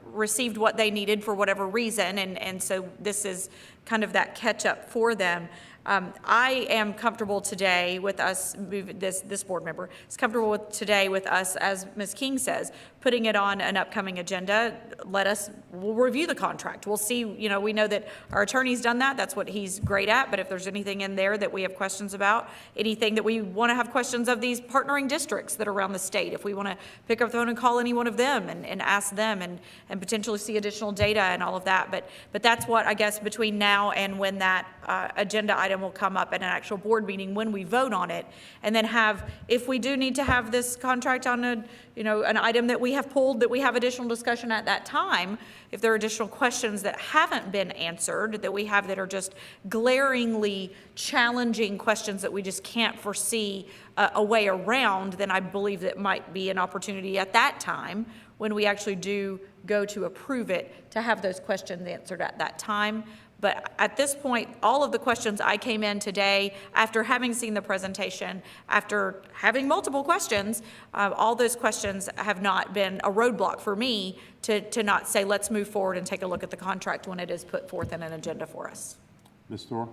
received what they needed for whatever reason, and so this is kind of that catch-up for them. I am comfortable today with us, this board member is comfortable today with us, as Ms. King says, putting it on an upcoming agenda. We'll review the contract. We'll see, we know that our attorney's done that. That's what he's great at. But if there's anything in there that we have questions about, anything that we want to have questions of these partnering districts that are around the state, if we want to pick up the phone and call any one of them and ask them and potentially see additional data and all of that. But that's what, I guess, between now and when that agenda item will come up at an actual board meeting, when we vote on it, and then if we do need to have this contract on an item that we have pulled, that we have additional discussion at that time, if there are additional questions that haven't been answered, that we have that are just glaringly challenging questions that we just can't foresee a way around, then I believe that might be an opportunity at that time, when we actually do go to approve it, to have those questions answered at that time. But at this point, all of the questions I came in today, after having seen the presentation, after having multiple questions, all those questions have not been a roadblock for me to not say, let's move forward and take a look at the contract when it is put forth in an agenda for us. Ms. Thor?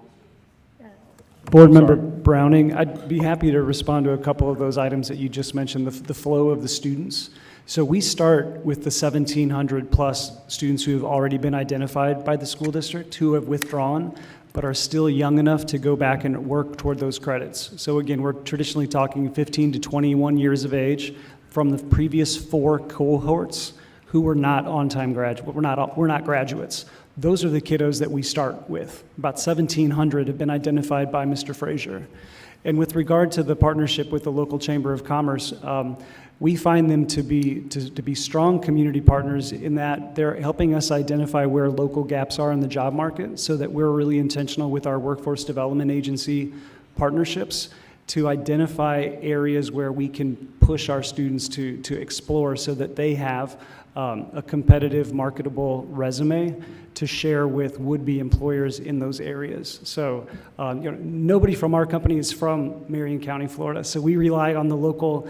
Board Member Browning, I'd be happy to respond to a couple of those items that you just mentioned, the flow of the students. So we start with the 1,700 plus students who have already been identified by the school district, who have withdrawn, but are still young enough to go back and work toward those credits. So again, we're traditionally talking 15 to 21 years of age from the previous 4 cohorts who were not on-time graduates. We're not graduates. Those are the kiddos that we start with. About 1,700 have been identified by Mr. Frazier. And with regard to the partnership with the local Chamber of Commerce, we find them to be strong community partners in that they're helping us identify where local gaps are in the job market, so that we're really intentional with our workforce development agency partnerships to identify areas where we can push our students to explore, so that they have a competitive, marketable resume to share with would-be employers in those areas. So nobody from our company is from Marion County, Florida, so we rely on the local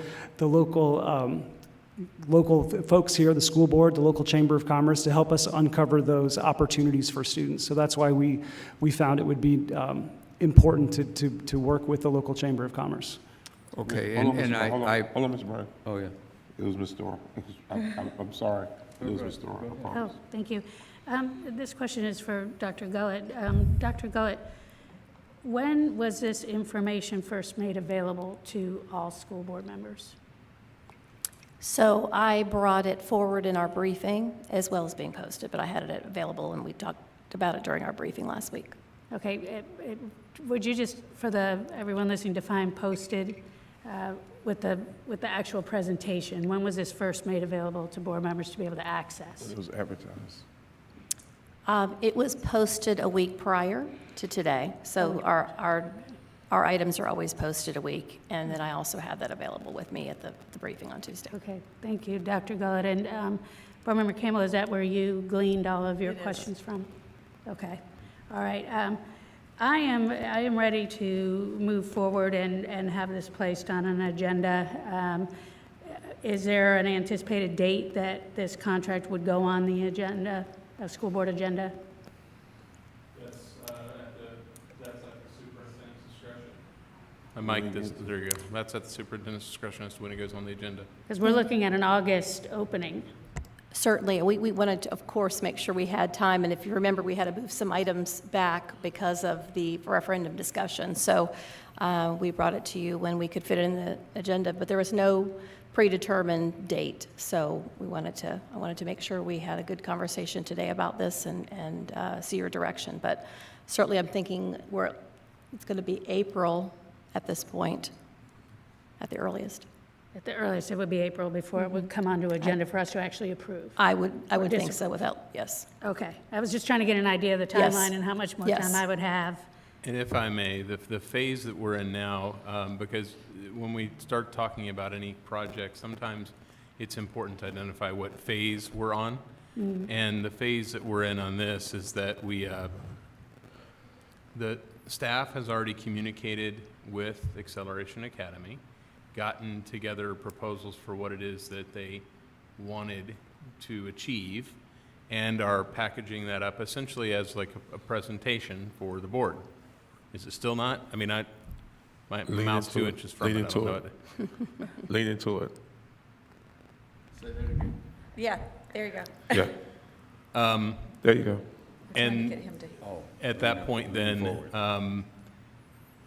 local folks here, the school board, the local chamber of commerce, to help us uncover those opportunities for students. So that's why we found it would be important to work with the local chamber of commerce. Okay, Hold on, and hold on, Mr. Brown. Oh, yeah. It was Mr. Orr. I'm sorry. It was Mr. Orr. I Oh, promise. thank you. This question is for Dr. Gullett. Dr. Gullett, when was this information first made available to all school board members? So I brought it forward in our briefing as well as being posted, but I had it available and we talked about it during our briefing last week. Okay, would you just, for everyone listening, define posted with the actual presentation? When was this first made available to board members to be able to access? It was advertised. It was posted a week prior to today, so our items are always posted a week, and then I also have that available with me at the briefing on Tuesday. Okay, thank you, Dr. Gullett. And Board Member Campbell, is that where you gleaned all of your questions from? Okay, all right. I am ready to move forward and have this placed on an agenda. Is there an anticipated date that this contract would go on the agenda, a school board agenda? That's at the superintendent's discretion. Mike, there you go. That's at the superintendent's discretion as to when it goes on the agenda. Because we're looking at an August opening. Certainly, we wanted to, of course, make sure we had time, and if you remember, we had to move some items back because of the referendum discussion. So we brought it to you when we could fit it in the agenda, but there was no predetermined date. So I wanted to make sure we had a good conversation today about this and see your direction. But certainly, I'm thinking it's going to be April at this point, at the earliest. At the earliest, it would be April before it would come onto agenda for us to actually approve. I would think so without, yes. Okay. I was just trying to get an idea of the Yes. timeline and how much more Yes. time I would have. And if I may, the phase that we're in now, because when we start talking about any project, sometimes it's important to identify what phase we're on. And the phase that we're in on this is that the staff has already communicated with Acceleration Academy, gotten together proposals for what it is that they wanted to achieve, and are packaging that up essentially as like a presentation for the board. Is it still not? I mean, my mouth's 2 inches from it. I don't know it. Lean into it. Yeah, there you go. Yeah. There you go. And at that point then,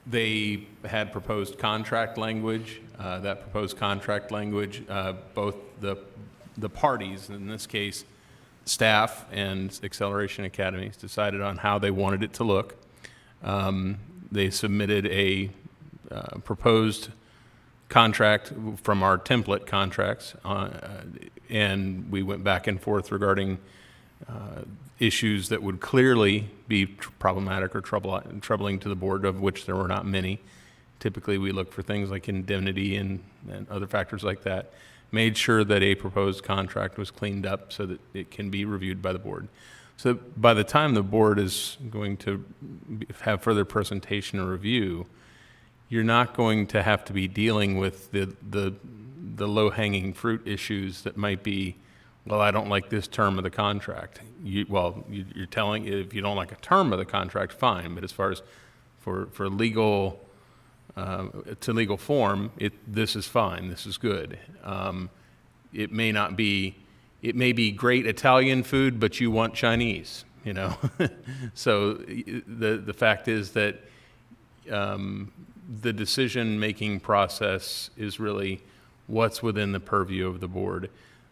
they had proposed contract language. That proposed contract language, both the parties, in this case, staff and Acceleration Academies, decided on how they wanted it to look. They submitted a proposed contract from our template contracts, and we went back and forth regarding issues that would clearly be problematic or troubling to the board, of which there were not many. Typically, we look for things like indemnity and other factors like that. Made sure that a proposed contract was cleaned up so that it can be reviewed by the board. So by the time the board is going to have further presentation or review, you're not going to have to be dealing with the low-hanging fruit issues that might be, well, I don't like this term of the contract. You're telling, if you don't like a term of the contract, fine, but as far as for legal, to legal form, this is fine, this is good. It may be great Italian food, but you want Chinese, you know? So the fact is that the decision-making process is really what's within the purview of the board.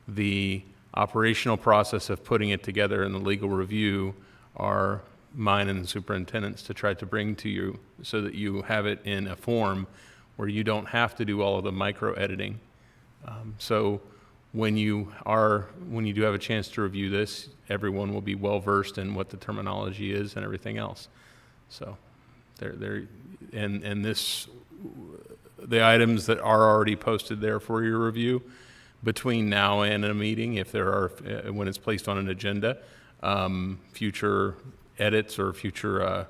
The operational process of putting it together and the legal review are mine and the superintendent's to try to bring to you so that you have it in a form where you don't have to do all of the micro editing. So when you do have a chance to review this, everyone will be well versed in what the terminology is and everything else. So the items that are already posted there for your review between now and a meeting, if there are, when it's placed on an agenda, future edits or future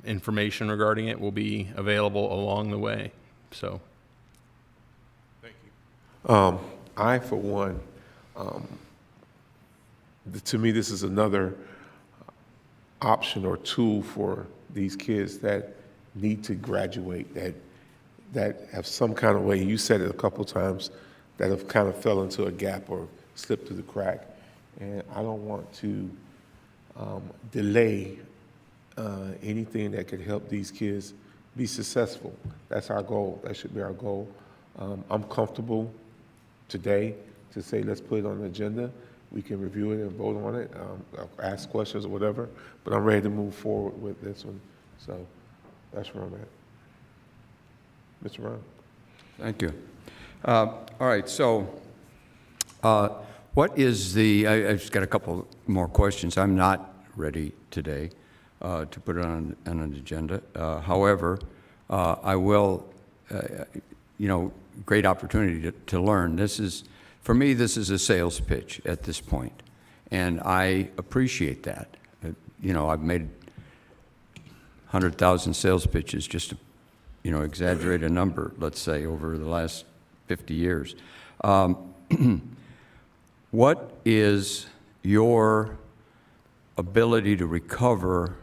information regarding it will be available along the way. So, I, for one, to me, this is another option or tool for these kids that need to graduate, that have some kind of way, you said it a couple times, that have kind of fell into a gap or slipped through the crack. And I don't want to delay anything that could help these kids be successful. That's our goal. That should be our goal. I'm comfortable today to say, let's put it on the agenda. We can review it and vote on it, ask questions or whatever, but I'm ready to move forward with this one. So that's where I'm at. Mr. Brown. Thank you. All right, so what is I've just got a couple more questions. I'm not ready today to put it on an agenda. However, I will, great opportunity to learn. For me, this is a sales pitch at this point, and I appreciate that. I've made 100,000 sales pitches, just to, exaggerate a number, let's say, over the last 50 years. What is your ability to recover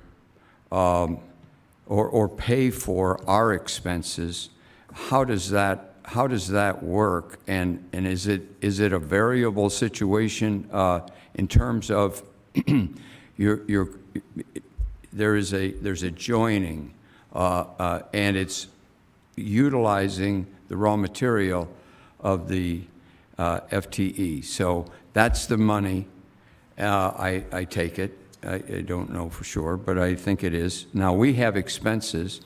or pay for our expenses? How does that work? And is it a variable situation in terms of there's a joining and it's utilizing the raw material of the FTE. So that's the money. I take it. I don't know for sure, but I think it is. Now we have expenses,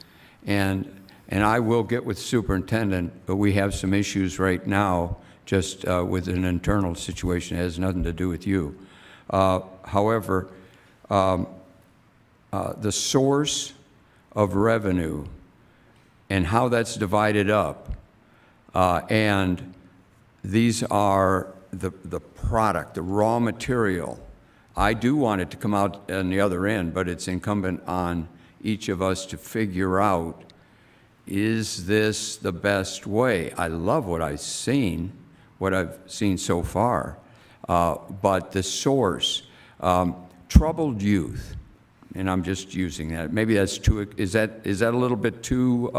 and I will get with superintendent, but we have some issues right now just with an internal situation. It has nothing to do with you. However, the source of revenue and how that's divided up, and these are the product, the raw material. I do want it to come out on the other end, but it's incumbent on each of us to figure out, is this the best way? I love what I've seen so far, but the source, troubled youth, and I'm just using that. Maybe that's too, is that a little bit too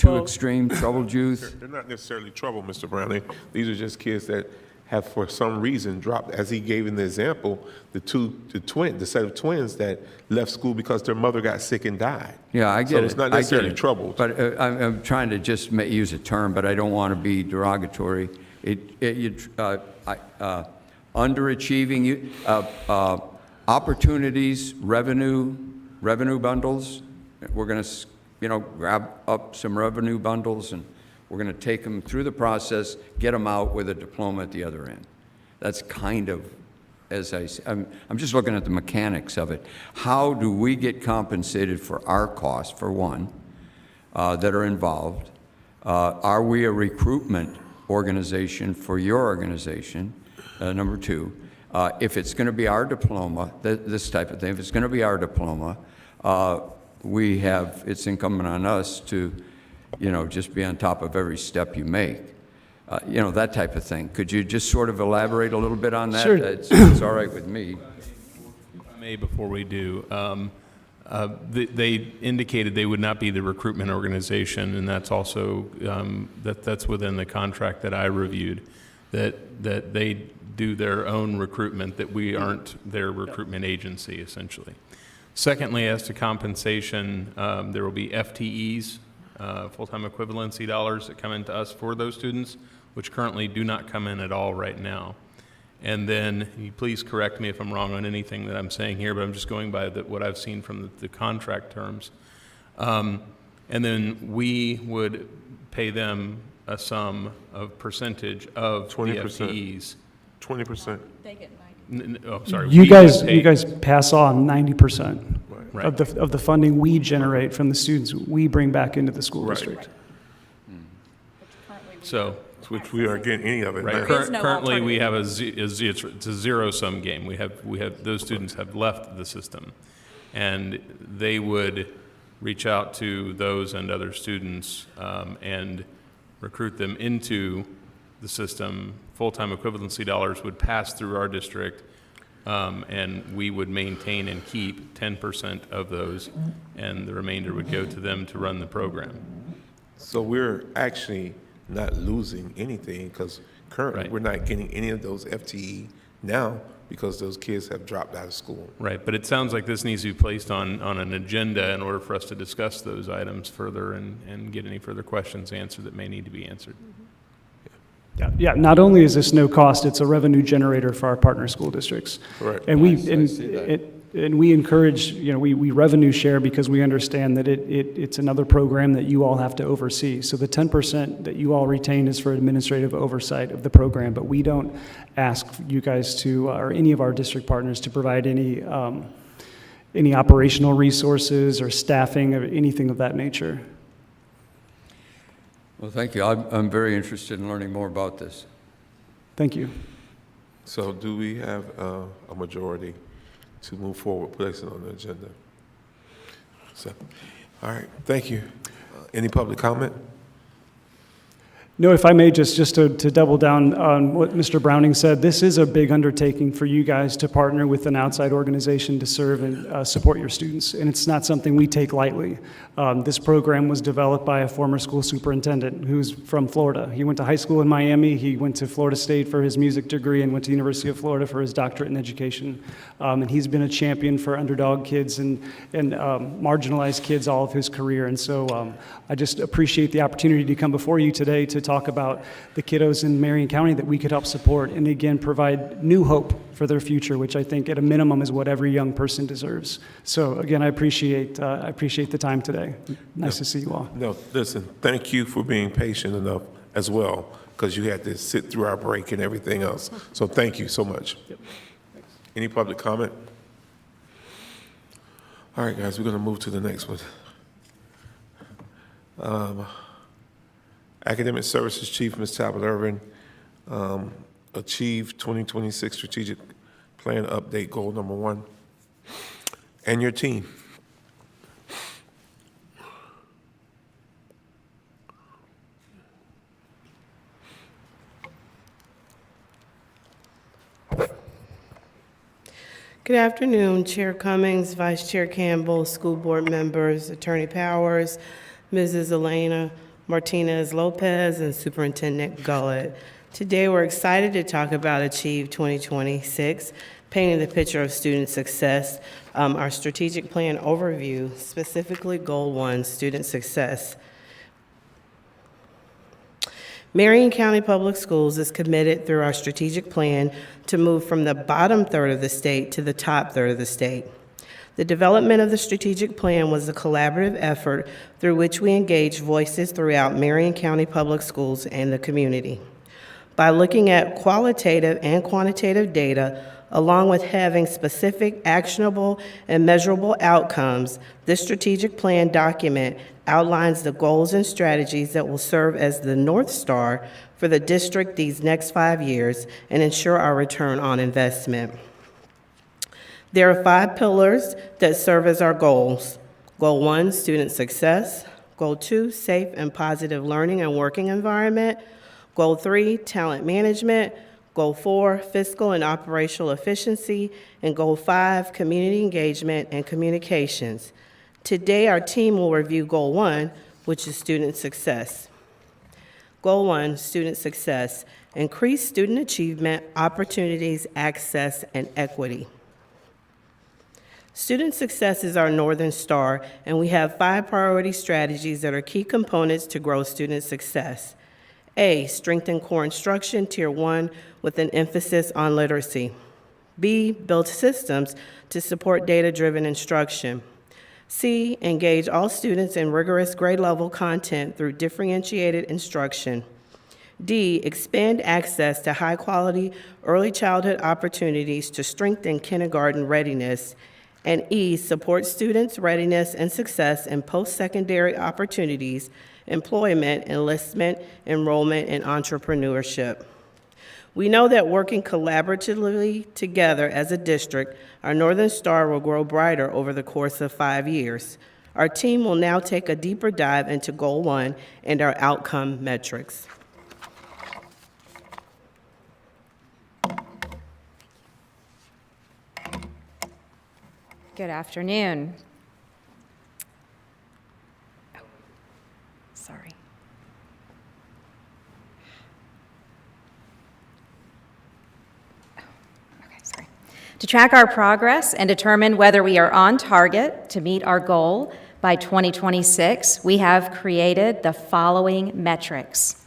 extreme, troubled youth? They're not necessarily trouble, Mr. Brownlee. These are just kids that have, for some reason, dropped, as he gave in the example, the set of twins that left school because their mother got sick and died. Yeah, I get it. So it's not necessarily troubled. But I'm trying to just use a term, but I don't want to be derogatory. Underachieving, opportunities, revenue bundles. We're going to, grab up some revenue bundles, and we're going to take them through the process, get them out with a diploma at the other end. That's kind of, as I say, I'm just looking at the mechanics of it. How do we get compensated for our costs, for one, that are involved? Are we a recruitment organization for your organization? Number two, if it's going to be our diploma, this type of thing, if it's going to be our diploma, it's incumbent on us to, just be on top of every step you make. That type of thing. Could you just sort of elaborate a little bit on that? Sure. It's all right with me. If I may, before we do, they indicated they would not be the recruitment organization, and that's also, that's within the contract that I reviewed, that they do their own recruitment, that we aren't their recruitment agency, essentially. Secondly, as to compensation, there will be FTEs, full-time equivalency dollars that come into us for those students, which currently do not come in at all right now. And then, you please correct me if I'm wrong on anything that I'm saying here, but I'm just going by what I've seen from the contract terms. And then we would pay them a sum of percentage of 20%. The FTEs. 20%. They get 90. Oh, sorry. You guys pass on 90% Right. of the funding we generate from the students we bring back into the school district. So, Which we aren't getting any of it. right. now. There is no Currently, we have alternative. it's a zero-sum game. We have those students have left the system, and they would reach out to those and other students and recruit them into the system, full-time equivalency dollars would pass through our district, and we would maintain and keep 10% of those, and the remainder would go to them to run the program. So we're actually not losing anything because currently Right. we're not getting any of those FTE now because those kids have dropped out of school. Right, but it sounds like this needs to be placed on an agenda in order for us to discuss those items further and get any further questions answered that may need to be answered. Yeah, not only is this no cost, it's a revenue generator for our partner school districts. Correct. And we encourage, we revenue share because we understand that it's another program that you all have to oversee. So the 10% that you all retain is for administrative oversight of the program, but we don't ask you guys to, or any of our district partners to provide any operational resources or staffing or anything of that nature. Well, thank you. I'm very interested in learning more about this. Thank you. So do we have a majority to move forward, placing on the agenda? So, all right, thank you. Any public comment? No, if I may, just to double down on what Mr. Browning said, this is a big undertaking for you guys to partner with an outside organization to serve and support your students, and it's not something we take lightly. This program was developed by a former school superintendent who's from Florida. He went to high school in Miami, he went to Florida State for his music degree, and went to the University of Florida for his doctorate in education. And he's been a champion for underdog kids and marginalized kids all of his career, and so I just appreciate the opportunity to come before you today to talk about the kiddos in Marion County that we could help support and again provide new hope for their future, which I think at a minimum is what every young person deserves. So again, I appreciate the time today. Nice to see you all. No, listen, thank you for being patient enough as well, because you had to sit through our break and everything else. So thank you so much. Yep. Any public comment? All right, guys, we're going to move to the next one. Academic Services Chief, Ms. Talbot Irvin, Achieve 2026 Strategic Plan Update Goal Number 1, and your team. Good afternoon, Chair Cummings, Vice Chair Campbell, school board members, Attorney Powers, Mrs. Elena Martinez-Lopez, and Superintendent Gullett. Today, we're excited to talk about Achieve 2026, painting the picture of student success, our strategic plan overview, specifically Goal 1, student success. Marion County Public Schools is committed through our strategic plan to move from the bottom third of the state to the top third of the state. The development of the strategic plan was a collaborative effort through which we engaged voices throughout Marion County Public Schools and the community. By looking at qualitative and quantitative data, along with having specific, actionable, and measurable outcomes, this strategic plan document outlines the goals and strategies that will serve as the North Star for the district these next 5 years and ensure our return on investment. There are 5 pillars that serve as our goals. Goal 1, student success. Goal 2, safe and positive learning and working environment. Goal 3, talent management. Goal 4, fiscal and operational efficiency. And Goal 5, community engagement and communications. Today, our team will review Goal 1, which is student success. Goal 1, student success. Increase student achievement, opportunities, access, and equity. Student success is our Northern Star, and we have 5 priority strategies that are key components to grow student success. A, strengthen core instruction, Tier 1, with an emphasis on literacy. B, build systems to support data-driven instruction. C, engage all students in rigorous grade-level content through differentiated instruction. D, expand access to high-quality early childhood opportunities to strengthen kindergarten readiness. And E, support students' readiness and success in post-secondary opportunities, employment, enlistment, enrollment, and entrepreneurship. We know that working collaboratively together as a district, our Northern Star will grow brighter over the course of 5 years. Our team will now take a deeper dive into Goal 1 and our outcome metrics. Good afternoon. Sorry. To track our progress and determine whether we are on target to meet our goal by 2026, we have created the following metrics.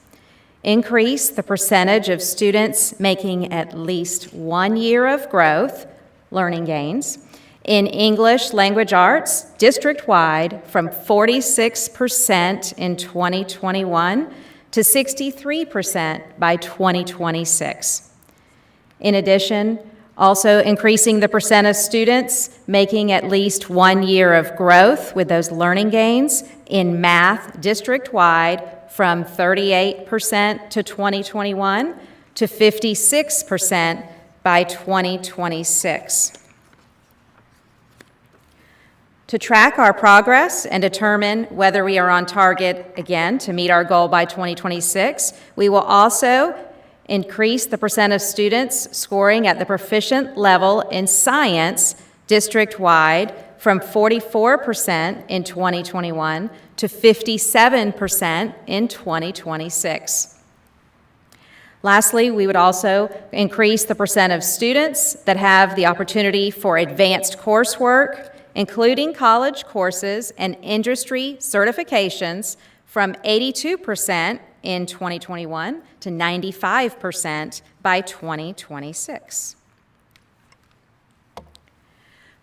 Increase the percentage of students making at least 1 year of growth, learning gains, in English language arts district-wide from 46% in 2021 to 63% by 2026. In addition, also increasing the percent of students making at least 1 year of growth with those learning gains in math district-wide from 38% to 2021 to 56% by 2026. To track our progress and determine whether we are on target, again, to meet our goal by 2026, we will also increase the percent of students scoring at the proficient level in science district-wide from 44% in 2021 to 57% in 2026. Lastly, we would also increase the percent of students that have the opportunity for advanced coursework, including college courses and industry certifications, from 82% in 2021 to 95% by 2026.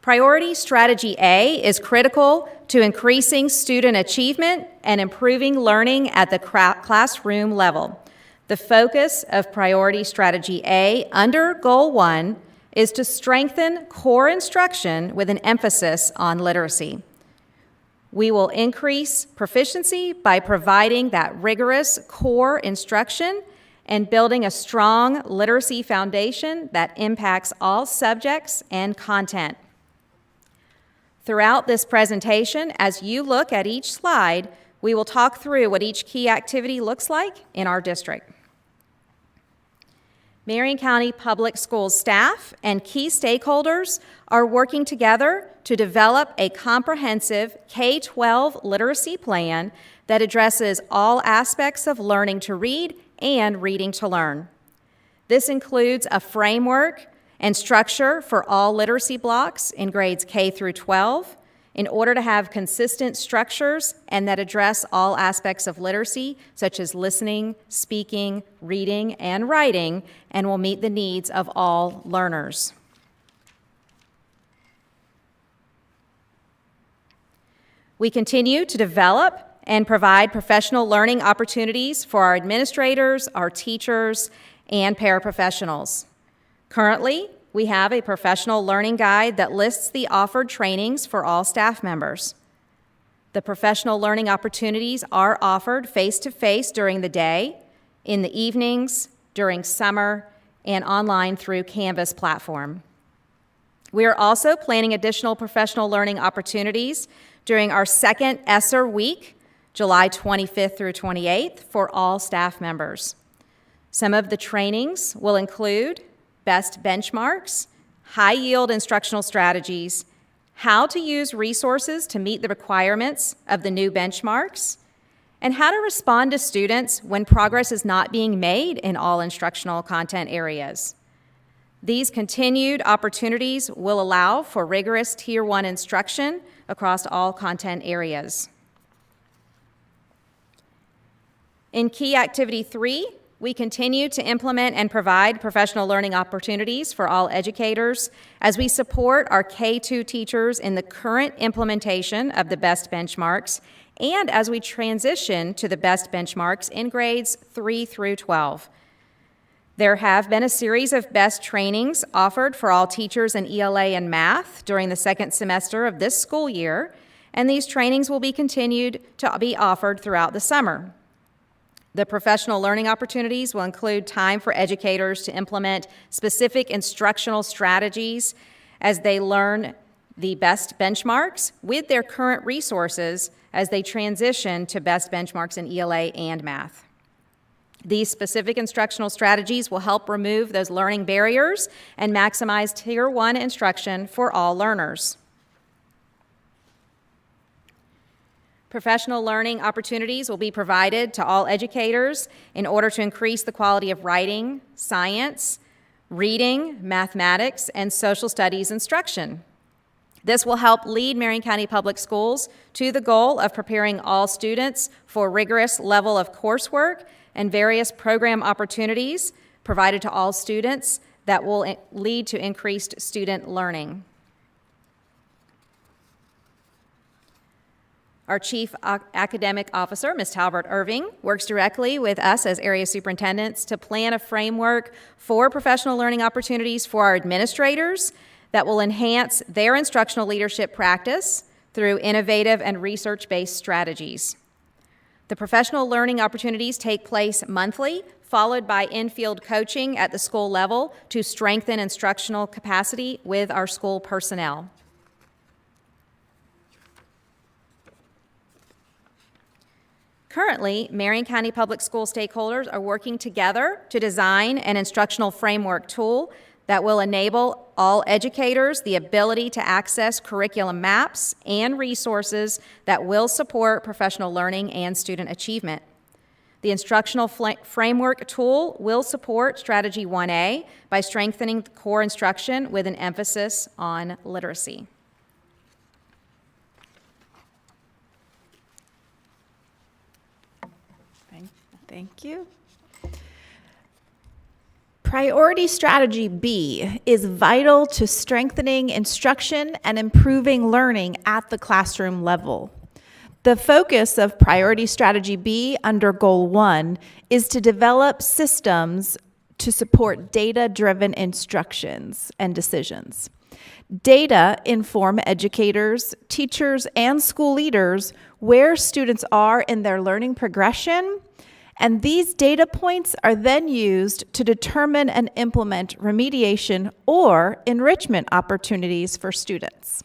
Priority Strategy A is critical to increasing student achievement and improving learning at the classroom level. The focus of Priority Strategy A under Goal 1 is to strengthen core instruction with an emphasis on literacy. We will increase proficiency by providing that rigorous core instruction and building a strong literacy foundation that impacts all subjects and content. Throughout this presentation, as you look at each slide, we will talk through what each key activity looks like in our district. Marion County Public Schools staff and key stakeholders are working together to develop a comprehensive K-12 literacy plan that addresses all aspects of learning to read and reading to learn. This includes a framework and structure for all literacy blocks in grades K through 12 in order to have consistent structures and that address all aspects of literacy, such as listening, speaking, reading, and writing, and will meet the needs of all learners. We continue to develop and provide professional learning opportunities for our administrators, our teachers, and paraprofessionals. Currently, we have a professional learning guide that lists the offered trainings for all staff members. The professional learning opportunities are offered face-to-face during the day, in the evenings, during summer, and online through Canvas platform. We are also planning additional professional learning opportunities during our second ESSER week, July 25th through 28th, for all staff members. Some of the trainings will include best benchmarks, high-yield instructional strategies, how to use resources to meet the requirements of the new benchmarks, and how to respond to students when progress is not being made in all instructional content areas. These continued opportunities will allow for rigorous Tier 1 instruction across all content areas. In Key Activity 3, we continue to implement and provide professional learning opportunities for all educators as we support our K-2 teachers in the current implementation of the BEST benchmarks and as we transition to the BEST benchmarks in grades 3 through 12. There have been a series of BEST trainings offered for all teachers in ELA and math during the second semester of this school year, and these trainings will be continued to be offered throughout the summer. The professional learning opportunities will include time for educators to implement specific instructional strategies as they learn the BEST benchmarks with their current resources as they transition to BEST benchmarks in ELA and math. These specific instructional strategies will help remove those learning barriers and maximize Tier 1 instruction for all learners. Professional learning opportunities will be provided to all educators in order to increase the quality of writing, science, reading, mathematics, and social studies instruction. This will help lead Marion County Public Schools to the goal of preparing all students for rigorous level of coursework and various program opportunities provided to all students that will lead to increased student learning. Our Chief Academic Officer, Ms. Talbert Irving, works directly with us as area superintendents to plan a framework for professional learning opportunities for our administrators that will enhance their instructional leadership practice through innovative and research-based strategies. The professional learning opportunities take place monthly, followed by in-field coaching at the school level to strengthen instructional capacity with our school personnel. Currently, Marion County Public School stakeholders are working together to design an instructional framework tool that will enable all educators the ability to access curriculum maps and resources that will support professional learning and student achievement. The instructional framework tool will support Strategy 1A by strengthening the core instruction with an emphasis on literacy. Thank you. Priority Strategy B is vital to strengthening instruction and improving learning at the classroom level. The focus of Priority Strategy B under Goal 1 is to develop systems to support data-driven instructions and decisions. Data inform educators, teachers, and school leaders where students are in their learning progression, and these data points are then used to determine and implement remediation or enrichment opportunities for students.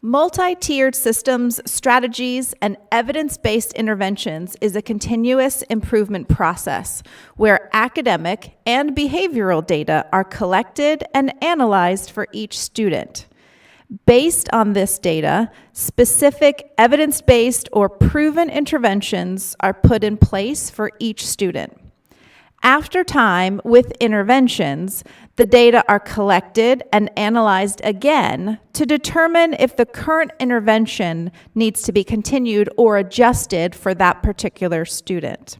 Multi-tiered systems, strategies, and evidence-based interventions is a continuous improvement process where academic and behavioral data are collected and analyzed for each student. Based on this data, specific evidence-based or proven interventions are put in place for each student. After time with interventions, the data are collected and analyzed again to determine if the current intervention needs to be continued or adjusted for that particular student.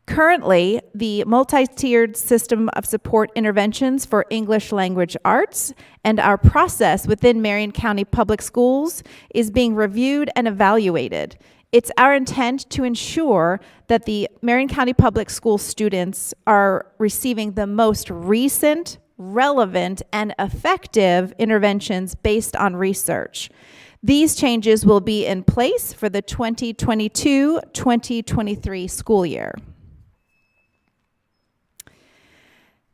Currently, the multi-tiered system of support interventions for English language arts and our process within Marion County Public Schools is being reviewed and evaluated. It's our intent to ensure that the Marion County Public School students are receiving the most recent, relevant, and effective interventions based on research. These changes will be in place for the 2022-2023 school year.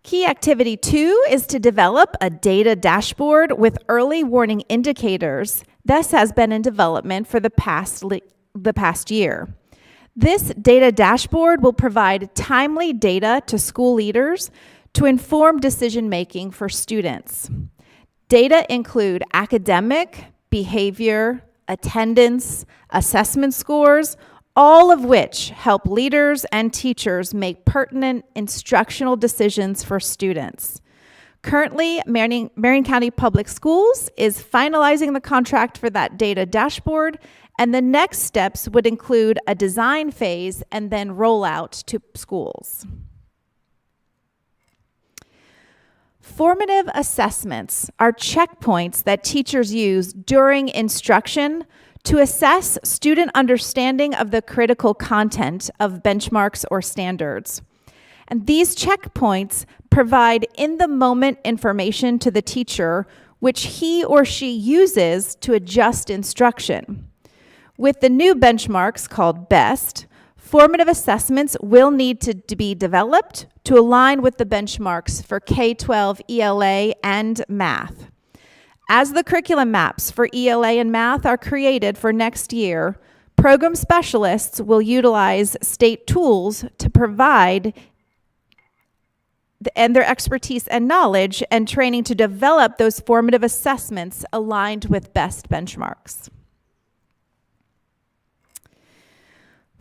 Key activity 2 is to develop a data dashboard with early warning indicators. This has been in development for the past year. This data dashboard will provide timely data to school leaders to inform decision-making for students. Data include academic, behavior, attendance, assessment scores, all of which help leaders and teachers make pertinent instructional decisions for students. Currently, Marion County Public Schools is finalizing the contract for that data dashboard, and the next steps would include a design phase and then rollout to schools. Formative assessments are checkpoints that teachers use during instruction to assess student understanding of the critical content of benchmarks or standards. And these checkpoints provide in-the-moment information to the teacher, which he or she uses to adjust instruction. With the new benchmarks called BEST, formative assessments will need to be developed to align with the benchmarks for K-12 ELA and math. As the curriculum maps for ELA and math are created for next year, program specialists will utilize state tools to provide and their expertise and knowledge and training to develop those formative assessments aligned with BEST benchmarks.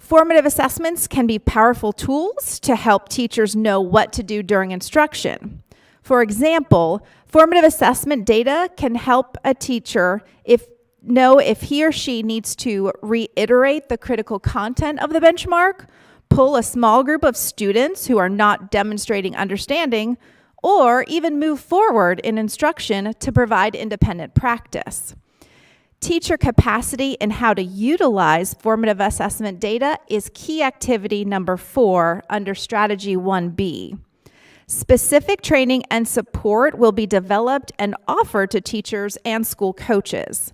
Formative assessments can be powerful tools to help teachers know what to do during instruction. For example, formative assessment data can help a teacher know if he or she needs to reiterate the critical content of the benchmark, pull a small group of students who are not demonstrating understanding, or even move forward in instruction to provide independent practice. Teacher capacity in how to utilize formative assessment data is key activity number 4 under Strategy 1B. Specific training and support will be developed and offered to teachers and school coaches.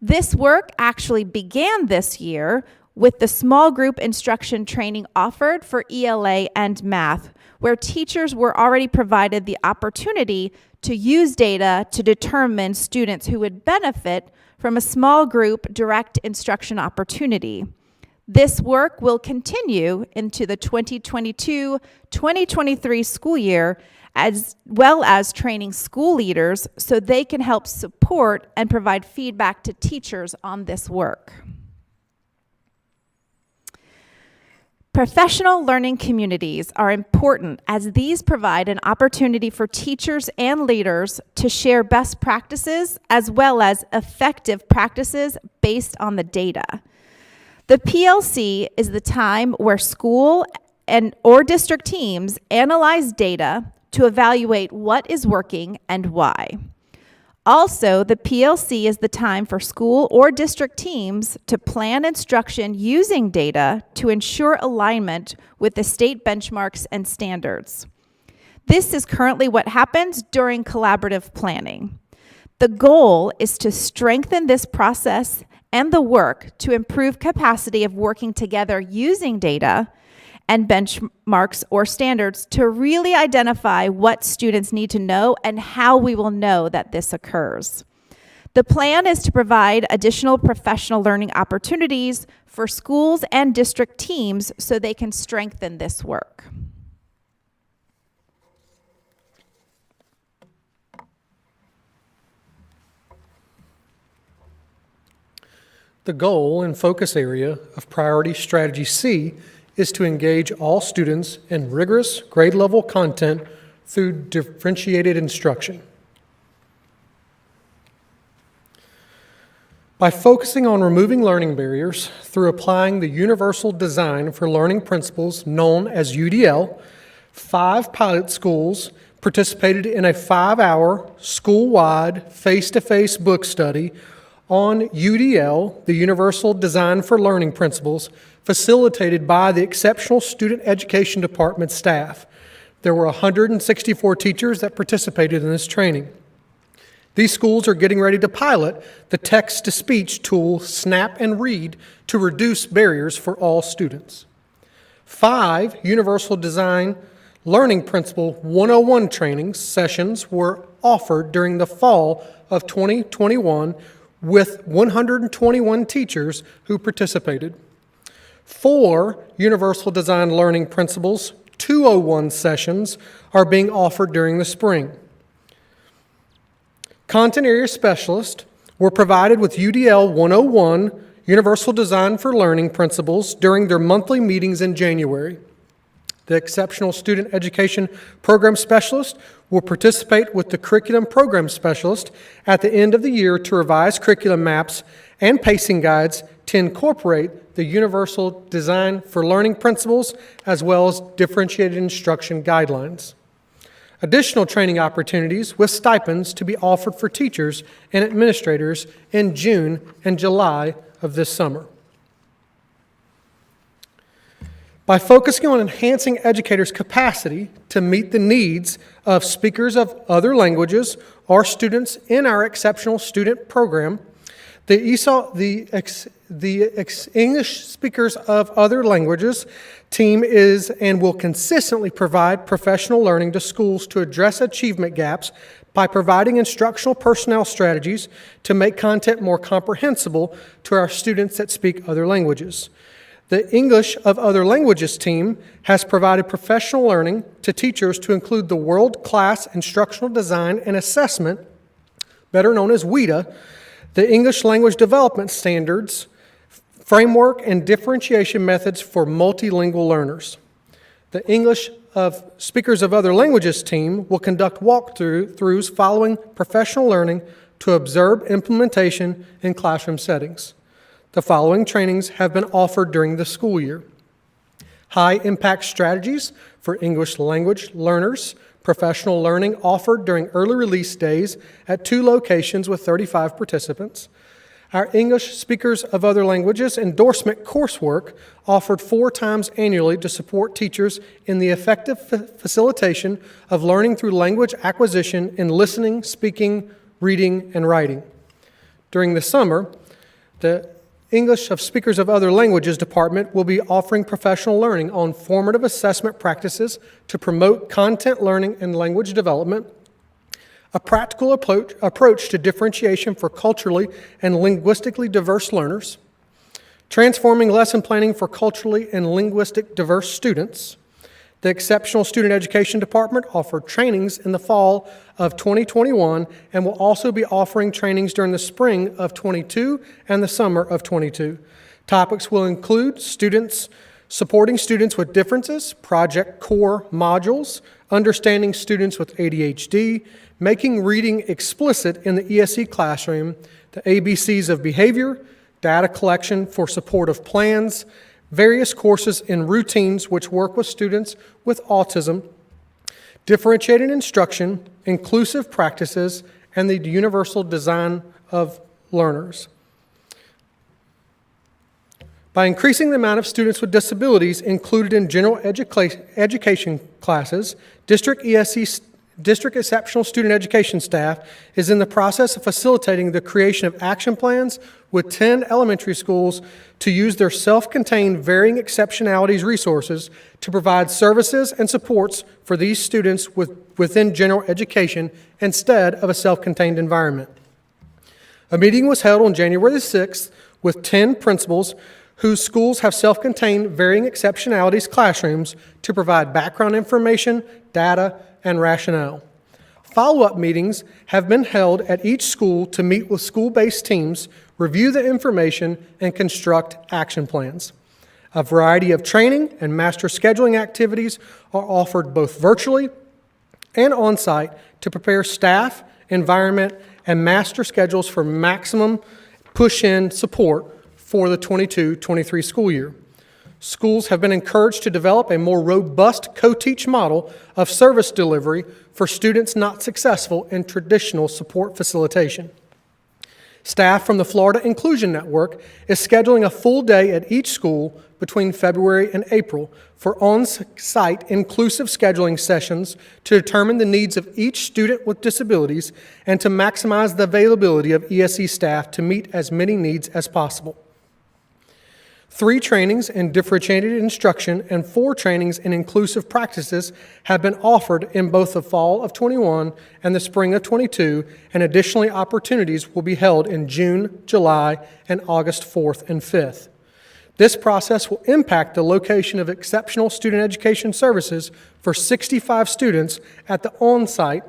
This work actually began this year with the small group instruction training offered for ELA and math, where teachers were already provided the opportunity to use data to determine students who would benefit from a small group direct instruction opportunity. This work will continue into the 2022-2023 school year, as well as training school leaders so they can help support and provide feedback to teachers on this work. Professional learning communities are important as these provide an opportunity for teachers and leaders to share best practices as well as effective practices based on the data. The PLC is the time where school or district teams analyze data to evaluate what is working and why. Also, the PLC is the time for school or district teams to plan instruction using data to ensure alignment with the state benchmarks and standards. This is currently what happens during collaborative planning. The goal is to strengthen this process and the work to improve capacity of working together using data and benchmarks or standards to really identify what students need to know and how we will know that this occurs. The plan is to provide additional professional learning opportunities for schools and district teams so they can strengthen this work. The goal and focus area of Priority Strategy C is to engage all students in rigorous grade-level content through differentiated instruction. By focusing on removing learning barriers through applying the Universal Design for Learning principles known as UDL, 5 pilot schools participated in a 5-hour school-wide face-to-face book study on UDL, the Universal Design for Learning principles, facilitated by the Exceptional Student Education Department staff. There were 164 teachers that participated in this training. These schools are getting ready to pilot the text-to-speech tool Snap and Read to reduce barriers for all students. 5 Universal Design Learning Principle 101 training sessions were offered during the fall of 2021 with 121 teachers who participated. 4 Universal Design Learning Principles 201 sessions are being offered during the spring. Content area specialists were provided with UDL 101 Universal Design for Learning principles during their monthly meetings in January. The Exceptional Student Education Program Specialist will participate with the Curriculum Program Specialist at the end of the year to revise curriculum maps and pacing guides to incorporate the Universal Design for Learning principles as well as differentiated instruction guidelines. Additional training opportunities with stipends to be offered for teachers and administrators in June and July of this summer. By focusing on enhancing educators' capacity to meet the needs of speakers of other languages or students in our exceptional student program, the English speakers of other languages team is and will consistently provide professional learning to schools to address achievement gaps by providing instructional personnel strategies to make content more comprehensible to our students that speak other languages. The English of Other Languages team has provided professional learning to teachers to include the world-class instructional design and assessment, better known as WIDA, the English Language Development Standards framework and differentiation methods for multilingual learners. The English of Speakers of Other Languages team will conduct walkthroughs following professional learning to observe implementation in classroom settings. The following trainings have been offered during the school year: high-impact strategies for English language learners, professional learning offered during early release days at 2 locations with 35 participants. Our English Speakers of Other Languages endorsement coursework offered 4 times annually to support teachers in the effective facilitation of learning through language acquisition in listening, speaking, reading, and writing. During the summer, the English of Speakers of Other Languages department will be offering professional learning on formative assessment practices to promote content learning and language development, a practical approach to differentiation for culturally and linguistically diverse learners, transforming lesson planning for culturally and linguistic diverse students. The Exceptional Student Education Department offered trainings in the fall of 2021 and will also be offering trainings during the spring of 22 and the summer of 22. Topics will include supporting students with differences, project core modules, understanding students with ADHD, making reading explicit in the ESE classroom, the ABCs of behavior, data collection for supportive plans, various courses in routines which work with students with autism, differentiated instruction, inclusive practices, and the universal design of learners. By increasing the amount of students with disabilities included in general education classes, District Exceptional Student Education staff is in the process of facilitating the creation of action plans with 10 elementary schools to use their self-contained varying exceptionalities resources to provide services and supports for these students within general education instead of a self-contained environment. A meeting was held on January the 6th with 10 principals whose schools have self-contained varying exceptionalities classrooms to provide background information, data, and rationale. Follow-up meetings have been held at each school to meet with school-based teams, review the information, and construct action plans. A variety of training and master scheduling activities are offered both virtually and on-site to prepare staff, environment, and master schedules for maximum push-in support for the 22-23 school year. Schools have been encouraged to develop a more robust co-teach model of service delivery for students not successful in traditional support facilitation. Staff from the Florida Inclusion Network is scheduling a full day at each school between February and April for on-site inclusive scheduling sessions to determine the needs of each student with disabilities and to maximize the availability of ESE staff to meet as many needs as possible. 3 trainings in differentiated instruction and 4 trainings in inclusive practices have been offered in both the fall of 21 and the spring of 22, and additionally opportunities will be held in June, July, and August 4th and 5th. This process will impact the location of exceptional student education services for 65 students at the on-site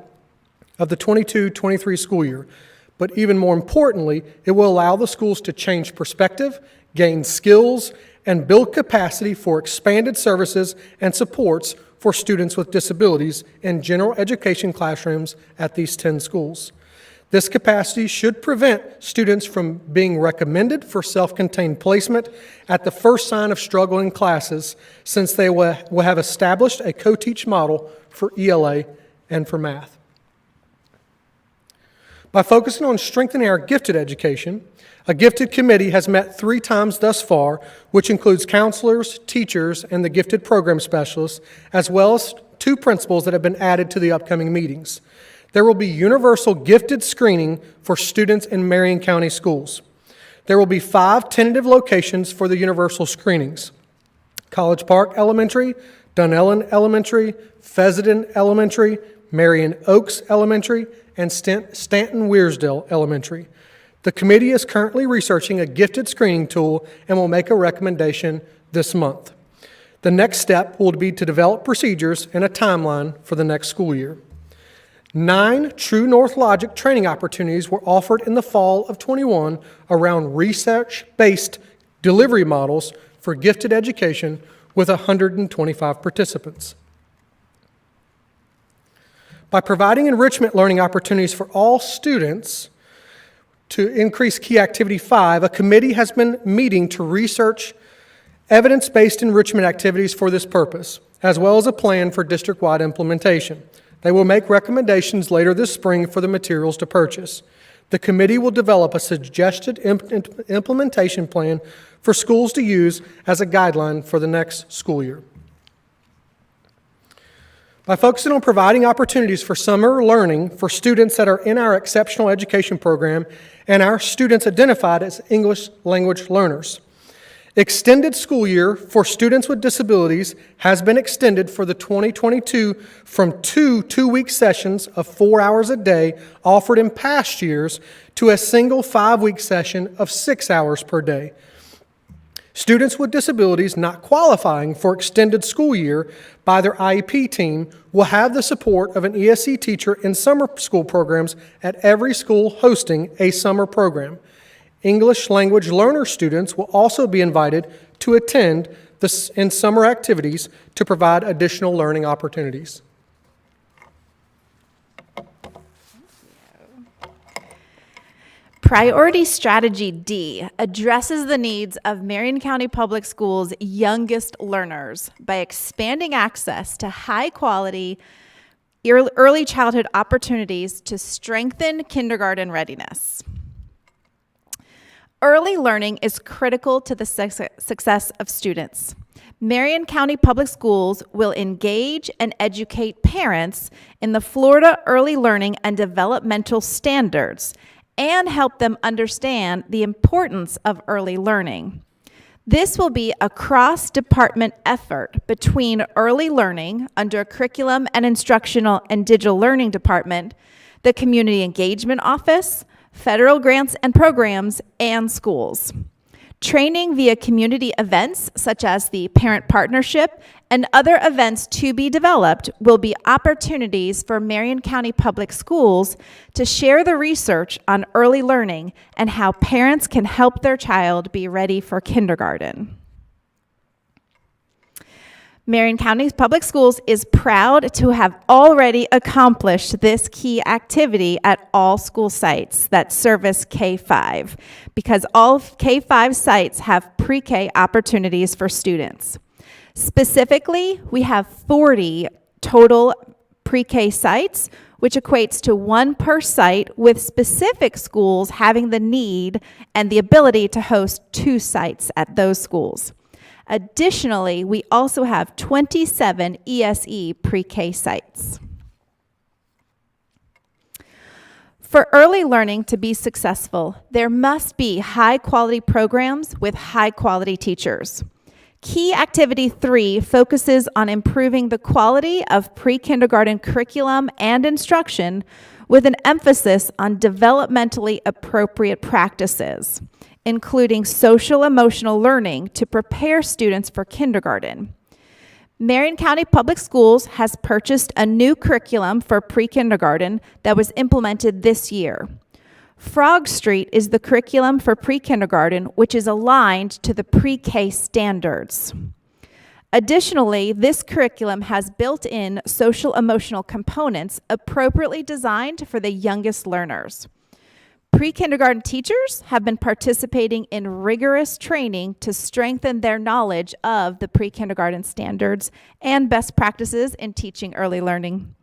of the 22-23 school year. But even more importantly, it will allow the schools to change perspective, gain skills, and build capacity for expanded services and supports for students with disabilities in general education classrooms at these 10 schools. This capacity should prevent students from being recommended for self-contained placement at the first sign of struggle in classes, since they will have established a co-teach model for ELA and for math. By focusing on strengthening our gifted education, a gifted committee has met 3 times thus far, which includes counselors, teachers, and the gifted program specialists, as well as 2 principals that have been added to the upcoming meetings. There will be universal gifted screening for students in Marion County schools. There will be 5 tentative locations for the universal screenings: College Park Elementary, Dunellen Elementary, Fessenden Elementary, Marion Oaks Elementary, and Stanton Weirsdale Elementary. The committee is currently researching a gifted screening tool and will make a recommendation this month. The next step will be to develop procedures and a timeline for the next school year. 9 True North Logic training opportunities were offered in the fall of 21 around research-based delivery models for gifted education with 125 participants. By providing enrichment learning opportunities for all students to increase key activity 5, a committee has been meeting to research evidence-based enrichment activities for this purpose, as well as a plan for district-wide implementation. They will make recommendations later this spring for the materials to purchase. The committee will develop a suggested implementation plan for schools to use as a guideline for the next school year. By focusing on providing opportunities for summer learning for students that are in our exceptional education program and our students identified as English language learners. Extended school year for students with disabilities has been extended for the 2022 from 2 two-week sessions of 4 hours a day offered in past years to a single 5-week session of 6 hours per day. Students with disabilities not qualifying for extended school year by their IEP team will have the support of an ESC teacher in summer school programs at every school hosting a summer program. English language learner students will also be invited to attend in summer activities to provide additional learning opportunities. Priority Strategy D addresses the needs of Marion County Public Schools' youngest learners by expanding access to high-quality early childhood opportunities to strengthen kindergarten readiness. Early learning is critical to the success of students. Marion County Public Schools will engage and educate parents in the Florida Early Learning and Developmental Standards and help them understand the importance of early learning. This will be a cross-department effort between early learning under Curriculum and Instructional and Digital Learning Department, the Community Engagement Office, federal grants and programs, and schools. Training via community events such as the Parent Partnership and other events to be developed will be opportunities for Marion County Public Schools to share the research on early learning and how parents can help their child be ready for kindergarten. Marion County Public Schools is proud to have already accomplished this key activity at all school sites that service K-5, because all K-5 sites have pre-K opportunities for students. Specifically, we have 40 total pre-K sites, which equates to 1 per site, with specific schools having the need and the ability to host 2 sites at those schools. Additionally, we also have 27 ESE pre-K sites. For early learning to be successful, there must be high-quality programs with high-quality teachers. Key Activity 3 focuses on improving the quality of pre-kindergarten curriculum and instruction with an emphasis on developmentally appropriate practices, including social-emotional learning to prepare students for kindergarten. Marion County Public Schools has purchased a new curriculum for pre-kindergarten that was implemented this year. Frog Street is the curriculum for pre-kindergarten, which is aligned to the pre-K standards. Additionally, this curriculum has built-in social-emotional components appropriately designed for the youngest learners. Pre-kindergarten teachers have been participating in rigorous training to strengthen their knowledge of the pre-kindergarten standards and best practices in teaching early learning.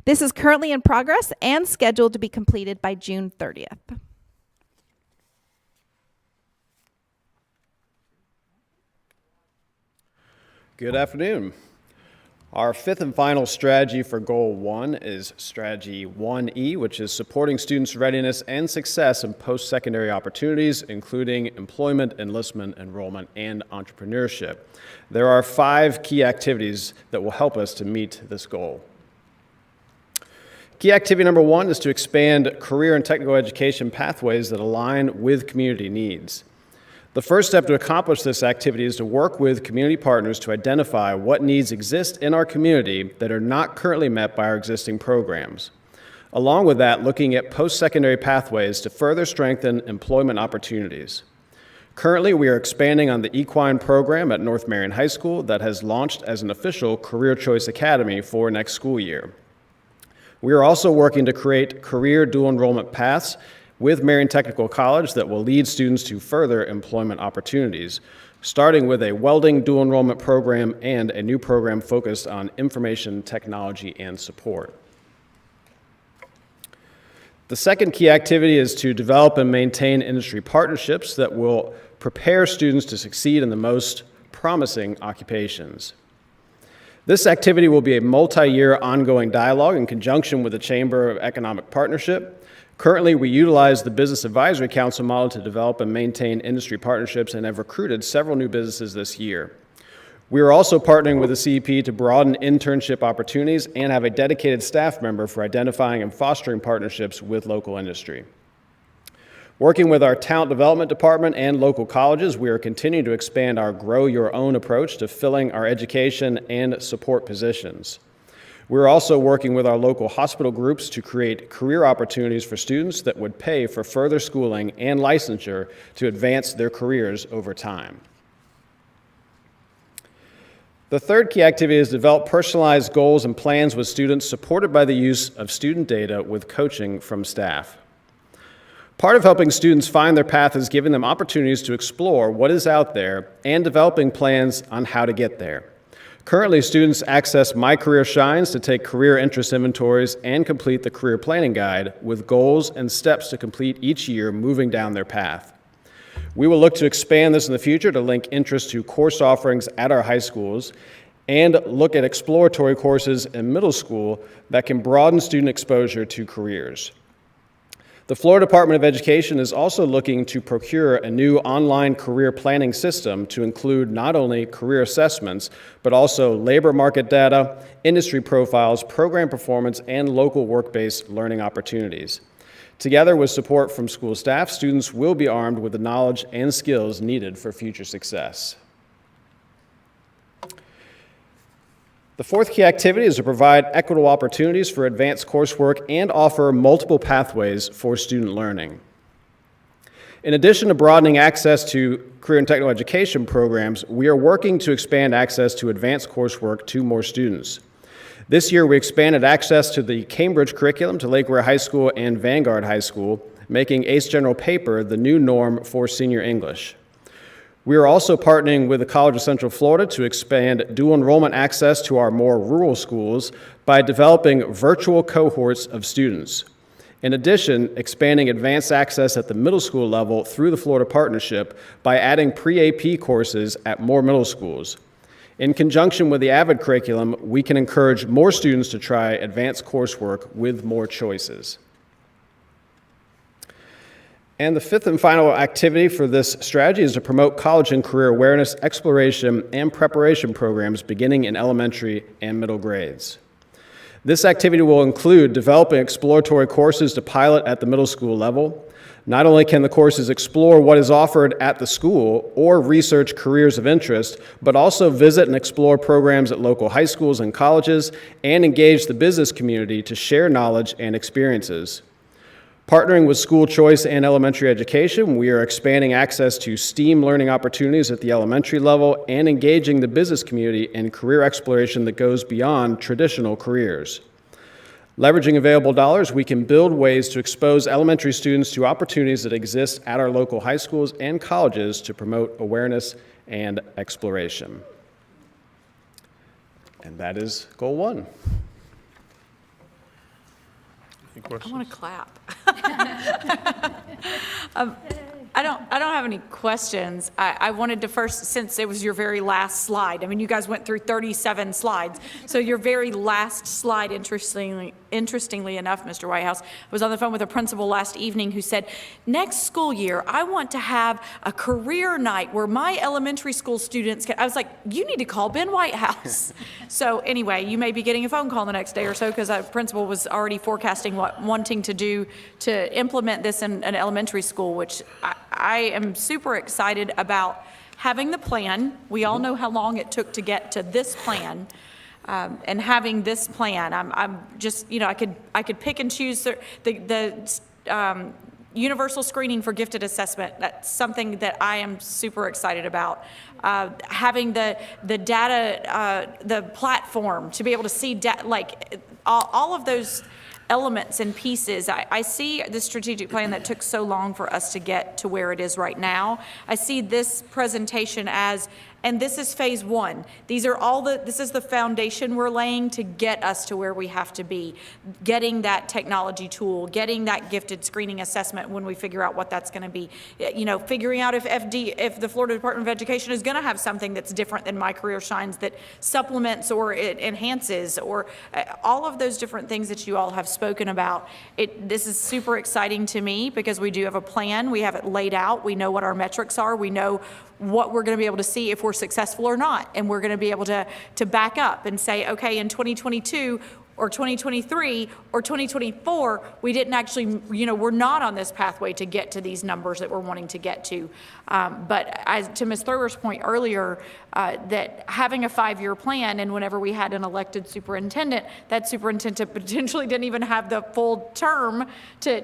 This is currently in progress and scheduled to be completed by June 30th. Good afternoon. Our fifth and final strategy for Goal 1 is Strategy 1E, which is supporting students' readiness and success in post-secondary opportunities, including employment, enlistment, enrollment, and entrepreneurship. There are 5 key activities that will help us to meet this goal. Key activity number 1 is to expand career and technical education pathways that align with community needs. The first step to accomplish this activity is to work with community partners to identify what needs exist in our community that are not currently met by our existing programs. Along with that, looking at post-secondary pathways to further strengthen employment opportunities. Currently, we are expanding on the equine program at North Marion High School that has launched as an official career choice academy for next school year. We are also working to create career dual enrollment paths with Marion Technical College that will lead students to further employment opportunities, starting with a welding dual enrollment program and a new program focused on information technology and support. The second key activity is to develop and maintain industry partnerships that will prepare students to succeed in the most promising occupations. This activity will be a multi-year ongoing dialogue in conjunction with the Chamber of Economic Partnership. Currently, we utilize the Business Advisory Council model to develop and maintain industry partnerships and have recruited several new businesses this year. We are also partnering with the CEP to broaden internship opportunities and have a dedicated staff member for identifying and fostering partnerships with local industry. Working with our talent development department and local colleges, we are continuing to expand our Grow Your Own approach to filling our education and support positions. We're also working with our local hospital groups to create career opportunities for students that would pay for further schooling and licensure to advance their careers over time. The third key activity is to develop personalized goals and plans with students supported by the use of student data with coaching from staff. Part of helping students find their path is giving them opportunities to explore what is out there and developing plans on how to get there. Currently, students access My Career Shines to take career interest inventories and complete the career planning guide with goals and steps to complete each year moving down their path. We will look to expand this in the future to link interest to course offerings at our high schools and look at exploratory courses in middle school that can broaden student exposure to careers. The Florida Department of Education is also looking to procure a new online career planning system to include not only career assessments, but also labor market data, industry profiles, program performance, and local work-based learning opportunities. Together with support from school staff, students will be armed with the knowledge and skills needed for future success. The fourth key activity is to provide equitable opportunities for advanced coursework and offer multiple pathways for student learning. In addition to broadening access to career and technical education programs, we are working to expand access to advanced coursework to more students. This year, we expanded access to the Cambridge curriculum to Lake Ware High School and Vanguard High School, making ACE General Paper the new norm for senior English. We are also partnering with the College of Central Florida to expand dual enrollment access to our more rural schools by developing virtual cohorts of students. In addition, expanding advanced access at the middle school level through the Florida Partnership by adding pre-AP courses at more middle schools. In conjunction with the AVID curriculum, we can encourage more students to try advanced coursework with more choices. And the fifth and final activity for this strategy is to promote college and career awareness, exploration, and preparation programs beginning in elementary and middle grades. This activity will include developing exploratory courses to pilot at the middle school level. Not only can the courses explore what is offered at the school or research careers of interest, but also visit and explore programs at local high schools and colleges and engage the business community to share knowledge and experiences. Partnering with school choice and elementary education, we are expanding access to STEAM learning opportunities at the elementary level and engaging the business community in career exploration that goes beyond traditional careers. Leveraging available dollars, we can build ways to expose elementary students to opportunities that exist at our local high schools and colleges to promote awareness and exploration. And that is goal 1. I want to clap. I don't have any questions. I wanted to first, since it was your very last slide, I mean, you guys went through 37 slides. So your very last slide, interestingly enough, Mr. Whitehouse, I was on the phone with a principal last evening who said, next school year, I want to have a career night where my elementary school students can, I was like, you need to call Ben Whitehouse. So anyway, you may be getting a phone call the next day or so because our principal was already forecasting what wanting to do to implement this in an elementary school, which I am super excited about having the plan. We all know how long it took to get to this plan. And having this plan, I'm just, you know, I could pick and choose the universal screening for gifted assessment. That's something that I am super excited about. Having the data, the platform to be able to see all of those elements and pieces. I see the strategic plan that took so long for us to get to where it is right now. I see this presentation as, and this is phase one. This is the foundation we're laying to get us to where we have to be. Getting that technology tool, getting that gifted screening assessment when we figure out what that's going to be. Figuring out if the Florida Department of Education is going to have something that's different than My Career Shines that supplements or it enhances, or all of those different things that you all have spoken about. This is super exciting to me because we do have a plan. We have it laid out. We know what our metrics are. We know what we're going to be able to see if we're successful or not. And we're going to be able to back up and say, okay, in 2022 or 2023 or 2024, we didn't actually, we're not on this pathway to get to these numbers that we're wanting to get to. But to Ms. Thrower's point earlier, that having a 5-year plan, and whenever we had an elected superintendent, that superintendent potentially didn't even have the full term to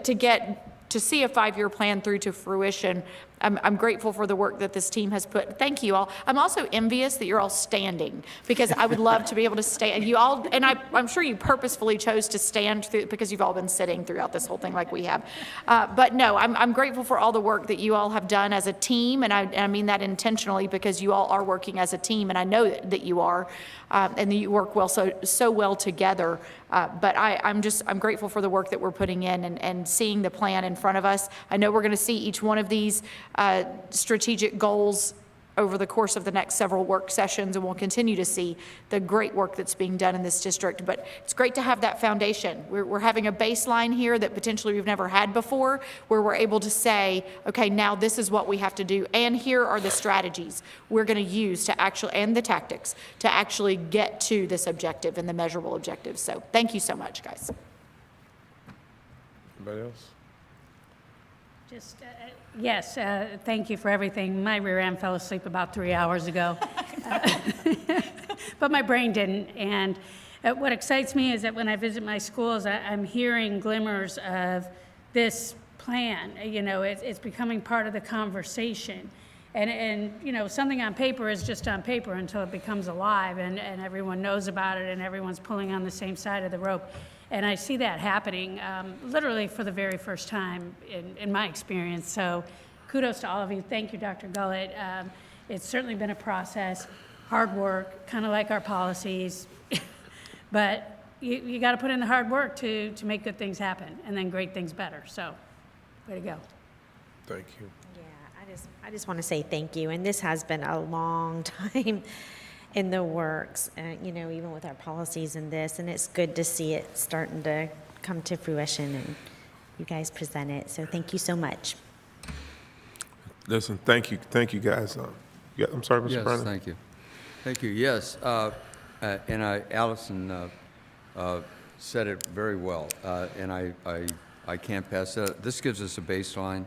see a 5-year plan through to fruition. I'm grateful for the work that this team has put. Thank you all. I'm also envious that you're all standing, because I would love to be able to stand. You all, and I'm sure you purposefully chose to stand through, because you've all been sitting throughout this whole thing like we have. But no, I'm grateful for all the work that you all have done as a team, and I mean that intentionally, because you all are working as a team, and I know that you are, and that you work so well together. But I'm grateful for the work that we're putting in and seeing the plan in front of us. I know we're going to see each one of these strategic goals over the course of the next several work sessions, and we'll continue to see the great work that's being done in this district. But it's great to have that foundation. We're having a baseline here that potentially we've never had before, where we're able to say, okay, now this is what we have to do, and here are the strategies we're going to use to actually, and the tactics, to actually get to this objective and the measurable objectives. So thank you so much, guys. Anybody else? Just, yes, thank you for everything. My rear end fell asleep about 3 hours ago, but my brain didn't. And what excites me is that when I visit my schools, I'm hearing glimmers of this plan. It's becoming part of the conversation. And something on paper is just on paper until it becomes alive, and everyone knows about it, and everyone's pulling on the same side of the rope. And I see that happening literally for the very first time in my experience. So kudos to all of you. Thank you, Dr. Gullett. It's certainly been a process, hard work, kind of like our policies. But you got to put in the hard work to make good things happen, and then great things better. So way to go. Thank you. Yeah, I just want to say thank you. And this has been a long time in the works, even with our policies and this, and it's good to see it starting to come to fruition, and you guys present it. So thank you so much. Listen, thank you guys. I'm sorry, Mr. Brennan. Yes, thank you. Yes, and Allison said it very well, and I can't pass that. This gives us a baseline.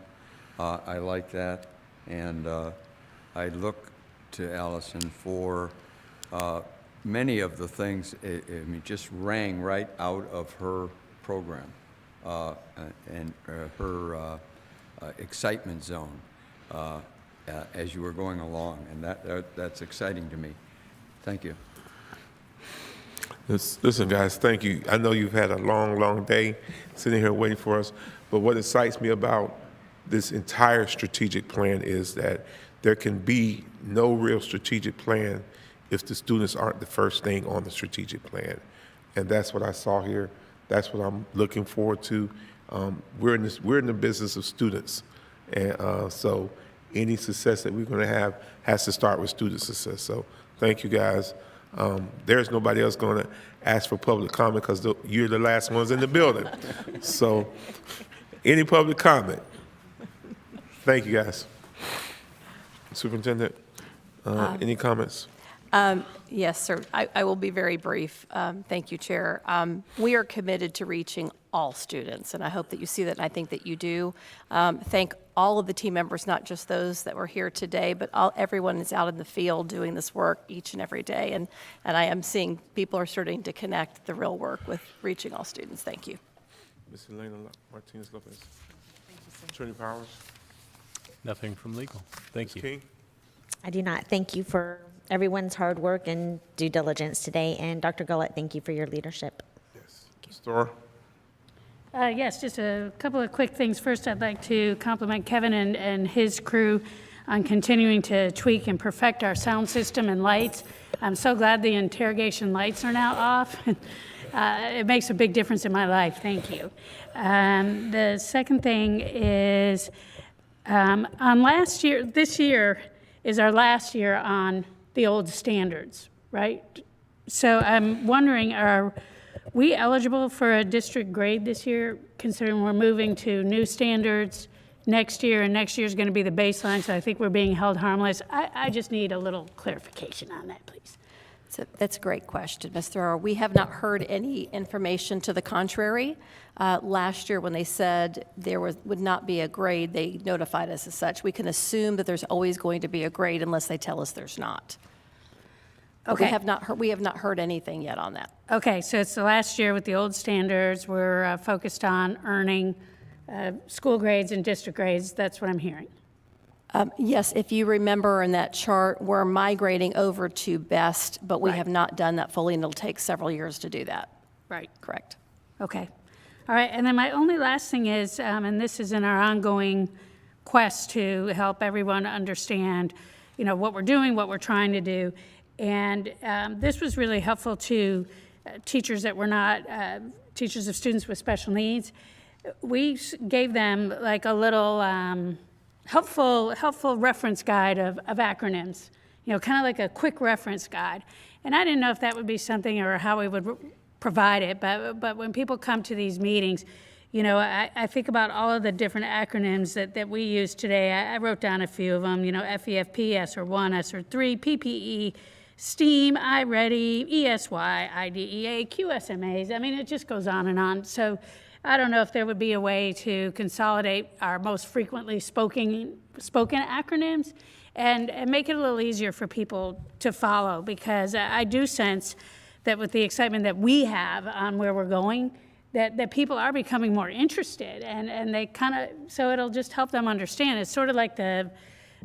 I like that, and I look to Allison for many of the things, just rang right out of her program and her excitement zone as you were going along, and that's exciting to me. Thank you. Listen, guys, thank you. I know you've had a long day sitting here waiting for us, but what excites me about this entire strategic plan is that there can be no real strategic plan if the students aren't the first thing on the strategic plan. And that's what I saw here. That's what I'm looking forward to. We're in the business of students. And so any success that we're going to have has to start with student success. So thank you, guys. There's nobody else going to ask for public comment because you're the last ones in the building. So any public comment? Thank you, guys. Superintendent, any comments? Yes, sir. I will be very brief. Thank you, Chair. We are committed to reaching all students, and I hope that you see that, and I think that you do. Thank all of the team members, not just those that were here today, but everyone is out in the field doing this work each and every day, and I am seeing people are starting to connect the real work with reaching all students. Thank you. Ms. Elena Martinez-Lopez. Thank you Attorney Powers? Nothing from legal. Thank you. King? I do not. Thank you for everyone's hard work and due diligence today. And Dr. Gullett, thank you for your leadership. Yes. Ms. Thor? Yes, just a couple of quick things. First, I'd like to compliment Kevin and his crew on continuing to tweak and perfect our sound system and lights. I'm so glad the interrogation lights are now off. It makes a big difference in my life. Thank you. The second thing is on last year, this year is our last year on the old standards, right? So I'm wondering, are we eligible for a district grade this year, considering we're moving to new standards next year, and next year is going to be the baseline, so I think we're being held harmless? I just need a little clarification on that, please. That's a great question, Ms. Thoreau. We have not heard any information to the contrary. Last year, when they said there would not be a grade, they notified us as such. We can assume that there's always going to be a grade unless they tell us there's not. Okay. We have not heard anything yet on that. Okay, so it's the last year with the old standards. We're focused on earning school grades and district grades. That's what I'm hearing. Yes, if you remember in that chart, we're migrating over to BEST, but we have not done that fully, and it'll take several years to do that. Right. Correct. Okay. All right, and then my only last thing is, and this is in our ongoing quest to help everyone understand, what we're doing, what we're trying to do, and this was really helpful to teachers that were not teachers of students with special needs. We gave them like a little helpful reference guide of acronyms, kind of like a quick reference guide. And I didn't know if that would be something or how we would provide it, but when people come to these meetings, I think about all of the different acronyms that we use today. I wrote down a few of them, FEFP, ESSER1, ESSER3, PPE, STEAM, iReady, ESY, IDEA, QSMAs. I mean, it just goes on and on. So I don't know if there would be a way to consolidate our most frequently spoken acronyms and make it a little easier for people to follow, because I do sense that with the excitement that we have on where we're going, that people are becoming more interested, and they so it'll just help them understand. It's sort of like the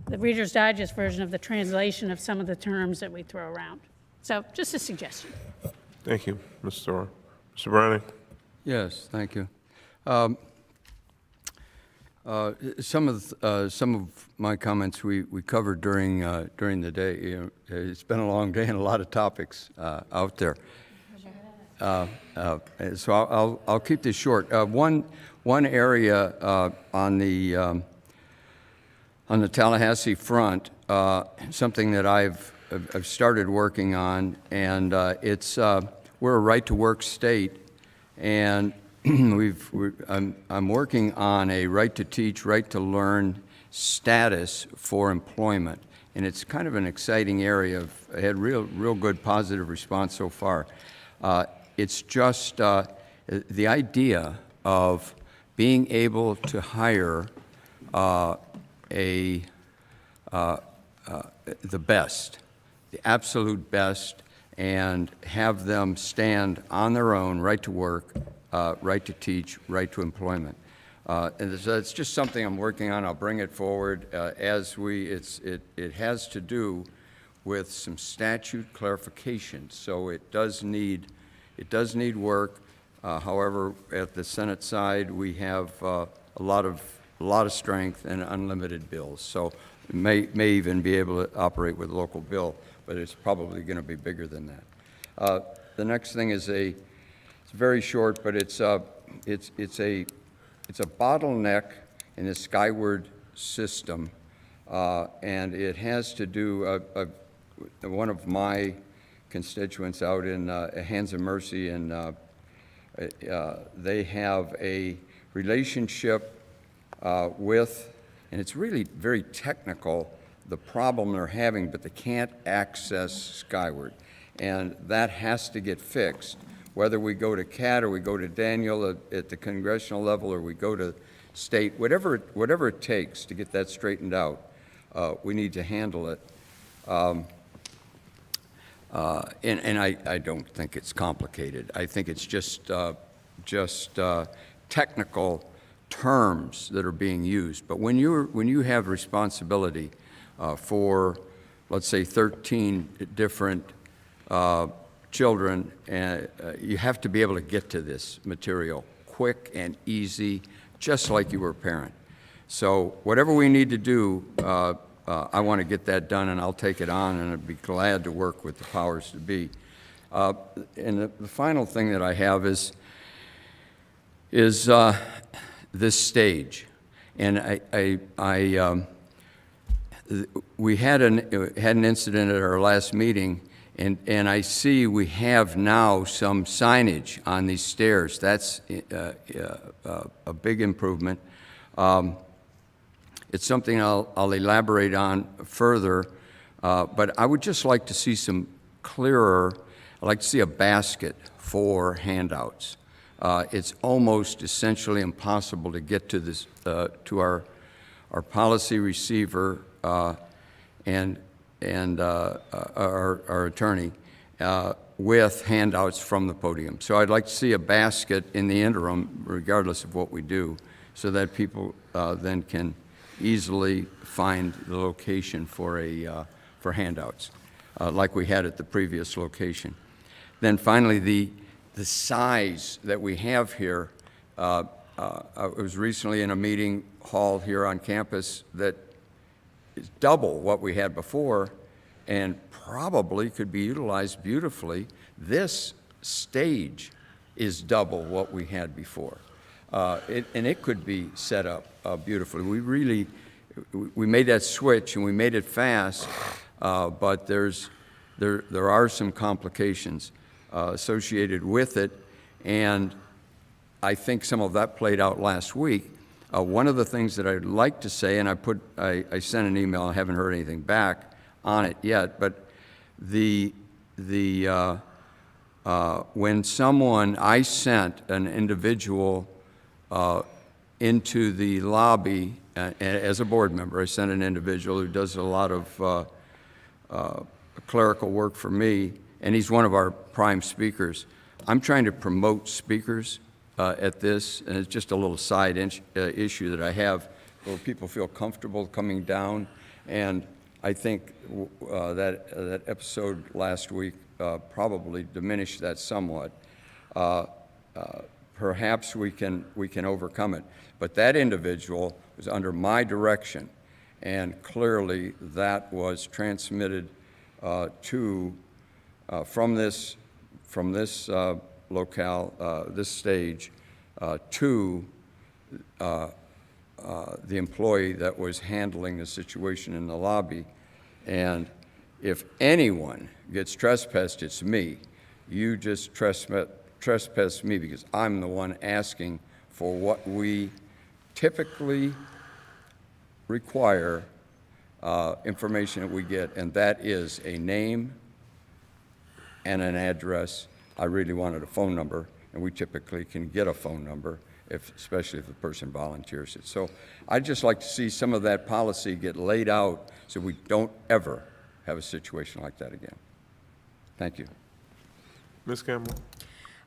Reader's Digest version of the translation of some of the terms that we throw around. So just a suggestion. Thank you, Mr. Thor. Mr. Browning? Yes, thank you. Some of my comments we covered during the day. It's been a long day and a lot of topics out there. So I'll keep this short. One area on the Tallahassee front, something that I've started working on, and we're a right-to-work state, and I'm working on a right-to-teach, right-to-learn status for employment, and it's kind of an exciting area. I had real good positive response so far. It's just the idea of being able to hire the best, the absolute best, and have them stand on their own, right to work, right to teach, right to employment. And so it's just something I'm working on. I'll bring it forward it has to do with some statute clarification. So it does need work. However, at the Senate side, we have a lot of strength and unlimited bills. So it may even be able to operate with local bill, but it's probably going to be bigger than that. The next thing is it's very short, but it's a bottleneck in the Skyward system, and it has to do. One of my constituents out in Hands of Mercy, and they have a relationship with, and it's really very technical, the problem they're having, but they can't access Skyward. And that has to get fixed. Whether we go to CAT or we go to Daniel at the congressional level or we go to state, whatever it takes to get that straightened out, we need to handle it. And I don't think it's complicated. I think it's just technical terms that are being used. But when you have responsibility for, let's say, 13 different children, you have to be able to get to this material quick and easy, just like you were a parent. So whatever we need to do, I want to get that done, and I'll take it on, and I'd be glad to work with the powers to be. And the final thing that I have is this stage. And we had an incident at our last meeting, and I see we have now some signage on these stairs. That's a big improvement. It's something I'll elaborate on further, but I would just like to see some clearer, I'd like to see a basket for handouts. It's almost essentially impossible to get to this, to our policy receiver and our attorney with handouts from the podium. So I'd like to see a basket in the interim, regardless of what we do, so that people then can easily find the location for handouts, like we had at the previous location. Then finally, the size that we have here. I was recently in a meeting hall here on campus that is double what we had before and probably could be utilized beautifully. This stage is double what we had before. And it could be set up beautifully. We made that switch and we made it fast, but there are some complications associated with it, and I think some of that played out last week. One of the things that I'd like to say, and I sent an email, I haven't heard anything back on it yet, but when I sent an individual into the lobby as a board member, I sent an individual who does a lot of clerical work for me, and he's one of our prime speakers. I'm trying to promote speakers at this, and it's just a little side issue that I have where people feel comfortable coming down, and I think that episode last week probably diminished that somewhat. Perhaps we can overcome it, but that individual was under my direction, and clearly that was transmitted from this locale, this stage, to the employee that was handling the situation in the lobby. And if anyone gets trespassed, it's me. You just trespass me because I'm the one asking for what we typically require information that we get, and that is a name and an address. I really wanted a phone number, and we typically can get a phone number, especially if the person volunteers it. So I'd just like to see some of that policy get laid out so we don't ever have a situation like that again. Thank you. Ms. Campbell?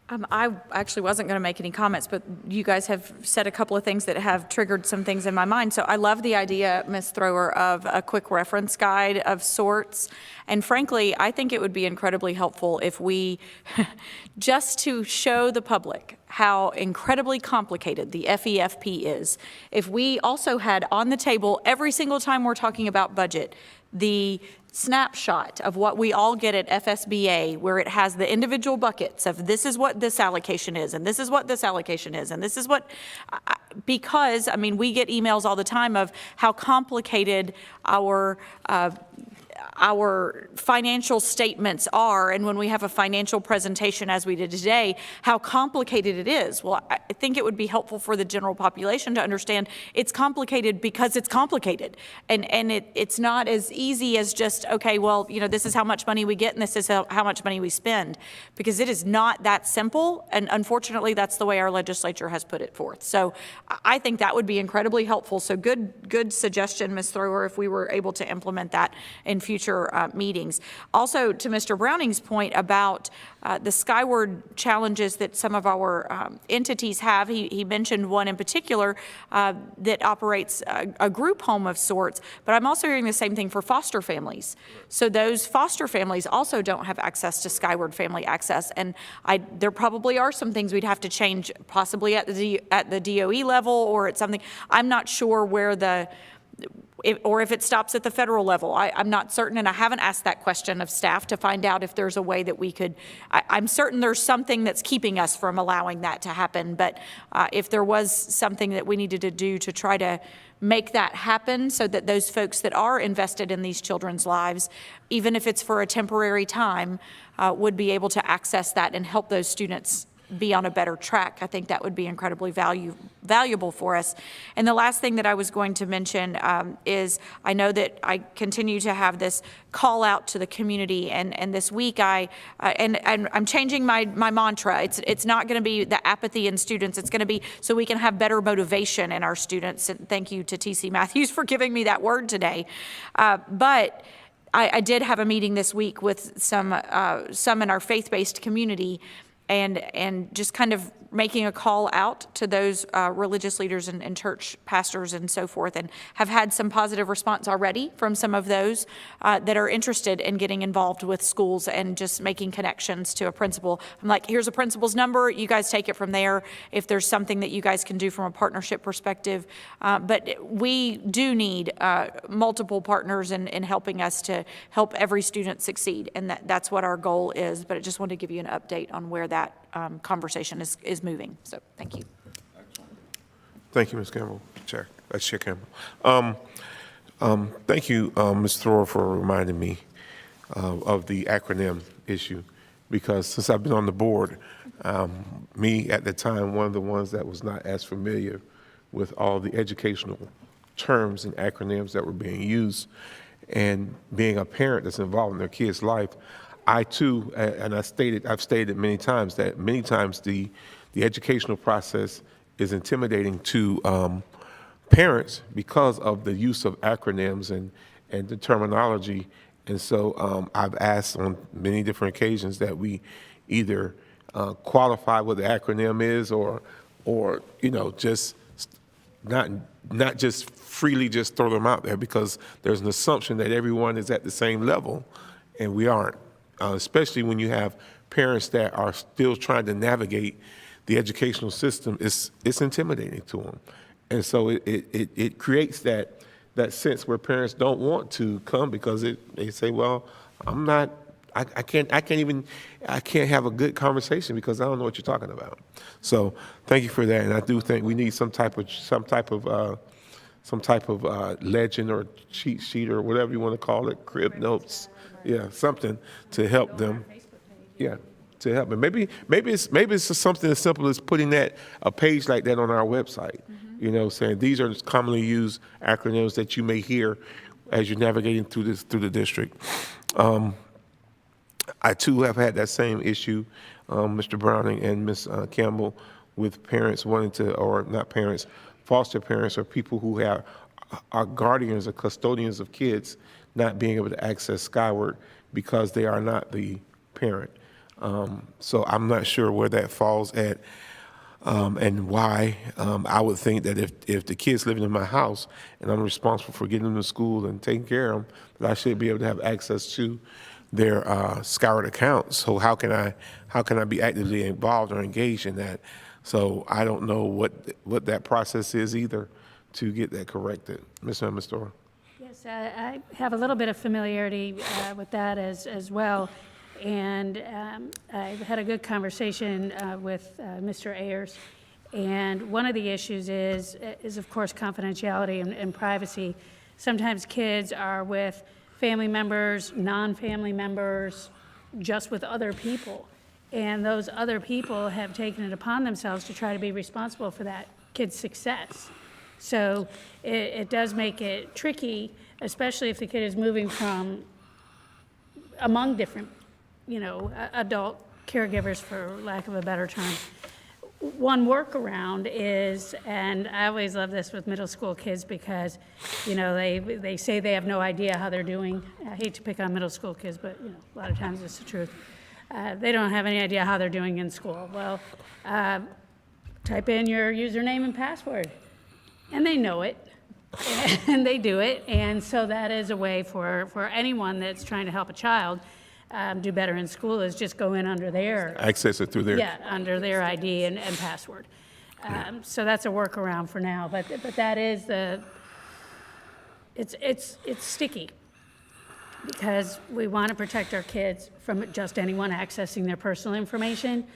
I actually wasn't going to make any comments, but you guys have said a couple of things that have triggered some things in my mind. So I love the idea, Ms. Thrower, of a quick reference guide of sorts. And frankly, I think it would be incredibly helpful if we, just to show the public how incredibly complicated the FEFP is, if we also had on the table every single time we're talking about budget, the snapshot of what we all get at FSBA, where it has the individual buckets of this is what this allocation is, and this is what this allocation is, and this is what, because, I mean, we get emails all the time of how complicated our financial statements are, and when we have a financial presentation as we did today, how complicated it is. Well, I think it would be helpful for the general population to understand it's complicated because it's complicated. And it's not as easy as just, okay, well, you know, this is how much money we get and this is how much money we spend, because it is not that simple, and unfortunately that's the way our legislature has put it forth. So I think that would be incredibly helpful. So good suggestion, Ms. Thrower, if we were able to implement that in future future meetings. Also, to Mr. Browning's point about the skyward challenges that some of our entities have, he mentioned one in particular that operates a group home of sorts, but I'm also hearing the same thing for foster families. So those foster families also don't have access to skyward family access, and there probably are some things we'd have to change, possibly at the DOE level or at something. I'm not sure where or if it stops at the federal level. I'm not certain, and I haven't asked that question of staff to find out if there's a way that we could. I'm certain there's something that's keeping us from allowing that to happen, but if there was something that we needed to do to try to make that happen so that those folks that are invested in these children's lives, even if it's for a temporary time, would be able to access that and help those students be on a better track, I think that would be incredibly valuable for us. And the last thing that I was going to mention is I know that I continue to have this call out to the community, and this week and I'm changing my mantra. It's not going to be the apathy in students. It's going to be so we can have better motivation in our students. And thank you to TC Matthews for giving me that word today. But I did have a meeting this week with some in our faith-based community, and just kind of making a call out to those religious leaders and church pastors and so forth, and have had some positive response already from some of those that are interested in getting involved with schools and just making connections to a principal. I'm like, here's a principal's number, you guys take it from there if there's something that you guys can do from a partnership perspective. But we do need multiple partners in helping us to help every student succeed, and that's what our goal is. But I just wanted to give you an update on where that conversation is moving. So thank you. Thank you, Ms. Campbell. Chair Campbell. Thank you, Ms. Thor, for reminding me of the acronym issue, because since I've been on the board, me at the time, one of the ones that was not as familiar with all the educational terms and acronyms that were being used, and being a parent that's involved in their kid's life, I too, and I've stated many times that many times the educational process is intimidating to parents because of the use of acronyms and the terminology. And so I've asked on many different occasions that we either qualify what the acronym is, or just not just freely just throw them out there, because there's an assumption that everyone is at the same level, and we aren't. Especially when you have parents that are still trying to navigate the educational system, it's intimidating to them. And so it creates that sense where parents don't want to come, because they say, well, I can't have a good conversation because I don't know what you're talking about. So thank you for that. And I do think we need some type of legend or cheat sheet or whatever you want to call it, crib notes. Yeah, something to help them. Yeah, to help them. Maybe it's just something as simple as putting a page like that on our website. Saying these are commonly used acronyms that you may hear as you're navigating through the district. I too have had that same issue, Mr. Browning and Ms. Campbell, with parents wanting to, or not parents, foster parents or people who are guardians or custodians of kids, not being able to access Skyward because they are not the parent. So I'm not sure where that falls at and why. I would think that if the kid's living in my house and I'm responsible for getting them to school and taking care of them, that I should be able to have access to their Skyward accounts. So how can I be actively involved or engaged in that? So I don't know what that process is either to get that corrected. Ms. Thor. Yes, I have a little bit of familiarity with that as well, and I've had a good conversation with Mr. Ayers, and one of the issues is of course confidentiality and privacy. Sometimes kids are with family members, non-family members, just with other people, and those other people have taken it upon themselves to try to be responsible for that kid's success. So it does make it tricky, especially if the kid is moving from among different, adult caregivers, for lack of a better term. one workaround is, and I always love this with middle school kids because, they say they have no idea how they're doing. I hate to pick on middle school kids, but, a lot of times it's the truth. They don't have any idea how they're doing in school. Well, type in your username and password, and they know it, and they do it. And so that is a way for anyone that's trying to help a child do better in school is just go in under their Access it through there. yeah, under their ID and password. So that's a workaround for now, but that is it's sticky because we want to protect our kids from just anyone accessing their personal information.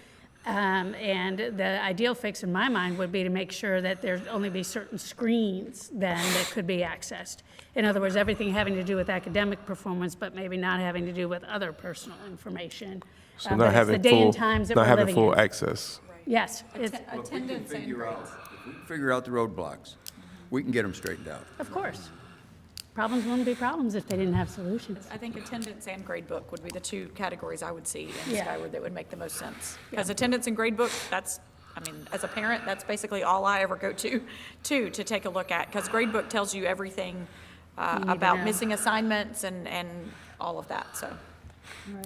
And the ideal fix in my mind would be to make sure that there only be certain screens then that could be accessed. In other words, everything having to do with academic performance, but maybe not having to do with other personal information. So But not it's having the day full, and times that not we're having living full in. access. Yes. Attendance and grades. If we can figure out the roadblocks, we can get them straightened out. Of course. Problems wouldn't be problems if they didn't have solutions. I think attendance and grade book would be the two categories I would see in Yeah. Skyward that would make the most sense. Because attendance and grade book, as a parent, that's basically all I ever go to take a look at. Because grade book tells you everything need to about know. missing assignments and all of that, so.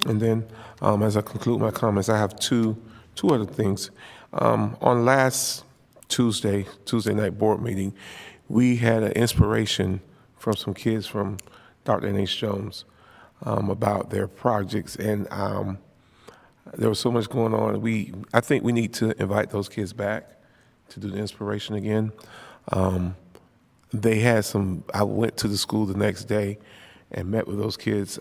And then, as I conclude my comments, I have two other things. On last Tuesday night board meeting, we had an inspiration from some kids from Dr. N.H. Jones about their projects, and there was so much going on. I think we need to invite those kids back to do the inspiration again. They had I went to the school the next day and met with those kids.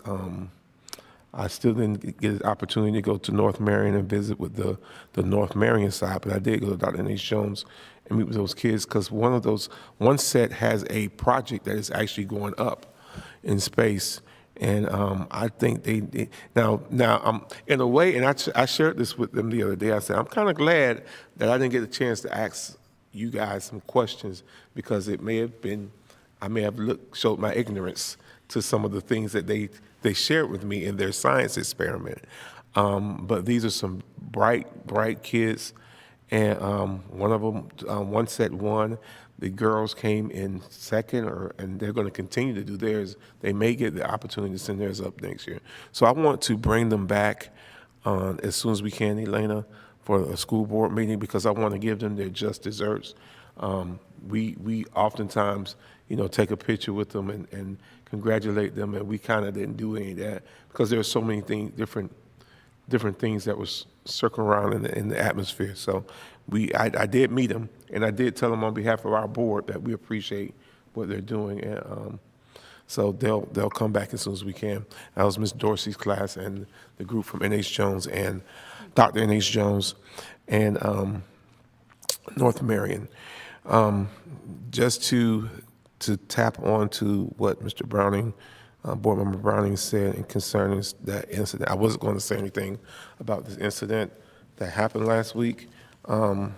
I still didn't get an opportunity to go to North Marion and visit with the North Marion side, but I did go to Dr. N.H. Jones and meet with those kids because one set has a project that is actually going up in space. And I think now in a way, and I shared this with them the other day, I said, I'm kind of glad that I didn't get a chance to ask you guys some questions because I may have showed my ignorance to some of the things that they shared with me in their science experiment. But these are some bright kids. And one of them, one set won. The girls came in second, and they're going to continue to do theirs. They may get the opportunity to send theirs up next year. So I want to bring them back as soon as we can, Elena, for a school board meeting because I want to give them their just desserts. We oftentimes, take a picture with them and congratulate them, and we kind of didn't do any of that because there are so many things, different things that was circling around in the atmosphere. So I did meet them, and I did tell them on behalf of our board that we appreciate what they're doing, and so they'll come back as soon as we can. That was Miss Dorsey's class and the group from N.H. Jones and Dr. N.H. Jones and North Marion. Just to tap on to what Mr. Browning, Board Member Browning said in concerning that incident. I wasn't going to say anything about this incident that happened last week. And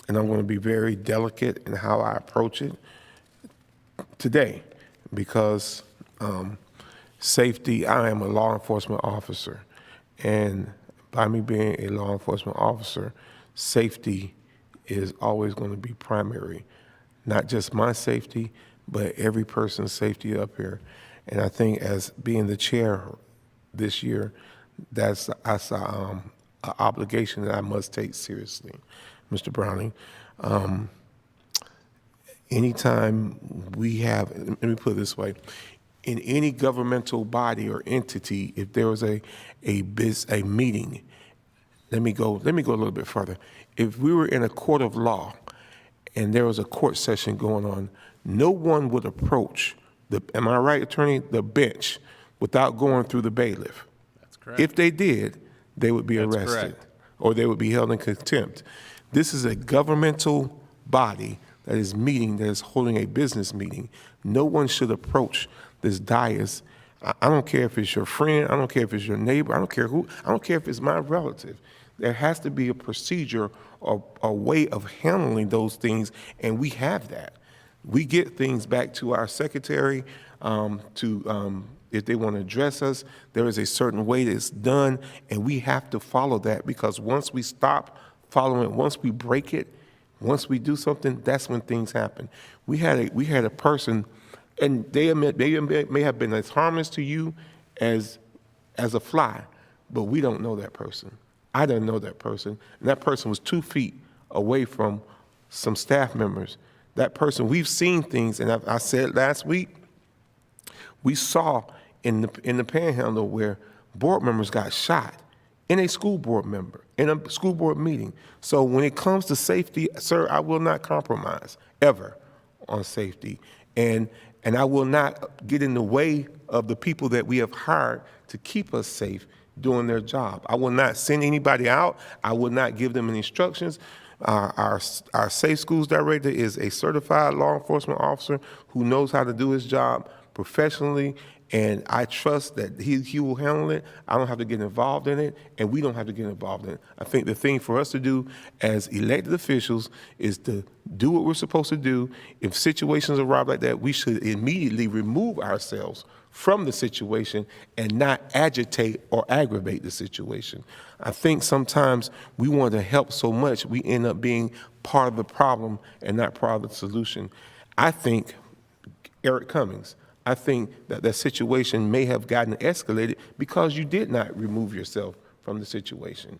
I'm going to be very delicate in how I approach it today because safety, I am a law enforcement officer. And by me being a law enforcement officer, safety is always going to be primary. Not just my safety, but every person's safety up here. And I think as being the chair this year, that's an obligation that I must take seriously, Mr. Browning. Anytime we have, let me put it this way, in any governmental body or entity, if there was a meeting, let me go a little bit further. If we were in a court of law and there was a court session going on, no one would approach am I right, attorney, the bench without going through the bailiff. That's correct. If they did, they would be That's arrested correct. or they would be held in contempt. This is a governmental body that is holding a business meeting. No one should approach this dais. I don't care if it's your friend, I don't care if it's your neighbor, I don't care if it's my relative. There has to be a procedure or a way of handling those things, and we have that. We get things back to our secretary if they want to address us. There is a certain way that it's done, and we have to follow that because once we stop following it. Once we break it, once we do something, that's when things happen. We had a person, and they may have been as harmless to you as a fly, but we don't know that person. I didn't know that person, and that person was 2 feet away from some staff members. That person, we've seen things, and I said last week, we saw in the Panhandle where board members got shot in a school board meeting. So when it comes to safety, sir, I will not compromise ever on safety, and I will not get in the way of the people that we have hired to keep us safe doing their job. I will not send anybody out. I will not give them any instructions. Our Safe Schools Director is a certified law enforcement officer who knows how to do his job professionally, and I trust that he will handle it. I don't have to get involved in it, and we don't have to get involved in it. I think the thing for us to do as elected officials is to do what we're supposed to do. If situations arrive like that, we should immediately remove ourselves from the situation and not agitate or aggravate the situation. I think sometimes we want to help so much, we end up being part of the problem and not part of the solution. I think, Eric Cummings, I think that situation may have gotten escalated because you did not remove yourself from the situation.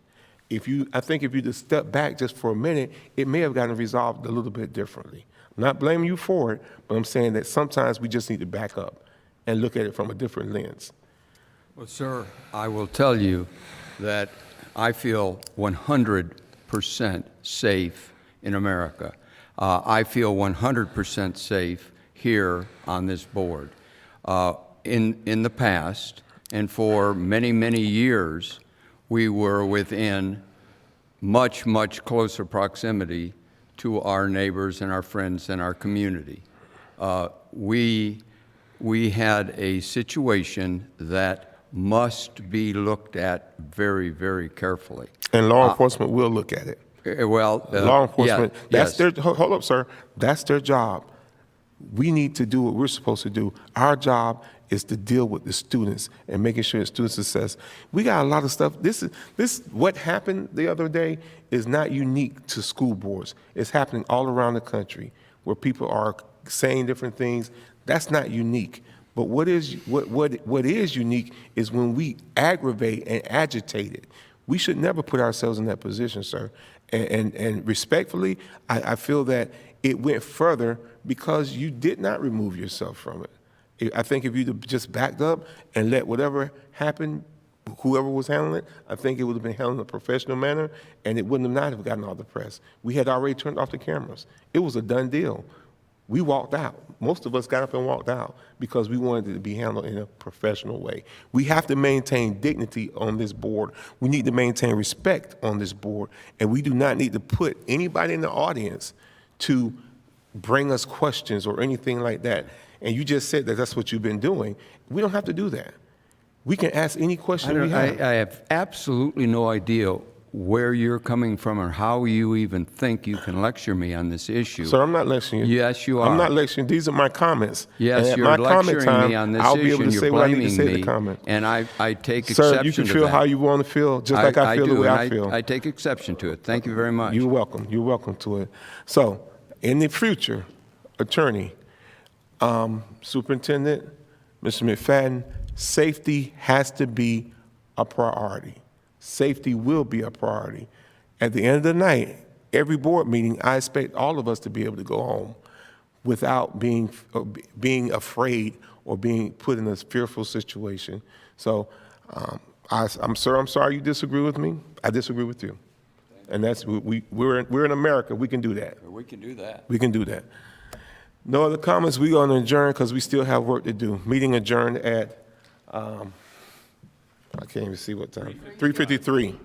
I think if you just step back just for a minute, it may have gotten resolved a little bit differently. I'm not blaming you for it, but I'm saying that sometimes we just need to back up and look at it from a different lens. Well, sir, I will tell you that I feel 100% safe in America. I feel 100% safe here on this board. In the past, and for many, many years, we were within much, much closer proximity to our neighbors and our friends and our community. We had a situation that must be looked at very, very carefully. And law enforcement will look at it. Law enforcement, hold up, sir, that's their job. We need to do what we're supposed to do. Our job is to deal with the students and making sure the student success. We got a lot of stuff. What happened the other day is not unique to school boards. It's happening all around the country where people are saying different things. That's not unique. But what is unique is when we aggravate and agitate it. We should never put ourselves in that position, sir. And respectfully, I feel that it went further because you did not remove yourself from it. I think if you just backed up and let whatever happened, whoever was handling it, I think it would have been handled in a professional manner, and it wouldn't have gotten all the press. We had already turned off the cameras. It was a done deal. We walked out. Most of us got up and walked out because we wanted it to be handled in a professional way. We have to maintain dignity on this board. We need to maintain respect on this board, and we do not need to put anybody in the audience to bring us questions or anything like that. And you just said that that's what you've been doing. We don't have to do that. We can ask any question we have. I have absolutely no idea where you're coming from or how you even think you can lecture me on this issue. Sir, I'm not lecturing you. Yes, you are. I'm not lecturing. These are my comments. Yes, you're lecturing me on this issue, and you're blaming me, and I take exception to that. Sir, you can feel how you want to feel, just like I feel the way I feel. I take exception to it. Thank you very much. You're welcome. You're welcome to it. So, in the future, attorney, superintendent, Mr. McFadden, safety has to be a priority. Safety will be a priority. At the end of the night, every board meeting, I expect all of us to be able to go home without being afraid or being put in a fearful situation. So, I'm sorry you disagree with me. I disagree with you. And that's, we're in America. We can do that. We can do that. We can do that. No other comments. We're going to adjourn because we still have work to do. Meeting adjourned at, I can't even see what time. 3:53.